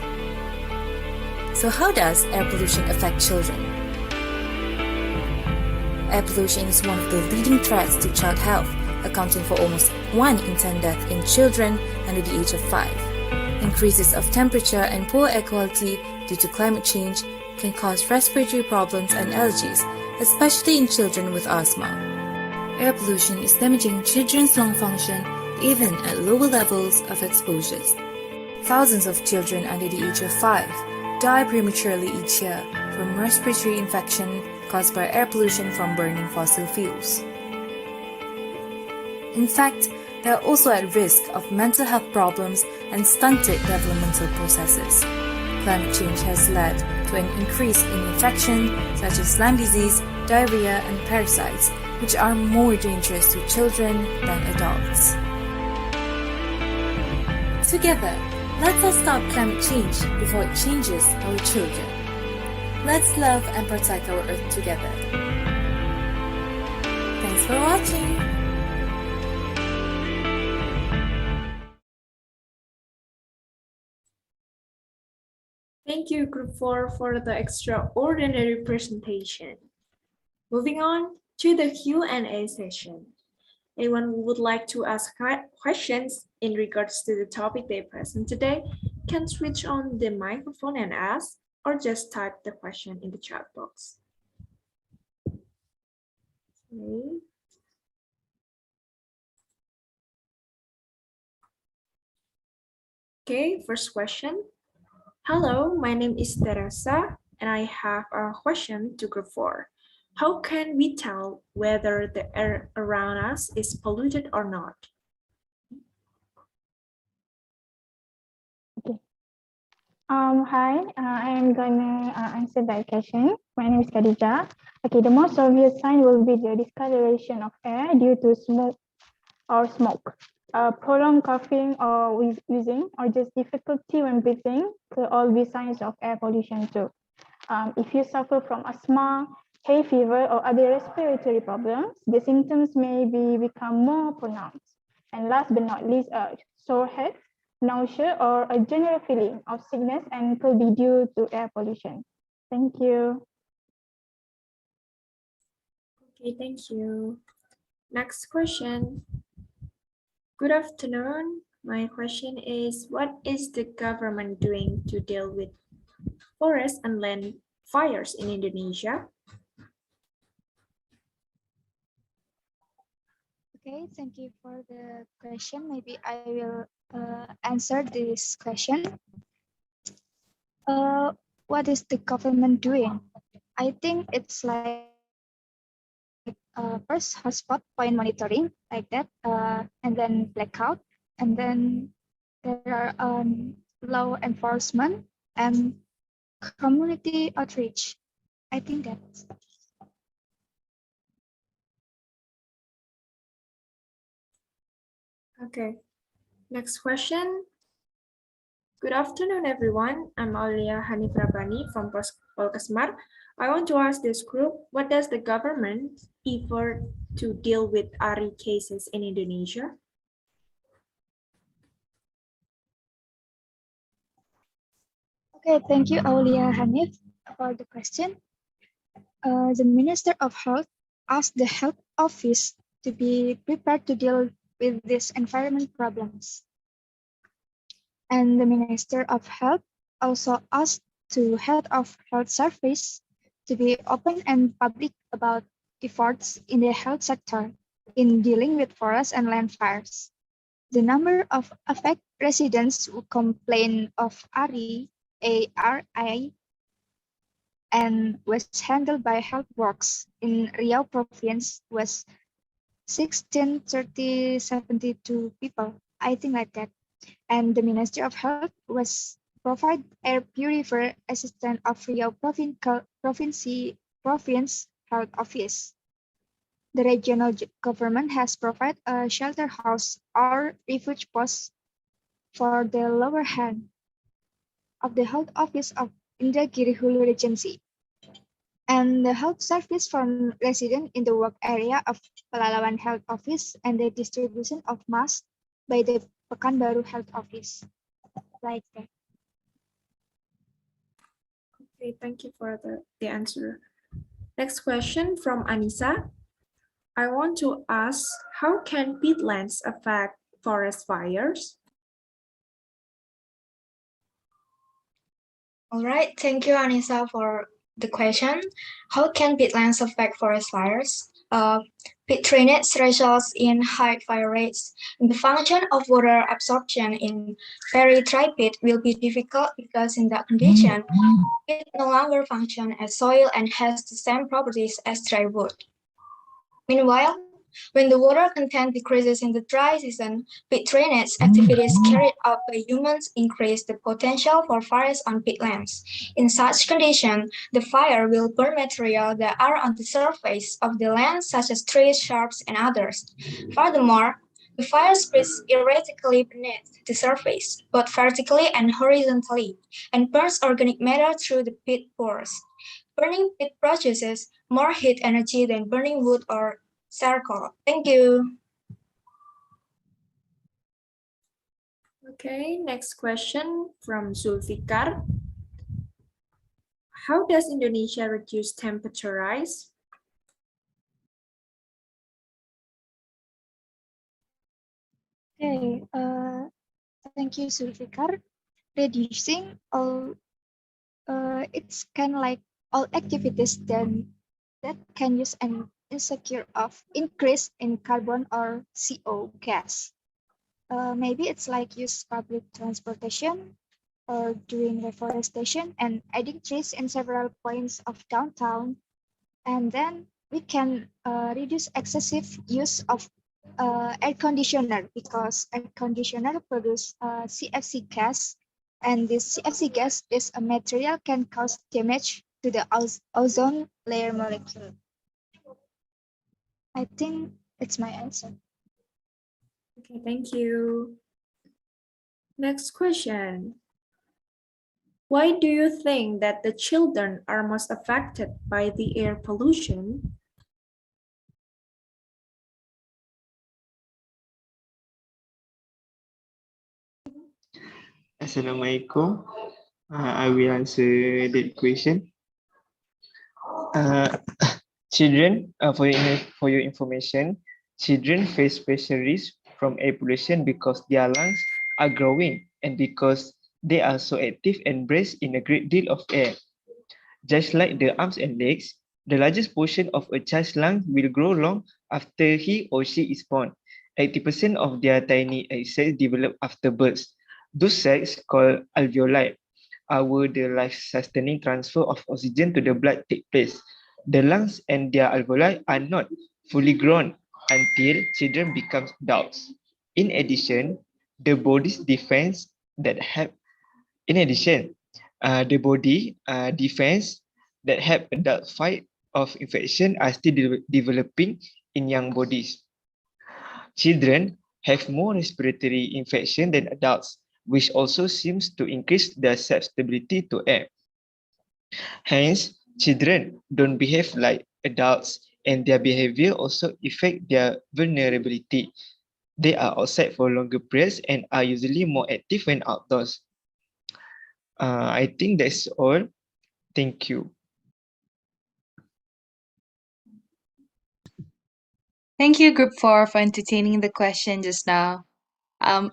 So how does air pollution affect children? Air pollution is one of the leading threats to child health, accounting for almost 1 in 10 deaths in children under the age of 5. Increases of temperature and poor air quality due to climate change can cause respiratory problems and allergies, especially in children with asthma. Air pollution is damaging children's lung function even at lower levels of exposures. Thousands of children under the age of 5 die prematurely each year from respiratory infection caused by air pollution from burning fossil fuels. In fact, they are also at risk of mental health problems and stunted developmental processes. Climate change has led to an increase in infection such as Lyme disease, diarrhea, and parasites, which are more dangerous to children than adults. Together, let us stop climate change before it changes our children. Let's love and protect our Earth together. Thanks for watching! Thank you, Group 4, for the extraordinary presentation. Moving on to the Q&A session. Anyone who would like to ask questions in regards to the topic they present today can switch on the microphone and ask, or just type the question in the chat box. Okay, first question. Hello, my name is Teresa, and I have a question to Group 4. How can we tell whether the air around us is polluted or not? Hi, I am gonna answer that question. My name is Khadija. Okay, the most obvious sign will be the discoloration of air due to smoke. Prolonged coughing or wheezing, or just difficulty when breathing could all be signs of air pollution too. If you suffer from asthma, hay fever, or other respiratory problems, the symptoms may become more pronounced. And last but not least, sore head, nausea, or a general feeling of sickness and could be due to air pollution. Thank you. Okay, thank you. Next question. Good afternoon. My question is, what is the government doing to deal with forest and land fires in Indonesia? Okay, thank you for the question. Maybe I will answer this question. What is the government doing? I think it's like first hotspot point monitoring like that, and then blackout And then there are law enforcement and community outreach. I think that's Okay. Next question. Good afternoon, everyone. I'm Aulia Hanif Rabani from Polkesmar. I want to ask this group, what does the government effort to deal with ARI cases in Indonesia? okay. Thank you, Aulia Hanif, for the question. The Minister of Health asked the Health Office to be prepared to deal with these environment problems. And the Minister of Health also asked the Head of Health Service to be open and public about efforts in the health sector in dealing with forest and land fires. The number of affected residents who complain of ARI, and was handled by Health Works in Riau province was 16,3072 people, I think like that. And the Ministry of Health was provide air purifier assistant of Riau Province Health Office. The regional government has provided a shelter house or refuge post for the lower hand of the Health Office of Indragiri Hulu Regency, and the health service from residents in the work area of Pelalawan Health Office and the distribution of masks by the Pekanbaru Health Office. Like that. Okay, thank you for the answer. Next question from Anissa. I want to ask, how can peatlands affect forest fires? All right, thank you, Anissa, for the question. How can peatlands affect forest fires? Peat drainage results in high fire rates. The function of water absorption in very dry peat will be difficult because in that condition, peat no longer functions as soil and has the same properties as dry wood. Meanwhile, when the water content decreases in the dry season, peat drainage activities carried out by humans increase the potential for fires on peatlands. In such condition, the fire will burn material that are on the surface of the land, such as trees, shrubs, and others. Furthermore, the fire spreads erratically beneath the surface, both vertically and horizontally, and burns organic matter through the peat pores. Burning peat produces more heat energy than burning wood or charcoal. Thank you. Okay, next question from Zulfikar. How does Indonesia reduce temperature rise? Okay, thank you, Zulfikar. Reducing all, it's kind of like all activities that can use an insecure of increase in carbon or CO gas. Maybe it's like use public transportation or doing reforestation and adding trees in several points of downtown. And then we can reduce excessive use of air conditioner because air conditioner produce CFC gas, and this CFC gas is a material can cause damage to the ozone layer molecule. I think it's my answer. Okay, thank you. Next question. Why do you think that the children are most affected by the air pollution? Assalamualaikum. I will answer that question. Children, for your information, children face special risk from air pollution because their lungs are growing and because they are so active and breathe in a great deal of air. Just like the arms and legs, the largest portion of a child's lung will grow long after he or she is born. 80% of their tiny egg cells develop after birth. Those cells, called alveoli, are where the life-sustaining transfer of oxygen to the blood takes place. The lungs and their alveoli are not fully grown until children become adults. In addition, the body's defense that help. In addition, the body defense that help adult fight of infection are still developing in young bodies. Children have more respiratory infection than adults, which also seems to increase their susceptibility to air. Hence, children don't behave like adults, and their behavior also affect their vulnerability. They are outside for longer periods and are usually more active when outdoors. I think that's all. Thank you. Thank you, Group 4, for entertaining the question just now.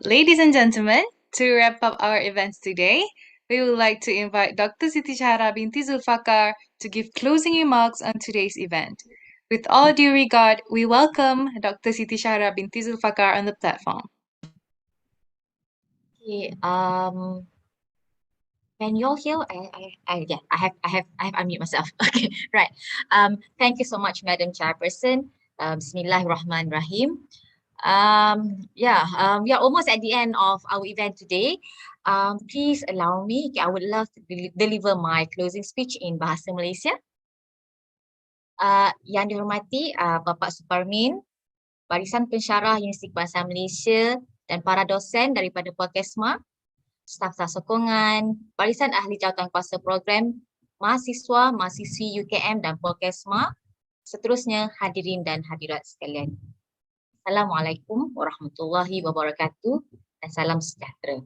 Ladies and gentlemen, to wrap up our events today, we would like to invite Dr. Siti Syahra binti Zulfakar to give closing remarks on today's event. With all due regard, we welcome Dr. Siti Syahra binti Zulfakar on the platform. Okay, can you all hear? Yeah, I have unmute myself. Okay, right. Thank you so much, Madam Chairperson. Bismillahirrahmanirrahim. We are almost at the end of our event today. Please allow me, I would love to deliver my closing speech in Bahasa Malaysia. Yang dihormati Bapak Suparmin, Barisan Pensyarah Universiti Bahasa Malaysia dan para dosen daripada Pokesma, staf-staf sokongan, Barisan Ahli Jawatan Kuasa Program, mahasiswa, mahasiswi UKM dan Pokesma, seterusnya hadirin dan hadirat sekalian. Assalamualaikum warahmatullahi wabarakatuh dan salam sejahtera.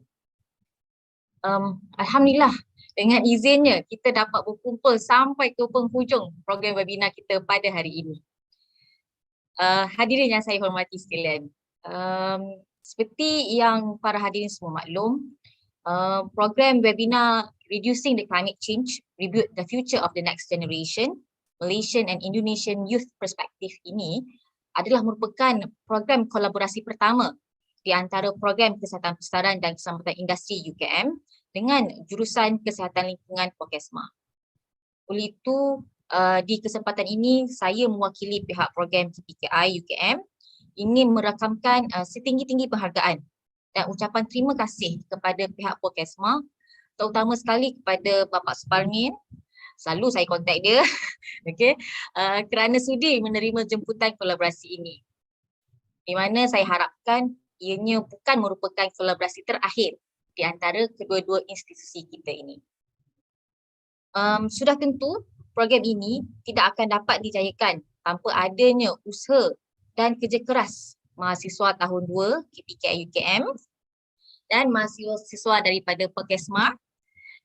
Alhamdulillah, dengan izinnya kita dapat berkumpul sampai ke penghujung program webinar kita pada hari ini. Hadirin yang saya hormati sekalian, seperti yang para hadirin semua maklum, program webinar Reducing the Climate Change, Rebuild the Future of the Next Generation, Malaysian and Indonesian Youth Perspective ini adalah merupakan program kolaborasi pertama di antara program Kesihatan Persetaran dan Keselamatan Industri UKM dengan jurusan Kesihatan Lingkungan Pokesma. Oleh itu, di kesempatan ini saya mewakili pihak program KPKI UKM ingin merakamkan setinggi-tinggi penghargaan dan ucapan terima kasih kepada pihak Pokesma, terutama sekali kepada Bapak Suparmin. Selalu saya kontak dia, okay, kerana sudi menerima jemputan kolaborasi ini. Di mana saya harapkan ianya bukan merupakan kolaborasi terakhir di antara kedua-dua institusi kita ini. Sudah tentu program ini tidak akan dapat dijayakan tanpa adanya usaha dan kerja keras mahasiswa tahun 2 KPKI UKM dan mahasiswa daripada Pokesma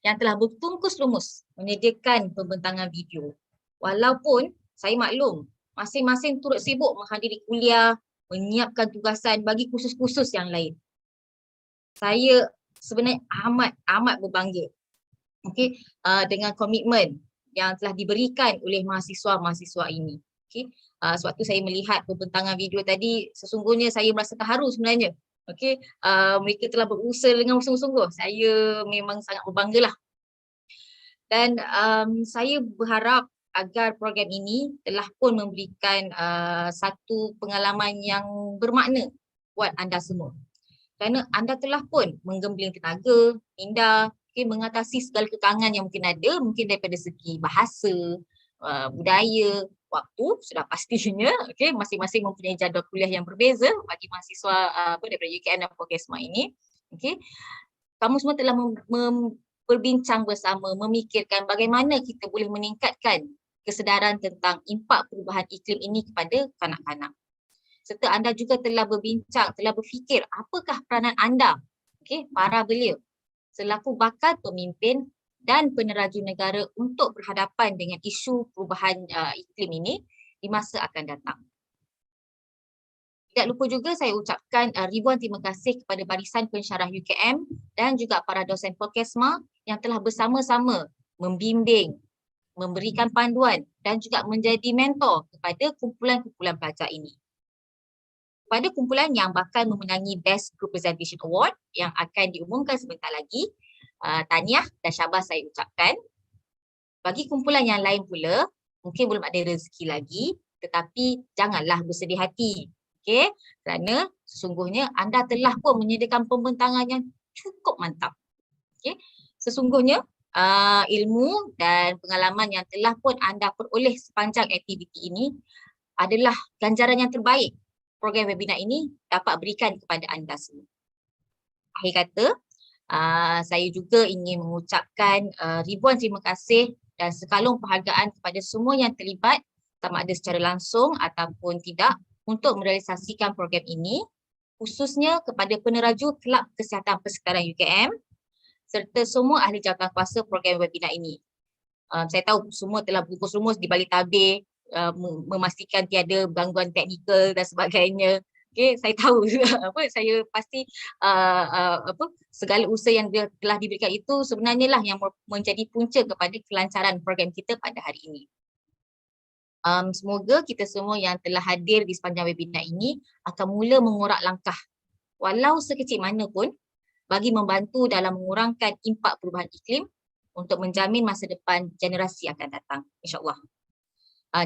yang telah bertungkus lumus menyediakan pembentangan video. Walaupun saya maklum masing-masing turut sibuk menghadiri kuliah, menyiapkan tugasan bagi kursus-kursus yang lain. Saya sebenarnya amat berbangga, okay, dengan komitmen yang telah diberikan oleh mahasiswa-mahasiswa ini. Okay. Sebab tu saya melihat pembentangan video tadi, sesungguhnya saya merasa terharu sebenarnya. Okay. Mereka telah berusaha dengan sungguh-sungguh. Saya memang sangat berbanggalah. Dan saya berharap agar program ini telah pun memberikan satu pengalaman yang bermakna buat anda semua. Kerana anda telah pun menggembling tenaga, minda, okay, mengatasi segala kekangan yang mungkin ada, mungkin daripada segi bahasa, budaya, waktu, sudah pastinya, okay, masing-masing mempunyai jadual kuliah yang berbeza bagi mahasiswa daripada UKM dan Pokesma ini. Okay. Kamu semua telah berbincang bersama, memikirkan bagaimana kita boleh meningkatkan kesedaran tentang impak perubahan iklim ini kepada kanak-kanak. Serta anda juga telah berbincang, telah berfikir apakah peranan anda, okay, para belia, selaku bakal pemimpin dan peneraju negara untuk berhadapan dengan isu perubahan iklim ini di masa akan datang. Tidak lupa juga saya ucapkan ribuan terima kasih kepada Barisan Pensyarah UKM dan juga para dosen Pokesma yang telah bersama-sama membimbing, memberikan panduan dan juga menjadi mentor kepada kumpulan-kumpulan pelajar ini. Pada kumpulan yang bakal memenangi Best Group Presentation Award yang akan diumumkan sebentar lagi, tahniah dan syabas saya ucapkan. Bagi kumpulan yang lain pula, mungkin belum ada rezeki lagi, tetapi janganlah bersedih hati. Okay? Kerana Sesungguhnya anda telah pun menyediakan pembentangan yang cukup mantap. Okay. Sesungguhnya ilmu dan pengalaman yang telah pun anda peroleh sepanjang aktiviti ini adalah ganjaran yang terbaik program webinar ini dapat berikan kepada anda semua. Akhir kata, saya juga ingin mengucapkan ribuan terima kasih dan sekalung penghargaan kepada semua yang terlibat, sama ada secara langsung ataupun tidak, untuk merealisasikan program ini, khususnya kepada peneraju Kelab Kesihatan Persekitaran UKM serta semua ahli jawatankuasa program webinar ini. Saya tahu semua telah berkumpul rumus di balik tabir, memastikan tiada gangguan teknikal dan sebagainya. Okay, saya tahu saya pasti segala usaha yang telah diberikan itu sebenarnya lah yang menjadi punca kepada kelancaran program kita pada hari ini. Semoga kita semua yang telah hadir di sepanjang webinar ini akan mula mengorak langkah walau sekecil mana pun bagi membantu dalam mengurangkan impak perubahan iklim untuk menjamin masa depan generasi akan datang, insya-Allah.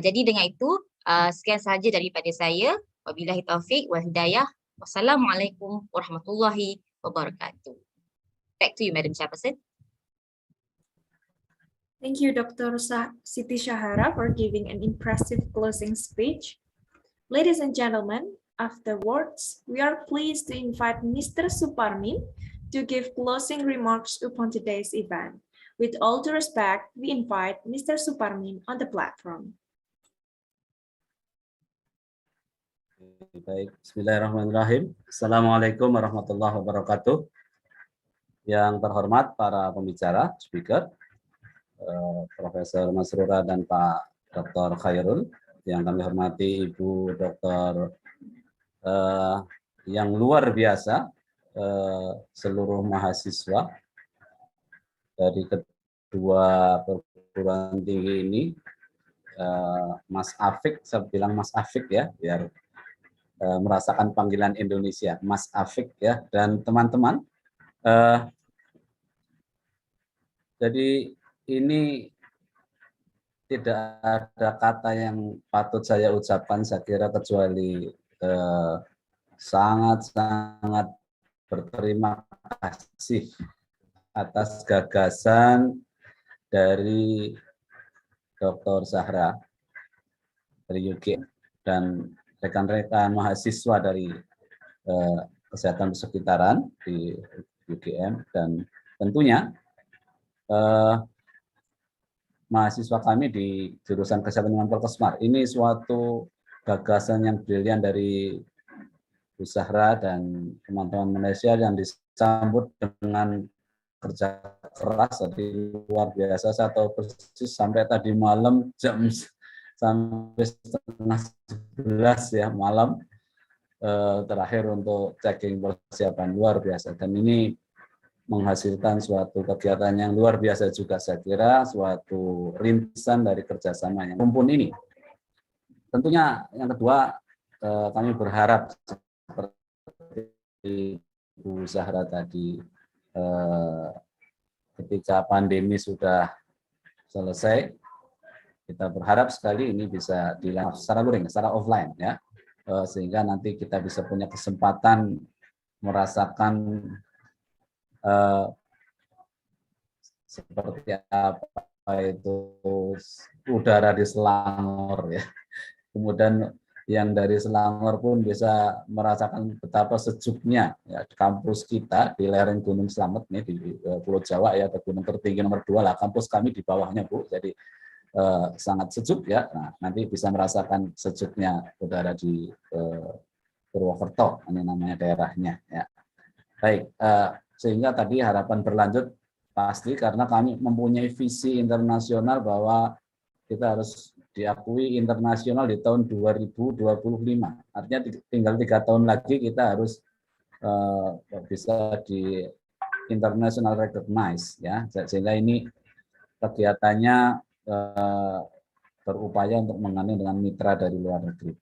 Jadi dengan itu, sekian sahaja daripada saya. Wabillahi taufiq wal hidayah. Wassalamualaikum warahmatullahi wabarakatuh. Back to you, Madam Chairperson. Thank you, Dr. Siti Shahara, for giving an impressive closing speech. Ladies and gentlemen, afterwards, we are pleased to invite Mr. Suparmin to give closing remarks upon today's event. With all due respect, we invite Mr. Suparmin on the platform. Baik, bismillahirrahmanirrahim. Assalamualaikum warahmatullahi wabarakatuh. Yang terhormat para pembicara, speaker, Profesor Masrura dan Pak Dr. Khairul, yang kami hormati Ibu Dr. Yang luar biasa, seluruh mahasiswa dari kedua perguruan tinggi ini, Mas Afik, saya bilang Mas Afik ya, biar merasakan panggilan Indonesia, Mas Afik ya, dan teman-teman. Jadi ini tidak ada kata yang patut saya ucapkan, saya kira, kecuali sangat-sangat berterima kasih atas gagasan dari Dr. Zahra dari UGM dan rekan-rekan mahasiswa dari kesehatan persekitaran di UGM, dan tentunya mahasiswa kami di jurusan kesehatan dengan Polkesmar. Ini suatu gagasan yang brilian dari Bu Zahra dan teman-teman Malaysia yang disambut dengan kerja keras dari luar biasa. Saya tahu persis sampai tadi malam jam sampai setengah 11 ya malam terakhir untuk checking persiapan, luar biasa, dan ini menghasilkan suatu kegiatan yang luar biasa juga, saya kira suatu rintisan dari kerjasama yang rumpun ini. Tentunya yang kedua, kami berharap seperti Bu Zahra tadi, ketika pandemi sudah selesai, kita berharap sekali ini bisa dilakukan secara luring, secara offline ya, sehingga nanti kita bisa punya kesempatan merasakan seperti apa itu udara di Selangor ya. Kemudian yang dari Selangor pun bisa merasakan betapa sejuknya ya di kampus kita di lereng Gunung Slamet nih di Pulau Jawa ya, atau gunung tertinggi nomor 2 lah, kampus kami di bawahnya Bu. Jadi sangat sejuk ya. Nah, nanti bisa merasakan sejuknya udara di Purwokerto, ini namanya daerahnya ya. Baik, sehingga tadi harapan berlanjut pasti karena kami mempunyai visi internasional bahwa kita harus diakui internasional di tahun 2025. Artinya tinggal 3 tahun lagi kita harus bisa di international recognize ya. Sehingga ini kegiatannya berupaya untuk menggandeng dengan mitra dari luar negeri.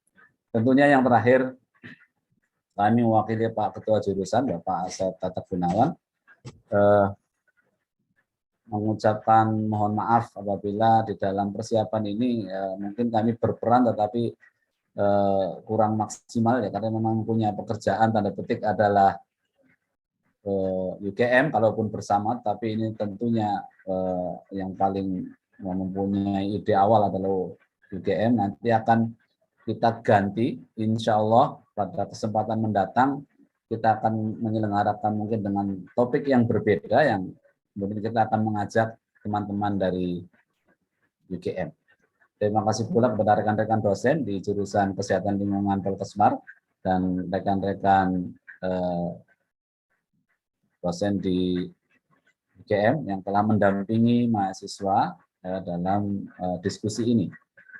Tentunya yang terakhir, kami mewakili Pak Ketua Jurusan Bapak Asep Tata Gunawan mengucapkan mohon maaf apabila di dalam persiapan ini mungkin kami berperan tetapi kurang maksimal ya, karena memang punya pekerjaan tanda petik adalah UGM kalaupun bersama, tapi ini tentunya yang paling mempunyai ide awal adalah UGM. Nanti akan kita ganti, insya Allah pada kesempatan mendatang kita akan menyelenggarakan mungkin dengan topik yang berbeda, yang kemudian kita akan mengajak teman-teman dari UGM. Terima kasih pula kepada rekan-rekan dosen di jurusan Kesehatan Lingkungan Polkesmar dan rekan-rekan dosen di UGM yang telah mendampingi mahasiswa dalam diskusi ini.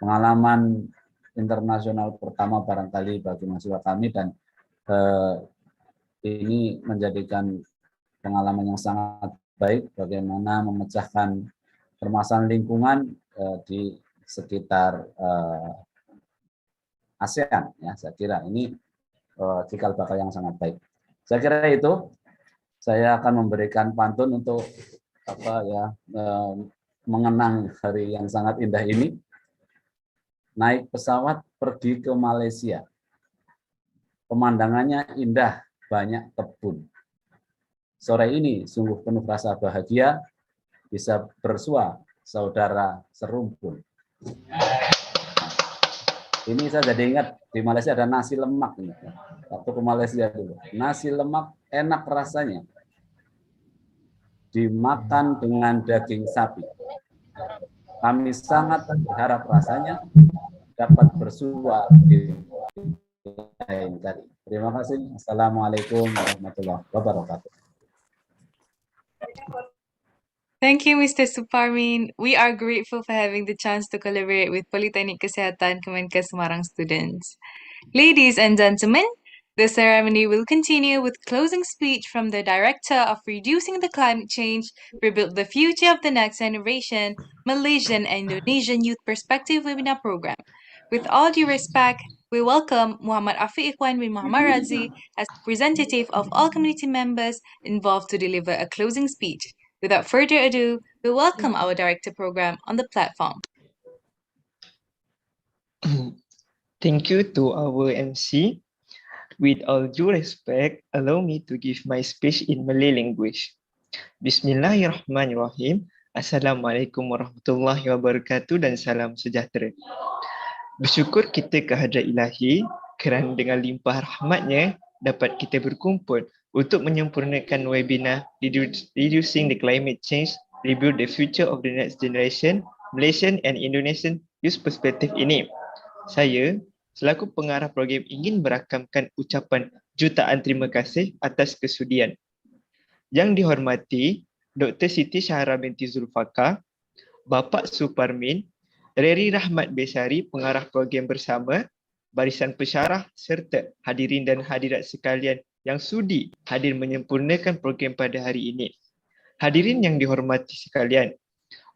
Pengalaman internasional pertama barangkali bagi mahasiswa kami, dan ini menjadikan pengalaman yang sangat baik bagaimana memecahkan permasalahan lingkungan di sekitar ASEAN. Ya, saya kira ini cikal bakal yang sangat baik. Saya kira itu. Saya akan memberikan pantun untuk mengenang hari yang sangat indah ini. Naik pesawat pergi ke Malaysia. Pemandangannya indah, banyak kebun. Sore ini sungguh penuh rasa bahagia, bisa bersua saudara serumpun. Ini saya jadi ingat, di Malaysia ada nasi lemak. Waktu ke Malaysia dulu. Nasi lemak enak rasanya. Dimakan dengan daging sapi. Kami sangat berharap rasanya dapat bersua di lain kali. Terima kasih. Assalamualaikum warahmatullahi wabarakatuh. Thank you, Mr. Suparmin. We are grateful for having the chance to collaborate with Politeknik Kesehatan Kemenkes Semarang students. Ladies and gentlemen, the ceremony will continue with closing speech from the Director of Reducing the Climate Change, Rebuild the Future of the Next Generation, Malaysian and Indonesian Youth Perspective Webinar Program. With all due respect, we welcome Muhammad Afiq Ikhwan bin Muhammad Razi as representative of all community members involved to deliver a closing speech. Without further ado, we welcome our Director Program on the platform. Thank you to our MC. With all due respect, allow me to give my speech in Malay language. Bismillahirrahmanirrahim. Assalamualaikum warahmatullahi wabarakatuh dan salam sejahtera. Bersyukur kita kehadrat Ilahi kerana dengan limpah rahmatnya dapat kita berkumpul untuk menyempurnakan webinar Reducing the Climate Change, Rebuild the Future of the Next Generation, Malaysian and Indonesian Youth Perspective ini. Saya selaku pengarah program ingin merakamkan ucapan jutaan terima kasih atas kesudian. Yang dihormati Dr. Siti Syahra binti Zulfaqar, Bapak Suparmin, Reri Rahmat Besari, pengarah program bersama, barisan pesyarah serta hadirin dan hadirat sekalian yang sudi hadir menyempurnakan program pada hari ini. Hadirin yang dihormati sekalian,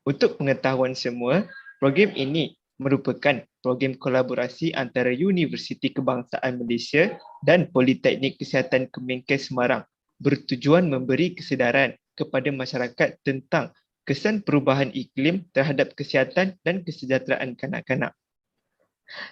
untuk pengetahuan semua, program ini merupakan program kolaborasi antara Universiti Kebangsaan Malaysia dan Politeknik Kesihatan Kemenkes Semarang bertujuan memberi kesedaran kepada masyarakat tentang kesan perubahan iklim terhadap kesihatan dan kesejahteraan kanak-kanak.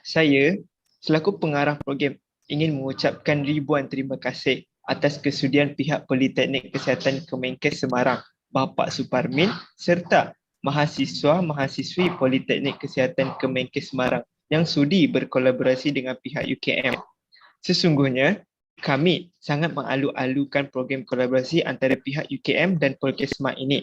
Saya selaku pengarah program ingin mengucapkan ribuan terima kasih atas kesudian pihak Politeknik Kesihatan Kemenkes Semarang, Bapak Suparmin serta mahasiswa-mahasiswi Politeknik Kesihatan Kemenkes Semarang yang sudi berkolaborasi dengan pihak UKM. Sesungguhnya, kami sangat mengalu-alukan program kolaborasi antara pihak UKM dan Polkesma ini.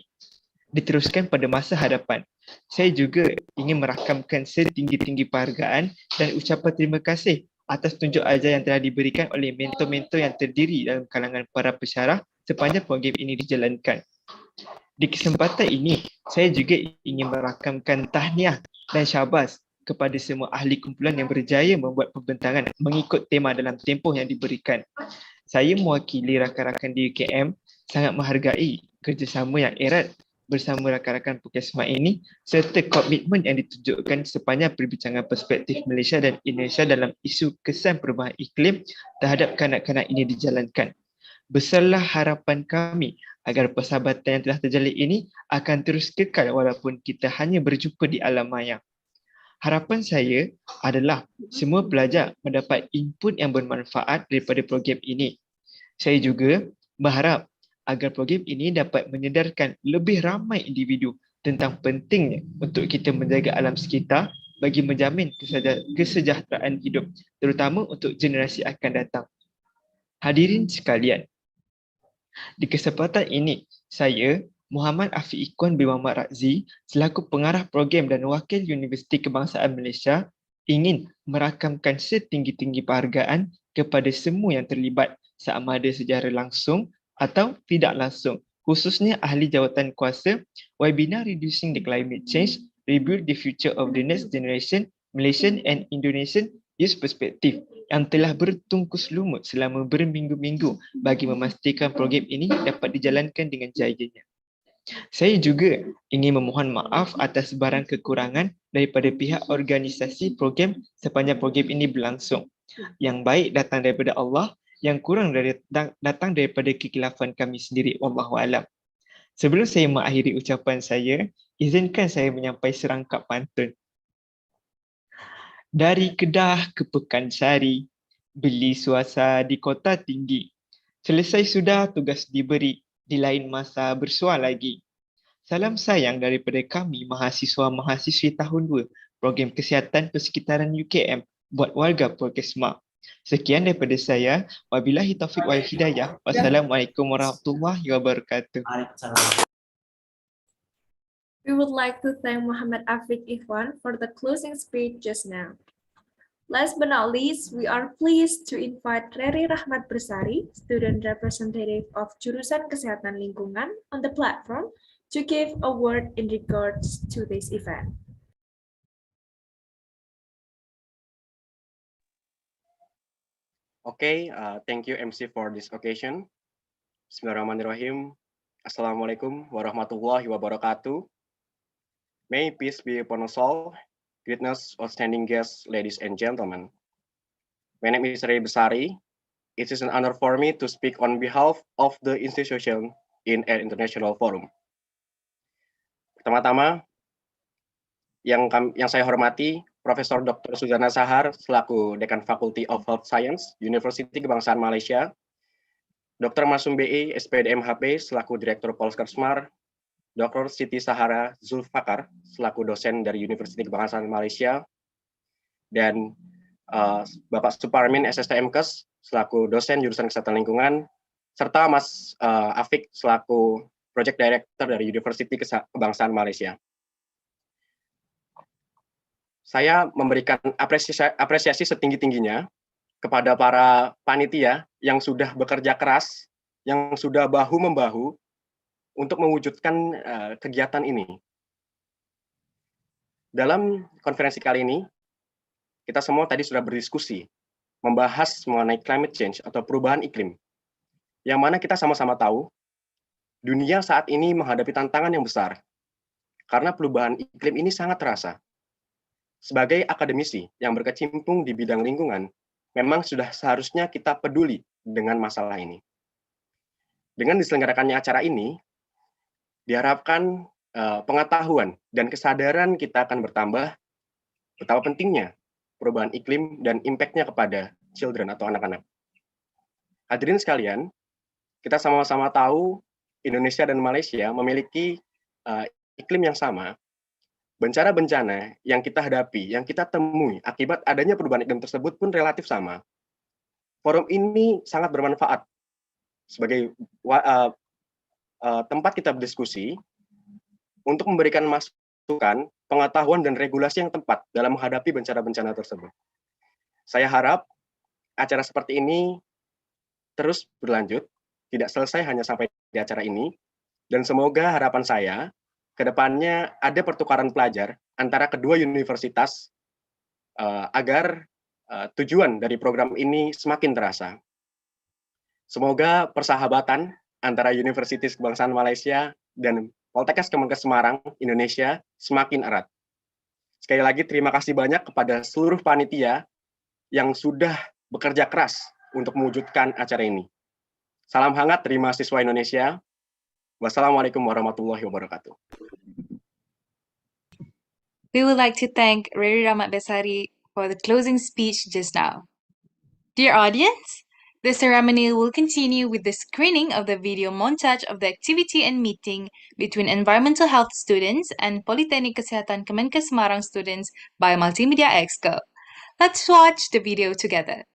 Diteruskan pada masa hadapan. Saya juga ingin merakamkan setinggi-tinggi penghargaan dan ucapan terima kasih atas tunjuk ajar yang telah diberikan oleh mentor-mentor yang terdiri dalam kalangan para pesyarah sepanjang program ini dijalankan. Di kesempatan ini, saya juga ingin merakamkan tahniah dan syabas kepada semua ahli kumpulan yang berjaya membuat pembentangan mengikut tema dalam tempoh yang diberikan. Saya mewakili rakan-rakan di UKM sangat menghargai kerjasama yang erat bersama rakan-rakan Polkesma ini serta komitmen yang ditunjukkan sepanjang perbincangan perspektif Malaysia dan Indonesia dalam isu kesan perubahan iklim terhadap kanak-kanak ini dijalankan. Besarlah harapan kami agar persahabatan yang telah terjalin ini akan terus kekal walaupun kita hanya berjumpa di alam maya. Harapan saya adalah semua pelajar mendapat input yang bermanfaat daripada program ini. Saya juga berharap agar program ini dapat menyedarkan lebih ramai individu tentang pentingnya untuk kita menjaga alam sekitar bagi menjamin kesejahteraan hidup, terutama untuk generasi akan datang. Hadirin sekalian, di kesempatan ini, saya, Muhammad Afiq Ikhwan bin Muhammad Razzi, selaku pengarah program dan wakil Universiti Kebangsaan Malaysia, ingin merakamkan setinggi-tinggi penghargaan kepada semua yang terlibat sama ada secara langsung atau tidak langsung, khususnya ahli jawatan kuasa webinar Reducing the Climate Change, Rebuild the Future of the Next Generation, Malaysian and Indonesian Youth Perspective yang telah bertungkus lumut selama berminggu-minggu bagi memastikan program ini dapat dijalankan dengan jayanya. Saya juga ingin memohon maaf atas barang kekurangan daripada pihak organisasi program sepanjang program ini berlangsung. Yang baik datang daripada Allah, yang kurang datang daripada kekhilafan kami sendiri. Wallahualam. Sebelum saya mengakhiri ucapan saya, izinkan saya menyampaikan serangkap pantun. Dari Kedah ke Pekansari, beli suasa di kota tinggi. Selesai sudah tugas diberi, di lain masa bersuah lagi. Salam sayang daripada kami mahasiswa-mahasiswi tahun 2 Program Kesihatan Persekitaran UKM buat warga Purkesma. Sekian daripada saya. Wabillahi taufiq wal hidayah. Wassalamualaikum warahmatullahi wabarakatuh. We would like to thank Muhammad Afiq Ikhwan for the closing speech just now. Last but not least, we are pleased to invite Reri Rahmat Bersari, student representative of Jurusan Kesehatan Lingkungan, on the platform to give a word in regards to this event. Okay, thank you MC for this occasion. Bismillahirrahmanirrahim. Assalamualaikum warahmatullahi wabarakatuh. May peace be upon us all. Greatness, outstanding guests, ladies and gentlemen. My name is Reri Bersari. It is an honor for me to speak on behalf of the institution in an international forum. Pertama-tama, yang saya hormati, Profesor Dr. Suzana Sahar selaku Dekan Faculty of Health Science, Universiti Kebangsaan Malaysia, Dr. Masum BE, SPD MHP selaku Direktur Polskersmar, Dr. Siti Sahara Zulfakar selaku dosen dari Universiti Kebangsaan Malaysia, dan Bapak Suparmin SSTMKes selaku dosen jurusan Kesehatan Lingkungan, serta Mas Afiq selaku Project Director dari Universiti Kebangsaan Malaysia. Saya memberikan apresiasi setinggi-tingginya kepada para panitia yang sudah bekerja keras, yang sudah bahu-membahu untuk mewujudkan kegiatan ini. Dalam konferensi kali ini, kita semua tadi sudah berdiskusi, membahas mengenai climate change atau perubahan iklim, yang mana kita sama-sama tahu, dunia saat ini menghadapi tantangan yang besar, karena perubahan iklim ini sangat terasa. Sebagai akademisi yang berkecimpung di bidang lingkungan, memang sudah seharusnya kita peduli dengan masalah ini. Dengan diselenggarakannya acara ini, diharapkan pengetahuan dan kesadaran kita akan bertambah betapa pentingnya perubahan iklim dan impact-nya kepada children atau anak-anak. Hadirin sekalian, kita sama-sama tahu Indonesia dan Malaysia memiliki iklim yang sama. Bencana-bencana yang kita hadapi, yang kita temui akibat adanya perubahan iklim tersebut pun relatif sama. Forum ini sangat bermanfaat sebagai tempat kita berdiskusi untuk memberikan masukan, pengetahuan, dan regulasi yang tepat dalam menghadapi bencana-bencana tersebut. Saya harap acara seperti ini terus berlanjut, tidak selesai hanya sampai di acara ini, dan semoga harapan saya kedepannya ada pertukaran pelajar antara kedua universitas agar tujuan dari program ini semakin terasa. Semoga persahabatan antara Universitas Kebangsaan Malaysia dan Poltekkes Kemenkes Semarang, Indonesia semakin erat. Sekali lagi terima kasih banyak kepada seluruh panitia yang sudah bekerja keras untuk mewujudkan acara ini. Salam hangat dari mahasiswa Indonesia. Wassalamualaikum warahmatullahi wabarakatuh. We would like to thank Rary Rahmat Besari for the closing speech just now. Dear audience, the ceremony will continue with the screening of the video montage of the activity and meeting between environmental health students and Politeknik Kesehatan Kemenkes Semarang students by Multimedia Exco. Let's watch the video together.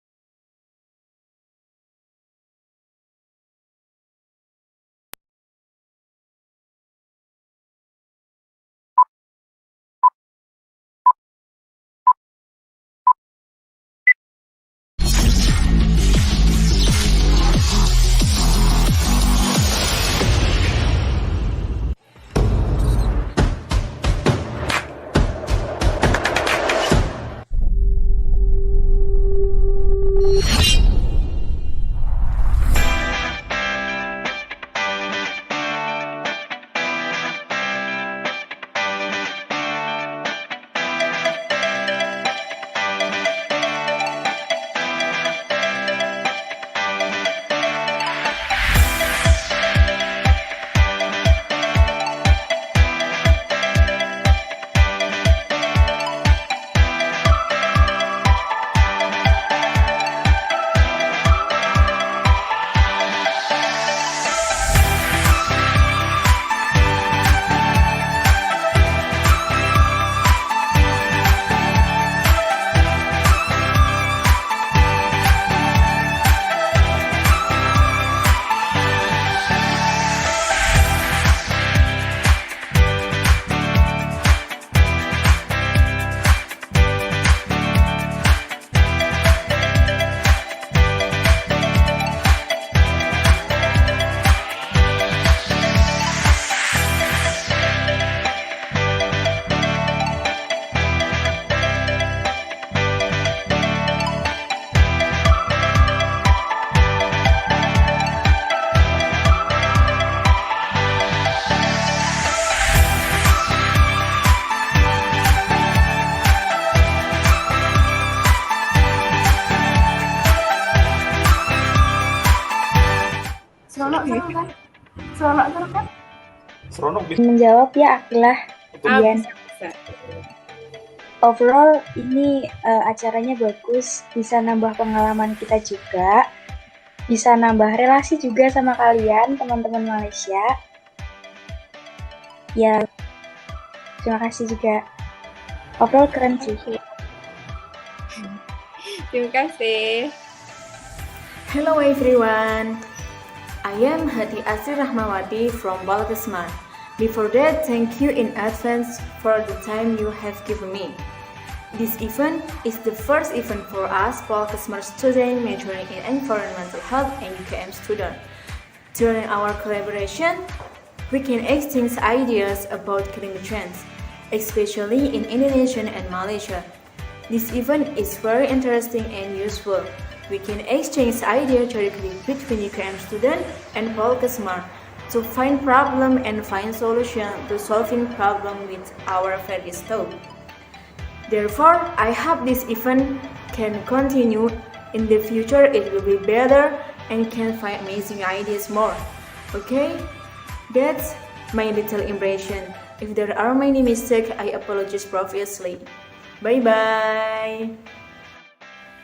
Seronok bisa. Menjawab ya Akilah. Kemudian overall ini acaranya bagus, bisa nambah pengalaman kita juga, bisa nambah relasi juga sama kalian teman-teman Malaysia. Ya, terima kasih juga. Overall keren sih. Terima kasih. Hello everyone. I am Hati Asri Rahmawati from Balkesmar. Before that, thank you in advance for the time you have given me. This event is the first event for us, Balkesmar students majoring in environmental health and UKM students. During our collaboration, we can exchange ideas about climate change, especially in Indonesia and Malaysia. This event is very interesting and useful. We can exchange ideas directly between UKM students and Balkesmar to find problem and find solution to solving problem with our various thought. Therefore, I hope this event can continue in the future. It will be better and can find amazing ideas more. Okay, that's my little impression. If there are many mistakes, I apologize profusely. Bye bye.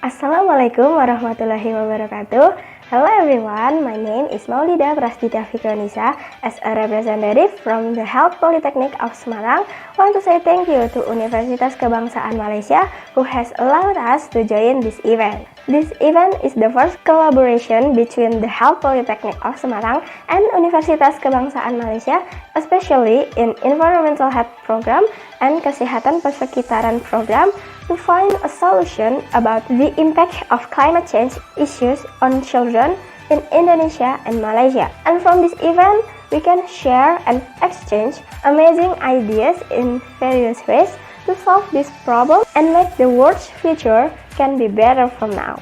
Assalamualaikum warahmatullahi wabarakatuh. Hello everyone, my name is Maulida Prastita Fikronisa. As a representative from the Health Polytechnic of Semarang, want to say thank you to Universitas Kebangsaan Malaysia who has allowed us to join this event. This event is the first collaboration between the Health Polytechnic of Semarang and Universitas Kebangsaan Malaysia, especially in Environmental Health Program and Kesehatan Persekitaran Program, to find a solution about the impact of climate change issues on children in Indonesia and Malaysia. And from this event, we can share and exchange amazing ideas in various ways to solve this problem and make the world's future can be better from now.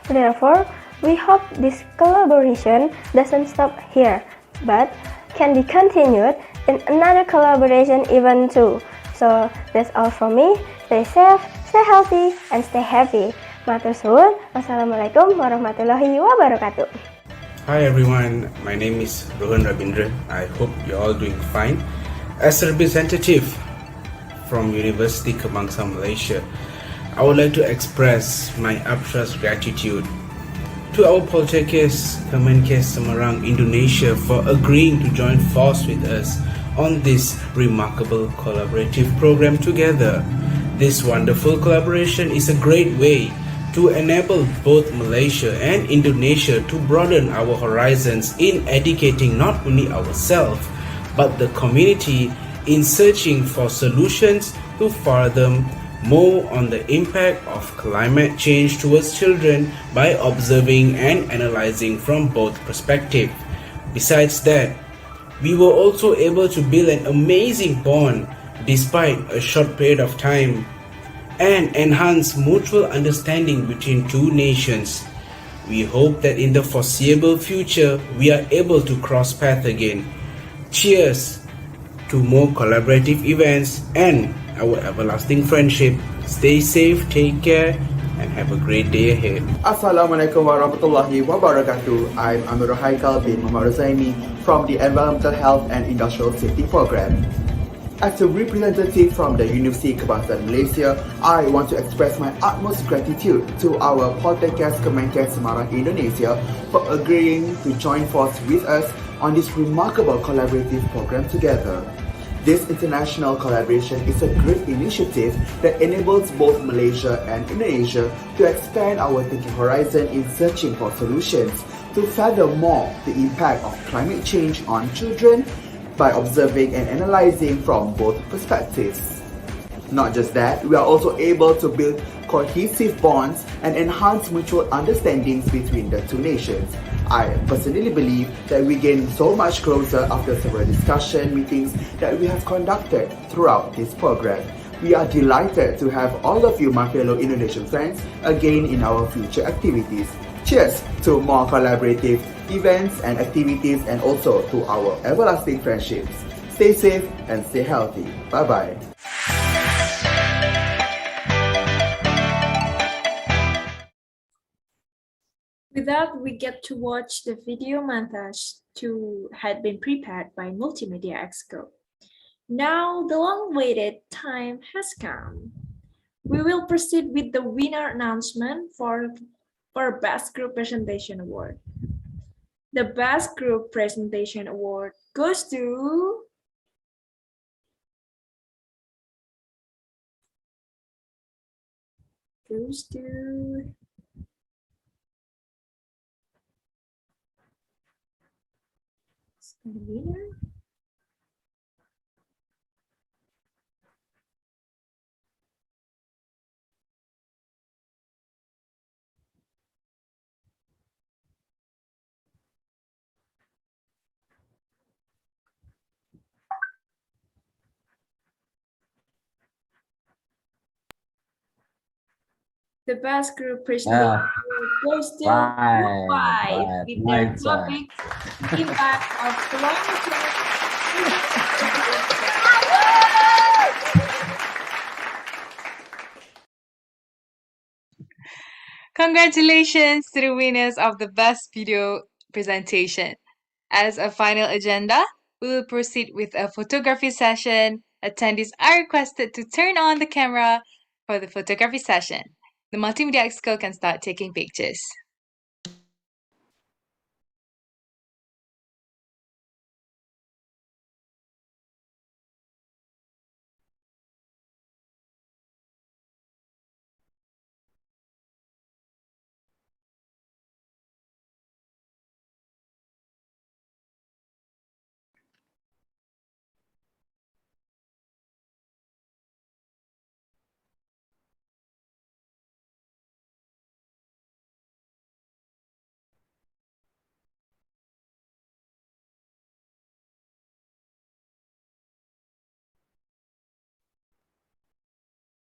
Therefore, we hope this collaboration doesn't stop here, but can be continued in another collaboration event too. So that's all from me. Stay safe, stay healthy, and stay happy. Matur suwun. Wassalamualaikum warahmatullahi wabarakatuh. Hi everyone, my name is Rohan Rabindra. I hope you're all doing fine. As a representative from University Kebangsaan Malaysia. I would like to express my utmost gratitude to our Poltekkes Kemenkes Semarang, Indonesia for agreeing to join force with us on this remarkable collaborative program together. This wonderful collaboration is a great way to enable both Malaysia and Indonesia to broaden our horizons in educating not only ourselves but the community in searching for solutions to further more on the impact of climate change towards children by observing and analyzing from both perspectives. Besides that, we were also able to build an amazing bond despite a short period of time and enhance mutual understanding between two nations. We hope that in the foreseeable future, we are able to cross paths again. Cheers to more collaborative events and our everlasting friendship. Stay safe, take care, and have a great day ahead. Assalamualaikum warahmatullahi wabarakatuh. I'm Amirul Haikal bin Muhammad Ruzaimi from the Environmental Health and Industrial Safety Program. As a representative from the University Kebangsaan Malaysia, I want to express my utmost gratitude to our Poltekkes Kemenkes Semarang, Indonesia for agreeing to join force with us on this remarkable collaborative program together. This international collaboration is a great initiative that enables both Malaysia and Indonesia to expand our thinking horizon in searching for solutions to fathom more the impact of climate change on children by observing and analyzing from both perspectives. Not just that, we are also able to build cohesive bonds and enhance mutual understandings between the two nations. I personally believe that we gain so much closer after several discussion meetings that we have conducted throughout this program. We are delighted to have all of you, my fellow Indonesian friends, again in our future activities. Cheers to more collaborative events and activities, and also to our everlasting friendships. Stay safe and stay healthy. Bye-bye. With that, we get to watch the video montage had been prepared by Multimedia Exco. Now the long-awaited time has come. We will proceed with the winner announcement for Best Group Presentation Award. The Best Group Presentation Award goes to the winner. The Best Group Presentation Award goes to Group 5 with their topic, Impact of Climate Change. Congratulations to the winners of the Best Video Presentation. As a final agenda, we will proceed with a photography session. Attendees are requested to turn on the camera for the photography session. The Multimedia Exco can start taking pictures.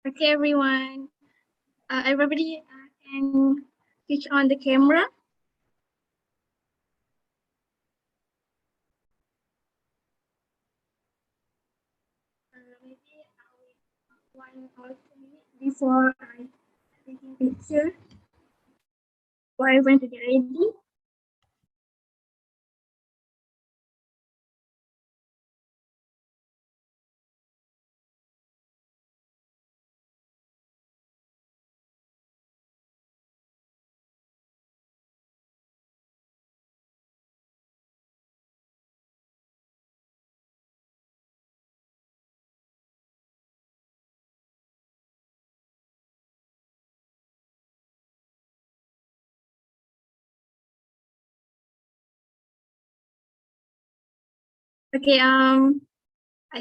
Okay, everyone. Everybody can switch on the camera. Maybe I will 1 or 2 minutes before I taking picture. For everyone to get ready. Okay, I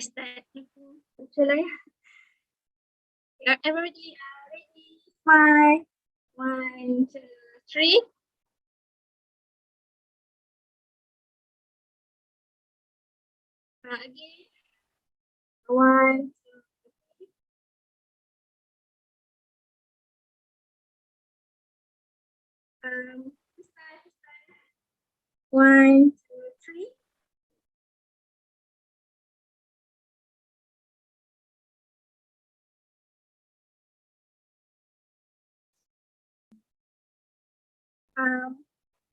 start. Shall I? Everybody ready? Smile. 1, 2, 3. Again. 1, 2, 3. This time. 1, 2, 3.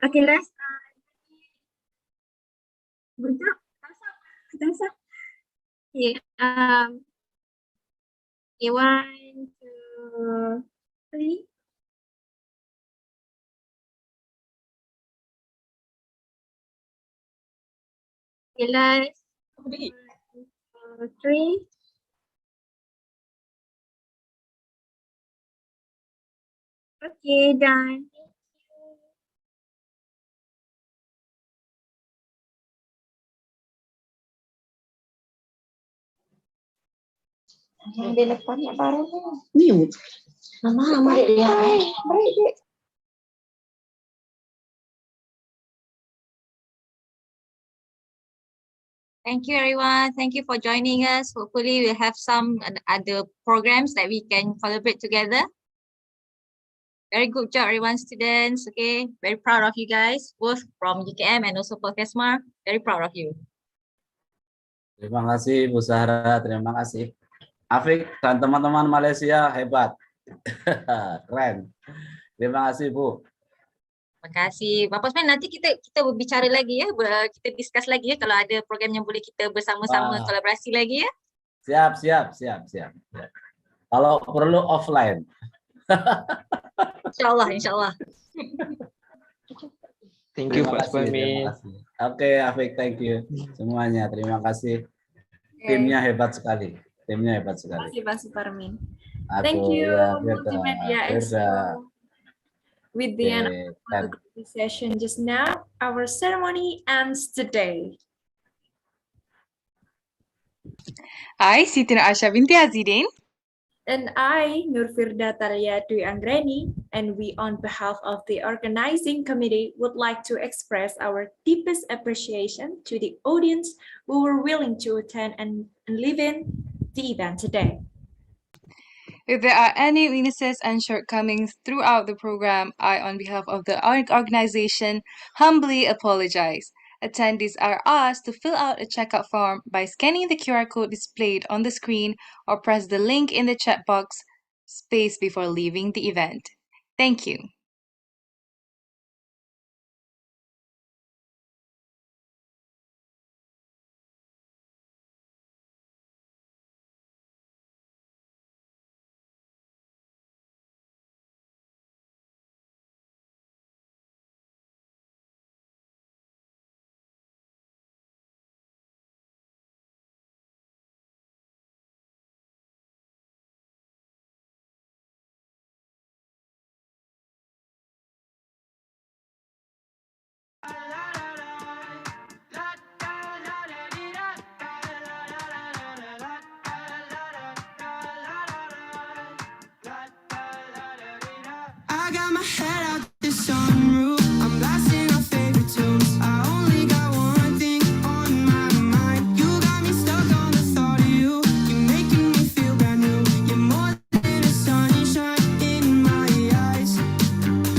Okay, last. Good job. Thumbs up. Okay. Okay, 1, 2, 3. Okay, last. 1, 2, 3. Okay, done. Yang di depannya baru mute. Nama dia. Break. Thank you, everyone. Thank you for joining us. Hopefully, we'll have some other programs that we can collaborate together. Very good job, everyone, students. Okay, very proud of you guys, both from UKM and also Polkesmar. Very proud of you. Terima kasih Bu Zahra, terima kasih. Afik dan teman-teman Malaysia hebat. Keren. Terima kasih Bu. Terima kasih. Bapak Osman, nanti kita berbicara lagi ya. Kita discuss lagi ya kalau ada program yang boleh kita bersama-sama kolaborasi lagi ya. Siap. Kalau perlu offline. Insyaallah. Thank you Pak Suparmin. Oke, Afik, thank you semuanya. Terima kasih. Timnya hebat sekali. Terima kasih Pak Suparmin. Thank you, Multimedia Expo. With the end of the session just now, our ceremony ends today. I, Siti Asha binti Azidin. And I, Nurfirda Talia Dwi Anggreni, and we on behalf of the organizing committee would like to express our deepest appreciation to the audience who were willing to attend and live in the event today. If there are any weaknesses and shortcomings throughout the program, I, on behalf of the organization, humbly apologize. Attendees are asked to fill out a checkout form by scanning the QR code displayed on the screen or press the link in the chat box space before leaving the event. Thank you. I got my head out the sunroof. I'm blasting our favorite tunes. I only got one thing on my mind. You got me stuck on the thought of you. You're making me feel brand new. You're more than a sunshine in my eyes.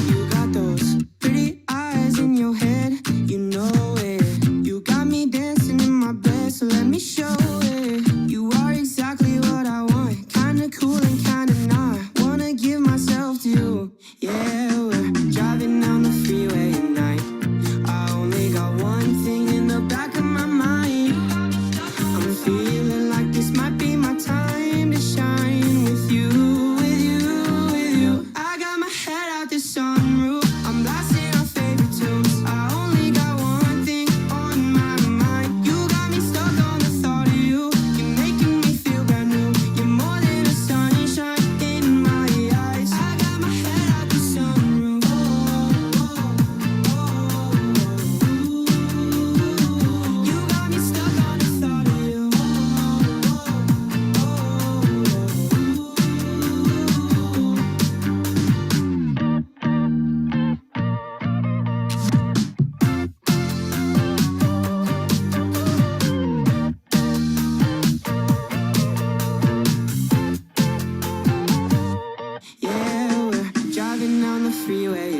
You got those pretty eyes in your head. You know it. You got me dancing in my bed, so let me show it. You are exactly what I want. Kinda cool and kinda not. Wanna give myself to you. Yeah, we're driving down the freeway at night. I only got one thing in the back of my mind. I'm feeling like this might be my time to shine with you, with you, with you. I got my head out the sunroof. I'm blasting our favorite tunes. I only got one thing on my mind. You got me stuck on the thought of you. You're making me feel brand new. You're more than a sunshine in my eyes. I got my head out the sunroof. freeway.